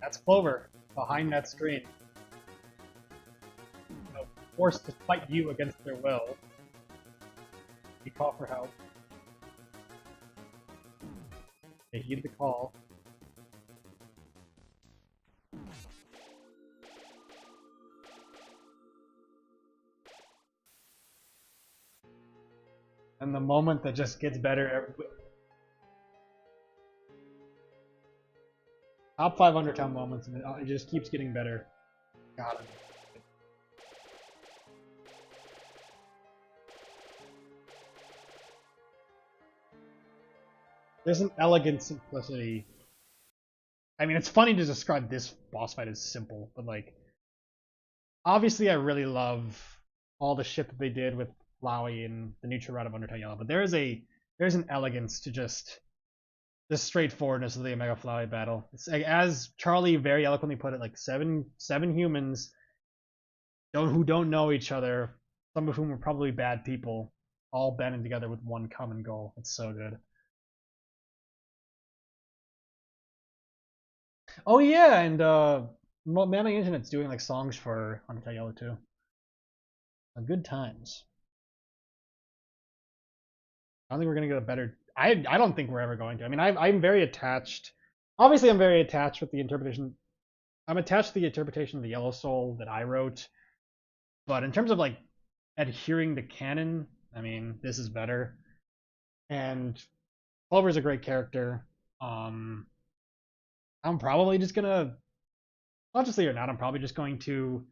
That's Clover behind that screen. Forced to fight you against their will. You call for help. They heed the call. And the moment that just gets better. Top 5 Undertale moments, and it just keeps getting better. Got it. There's an elegant simplicity. I mean, it's funny to describe this boss fight as simple, but like, obviously I really love all the shit that they did with Flowey and the neutral route of Undertale Yellow, but there's an elegance to just the straightforwardness of the Omega Flowey battle. It's like, as Charlie very eloquently put it, like seven humans who don't know each other, some of whom are probably bad people, all banding together with one common goal. It's so good. Oh yeah, and Man on the Internet's doing like songs for Undertale Yellow too. Good times. I don't think we're gonna get a better. I don't think we're ever going to. I mean, I'm very attached. Obviously, I'm very attached with the interpretation. I'm attached to the interpretation of the Yellow Soul that I wrote. But in terms of like adhering to canon, I mean, this is better. And Clover's a great character. I'm probably just gonna, consciously or not, I'm probably just going to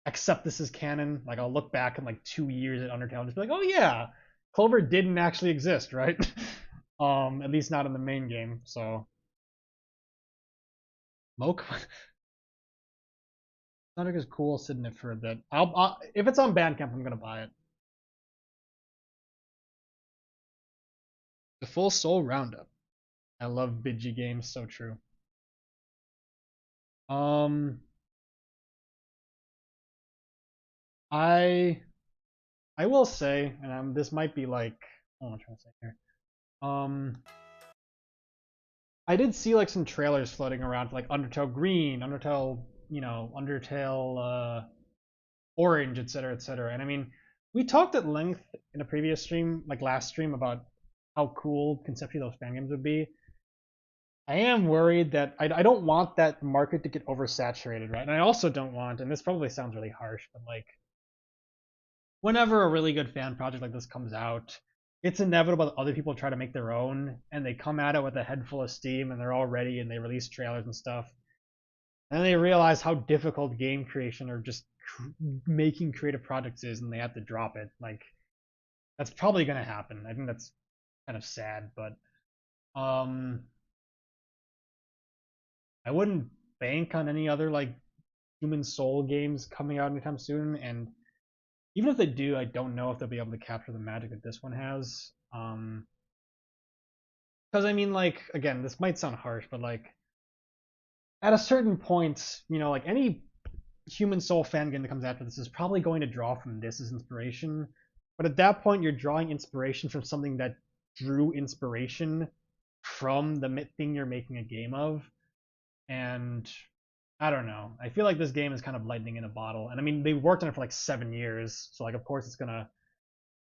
accept this as canon. Like, I'll look back in like 2 years at Undertale and just be like, oh yeah, Clover didn't actually exist, right? At least not in the main game. So, Moke. Sonic is cool, sitting it for a bit. If it's on Bandcamp, I'm gonna buy it. The Full Soul Roundup. I love Bidgey games, so true. I will say, and this might be like, what am I trying to say here? I did see like some trailers floating around for like Undertale Green, Undertale, Undertale Orange, etc., etc. And I mean, we talked at length in a previous stream, like last stream, about how cool conceptually those fan games would be. I am worried that I don't want that market to get oversaturated, right? And I also don't want, and this probably sounds really harsh, but like, whenever a really good fan project like this comes out, it's inevitable that other people try to make their own, and they come at it with a head full of steam, and they're all ready, and they release trailers and stuff. And they realize how difficult game creation or just making creative projects is, and they have to drop it. Like, that's probably going to happen. I think that's kind of sad, but I wouldn't bank on any other like Human Soul games coming out anytime soon, and even if they do, I don't know if they'll be able to capture the magic that this one has. Because I mean, like, again, this might sound harsh, but like, at a certain point, like any Human Soul fan game that comes after this is probably going to draw from this as inspiration. But at that point, you're drawing inspiration from something that drew inspiration from the thing you're making a game of. And I don't know. I feel like this game is kind of lightning in a bottle. And I mean, they worked on it for like 7 years. So like, of course, it's going to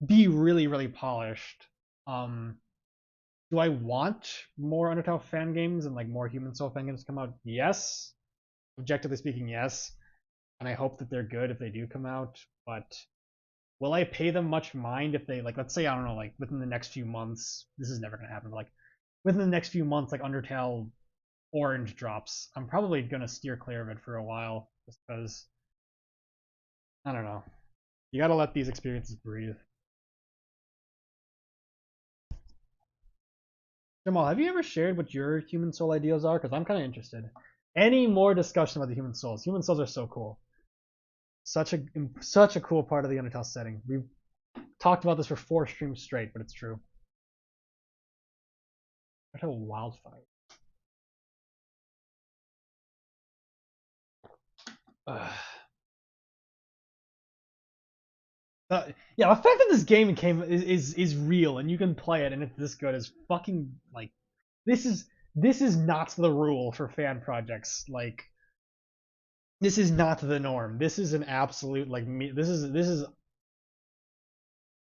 be really, really polished. Do I want more Undertale fan games and like more Human Soul fan games to come out? Yes. Objectively speaking, yes. And I hope that they're good if they do come out. But will I pay them much mind if they, like, let's say, I don't know, like within the next few months, this is never going to happen, but like within the next few months, like Undertale Orange drops, I'm probably going to steer clear of it for a while just because, I don't know. You got to let these experiences breathe. Jamal, have you ever shared what your Human Soul ideals are? Because I'm kind of interested. Any more discussion about the Human Souls? Human Souls are so cool. Such a cool part of the Undertale setting. We've talked about this for 4 streams straight, but it's true. Undertale Wildfire. Yeah, the fact that this game is real and you can play it and it's this good is fucking like this is not the rule for fan projects. Like, this is not the norm. This is an absolute like this is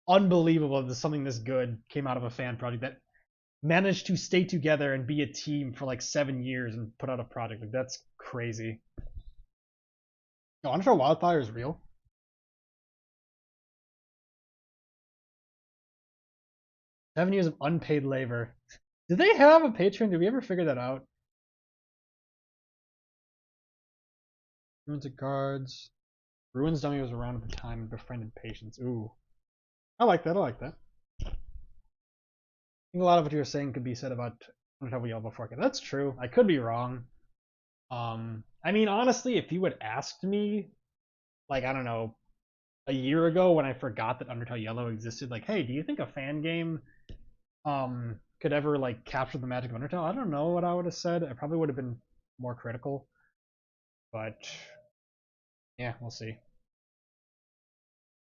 unbelievable that something this good came out of a fan project that managed to stay together and be a team for like 7 years and put out a project. Like, that's crazy. No, Undertale Wildfire is real. Seven years of unpaid labor. Did they have a Patreon? Did we ever figure that out? Ruins of Guards. Ruins Dummy was around at the time and befriended patients. Ooh. I like that. I like that. I think a lot of what you were saying could be said about Undertale Yellow before. That's true. I could be wrong. I mean, honestly, if you had asked me, like, I don't know, a year ago when I forgot that Undertale Yellow existed, like, hey, do you think a fan game could ever like capture the magic of Undertale? I don't know what I would have said. I probably would have been more critical. But yeah, we'll see.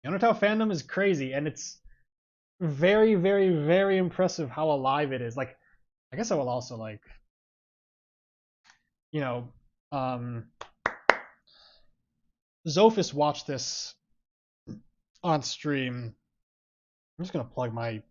The Undertale fandom is crazy, and it's very, very, very impressive how alive it is. Like, I guess I will also like, Zophis watched this on stream. I'm just gonna plug my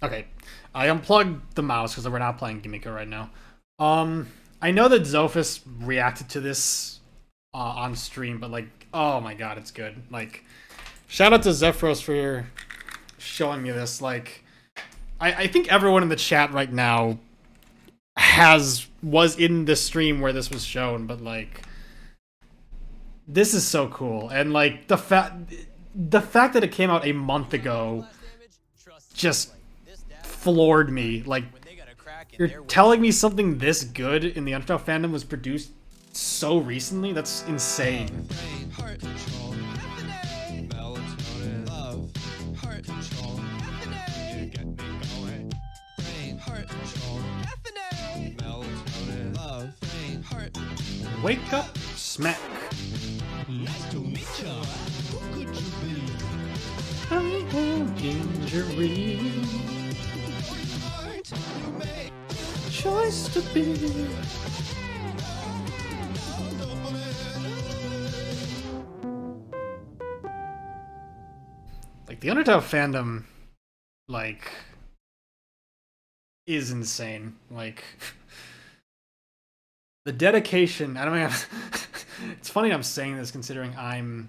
Okay, I unplugged the mouse because we're not playing Gimmicker right now. I know that Zophis reacted to this on stream, but like, oh my god, it's good. Like, shout out to Zephyros for
showing me this. Like, I think everyone in the chat right now was in the stream where this was shown, but like, this is so cool. And like the fact that it came out a month ago just floored me. Like, you're telling me something this good in the Undertale fandom was produced so recently? That's insane. Wake up, smack.
Nice to meet ya. Who could you be?
I'm injury. Choice to be. Like, the Undertale fandom, like, is insane. Like, the dedication, I don't mean, it's funny I'm saying this considering I'm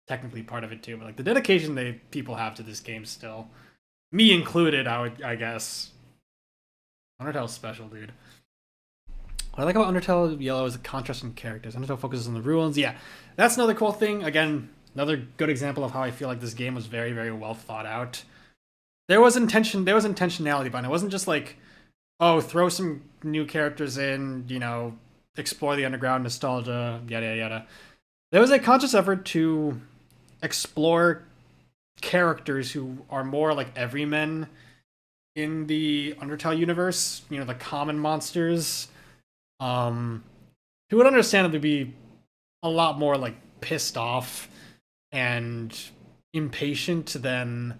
technically part of it too, but like the dedication people have to this game still, me included, I guess. Undertale's special, dude. What I like about Undertale Yellow is the contrast in characters. Undertale focuses on the ruins. Yeah, that's another cool thing. Again, another good example of how I feel like this game was very, very well thought out. There was intentionality behind it. It wasn't just like, oh, throw some new characters in, you know, explore the underground, nostalgia, yada yada. There was a conscious effort to explore characters who are more like everymen in the Undertale universe, you know, the common monsters, who would understandably be a lot more like pissed off and impatient than,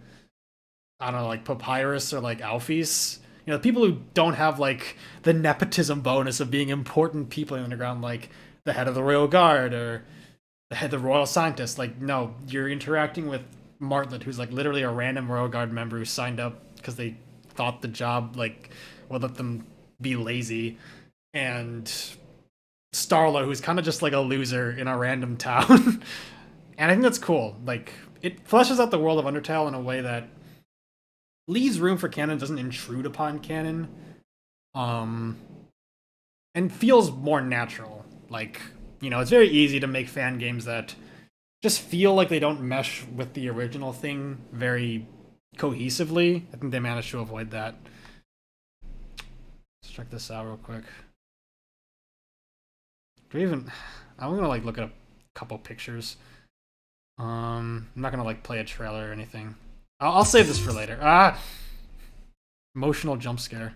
I don't know, like Papyrus or like Alphys. You know, people who don't have like the nepotism bonus of being important people in the underground, like the head of the Royal Guard or the Royal Scientist. Like, no, you're interacting with Martlet, who's like literally a random Royal Guard member who signed up because they thought the job like would let them be lazy, and Starla, who's kind of just like a loser in a random town. And I think that's cool. Like, it fleshes out the world of Undertale in a way that leaves room for canon, doesn't intrude upon canon, and feels more natural. Like, you know, it's very easy to make fan games that just feel like they don't mesh with the original thing very cohesively. I think they managed to avoid that. Let's check this out real quick. I'm gonna like look at a couple pictures. I'm not gonna like play a trailer or anything. I'll save this for later. Emotional jump scare.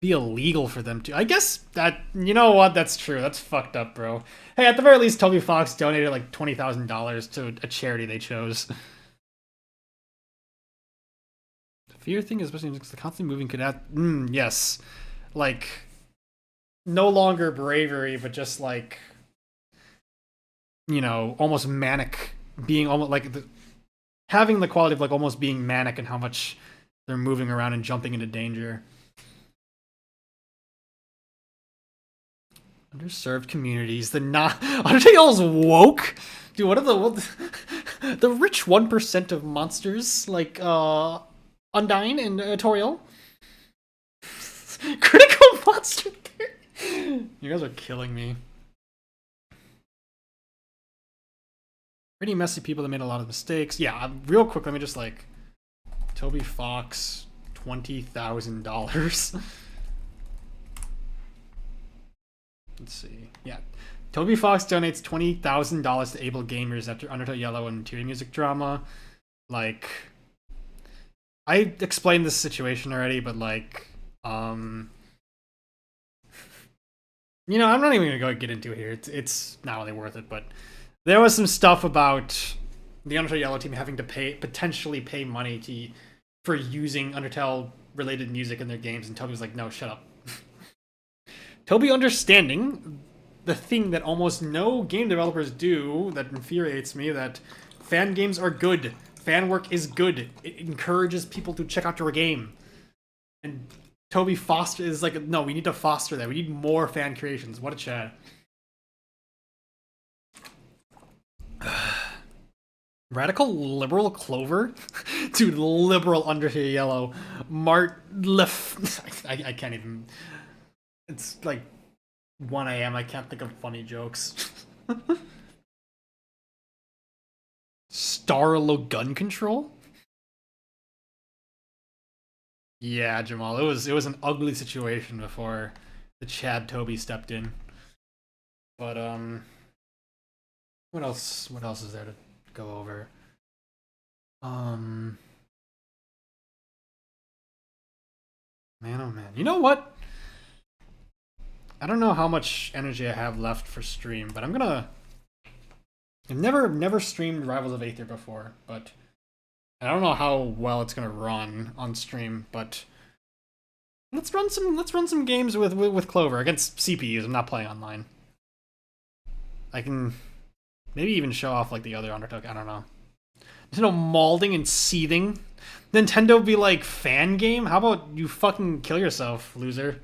Be illegal for them to. I guess that, you know what? That's true. That's fucked up, bro. Hey, at the very least, Toby Fox donated like $20,000 to a charity they chose. The fear thing, especially because the constantly moving could add. Yes, like no longer bravery, but just like, you know, almost manic. Being almost like having the quality of like almost being manic and how much they're moving around and jumping into danger. Underserved communities. Undertale's woke? Dude, what are the rich 1% of monsters like Undyne and Toriel? Critical monster. You guys are killing me. Pretty messy people that made a lot of mistakes. Yeah, real quick, let me just like Toby Fox, $20,000. Let's see. Yeah, Toby Fox donates $20,000 to able gamers after Undertale Yellow and Teary music drama. Like, I explained this situation already, but like, you know, I'm not even gonna go get into it here. It's not really worth it, but there was some stuff about the Undertale Yellow team having to potentially pay money for using Undertale related music in their games, and Toby was like, no, shut up. Toby understanding the thing that almost no game developers do that infuriates me, that fan games are good. Fan work is good. It encourages people to check out your game. And Toby Foster is like, no, we need to foster that. We need more fan creations. What a chat. Radical liberal Clover? Dude, liberal Undertale Yellow. I can't even... It's like 1 a.m. I can't think of funny jokes. Starlo gun control? Yeah, Jamal, it was an ugly situation before the Chad Toby stepped in. But what else is there to go over? Man, oh man. You know what? I don't know how much energy I have left for stream, but I've never streamed Rivals of Aether before, but I don't know how well it's gonna run on stream, but let's run some games with Clover against CPUs. I'm not playing online. I can maybe even show off like the other Undertale. I don't know. Nintendo mauling and seething. Nintendo be like, fan game? How about you fucking kill yourself, loser?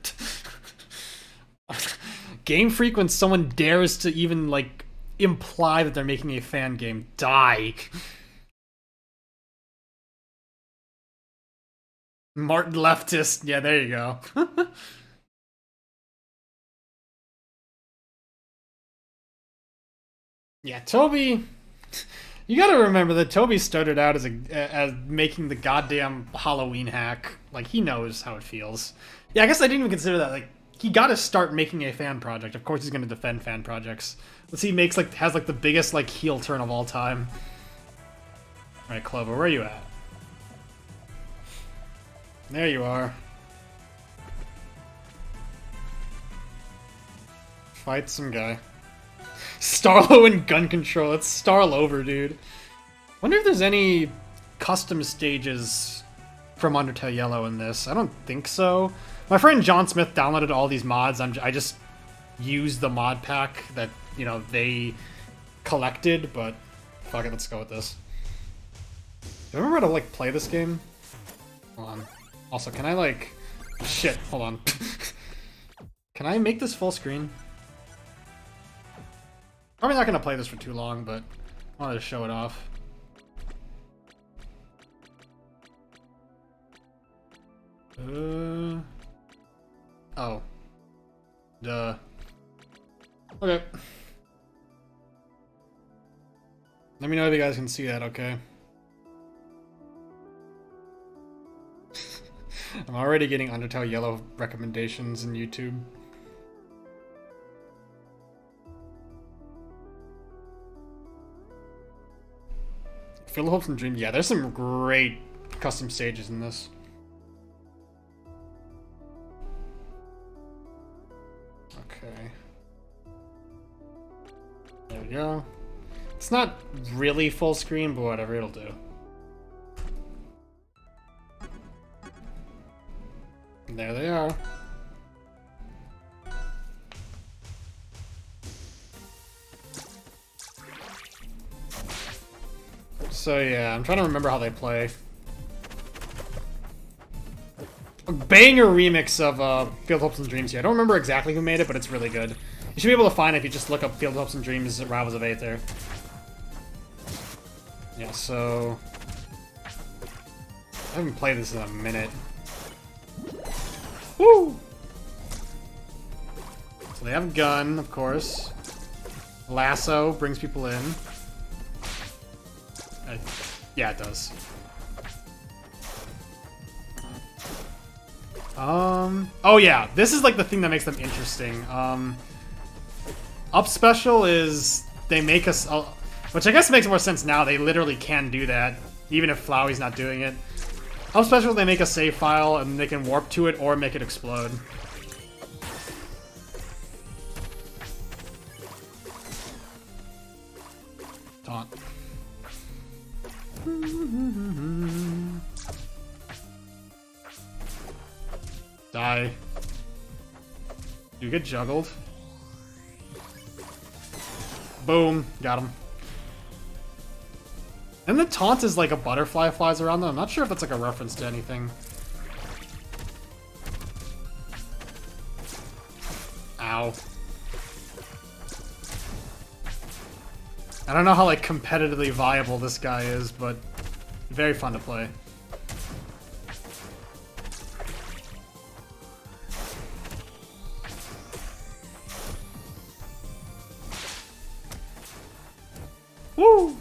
Game Freak, when someone dares to even like imply that they're making a fan game, die. Martin leftist. Yeah, there you go. Yeah, Toby. You gotta remember that Toby started out as making the goddamn Halloween hack. Like, he knows how it feels. Yeah, I guess I didn't even consider that. Like, he gotta start making a fan project. Of course he's gonna defend fan projects. Let's see, has the biggest like heel turn of all time. Alright, Clover, where are you at? There you are. Fight some guy. Starlo and gun control. It's Starlover, dude. Wonder if there's any custom stages from Undertale Yellow in this. I don't think so. My friend John Smith downloaded all these mods. I just used the mod pack that, you know, they collected, but fuck it, let's go with this. Do you remember how to, like, play this game? Hold on. Also, can I, like... Shit, hold on. Can I make this full screen? Probably not gonna play this for too long, but I wanted to show it off. Oh. Duh. Okay. Let me know if you guys can see that, okay? I'm already getting Undertale Yellow recommendations in YouTube. Field of Hopes and Dreams. Yeah, there's some great custom stages in this. Okay. There we go. It's not really full screen, but whatever, it'll do. And there they are. So yeah, I'm trying to remember how they play. A banger remix of Field Hopes and Dreams here. I don't remember exactly who made it, but it's really good. You should be able to find it if you just look up Field Hopes and Dreams at Rivals of Aether. Yeah, so... I haven't played this in a minute. Woo! So they have a gun, of course. Lasso brings people in. Yeah, it does. Oh yeah, this is like the thing that makes them interesting. Up special is they make us, which I guess makes more sense now. They literally can do that, even if Flowey's not doing it. Up special, they make a save file and they can warp to it or make it explode. Taunt. Die. You get juggled. Boom. Got him. And the taunt is like a butterfly flies around them. I'm not sure if that's like a reference to anything. Ow. I don't know how like competitively viable this guy is, but very fun to play. Woo!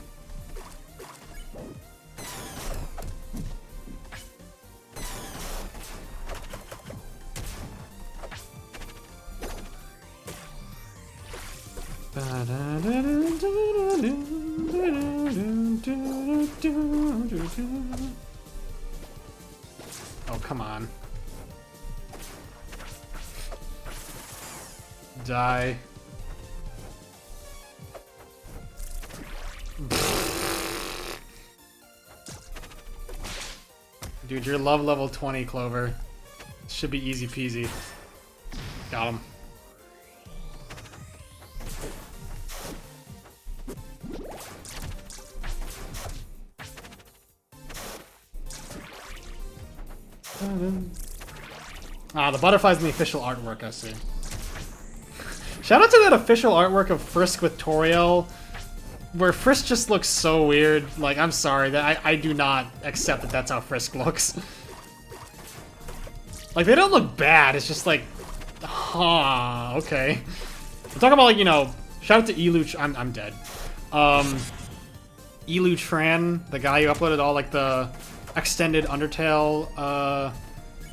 Oh, come on. Die. Dude, you're love level 20, Clover. Should be easy peasy. Got him. Ah, the butterfly's in the official artwork, I see. Shout out to that official artwork of Frisk with Toriel, where Frisk just looks so weird. Like, I'm sorry, that I do not accept that that's how Frisk looks. Like, they don't look bad, it's just like, okay. I'm talking about, like, you know, shout out to Elu, I'm dead. Elu Tran, the guy who uploaded all, like, the extended Undertale,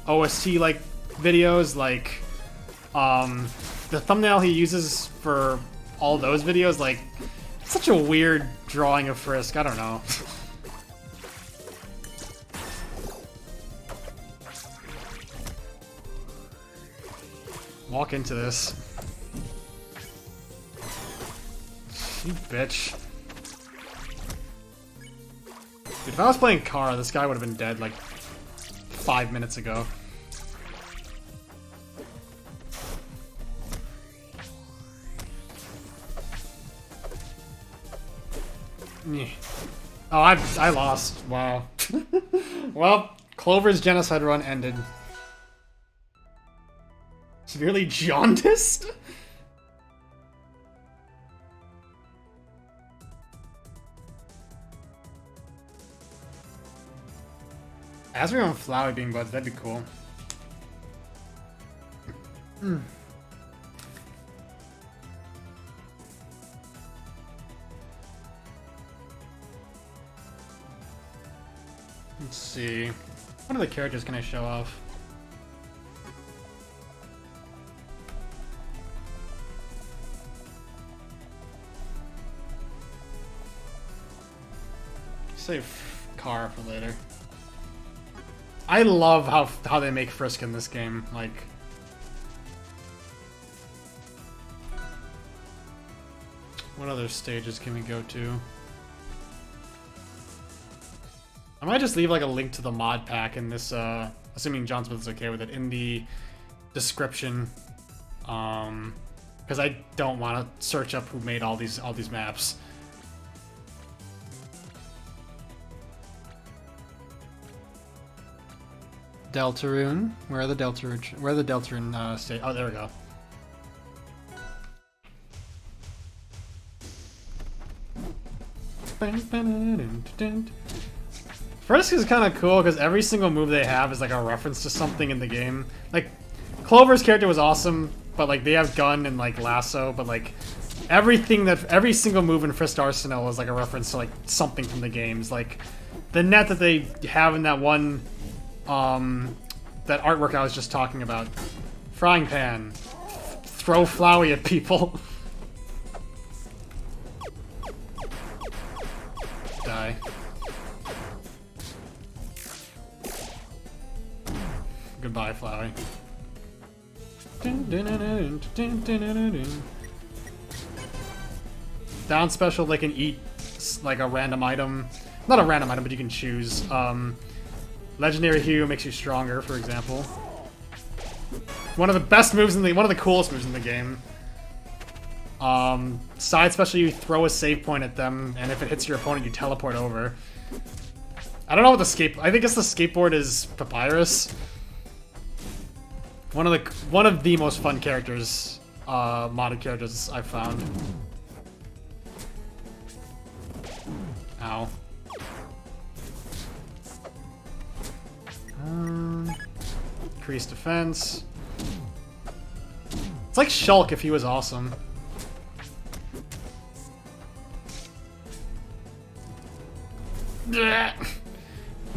OST, like, videos, like, the thumbnail he uses for all those videos, like, such a weird drawing of Frisk, I don't know. Walk into this. You bitch. Dude, if I was playing Kara, this guy would have been dead, like, 5 minutes ago. Oh, I lost. Wow. Well, Clover's genocide run ended. Severely jaundiced? Asgore and Flowey being buds, that'd be cool. Let's see. What other characters can I show off? Save Kara for later. I love how they make Frisk in this game. Like, what other stages can we go to? I might just leave like a link to the mod pack in this, assuming John Smith is okay with it, in the description, because I don't want to search up who made all these maps. Deltarune, where are the Deltarune? Where are the Deltarune state? Oh, there we go. Frisk is kind of cool because every single move they have is like a reference to something in the game. Like, Clover's character was awesome, but like they have gun and like lasso, but like every single move in Frisk Arsenal is like a reference to like something from the games. Like the net that they have in that one, that artwork I was just talking about. Frying pan. Throw Flowey at people. Die. Goodbye, Flowey. Down special, they can eat like a random item. Not a random item, but you can choose. Legendary Hue makes you stronger, for example. One of the best moves one of the coolest moves in the game. Side special, you throw a save point at them, and if it hits your opponent, you teleport over. I don't know what I think it's the skateboard is Papyrus. One of the most fun characters, modded characters I've found. Ow. Increase defense. It's like Shulk if he was awesome.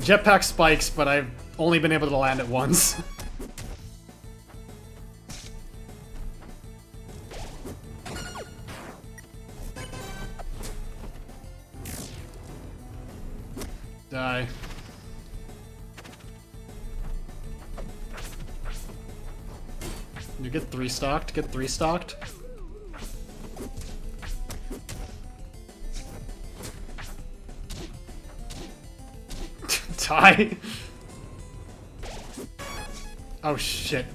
Jetpack spikes, but I've only been able to land it once. Die. You get 3-stocked? Get 3-stocked? Die. Oh shit.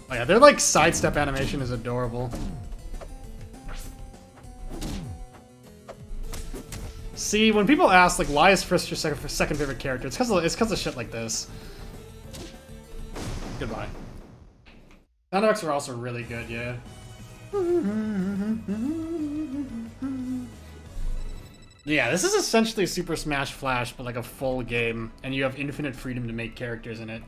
Oh yeah, their like sidestep animation is adorable. See, when people ask like why is Frisk your second favorite character, it's because of shit like this. Goodbye. Sound effects are also really good, yeah. Yeah, this is essentially Super Smash Flash, but like a full game, and you have infinite freedom to make characters in it.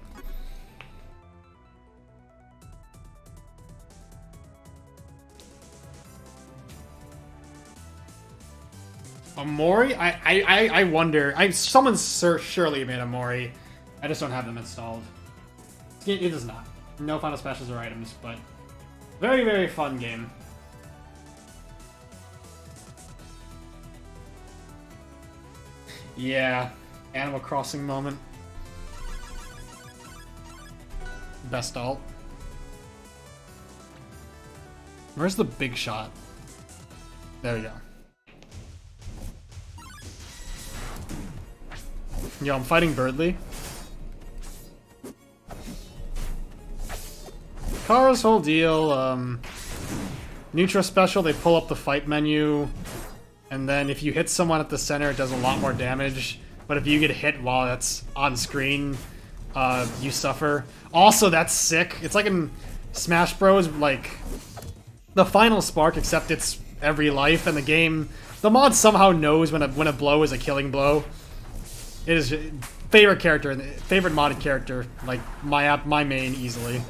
Mori? I wonder. Someone's surely made a Mori. I just don't have them installed. It is not. No final specials or items, but very, very fun game. Yeah, Animal Crossing moment. Best alt. Where's the big shot? There we go. Yo, I'm fighting Birdly. Kara's whole deal, Neutral Special, they pull up the fight menu, and then if you hit someone at the center, it does a lot more damage, but if you get hit while that's on screen, you suffer. Also, that's sick. It's like in Smash Bros, like, the final spark, except it's every life, and the mod somehow knows when a blow is a killing blow. It is favorite character, favorite modded character, like my main easily.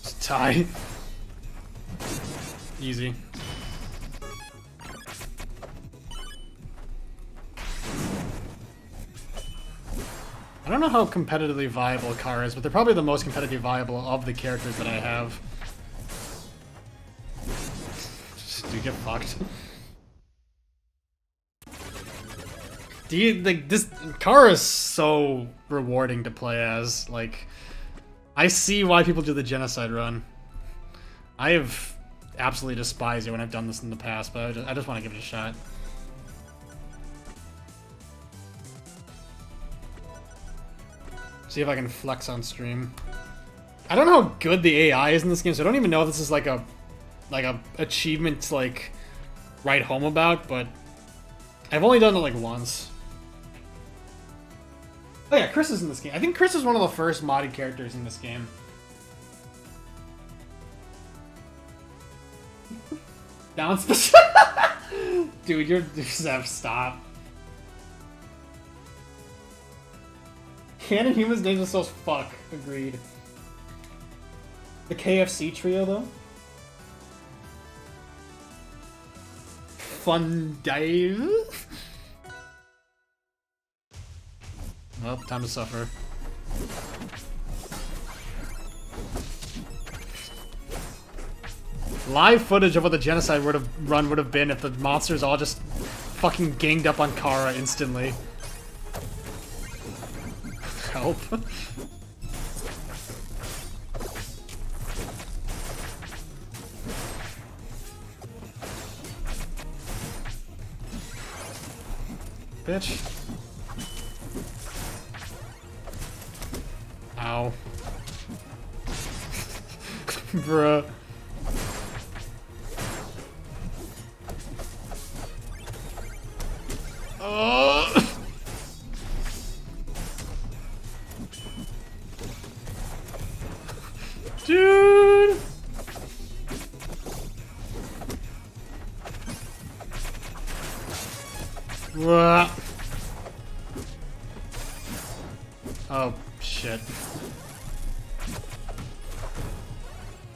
Just die. Easy. I don't know how competitively viable Kara is, but they're probably the most competitively viable of the characters that I have. Dude, get fucked. This Kara is so rewarding to play as. Like, I see why people do the genocide run. I have absolutely despised it when I've done this in the past, but I just want to give it a shot. See if I can flex on stream. I don't know how good the AI is in this game, so I don't even know if this is like a achievement to like write home about, but I've only done it like once. Oh yeah, Chris is in this game. I think Chris is one of the first modded characters in this game. Down special. Dude, you're Zev, stop. Canon humans names themselves fuck. Agreed. The KFC trio though? Fun dive. Well, time to suffer. Live footage of what the genocide run would have been if the monsters all just fucking ganged up on Kara instantly. Help. Bitch. Ow. Bruh. Oh. Dude! Wah. Oh, shit.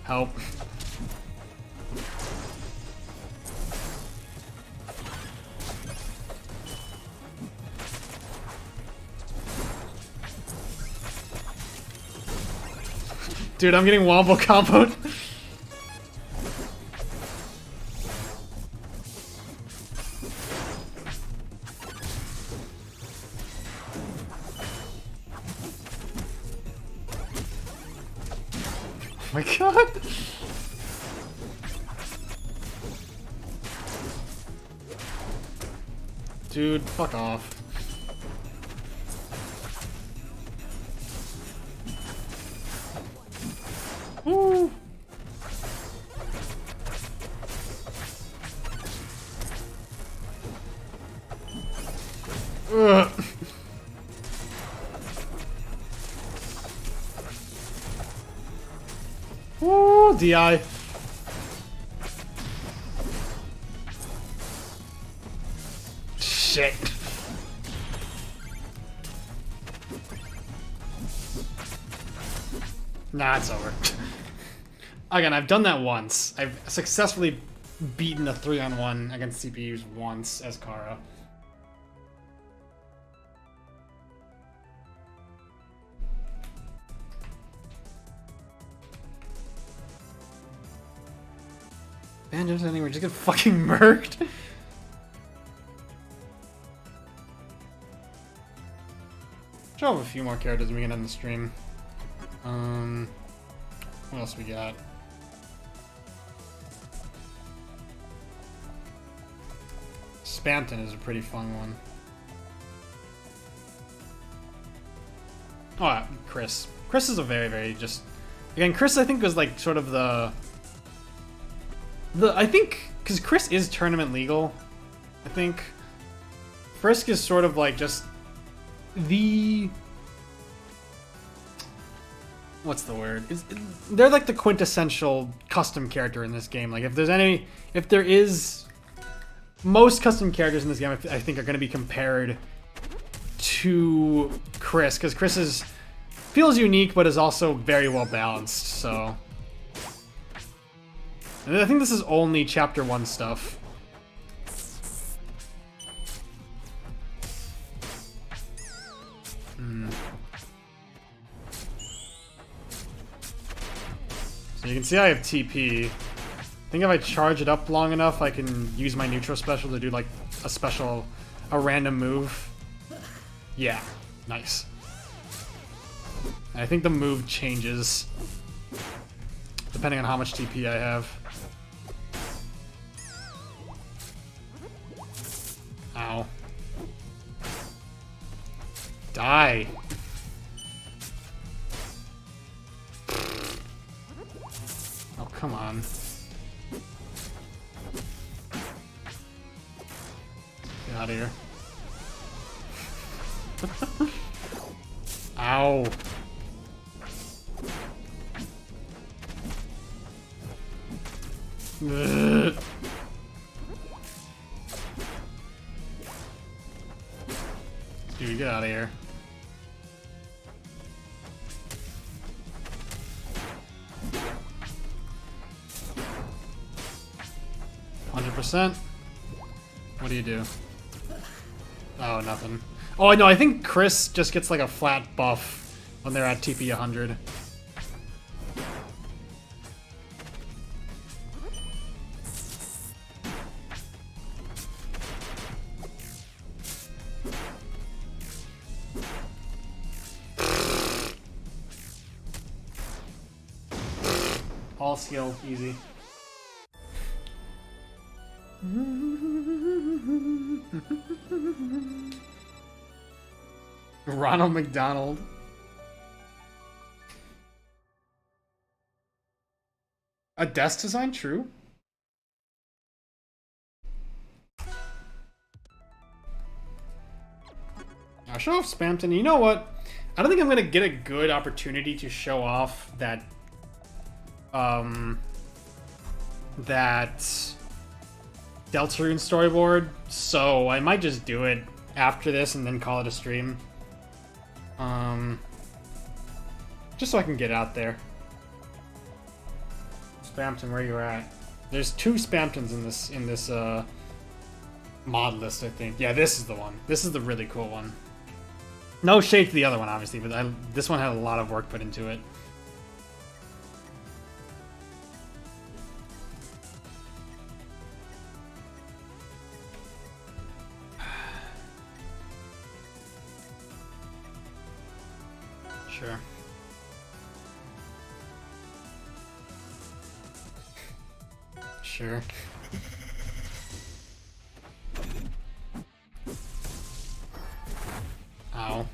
Help. Dude, I'm getting wombo comboed. Oh my god. Dude, fuck off. Woo. Ugh. Woo, DI. Shit. Nah, it's over. Again, I've done that once. I've successfully beaten a 3-on-1 against CPUs once as Kara. Banjo's anywhere, just get fucking murked. Show off a few more characters we can end the stream. What else we got? Spamton is a pretty fun one. Oh, yeah, Chris. Chris is a very just... Again, Chris I think was like sort of the I think, because Chris is tournament legal, I think. Frisk is sort of like just the... What's the word? They're like the quintessential custom character in this game. Like if there is... Most custom characters in this game I think are going to be compared to Chris, because Chris feels unique but is also very well balanced, so... And I think this is only Chapter 1 stuff. So you can see I have TP. I think if I charge it up long enough, I can use my neutral special to do like a random move. Yeah, nice. And I think the move changes depending on how much TP I have. Ow. Die. Oh, come on. Get out of here. Ow. Ugh. Dude, get out of here. %. What do you do? Oh, nothing. Oh, no, I think Chris just gets like a flat buff when they're at TP 100. All skill, easy. Ronald McDonald. A desk design, true? I'll show off Spamton. You know what? I don't think I'm gonna get a good opportunity to show off that that Deltarune storyboard, so I might just do it after this and then call it a stream. Just so I can get out there. Spamton, where you at? There's 2 Spamtons in this mod list, I think. Yeah, this is the one. This is the really cool one. No shade to the other one, obviously, but this one had a lot of work put into it. Sure. Sure. Ow.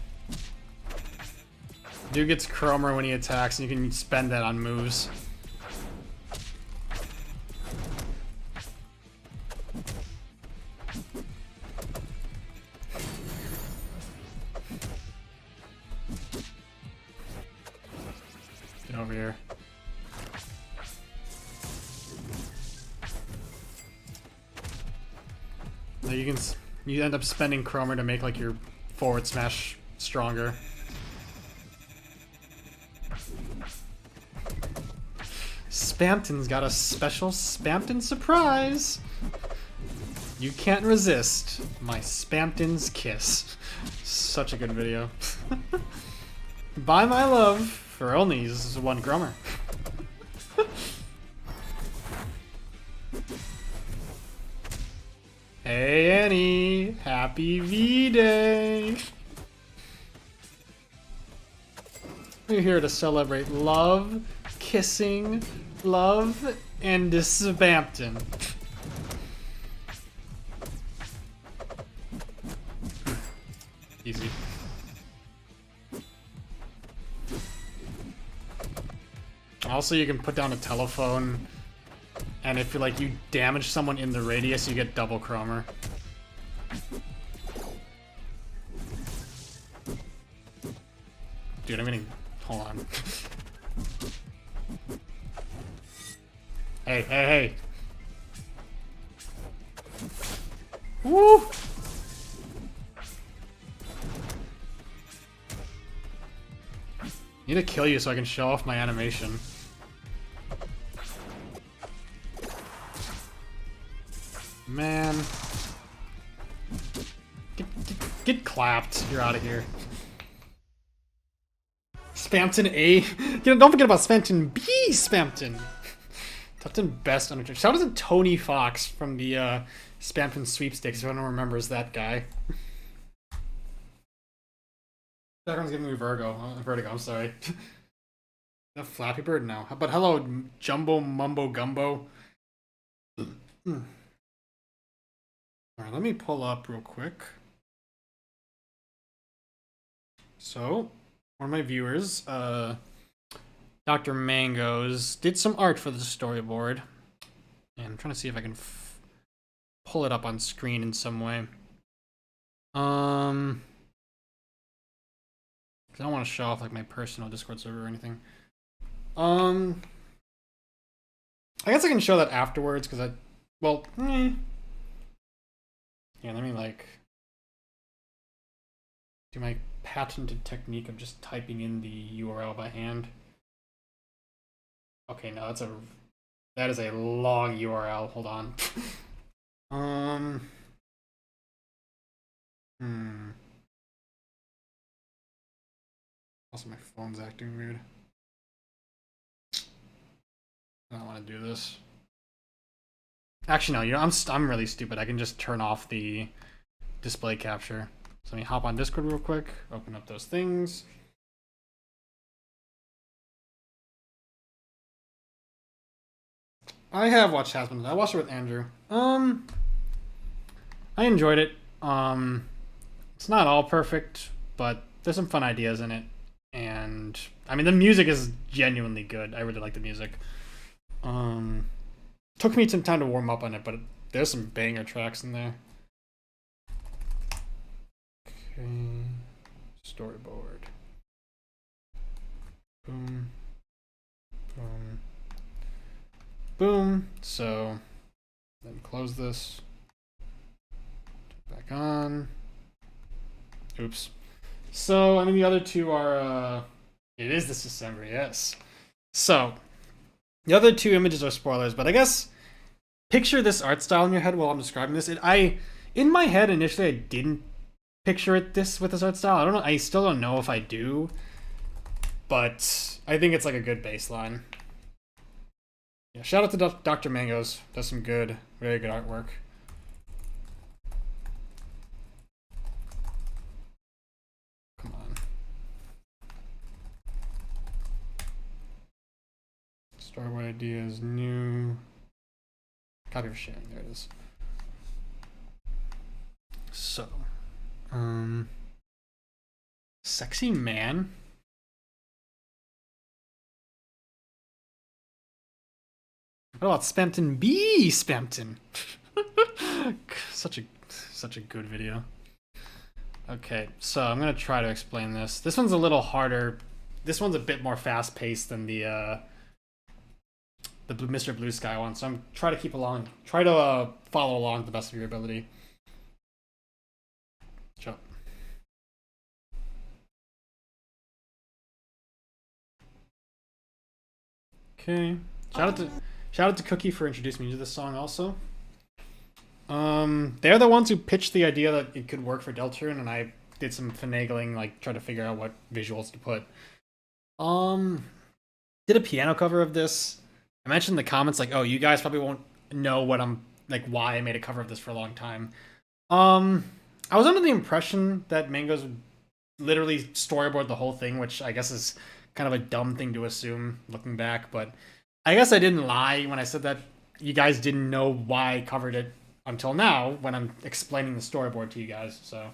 Dude gets Chromer when he attacks, and you can spend that on moves. Get over here. Now you end up spending Chromer to make like your forward smash stronger. Spamton's got a special Spamton surprise. You can't resist my Spamton's kiss. Such a good video. Buy my love for only 1 Chromer. Hey Annie, happy V-Day! We're here to celebrate love, kissing, love, and Spamton. Easy. Also, you can put down a telephone, and if you damage someone in the radius, you get double Chromer. Dude, I'm getting... Hold on. Hey, hey, hey! Woo! Need to kill you so I can show off my animation. Man. Get clapped. You're out of here. Spamton A. Don't forget about Spamton B. Spamton. Top 10 best Undertale. Shout out to Tony Fox from the Spamton sweepstakes. If anyone remembers that guy. Background's giving me vertigo. I'm sorry. The Flappy Bird now. But hello, Jumbo Mumbo Gumbo. Alright, let me pull up real quick. So, one of my viewers, Dr. Mangoes, did some art for the storyboard. And I'm trying to see if I can pull it up on screen in some way. Because I don't want to show off my personal Discord server or anything. I guess I can show that afterwards because yeah, let me do my patented technique of just typing in the URL by hand. Okay, no, that is a long URL. Hold on. Also, my phone's acting weird. I don't want to do this. Actually, no. I'm really stupid. I can just turn off the display capture. So let me hop on Discord real quick. Open up those things. I have watched Hasbin. I watched it with Andrew. I enjoyed it. It's not all perfect, but there's some fun ideas in it. And I mean, the music is genuinely good. I really like the music. Took me some time to warm up on it, but there's some banger tracks in there. Okay, storyboard. Boom, boom. Boom. So then close this. Back on. Oops. So, I mean, the other two are, it is this December, yes. So, the other two images are spoilers, but I guess picture this art style in your head while I'm describing this. In my head, initially, I didn't picture it with this art style. I don't know. I still don't know if I do, but I think it's like a good baseline. Yeah, shout out to Dr. Mangoes. Does some good, very good artwork. Come on. Storyboard ideas, new. Copy for sharing. There it is. So, sexy man. What about Spampton B. Spampton? such a good video. Okay, so I'm gonna try to explain this. This one's a little harder. This one's a bit more fast paced than the Mr. Blue Sky one. So I'm try to follow along to the best of your ability. Jump. Okay. Shout out to Cookie for introducing me to this song also. They're the ones who pitched the idea that it could work for Deltarune, and I did some finagling, like try to figure out what visuals to put. Did a piano cover of this. I mentioned in the comments like, oh, you guys probably won't know what I'm like why I made a cover of this for a long time. I was under the impression that Mangoes would literally storyboard the whole thing, which I guess is kind of a dumb thing to assume looking back, but I guess I didn't lie when I said that you guys didn't know why I covered it until now when I'm explaining the storyboard to you guys, so.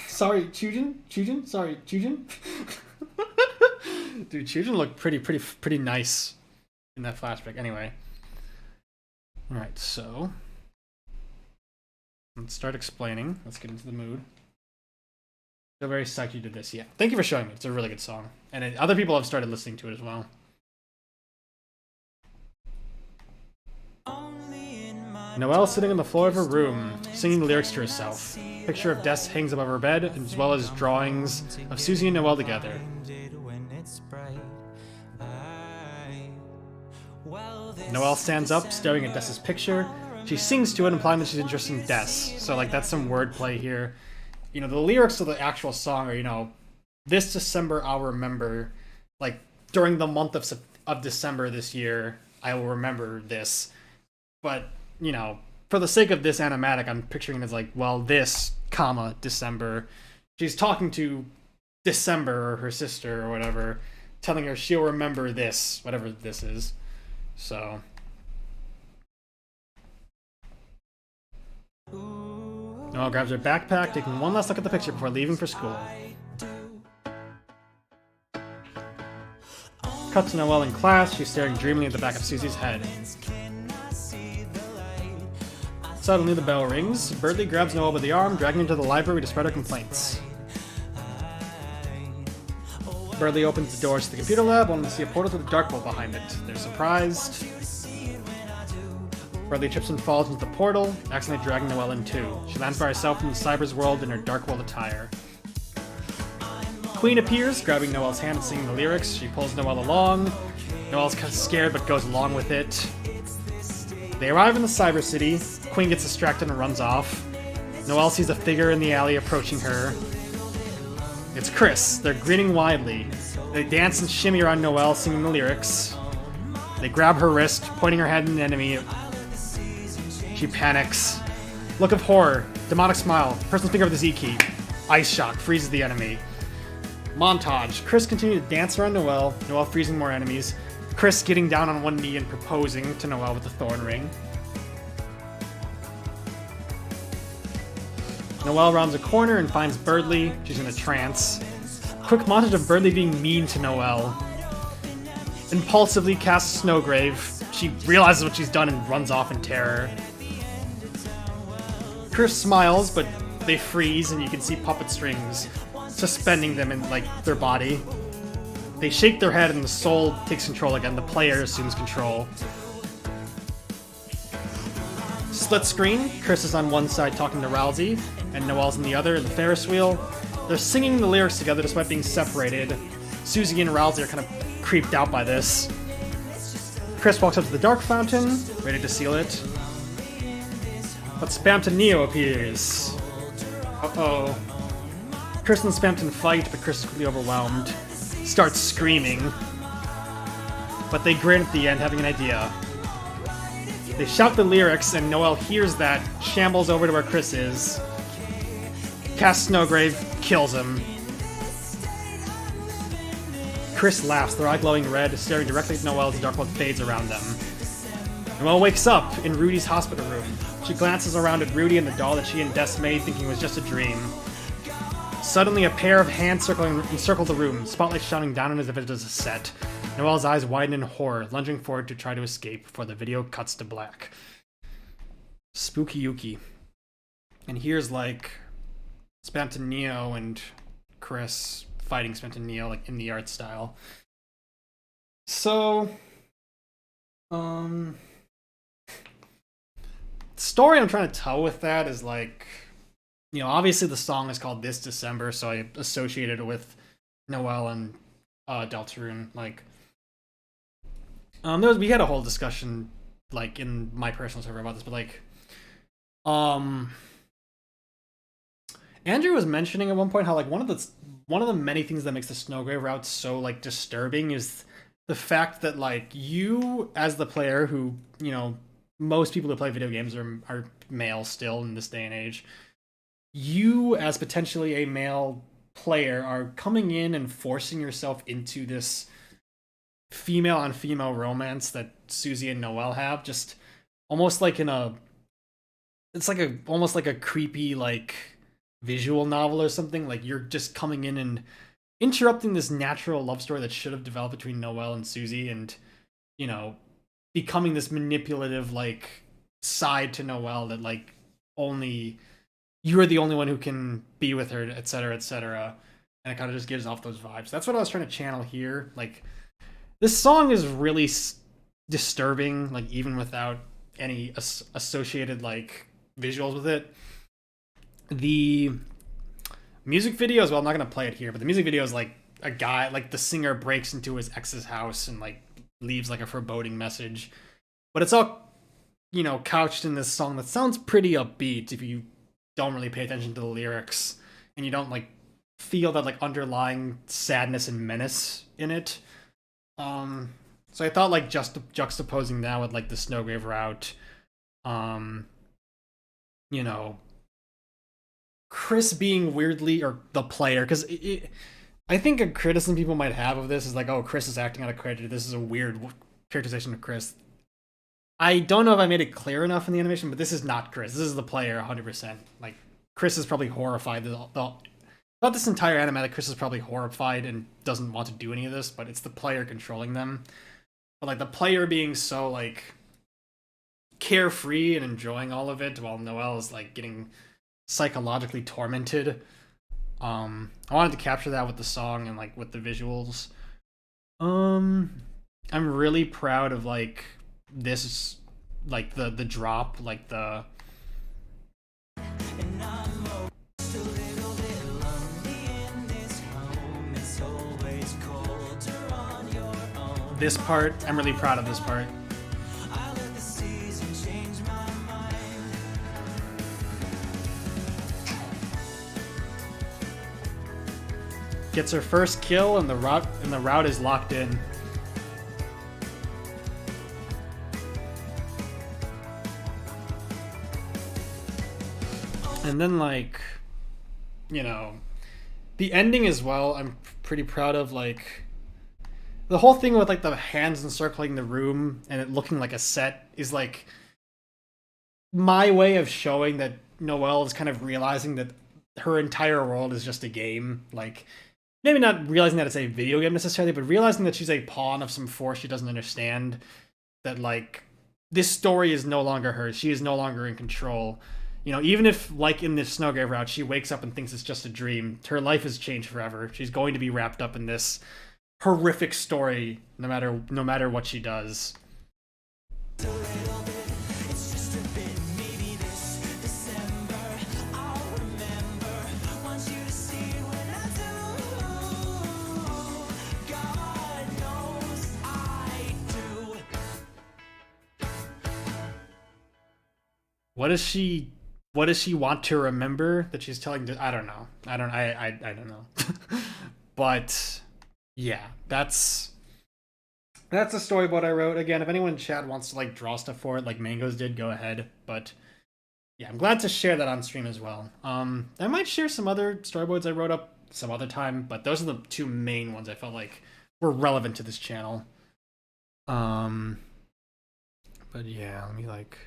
Sorry, Chujin? Sorry, Chujin? Dude, Chujin looked pretty nice in that flashback. Anyway. Alright, so. Let's start explaining. Let's get into the mood. Feel very psyched you did this. Yeah, thank you for showing me. It's a really good song. And other people have started listening to it as well. Noelle sitting on the floor of her room, singing the lyrics to herself. Picture of Des hangs above her bed, as well as drawings of Susie and Noelle together. Noelle stands up, staring at Des's picture. She sings to it, implying that she's interested in Des. So, like, that's some wordplay here. You know, the lyrics of the actual song are, you know, this December I'll remember, like, during the month of December this year, I will remember this. But, you know, for the sake of this animatic, I'm picturing it as like, well, this, comma, December. She's talking to December, or her sister, or whatever, telling her she'll remember this, whatever this is. So. Noelle grabs her backpack, taking one last look at the picture before leaving for school. Cut to Noelle in class. She's staring dreamily at the back of Susie's head. Suddenly the bell rings. Birdie grabs Noelle by the arm, dragging her to the library to spread her complaints. Birdie opens the doors to the computer lab, only to see a portal to the dark world behind it. They're surprised. Birdie trips and falls into the portal, accidentally dragging Noelle in too. She lands by herself in the cyber's world in her dark world attire. Queen appears, grabbing Noelle's hand and singing the lyrics. She pulls Noelle along. Noelle's kind of scared but goes along with it. They arrive in the cyber city. Queen gets distracted and runs off. Noelle sees a figure in the alley approaching her. It's Chris. They're grinning widely. They dance and shimmy around Noelle, singing the lyrics. They grab her wrist, pointing her head at an enemy. She panics. Look of horror. Demonic smile. Person's finger with the Z key. Ice shock. Freezes the enemy. Montage. Chris continues to dance around Noelle. Noelle freezing more enemies. Chris getting down on one knee and proposing to Noelle with the thorn ring. Noelle rounds a corner and finds Birdie. She's in a trance. Quick montage of Birdie being mean to Noelle. Impulsively casts Snowgrave. She realizes what she's done and runs off in terror. Chris smiles, but they freeze and you can see puppet strings suspending them in, like, their body. they shake their head and the soul takes control again. The player assumes control. Split screen. Chris is on one side talking to Rousey, and Noelle's on the other in the Ferris wheel. They're singing the lyrics together despite being separated. Susie and Rousey are kind of creeped out by this. Chris walks up to the dark fountain, ready to seal it. But Spamton Neo appears. Uh-oh. Chris and Spamton fight, but Chris is quickly overwhelmed. Starts screaming. But they grin at the end, having an idea. They shout the lyrics, and Noelle hears that, shambles over to where Chris is. Casts Snowgrave, kills him. Chris laughs, their eye glowing red, staring directly at Noelle as the dark cloud fades around them. Noelle wakes up in Rudy's hospital room. She glances around at Rudy and the doll that she and Des made, thinking it was just a dream. Suddenly, a pair of hands encircle the room, spotlight shining down on as if it is a set. Noelle's eyes widen in horror, lunging forward to try to escape before the video cuts to black. Spooky Yuki. And here's like Spamton Neo and Chris fighting Spamton Neo like in the art style. So story I'm trying to tell with that is like, you know, obviously the song is called This December, so I associated it with Noelle and Deltarune. Like, we had a whole discussion like in my personal server about this, but like, Andrew was mentioning at one point how like one of the many things that makes the Snowgrave route so like disturbing is the fact that like you as the player who, you know, most people who play video games are male still in this day and age. You as potentially a male player are coming in and forcing yourself into this female on female romance that Susie and Noelle have, just almost like it's like almost like a creepy like visual novel or something. Like you're just coming in and interrupting this natural love story that should have developed between Noelle and Susie, and, you know, becoming this manipulative like side to Noelle that like only you're the only one who can be with her, etc., etc. And it kind of just gives off those vibes. That's what I was trying to channel here. Like, this song is really disturbing, like even without any associated like visuals with it. The music video as well, I'm not gonna play it here, but the music video is like a guy, like the singer breaks into his ex's house and like leaves like a foreboding message. But it's all, you know, couched in this song that sounds pretty upbeat if you don't really pay attention to the lyrics and you don't like feel that like underlying sadness and menace in it. So I thought like just juxtaposing that with like the Snowgrave route, you know, Chris being weirdly, or the player, because I think a criticism people might have of this is like, oh, Chris is acting out of character. This is a weird characterization of Chris. I don't know if I made it clear enough in the animation, but this is not Chris. This is the player 100%. Like, Chris is probably horrified. About this entire anime, like, Chris is probably horrified and doesn't want to do any of this, but it's the player controlling them. But, like, the player being so, like, carefree and enjoying all of it, while Noelle is, like, getting psychologically tormented. I wanted to capture that with the song and, like, with the visuals. I'm really proud of, like, this, like, the drop, like, the... This part, I'm really proud of this part. Gets her first kill and the route is locked in. And then, like, you know, the ending as well, I'm pretty proud of. Like, the whole thing with, like, the hands encircling the room and it looking like a set is, like, my way of showing that Noelle is kind of realizing that her entire world is just a game. Like, maybe not realizing that it's a video game necessarily, but realizing that she's a pawn of some force she doesn't understand. That, like, this story is no longer hers. She is no longer in control. You know, even if, like in this Snowgrave route, she wakes up and thinks it's just a dream, her life has changed forever. She's going to be wrapped up in this horrific story no matter what she does. What does she want to remember that she's telling? I don't know. I don't know. But yeah, that's a storyboard I wrote. Again, if anyone in chat wants to like draw stuff for it, like Mangoes did, go ahead. But yeah, I'm glad to share that on stream as well. I might share some other storyboards I wrote up some other time, but those are the two main ones I felt like were relevant to this channel. But yeah, let me like.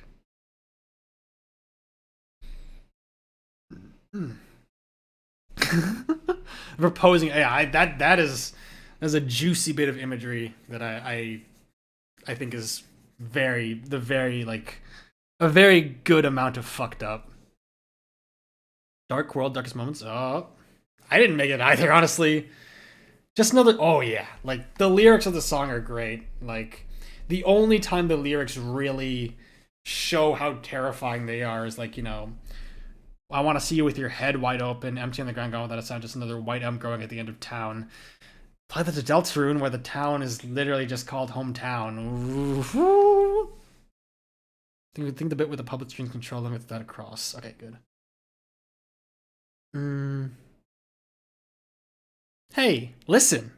Proposing AI, that is a juicy bit of imagery that I think is very like a very good amount of fucked up. Dark World, Darkest Moments. Oh, I didn't make it either, honestly. Just another. Oh yeah, like the lyrics of the song are great. Like the only time the lyrics really show how terrifying they are is like, you know, I want to see you with your head wide open, empty on the ground, gone without a sound, just another white M growing at the end of town. Play the Deltarune, where the town is literally just called hometown. Think the bit with the public screen controlling with that across. Okay, good. Hey, listen.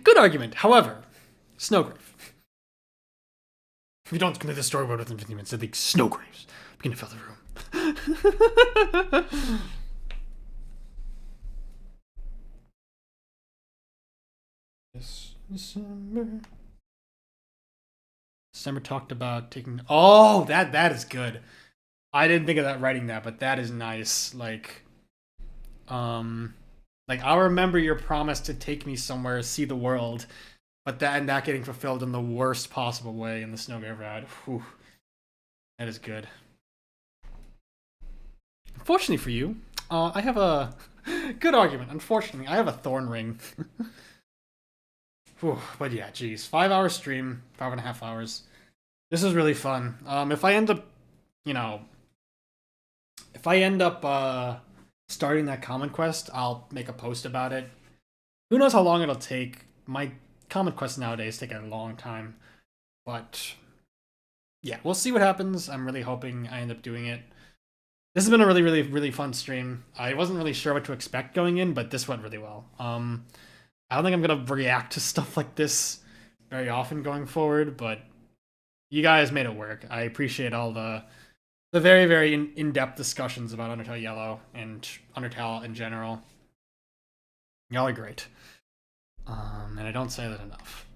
Good argument. However, Snowgrave. If you don't complete the storyboard within 15 minutes, I think Snowgraves begin to fill the room. December talked about taking. Oh, that is good. I didn't think of that writing that, but that is nice. Like I'll remember your promise to take me somewhere, see the world, but that getting fulfilled in the worst possible way in the Snowgrave ride. Whew. That is good. Unfortunately for you, I have a good argument. Unfortunately, I have a thorn ring. Whew, but yeah, geez. 5-hour stream, 5.5 hours. This is really fun. If I end up, you know, starting that common quest, I'll make a post about it. Who knows how long it'll take. My common quests nowadays take a long time. But yeah, we'll see what happens. I'm really hoping I end up doing it. This has been a really fun stream. I wasn't really sure what to expect going in, but this went really well. I don't think I'm gonna react to stuff like this very often going forward, but you guys made it work. I appreciate all the very in-depth discussions about Undertale Yellow and Undertale in general. Y'all are great. And I don't say that enough.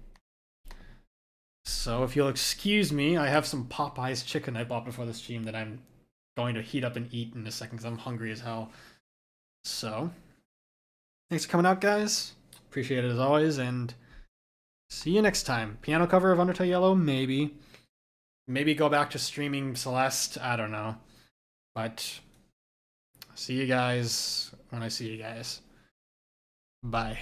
So if you'll excuse me, I have some Popeyes chicken I bought before the stream that I'm going to heat up and eat in a second because I'm hungry as hell. So, thanks for coming out, guys. Appreciate it as always, and see you next time. Piano cover of Undertale Yellow? Maybe. Maybe go back to streaming Celeste? I don't know. But, see you guys when I see you guys. Bye.